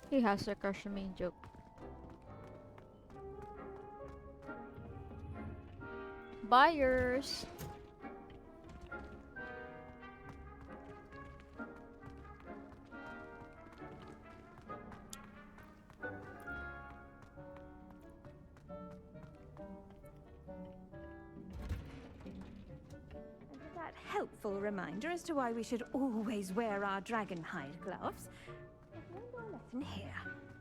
Speaker 8: He has a crush on me joke. Buyers.
Speaker 20: That helpful reminder as to why we should always wear our dragon hide gloves. I've learned our lesson here.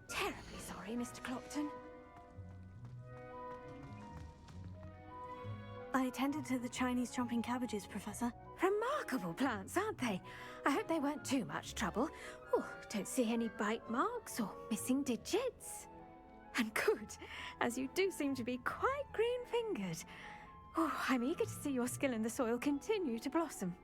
Speaker 20: Terribly sorry, Mr. Clopton.
Speaker 5: I tended to the Chinese chomping cabbages, Professor.
Speaker 20: Remarkable plants, aren't they? I hope they weren't too much trouble. Oh, don't see any bite marks or missing digits. And good, as you do seem to be quite green-fingered. Oh, I'm eager to see your skill in the soil continue to blossom.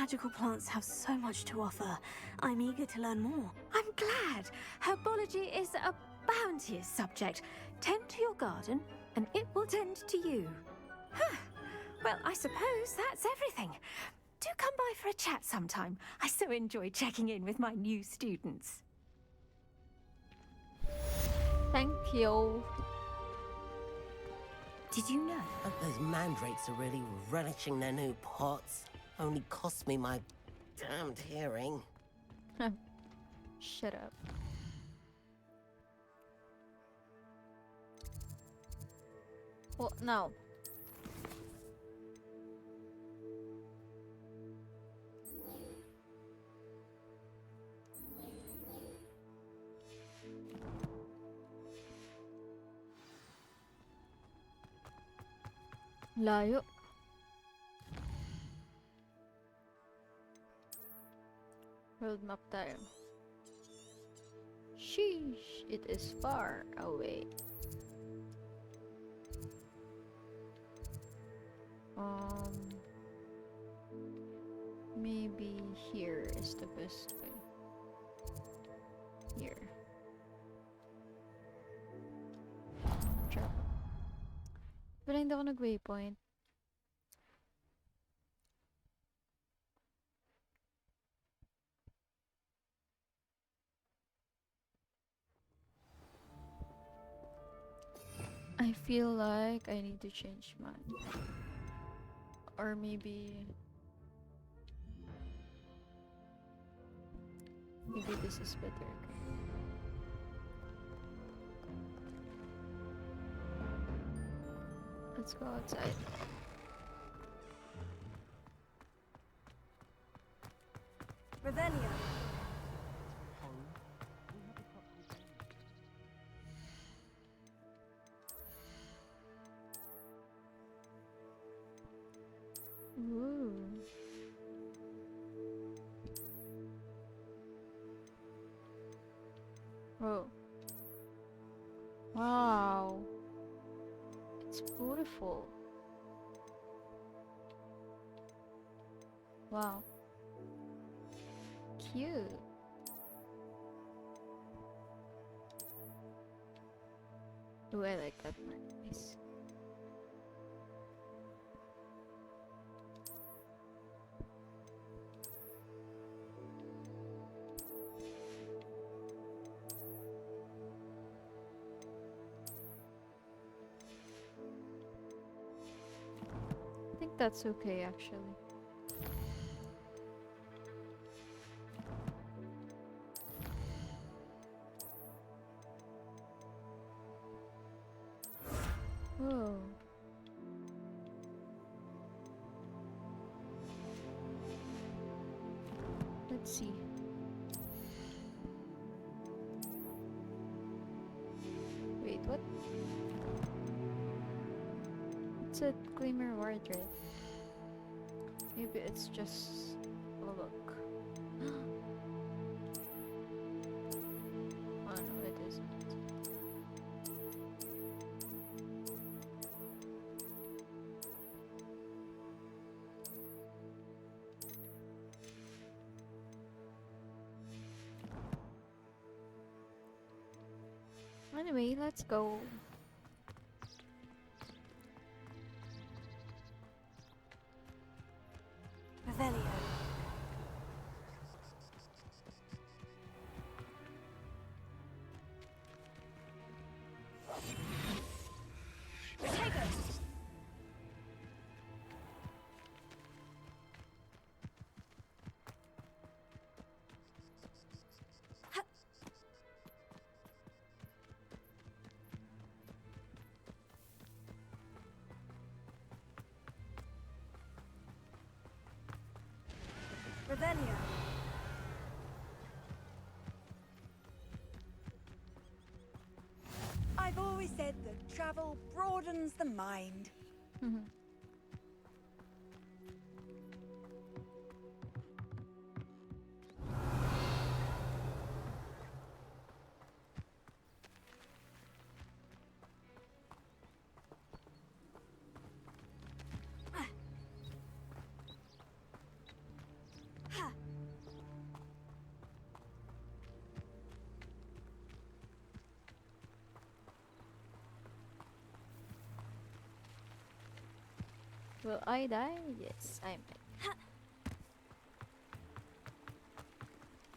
Speaker 5: Magical plants have so much to offer. I'm eager to learn more.
Speaker 20: I'm glad. Herbology is a bounteous subject. Tend to your garden, and it will tend to you. Huh. Well, I suppose that's everything. Do come by for a chat sometime. I so enjoy checking in with my new students.
Speaker 8: Thank you.
Speaker 21: Did you know that those mandrakes are really relishing their new pots? Only cost me my damned hearing.
Speaker 8: Shut up. What now? Layo. Road map tayo. Sheesh, it is far away. Maybe here is the best way. Here. Drop. Pero hindi ako nag-waypoint. I feel like I need to change mine. Or maybe this is better. Let's go outside.
Speaker 5: Revelio.
Speaker 8: Ooh. Oh. Wow. It's beautiful. Wow. Cute. Ooh, I like that one. Nice. I think that's okay, actually. Whoa. Let's see. Wait, what? It's a Glimmer Ward, right? Maybe it's just a look. Oh no, it isn't. Anyway, let's go.
Speaker 5: Revelio. Revelio.
Speaker 3: I've always said that travel broadens the mind.
Speaker 8: Will I die? Yes, I might.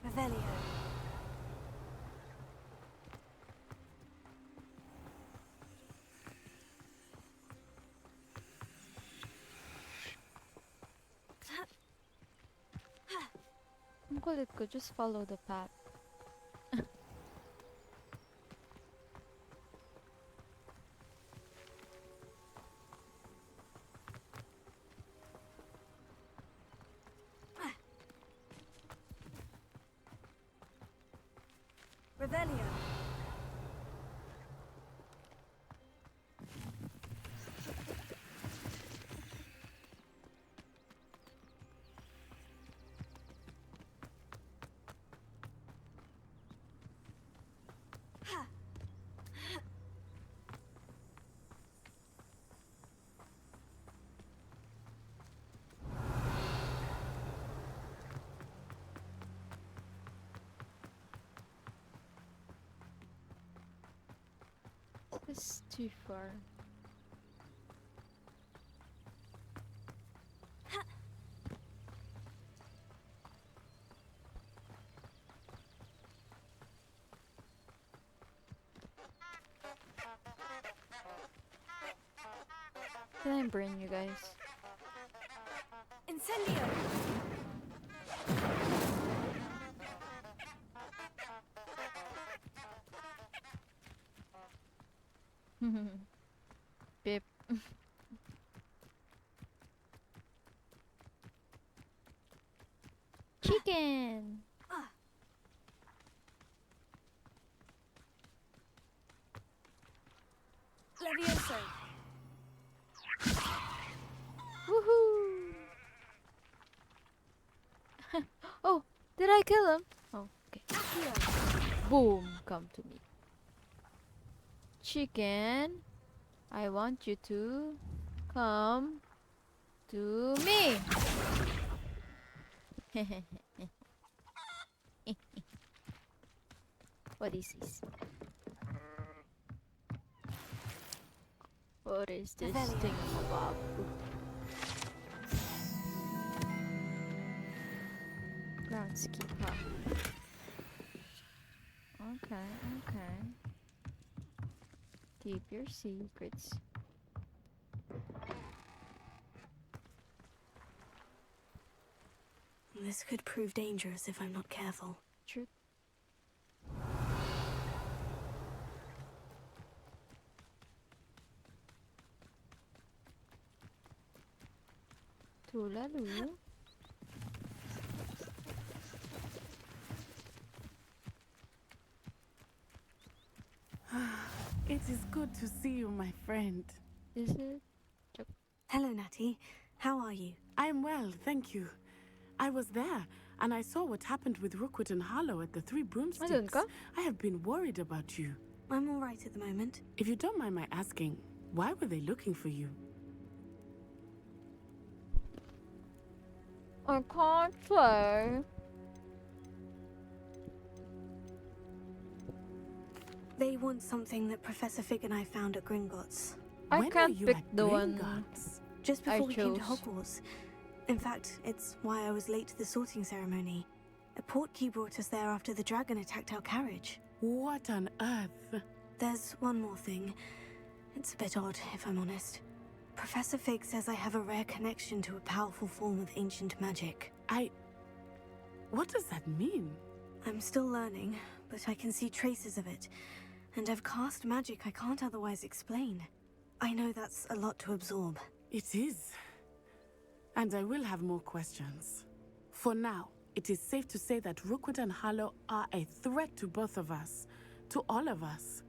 Speaker 5: Revelio.
Speaker 8: Ang kulit ko, just follow the path.
Speaker 5: Revelio.
Speaker 8: It's too far. Can I burn you guys?
Speaker 5: Incendio.
Speaker 8: Pip. Chicken.
Speaker 5: Levioso.
Speaker 8: Woohoo! Oh, did I kill him? Oh, okay. Boom, come to me. Chicken, I want you to come to me. What is this? What is this thing about? Groundskeeper. Okay, okay. Keep your secrets.
Speaker 5: This could prove dangerous if I'm not careful.
Speaker 8: True. Tulalu.
Speaker 11: It is good to see you, my friend.
Speaker 8: Is it?
Speaker 5: Hello, Natty. How are you?
Speaker 11: I'm well, thank you. I was there, and I saw what happened with Rookwood and Harlow at the Three Broomsticks. I have been worried about you.
Speaker 5: I'm all right at the moment.
Speaker 11: If you don't mind my asking, why were they looking for you?
Speaker 8: I can't say.
Speaker 5: They want something that Professor Fig and I found at Gringotts.
Speaker 8: I can't pick the one
Speaker 5: just
Speaker 8: I
Speaker 5: before we came to
Speaker 8: chose.
Speaker 5: Hogwarts. In fact, it's why I was late to the sorting ceremony. A portkey brought us there after the dragon attacked our carriage.
Speaker 11: What on earth?
Speaker 5: There's one more thing. It's a bit odd, if I'm honest. Professor Fig says I have a rare connection to a powerful form of ancient magic.
Speaker 11: What does that mean?
Speaker 5: I'm still learning, but I can see traces of it. And I've cast magic I can't otherwise explain. I know that's a lot to absorb.
Speaker 11: It is. And I will have more questions. For now, it is safe to say that Rookwood and Harlow are a threat to both of us. To all of us.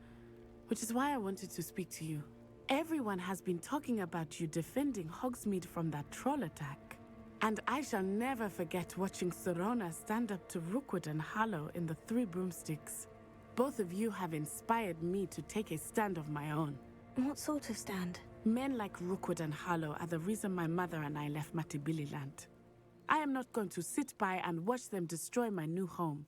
Speaker 11: Which is why I wanted to speak to you. Everyone has been talking about you defending Hogsmeade from that troll attack. And I shall never forget watching Sorona stand up to Rookwood and Harlow in the Three Broomsticks. Both of you have inspired me to take a stand of my own.
Speaker 5: What sort of stand?
Speaker 11: Men like Rookwood and Harlow are the reason my mother and I left Matabeleland. I am not going to sit by and watch them destroy my new home.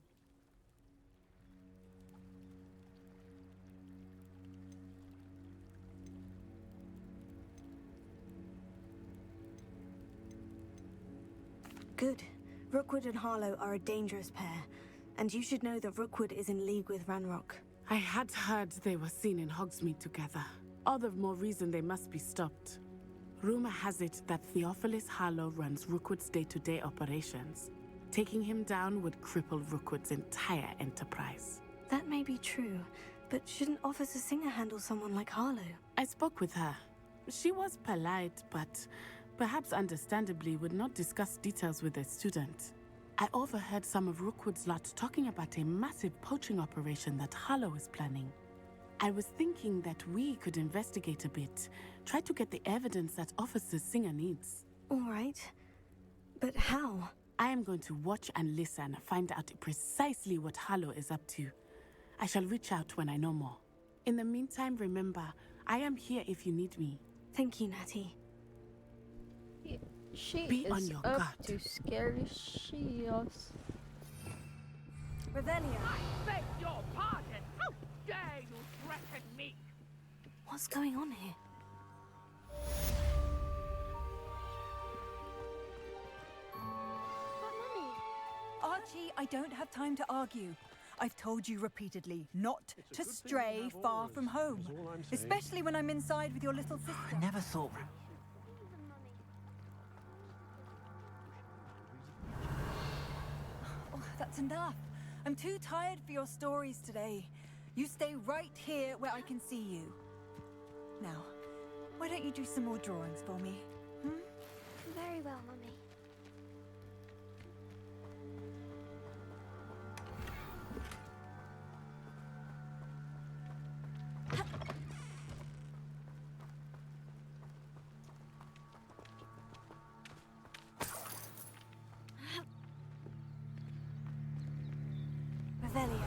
Speaker 5: Good. Rookwood and Harlow are a dangerous pair, and you should know that Rookwood is in league with Ranrock.
Speaker 11: I had heard they were seen in Hogsmeade together. All the more reason they must be stopped. Rumor has it that Theophilus Harlow runs Rookwood's day-to-day operations. Taking him down would cripple Rookwood's entire enterprise.
Speaker 5: That may be true, but shouldn't Officer Singer handle someone like Harlow?
Speaker 11: I spoke with her. She was polite, but perhaps understandably would not discuss details with a student. I overheard some of Rookwood's lot talking about a massive poaching operation that Harlow is planning. I was thinking that we could investigate a bit, try to get the evidence that Officer Singer needs.
Speaker 5: All right. But how?
Speaker 11: I am going to watch and listen, find out precisely what Harlow is up to. I shall reach out when I know more. In the meantime, remember, I am here if you need me.
Speaker 5: Thank you, Natty.
Speaker 8: She
Speaker 11: Be
Speaker 8: is
Speaker 11: on your
Speaker 8: up
Speaker 11: guard.
Speaker 8: to scary shios.
Speaker 5: Revelia.
Speaker 1: I beg your pardon! How dare you threaten me?
Speaker 5: What's going on here?
Speaker 6: Archie, I don't have time to argue. I've told you repeatedly not to stray far from home, especially when I'm inside with your little sister.
Speaker 24: I never thought...
Speaker 6: Oh, that's enough. I'm too tired for your stories today. You stay right here where I can see you. Now, why don't you do some more drawings for me?
Speaker 4: Very well, Mummy.
Speaker 6: Revelio.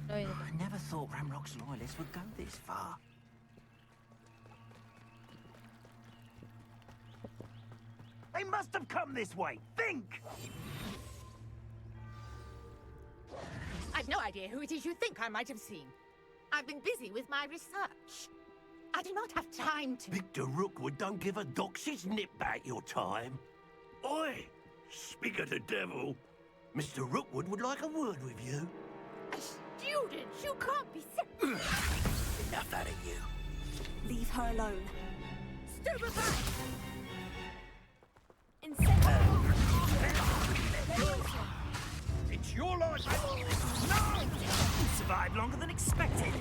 Speaker 24: I never thought Ranrock's loyalists would go this far. They must have come this way! Think!
Speaker 1: I've no idea who it is you think I might have seen. I've been busy with my research. I do not have time to...
Speaker 18: Victor Rookwood don't give a doxy's nip back your time. Oi! Speak of the devil. Mr. Rookwood would like a word with you.
Speaker 1: Student, you can't be so...
Speaker 18: Enough out of you.
Speaker 5: Leave her alone.
Speaker 1: Stupefy!
Speaker 24: It's your life! No! You survived longer than expected.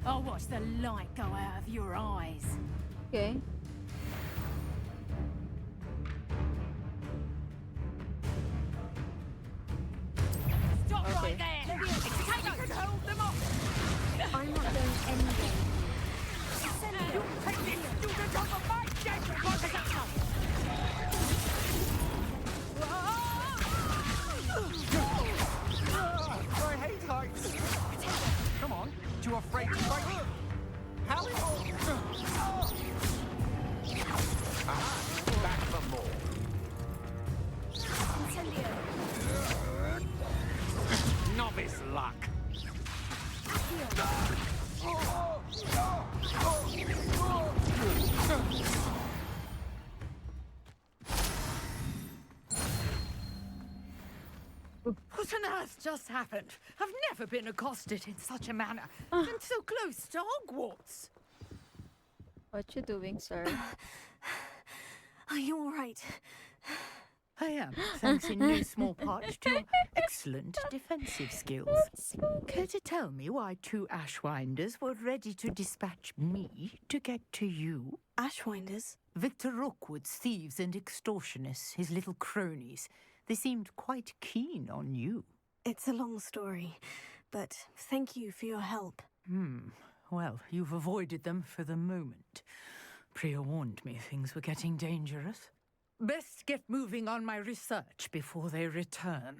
Speaker 13: I'll watch the light go out of your eyes.
Speaker 8: Okay.
Speaker 1: Stop
Speaker 8: Okay.
Speaker 1: right there! Potatoes! Hold them off!
Speaker 4: I'm not going anywhere.
Speaker 1: You take this student off of my desk!
Speaker 24: I hate heights. Come on, too afraid to fight? How is back for more. Novice luck.
Speaker 1: What on earth just happened? I've never been accosted in such a manner. And so close to Hogwarts.
Speaker 8: What you doing, sir?
Speaker 5: Are you all right?
Speaker 24: I am, thanks in no small part to your excellent defensive skills. Care to tell me why two Ashwinders were ready to dispatch me to get to you?
Speaker 5: Ashwinders?
Speaker 24: Victor Rookwood's thieves and extortionists, his little cronies. They seemed quite keen on you.
Speaker 5: It's a long story, but thank you for your help.
Speaker 24: Well, you've avoided them for the moment. Priya warned me things were getting dangerous. Best get moving on my research before they return.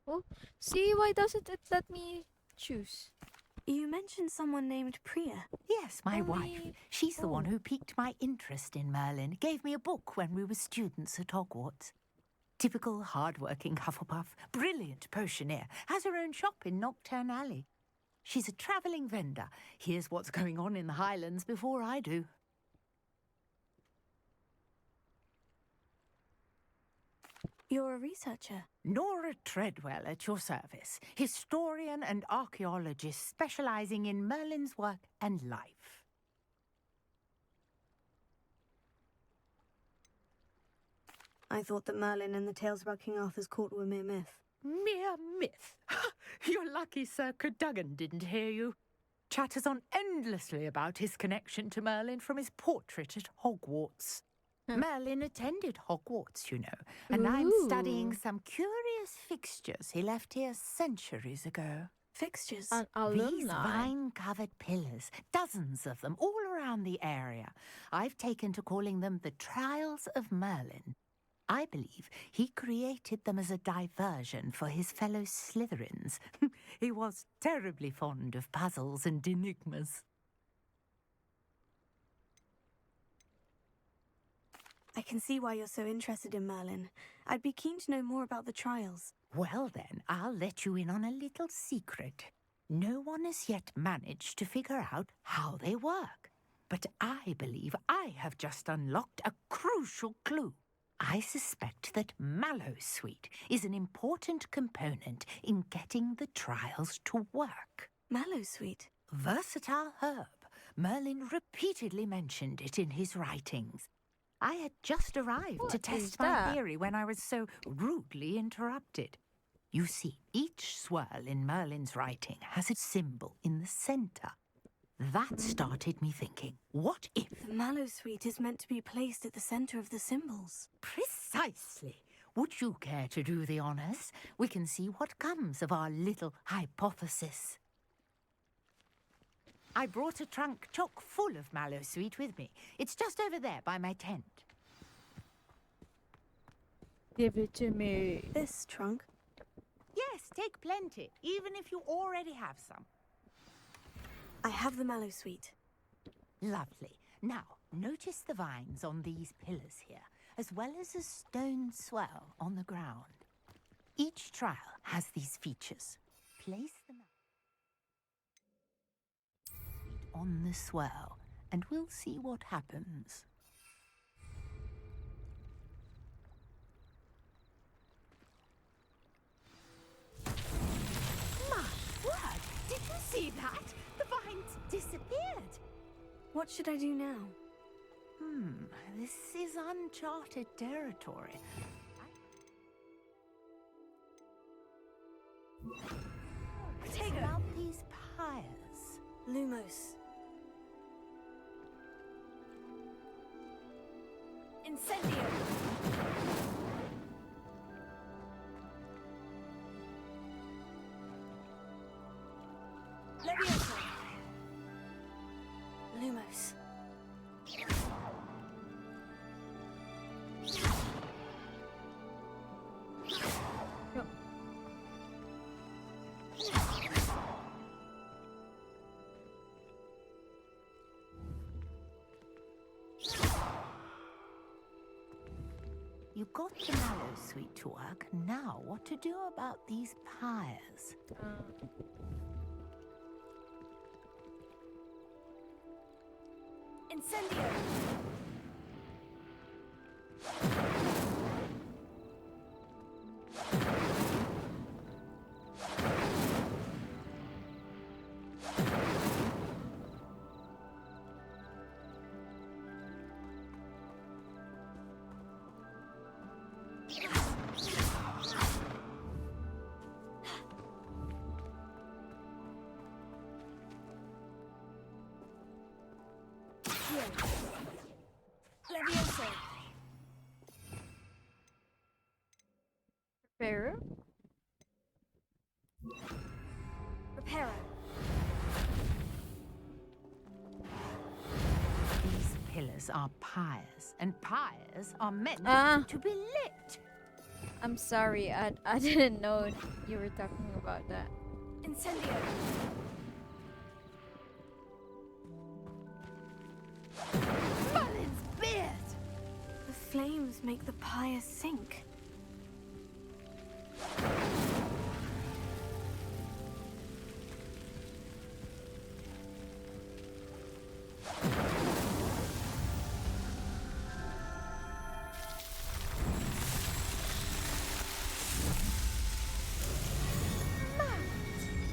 Speaker 8: Oh, see, why doesn't it let me choose?
Speaker 5: You mentioned someone named Priya.
Speaker 24: Yes, my
Speaker 8: Only-
Speaker 24: wife. She's the one who piqued my interest in Merlin. Gave me a book when we were students at Hogwarts. Typical hard-working Hufflepuff, brilliant potioneer, has her own shop in Nocturne Alley. She's a travelling vendor. Hears what's going on in the Highlands before I do.
Speaker 5: You're a researcher.
Speaker 24: Nora Treadwell at your service, historian and archaeologist specialising in Merlin's work and life.
Speaker 5: I thought that Merlin and the tales about King Arthur's court were mere myth.
Speaker 24: Mere myth? You're lucky Sir Cadogan didn't hear you. Chatters on endlessly about his connection to Merlin from his portrait at Hogwarts. Merlin attended Hogwarts, you know, and I'm studying some curious fixtures he left here centuries ago.
Speaker 5: Fixtures?
Speaker 8: An
Speaker 24: These
Speaker 8: alumni.
Speaker 24: vine-covered pillars, dozens of them, all around the area. I've taken to calling them the Trials of Merlin. I believe he created them as a diversion for his fellow Slytherins. He was terribly fond of puzzles and enigmas.
Speaker 5: I can see why you're so interested in Merlin. I'd be keen to know more about the trials.
Speaker 24: Well then, I'll let you in on a little secret. No one has yet managed to figure out how they work. But I believe I have just unlocked a crucial clue. I suspect that Mallowsweet is an important component in getting the trials to work.
Speaker 5: Mallowsweet?
Speaker 24: Versatile herb. Merlin repeatedly mentioned it in his writings. I had just arrived to test my theory when I was so rudely interrupted. You see, each swirl in Merlin's writing has a symbol in the centre. That started me thinking, what if...
Speaker 5: The Mallowsweet is meant to be placed at the centre of the symbols.
Speaker 24: Precisely. Would you care to do the honours? We can see what comes of our little hypothesis. I brought a trunk chock full of Mallowsweet with me. It's just over there by my tent.
Speaker 8: Give it to me.
Speaker 5: This trunk?
Speaker 24: Yes, take plenty, even if you already have some.
Speaker 5: I have the Mallowsweet.
Speaker 24: Lovely. Now, notice the vines on these pillars here, as well as a stone swell on the ground. Each trial has these features. Place them on the swell, and we'll see what happens. My word! Did you see that? The vines disappeared.
Speaker 5: What should I do now?
Speaker 24: This is uncharted territory. Take out these pyres.
Speaker 5: Lumos. Incendio! Leviosa! Lumos.
Speaker 24: You got the Mallowsweet to work. Now, what to do about these pyres?
Speaker 5: Incendio! Leviosa!
Speaker 8: Reparo?
Speaker 4: Reparo.
Speaker 24: These pillars are pyres, and pyres are meant to be lit.
Speaker 8: I'm sorry, I didn't know you were talking about that.
Speaker 4: Incendio.
Speaker 20: Mullins beard!
Speaker 5: The flames make the pyre sink.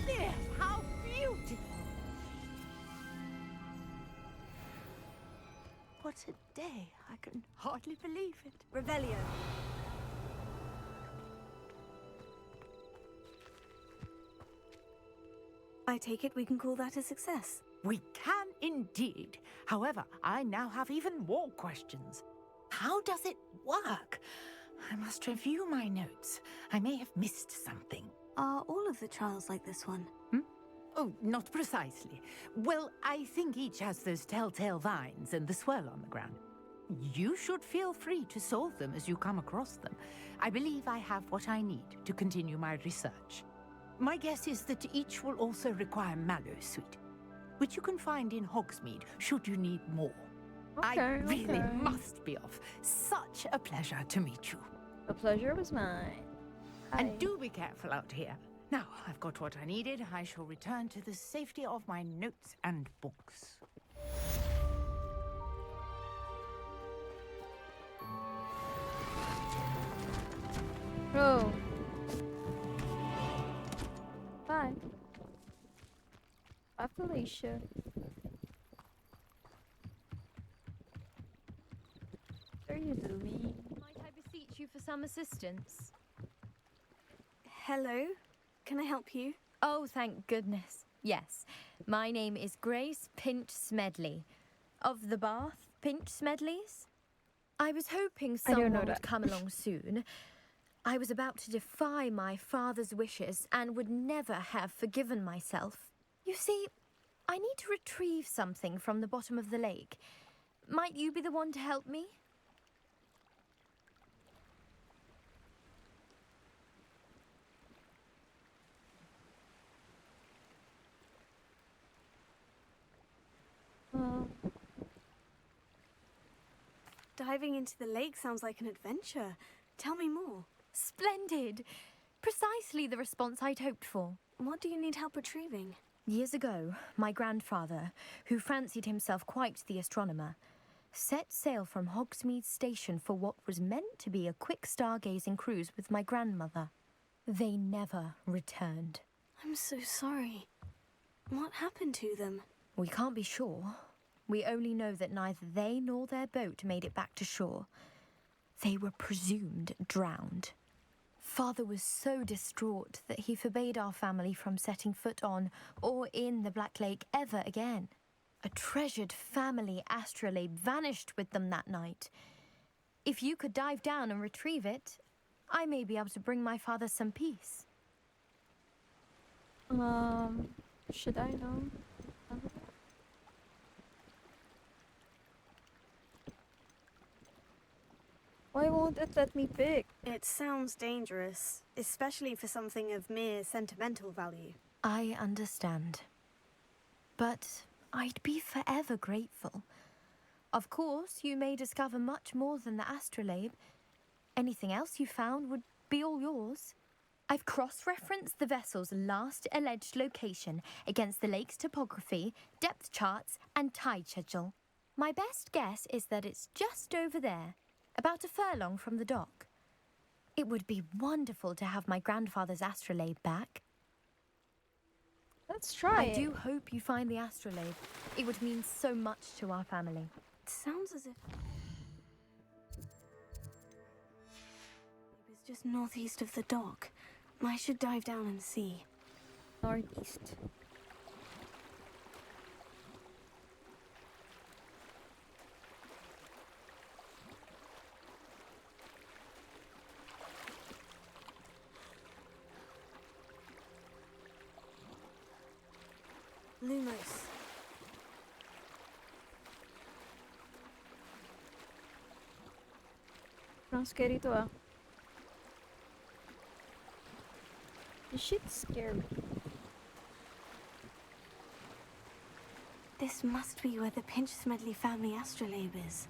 Speaker 24: Yes, how beautiful! What a day! I can hardly believe it.
Speaker 4: Revelio.
Speaker 5: I take it we can call that a success.
Speaker 24: We can indeed. However, I now have even more questions. How does it work? I must review my notes. I may have missed something.
Speaker 5: Are all of the trials like this one?
Speaker 24: Oh, not precisely. Well, I think each has those telltale vines and the swirl on the ground. You should feel free to solve them as you come across them. I believe I have what I need to continue my research. My guess is that each will also require Mallowsweet, which you can find in Hogsmeade should you need more. I really must be off. Such a pleasure to meet you.
Speaker 8: The pleasure was mine.
Speaker 24: And do be careful out here. Now, I've got what I needed. I shall return to the safety of my notes and books.
Speaker 8: Oh. Bye. Bye, Felicia. What are you doing?
Speaker 20: Might I beseech you for some assistance?
Speaker 5: Hello? Can I help you?
Speaker 20: Oh, thank goodness. Yes. My name is Grace Pinch Smedley. Of the Bath Pinch Smedleys? I was hoping
Speaker 8: I don't know
Speaker 20: someone would
Speaker 8: that.
Speaker 20: come along soon. I was about to defy my father's wishes and would never have forgiven myself. You see, I need to retrieve something from the bottom of the lake. Might you be the one to help me?
Speaker 5: Diving into the lake sounds like an adventure. Tell me more.
Speaker 20: Splendid! Precisely the response I'd hoped for.
Speaker 5: What do you need help retrieving?
Speaker 20: Years ago, my grandfather, who fancied himself quite the astronomer, set sail from Hogsmeade Station for what was meant to be a quick stargazing cruise with my grandmother. They never returned.
Speaker 5: I'm so sorry. What happened to them?
Speaker 20: We can't be sure. We only know that neither they nor their boat made it back to shore. They were presumed drowned. Father was so distraught that he forbade our family from setting foot on or in the Black Lake ever again. A treasured family astrolabe vanished with them that night. If you could dive down and retrieve it, I may be able to bring my father some peace.
Speaker 8: Should I know? Why won't it let me pick?
Speaker 5: It sounds dangerous, especially for something of mere sentimental value.
Speaker 20: I understand. But I'd be forever grateful. Of course, you may discover much more than the astrolabe. Anything else you found would be all yours. I've cross-referenced the vessel's last alleged location against the lake's topography, depth charts, and tide schedule. My best guess is that it's just over there, about a furlong from the dock. It would be wonderful to have my grandfather's astrolabe back.
Speaker 8: Let's try
Speaker 20: I
Speaker 8: it.
Speaker 20: do hope you find the astrolabe. It would mean so much to our family.
Speaker 5: It sounds as if it was just northeast of the dock. I should dive down and see.
Speaker 8: Northeast.
Speaker 5: Lumos.
Speaker 8: Kurang scary itu ah. This shit's scary.
Speaker 5: This must be where the Pinch Smedley family astrolabe is.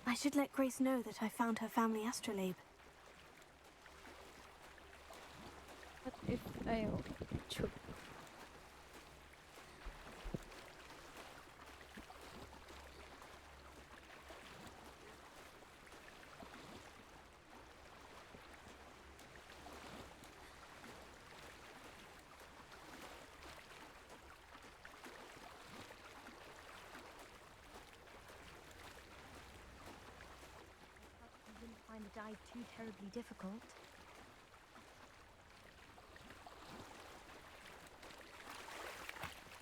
Speaker 5: I should let Grace know that I found her family astrolabe.
Speaker 8: What if I choke?
Speaker 20: Find the dive too terribly difficult.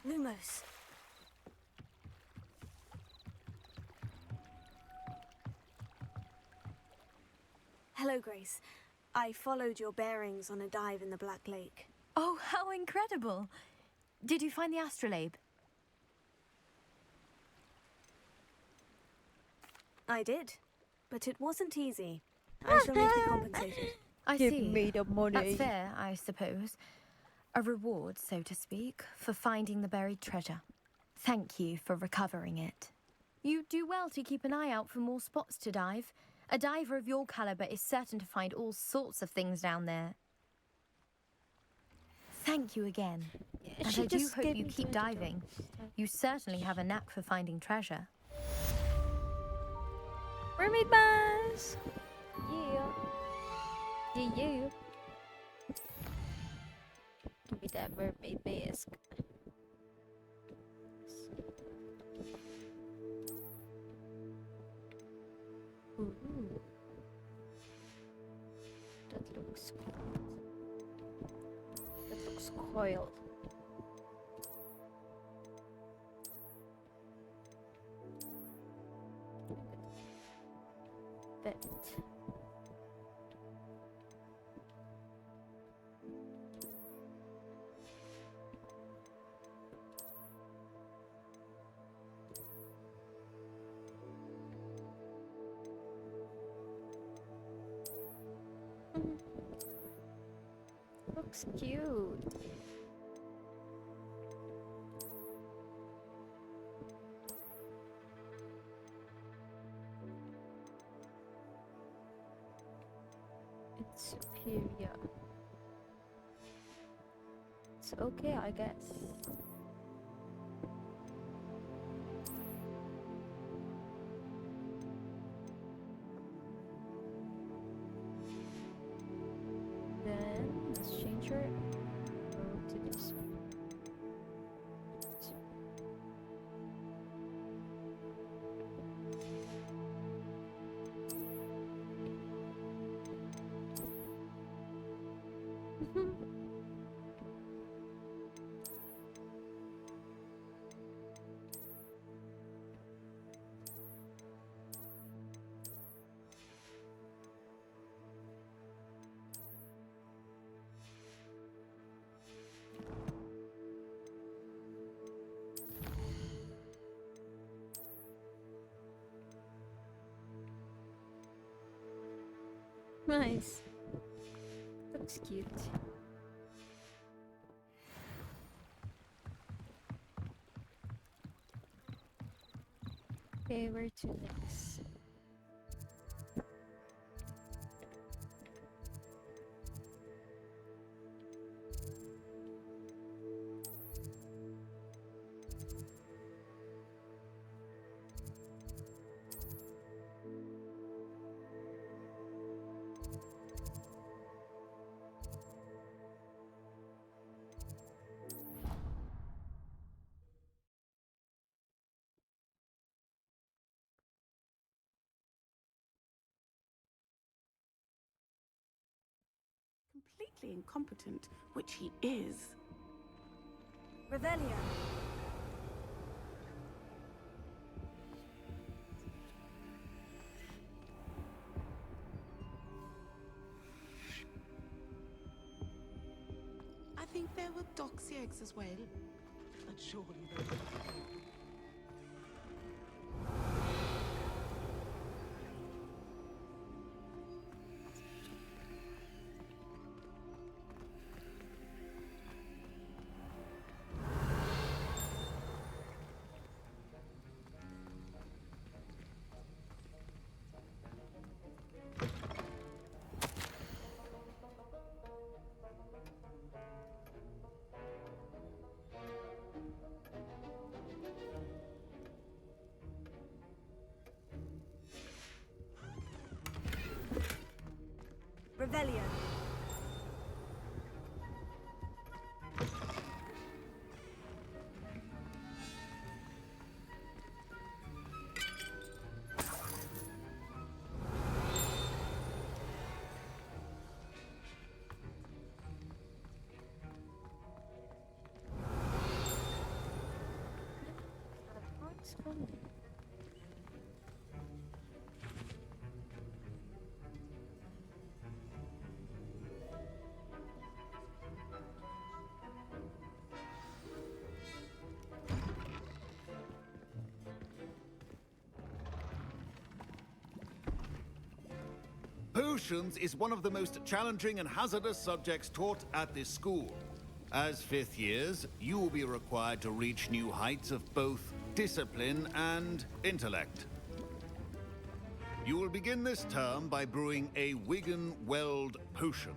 Speaker 5: Lumos. Hello, Grace. I followed your bearings on a dive in the Black Lake.
Speaker 20: Oh, how incredible! Did you find the astrolabe?
Speaker 5: I did, but it wasn't easy. I shall need to be compensated.
Speaker 20: I
Speaker 8: Give
Speaker 20: see.
Speaker 8: me the money.
Speaker 20: That's fair, I suppose. A reward, so to speak, for finding the buried treasure. Thank you for recovering it. You do well to keep an eye out for more spots to dive. A diver of your caliber is certain to find all sorts of things down there. Thank you again. And
Speaker 8: she
Speaker 20: I do
Speaker 8: just
Speaker 20: hope
Speaker 8: gave
Speaker 20: you
Speaker 8: me
Speaker 20: keep
Speaker 8: the antidote.
Speaker 20: diving. You certainly have a knack for finding treasure.
Speaker 8: Mermaid mask! Yeah. Yeah, yeah. Give me that mermaid mask. Ooh. That looks cool. That looks coiled. Bet. Looks cute. It's superior. It's okay, I guess. Then let's change her to this. Nice. Looks cute. Okay, where to next?
Speaker 11: Completely incompetent, which he is.
Speaker 6: Revelio.
Speaker 11: I think there were doxy eggs as well. But surely they
Speaker 6: Revelio.
Speaker 8: What's coming?
Speaker 10: Potions is one of the most challenging and hazardous subjects taught at this school. As fifth years, you will be required to reach new heights of both discipline and intellect. You will begin this term by brewing a Wigan-Weld potion.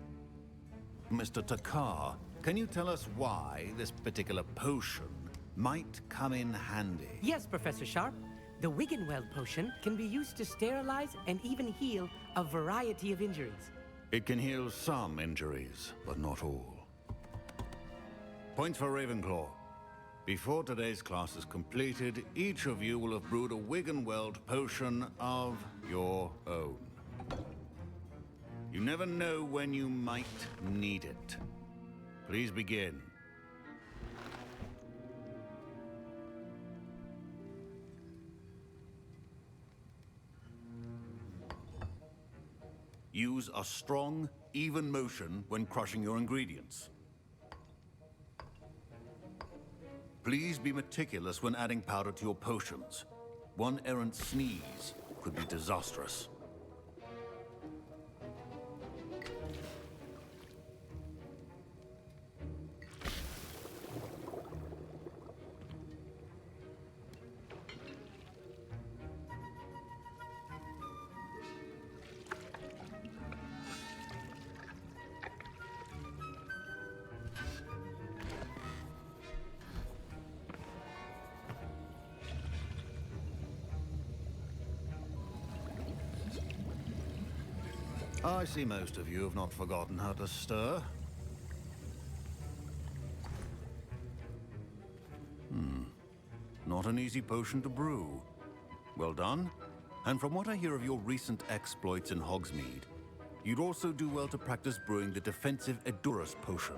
Speaker 10: Mr. Takar, can you tell us why this particular potion might come in handy?
Speaker 14: Yes, Professor Sharp. The Wiggenweld potion can be used to sterilize and even heal a variety of injuries.
Speaker 10: It can heal some injuries, but not all. Points for Ravenclaw. Before today's class is completed, each of you will have brewed a Wiggenweld potion of your own. You never know when you might need it. Please begin. Use a strong, even motion when crushing your ingredients. Please be meticulous when adding powder to your potions. One errant sneeze could be disastrous. I see most of you have not forgotten how to stir. Not an easy potion to brew. Well done. And from what I hear of your recent exploits in Hogsmeade, you'd also do well to practice brewing the defensive Edurus potion.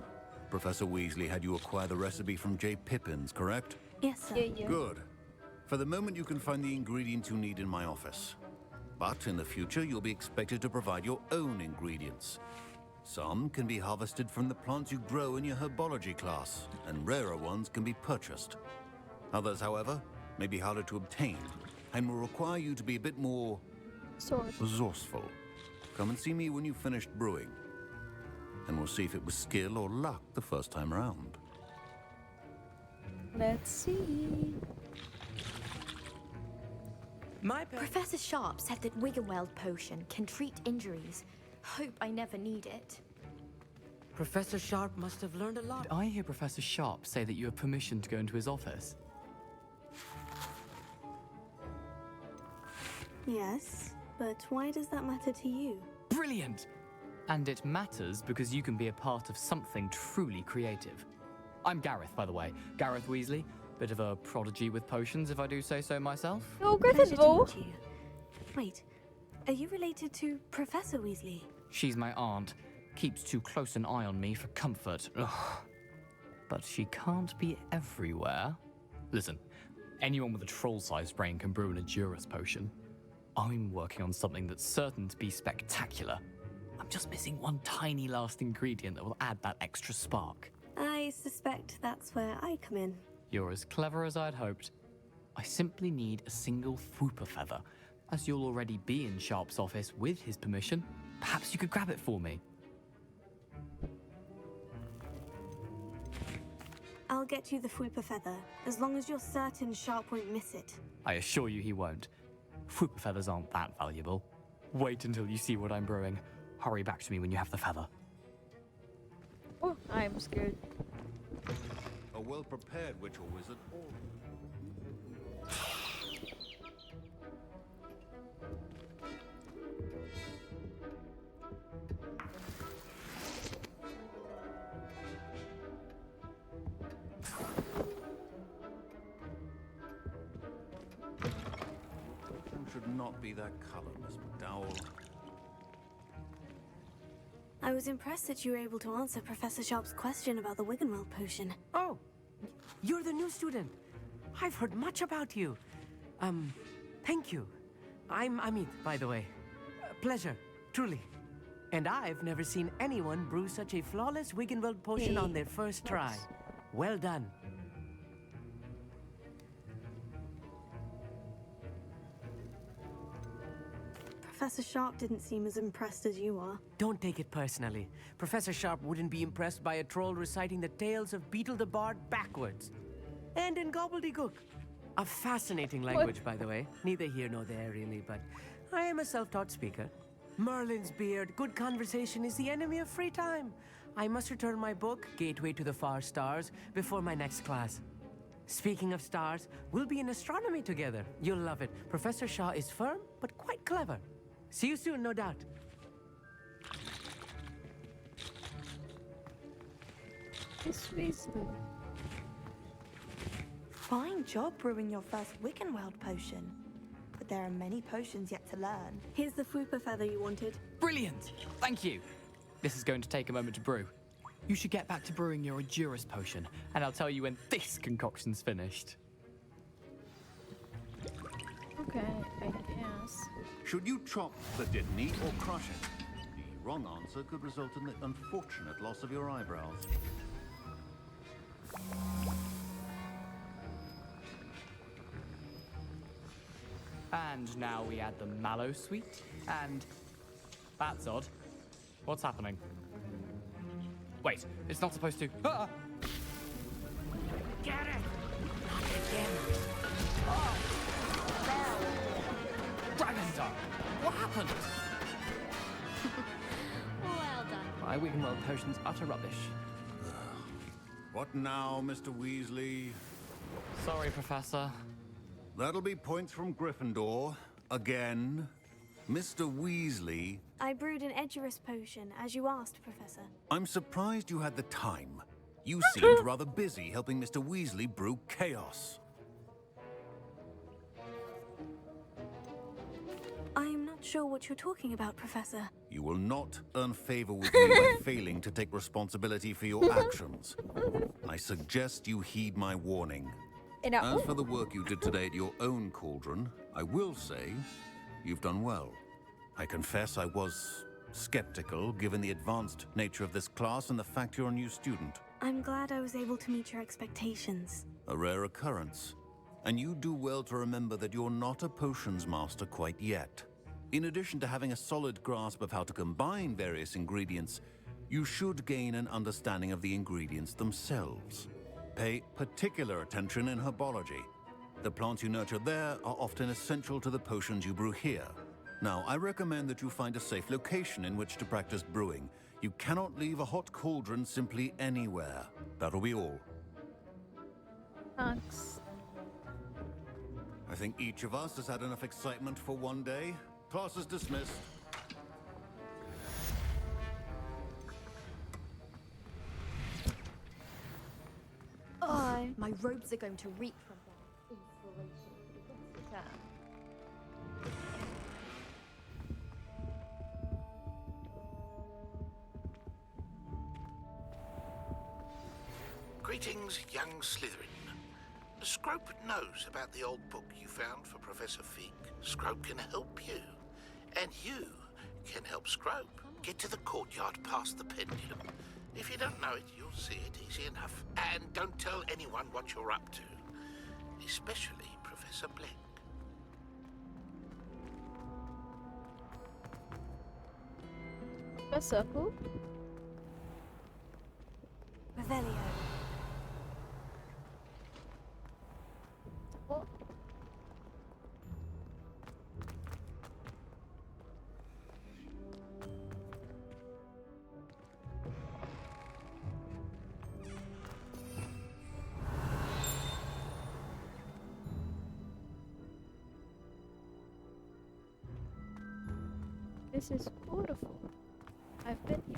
Speaker 10: Professor Weasley had you acquire the recipe from J. Pippins, correct?
Speaker 5: Yes, sir.
Speaker 10: Good. For the moment, you can find the ingredients you need in my office. But in the future, you'll be expected to provide your own ingredients. Some can be harvested from the plants you grow in your herbology class, and rarer ones can be purchased. Others, however, may be harder to obtain, and will require you to be a bit more resourceful. Come and see me when you've finished brewing, and we'll see if it was skill or luck the first time around.
Speaker 8: Let's see.
Speaker 22: Professor Sharp said that Wiggenweld potion can treat injuries. Hope I never need it.
Speaker 14: Professor Sharp must have learned a lot.
Speaker 7: Did I hear Professor Sharp say that you have permission to go into his office?
Speaker 5: Yes, but why does that matter to you?
Speaker 7: Brilliant! And it matters because you can be a part of something truly creative. I'm Gareth, by the way. Gareth Weasley. Bit of a prodigy with potions, if I do say so myself.
Speaker 8: Oh,
Speaker 5: Pleasure to meet you. Wait, are you related to Professor Weasley?
Speaker 7: She's my aunt. Keeps too close an eye on me for comfort. Ugh. But she can't be everywhere. Listen, anyone with a troll-sized brain can brew an Adurus potion. I'm working on something that's certain to be spectacular. I'm just missing one tiny last ingredient that will add that extra spark.
Speaker 5: I suspect that's where I come in.
Speaker 7: You're as clever as I'd hoped. I simply need a single Fwooper feather. As you'll already be in Sharp's office with his permission, perhaps you could grab it for me.
Speaker 5: I'll get you the Fwooper feather, as long as you're certain Sharp won't miss it.
Speaker 7: I assure you he won't. Fwooper feathers aren't that valuable. Wait until you see what I'm brewing. Hurry back to me when you have the feather.
Speaker 8: Oh, I'm scared.
Speaker 10: A well-prepared witch or wizard should not be that color, Miss McDowell.
Speaker 5: I was impressed that you were able to answer Professor Sharp's question about the Wiggenweld potion.
Speaker 14: Oh, you're the new student. I've heard much about you. Thank you. I'm Amit, by the way. Pleasure, truly. And I've never seen anyone brew such a flawless Wiggenweld potion on their first try. Well done.
Speaker 5: Professor Sharp didn't seem as impressed as you are.
Speaker 14: Don't take it personally. Professor Sharp wouldn't be impressed by a troll reciting the tales of Beetle the Bard backwards. And in gobbledygook. A fascinating language, by the way. Neither here nor there, really, but I am a self-taught speaker. Merlin's beard, good conversation is the enemy of free time. I must return my book, Gateway to the Far Stars, before my next class. Speaking of stars, we'll be in astronomy together. You'll love it. Professor Shaw is firm, but quite clever. See you soon, no doubt.
Speaker 8: This Weasley.
Speaker 17: Fine job brewing your first Wiggenweld potion. But there are many potions yet to learn.
Speaker 5: Here's the Fwooper feather you wanted.
Speaker 7: Brilliant! Thank you! This is going to take a moment to brew. You should get back to brewing your Adurus potion, and I'll tell you when this concoction's finished.
Speaker 8: Okay, I guess.
Speaker 10: Should you chop the Dittany or crush it? The wrong answer could result in the unfortunate loss of your eyebrows.
Speaker 7: And now we add the mallow sweet, and... That's odd. What's happening? Wait, it's not supposed to... Ah!
Speaker 14: Get it! Not again.
Speaker 7: Dragon's Eye! What happened?
Speaker 22: Well done.
Speaker 19: My Wiggenweld potion's utter rubbish.
Speaker 10: What now, Mr. Weasley?
Speaker 7: Sorry, Professor.
Speaker 10: That'll be points from Gryffindor. Again. Mr. Weasley.
Speaker 5: I brewed an Edurus potion, as you asked, Professor.
Speaker 10: I'm surprised you had the time. You seemed rather busy helping Mr. Weasley brew chaos.
Speaker 5: I'm not sure what you're talking about, Professor.
Speaker 10: You will not earn favor with me by failing to take responsibility for your actions. I suggest you heed my warning. As for the work you did today at your own cauldron, I will say you've done well. I confess I was skeptical, given the advanced nature of this class and the fact you're a new student.
Speaker 5: I'm glad I was able to meet your expectations.
Speaker 10: A rare occurrence. And you do well to remember that you're not a potions master quite yet. In addition to having a solid grasp of how to combine various ingredients, you should gain an understanding of the ingredients themselves. Pay particular attention in herbology. The plants you nurture there are often essential to the potions you brew here. Now, I recommend that you find a safe location in which to practice brewing. You cannot leave a hot cauldron simply anywhere. That'll be all.
Speaker 8: Thanks.
Speaker 10: I think each of us has had enough excitement for one day. Class is dismissed.
Speaker 22: Oh, my robes are going to reek from their inspiration for the rest of the term.
Speaker 12: Greetings, young Slytherin. Scrope knows about the old book you found for Professor Fig. Scrope can help you. And you can help Scrope get to the courtyard past the pendulum. If you don't know it, you'll see it easy enough. And don't tell anyone what you're up to. Especially Professor Black.
Speaker 8: Professor who?
Speaker 5: Revelio.
Speaker 8: What? This is beautiful. I've been here.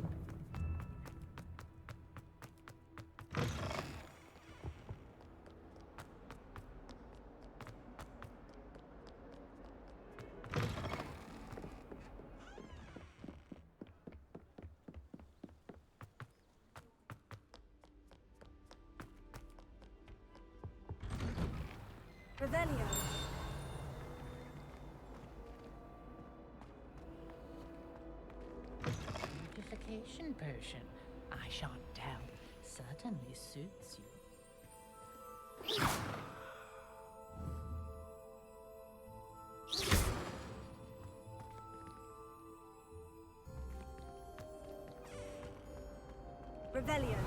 Speaker 5: Revelio.
Speaker 24: Beautification potion. I shan't tell. Certainly suits you.
Speaker 5: Revelio.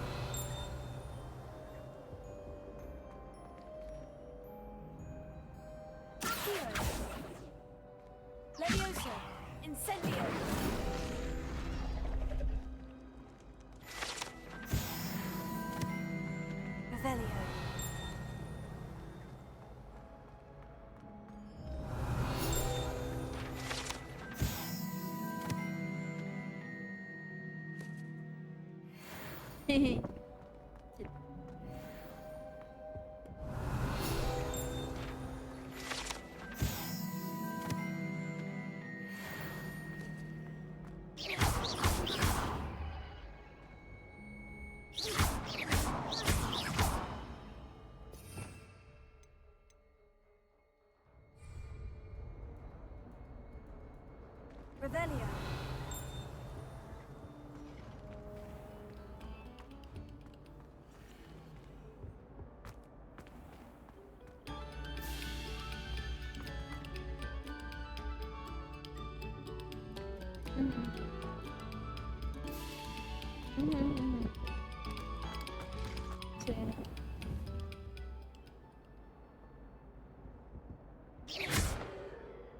Speaker 5: Accio. Levioso. Incendio. Revelio.
Speaker 8: Hehe.
Speaker 5: Revelio.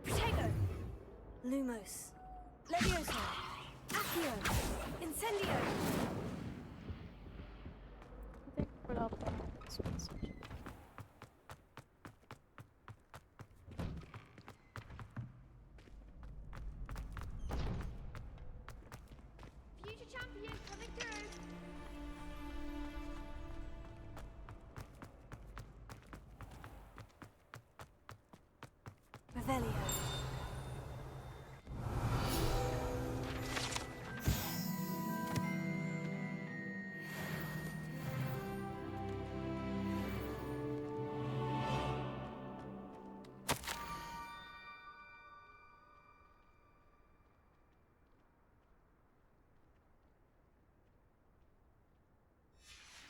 Speaker 5: Protego. Lumos. Levioso. Accio. Incendio.
Speaker 8: I think we're not done with this message.
Speaker 4: Future champion coming through.
Speaker 5: Revelio.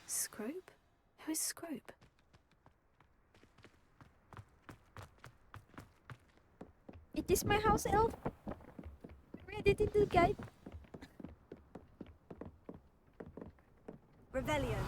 Speaker 5: Scrope? Who is Scrope?
Speaker 8: It is my house elf. Read it in the guide.
Speaker 5: Revelio.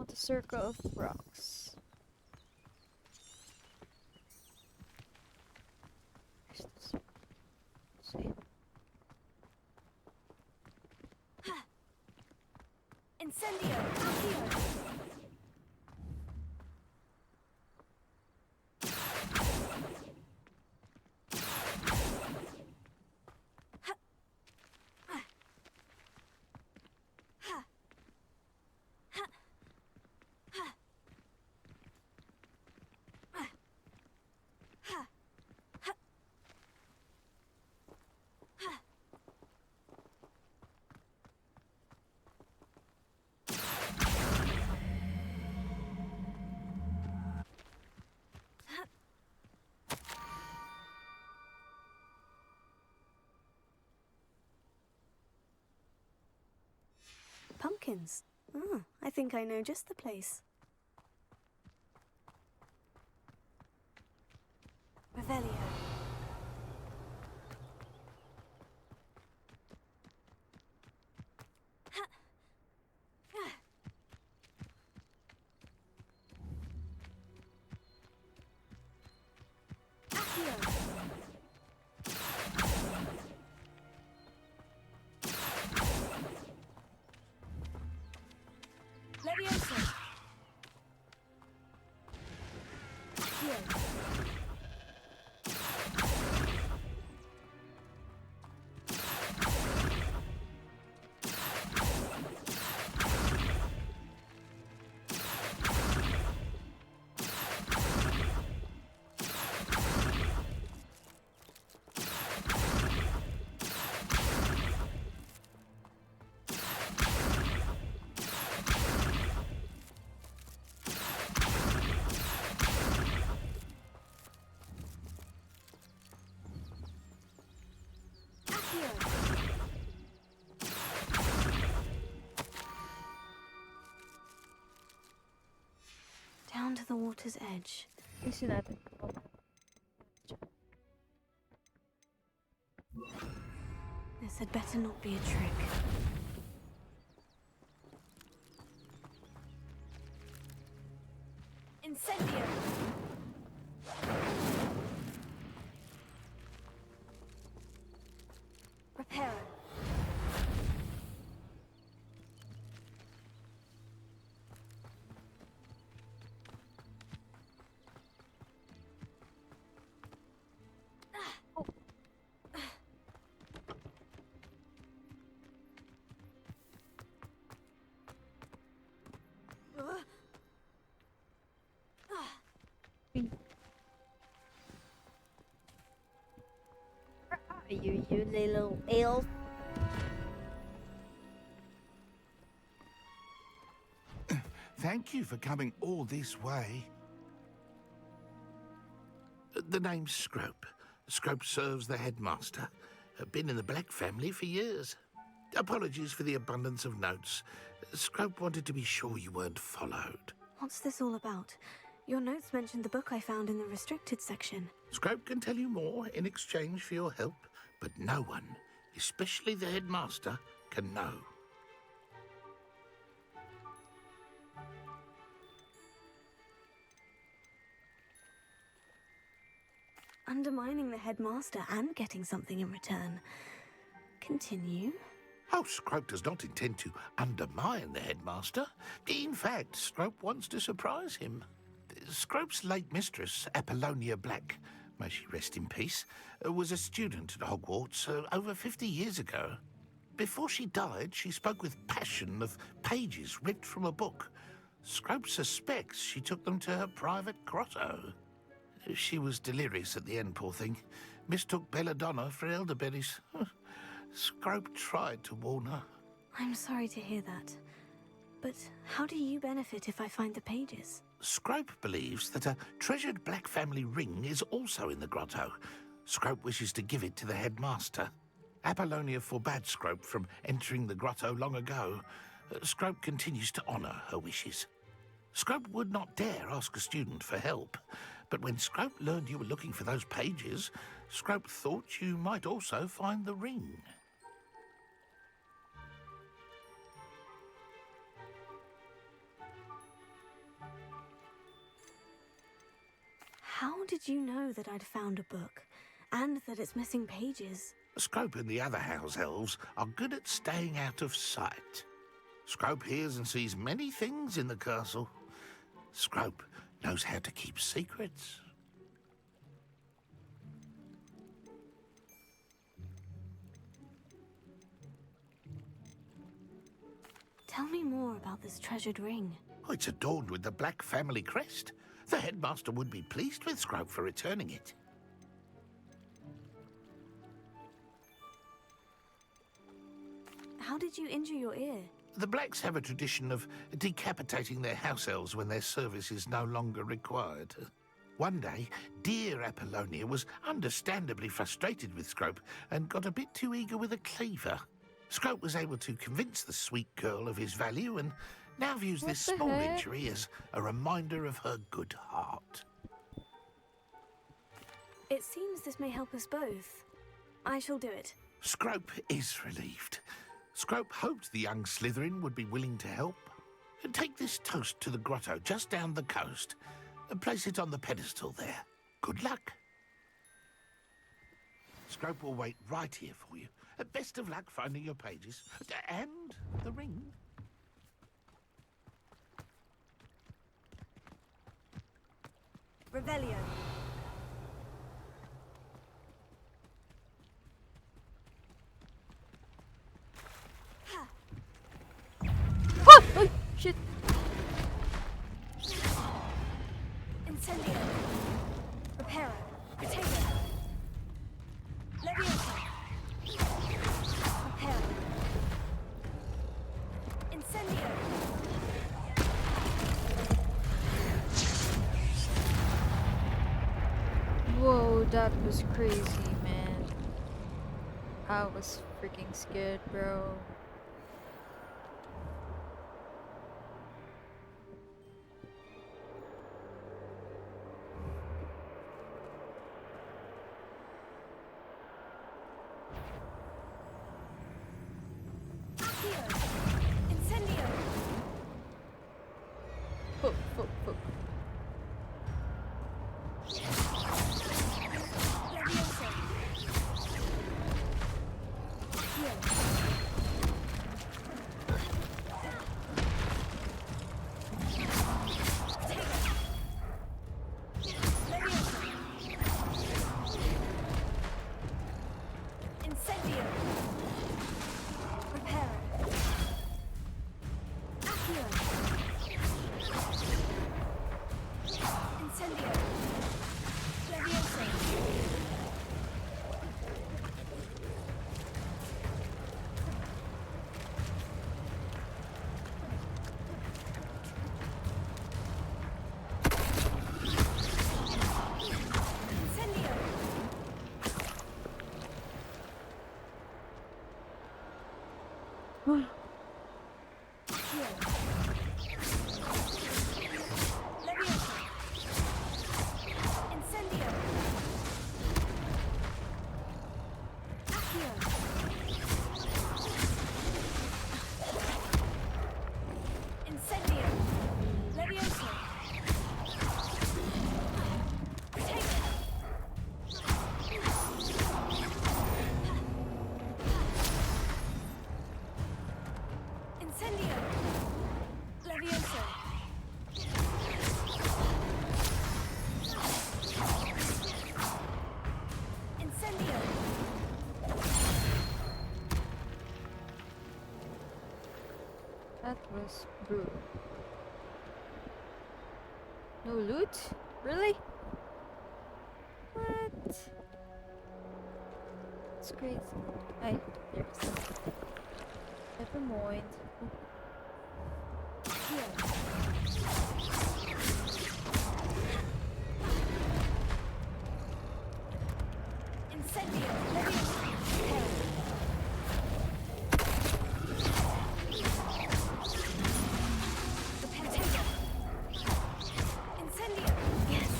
Speaker 8: want a circle of rocks. See.
Speaker 4: Incendio! Accio!
Speaker 5: Pumpkins. Ah, I think I know just the place. Revelio.
Speaker 4: Levioso! Accio!
Speaker 5: Down to the water's edge.
Speaker 8: Isi natin.
Speaker 5: This had better not be a trick.
Speaker 4: Incendio! Reparo.
Speaker 8: You little elf.
Speaker 12: Thank you for coming all this way. The name's Scrope. Scrope serves the headmaster. Been in the Black family for years. Apologies for the abundance of notes. Scrope wanted to be sure you weren't followed.
Speaker 5: What's this all about? Your notes mentioned the book I found in the restricted section.
Speaker 12: Scrope can tell you more in exchange for your help, but no one, especially the headmaster, can know.
Speaker 5: Undermining the headmaster and getting something in return. Continue.
Speaker 12: Oh, Scrope does not intend to undermine the headmaster. In fact, Scrope wants to surprise him. Scrope's late mistress, Apollonia Black, may she rest in peace, was a student at Hogwarts over 50 years ago. Before she died, she spoke with passion of pages ripped from a book. Scrope suspects she took them to her private grotto. She was delirious at the end, poor thing. Mistook belladonna for elderberries. Scrope tried to warn her.
Speaker 5: I'm sorry to hear that. But how do you benefit if I find the pages?
Speaker 12: Scrope believes that a treasured Black family ring is also in the grotto. Scrope wishes to give it to the headmaster. Apollonia forbade Scrope from entering the grotto long ago. Scrope continues to honour her wishes. Scrope would not dare ask a student for help, but when Scrope learned you were looking for those pages, Scrope thought you might also find the ring.
Speaker 5: How did you know that I'd found a book, and that it's missing pages?
Speaker 12: Scrope and the other house elves are good at staying out of sight. Scrope hears and sees many things in the castle. Scrope knows how to keep secrets.
Speaker 5: Tell me more about this treasured ring.
Speaker 12: Oh, it's adorned with the Black family crest. The headmaster would be pleased with Scrope for returning it.
Speaker 5: How did you injure your ear?
Speaker 12: The Blacks have a tradition of decapitating their house elves when their service is no longer required. One day, dear Apollonia was understandably frustrated with Scrope and got a bit too eager with a cleaver. Scrope was able to convince the sweet girl of his value and now views this small injury as a reminder of her good heart.
Speaker 5: It seems this may help us both. I shall do it.
Speaker 12: Scrope is relieved. Scrope hoped the young Slytherin would be willing to help. Take this toast to the grotto just down the coast and place it on the pedestal there. Good luck. Scrope will wait right here for you. Best of luck finding your pages and the ring.
Speaker 5: Revelio.
Speaker 8: Oh, shit.
Speaker 5: Incendio. Reparo. Potato. Leviosa. Reparo. Incendio.
Speaker 8: Whoa, that was crazy, man. I was freaking scared, bro.
Speaker 5: Incendio.
Speaker 8: Fuck, fuck, fuck.
Speaker 5: Leviosa. Heal. Incendio. Reparo. Accio. Incendio. Leviosa. Incendio. Leviosa. Incendio. Accio. Incendio. Leviosa. Potato. Incendio. Leviosa. Incendio.
Speaker 8: That was brutal. No loot? Really? What? It's crazy. Ay, there's. Never mind.
Speaker 5: Incendio. Leviosa. Potato. Incendio. Yes.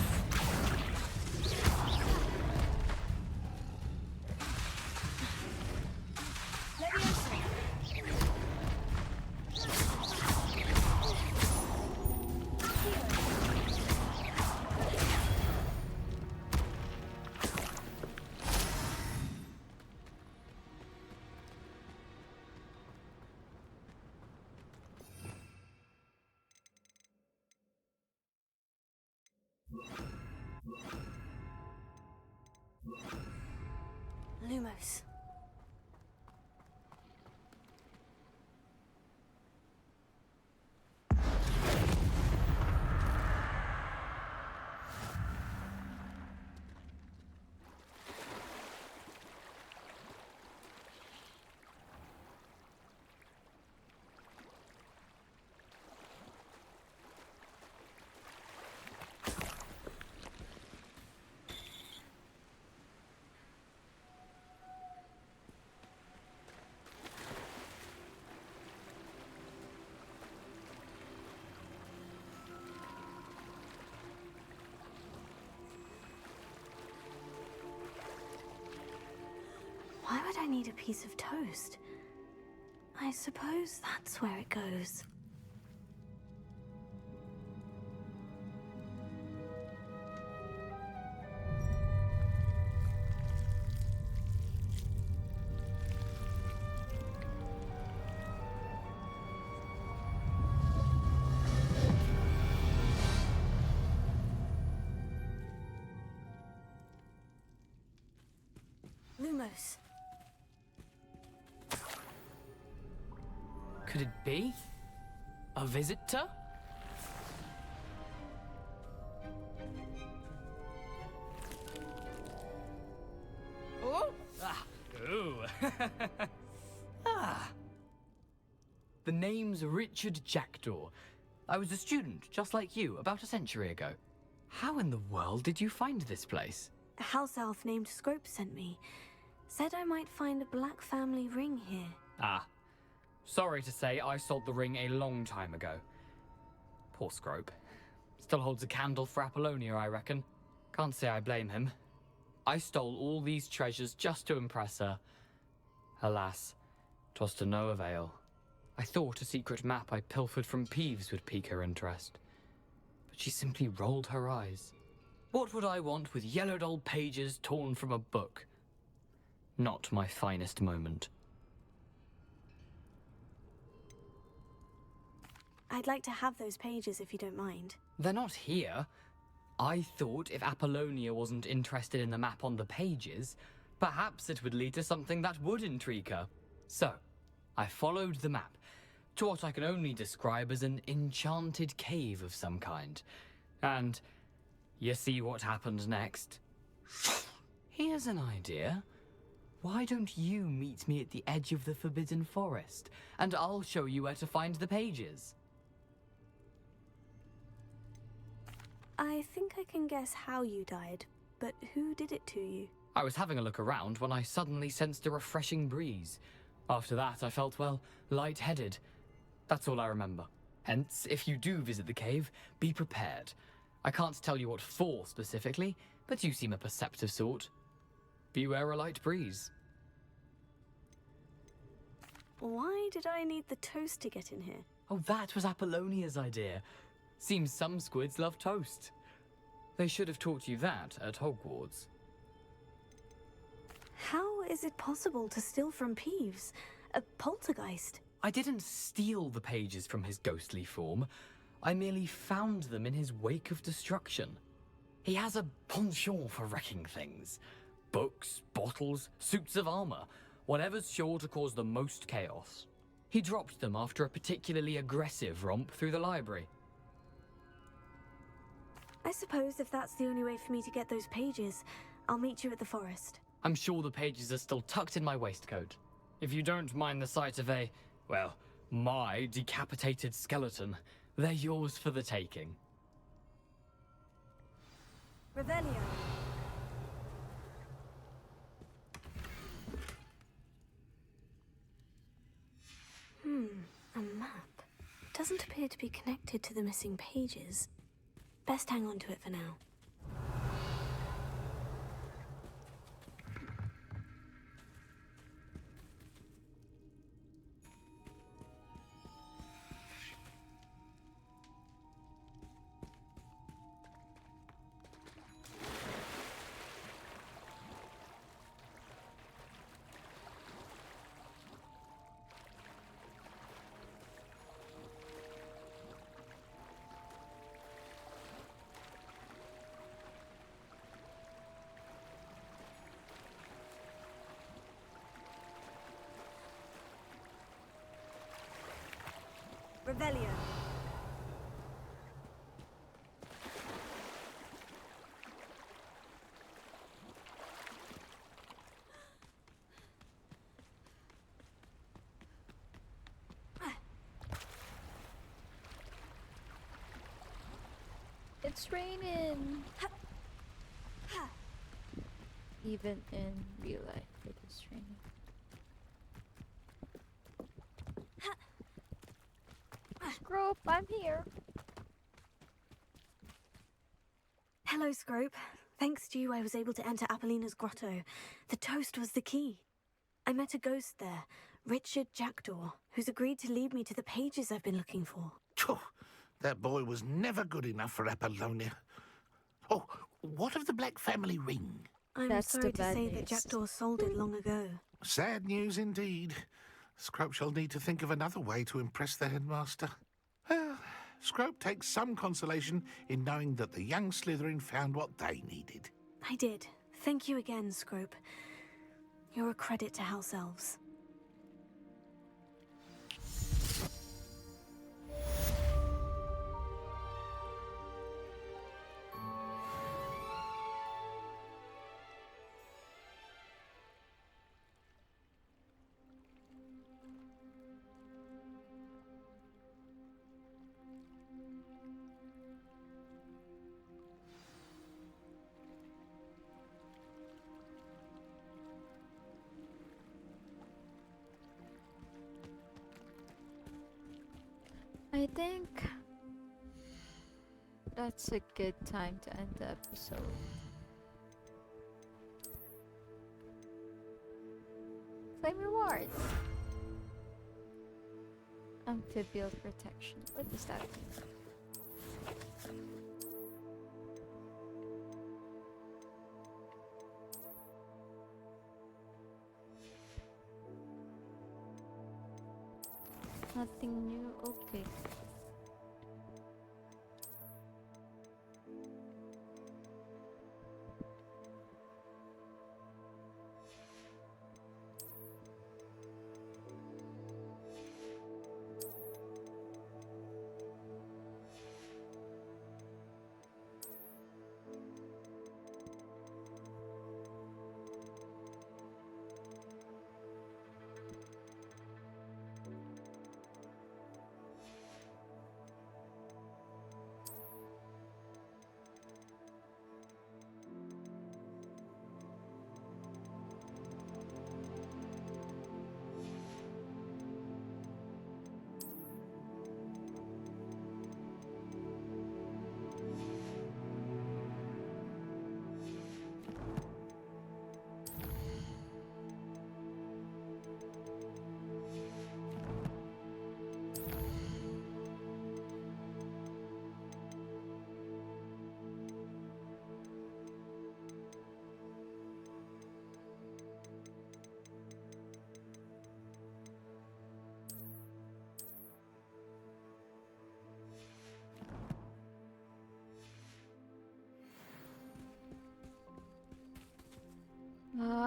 Speaker 5: Leviosa. Lumos. Why would I need a piece of toast? I suppose that's where it goes. Lumos.
Speaker 7: Could it be? A visitor? Oh! Ah! Ooh! Ah! The name's Richard Jackdaw. I was a student, just like you, about a century ago. How in the world did you find this place?
Speaker 5: A house elf named Scrope sent me. Said I might find a black family ring here.
Speaker 7: Ah. Sorry to say, I sold the ring a long time ago. Poor Scrope. Still holds a candle for Apollonia, I reckon. Can't say I blame him. I stole all these treasures just to impress her. Alas, 'twas to no avail. I thought a secret map I pilfered from Peeves would pique her interest. But she simply rolled her eyes. What would I want with yellowed old pages torn from a book? Not my finest moment.
Speaker 5: I'd like to have those pages if you don't mind.
Speaker 7: They're not here. I thought if Apollonia wasn't interested in the map on the pages, perhaps it would lead to something that would intrigue her. So, I followed the map to what I can only describe as an enchanted cave of some kind. And you see what happened next? Here's an idea. Why don't you meet me at the edge of the Forbidden Forest, and I'll show you where to find the pages?
Speaker 5: I think I can guess how you died, but who did it to you?
Speaker 7: I was having a look around when I suddenly sensed a refreshing breeze. After that, I felt, well, lightheaded. That's all I remember. Hence, if you do visit the cave, be prepared. I can't tell you what for specifically, but you seem a perceptive sort. Beware a light breeze.
Speaker 5: Why did I need the toast to get in here?
Speaker 7: Oh, that was Apollonia's idea. Seems some squids love toast. They should have taught you that at Hogwarts.
Speaker 5: How is it possible to steal from Peeves? A poltergeist?
Speaker 7: I didn't steal the pages from his ghostly form. I merely found them in his wake of destruction. He has a penchant for wrecking things. Books, bottles, suits of armor, whatever's sure to cause the most chaos. He dropped them after a particularly aggressive romp through the library.
Speaker 5: I suppose if that's the only way for me to get those pages, I'll meet you at the forest.
Speaker 7: I'm sure the pages are still tucked in my waistcoat. If you don't mind the sight of a, well, my decapitated skeleton, they're yours for the taking.
Speaker 5: Revelio. A map. Doesn't appear to be connected to the missing pages. Best hang on to it for now. Revelio.
Speaker 8: It's raining. Even in real life, it is raining. Scrope, I'm here.
Speaker 5: Hello, Scrope. Thanks to you, I was able to enter Apollina's grotto. The toast was the key. I met a ghost there, Richard Jackdaw, who's agreed to lead me to the pages I've been looking for.
Speaker 12: Phew, that boy was never good enough for Apollonia. Oh, what of the Black family ring?
Speaker 5: I'm
Speaker 8: That's
Speaker 5: sorry
Speaker 8: the
Speaker 5: to
Speaker 8: bad
Speaker 5: say
Speaker 8: news.
Speaker 5: that Jackdaw sold it long ago.
Speaker 12: Sad news indeed. Scrope shall need to think of another way to impress the headmaster. Well, Scrope takes some consolation in knowing that the young Slytherin found what they needed.
Speaker 5: I did. Thank you again, Scrope. You're a credit to House Elves.
Speaker 8: I think that's a good time to end the episode. Claim rewards. Amphibial protection. What does that mean? Nothing new. Okay.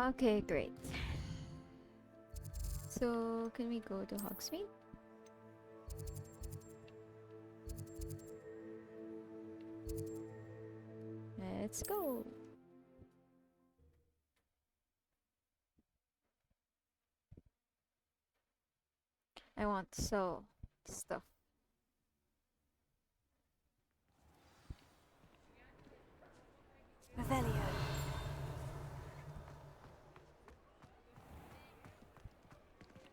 Speaker 8: Okay, great. So, can we go to Hogsmeade? Let's go. I want to sell stuff.
Speaker 5: Revelio.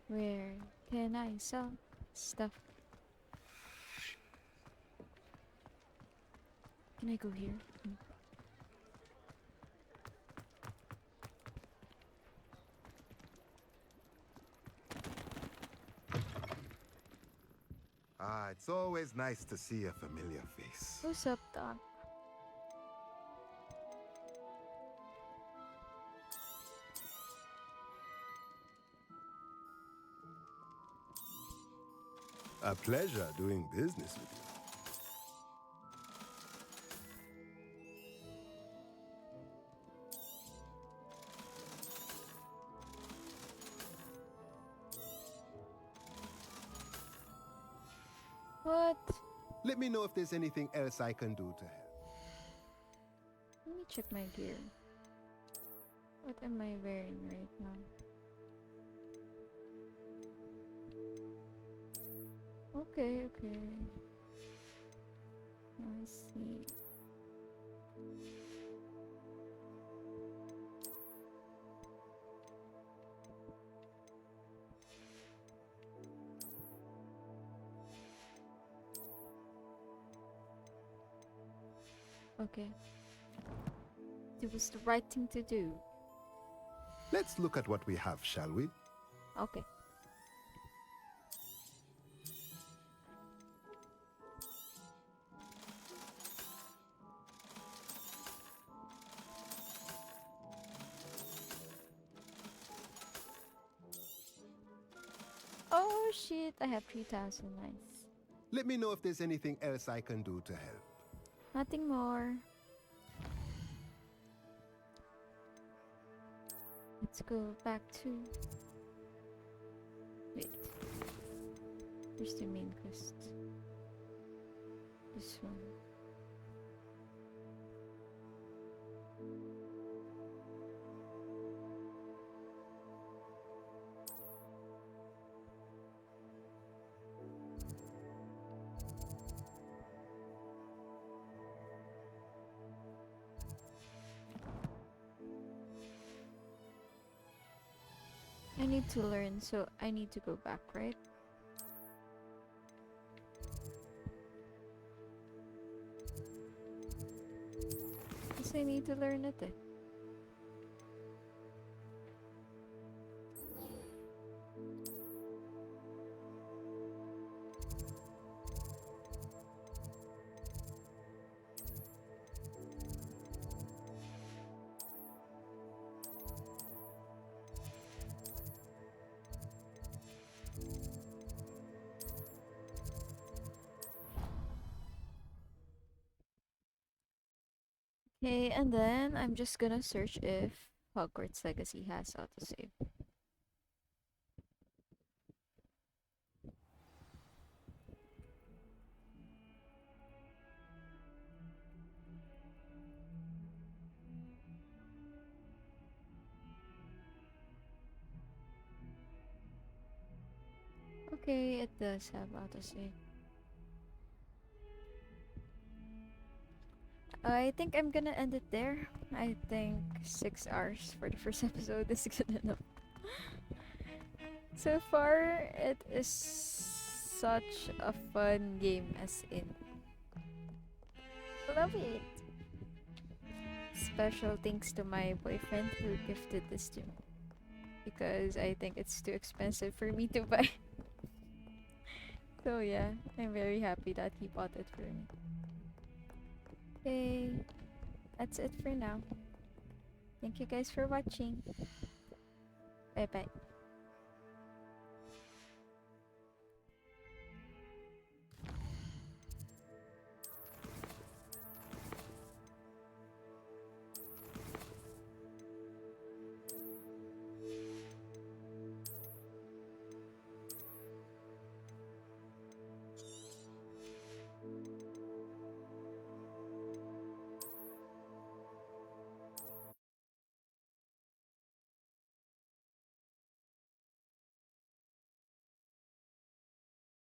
Speaker 8: Where can I sell stuff? Can I go here?
Speaker 9: Ah, it's always nice to see a familiar face.
Speaker 8: What's up, Doc?
Speaker 9: A pleasure doing business with you.
Speaker 8: What?
Speaker 9: Let me know if there's anything else I can do to help.
Speaker 8: Let me check my gear. What am I wearing right now? Okay, okay. I see. Okay. It was the right thing to do.
Speaker 9: Let's look at what we have, shall we?
Speaker 8: Okay. Oh shit, I have 3,000. Nice.
Speaker 9: Let me know if there's anything else I can do to help.
Speaker 8: Nothing more. Let's go back to... Wait. Where's the main quest? This one. I need to learn, so I need to go back, right? Guess I need to learn it. Okay, and then I'm just gonna search if Hogwarts Legacy has autosave. Okay, it does have autosave. I think I'm gonna end it there. I think 6 hours for the first episode is good enough. So far, it is such a fun game, as in. Love it. Special thanks to my boyfriend who gifted this to me, because I think it's too expensive for me to buy. So yeah, I'm very happy that he bought it for me. Okay, that's it for now. Thank you guys for watching. Bye bye.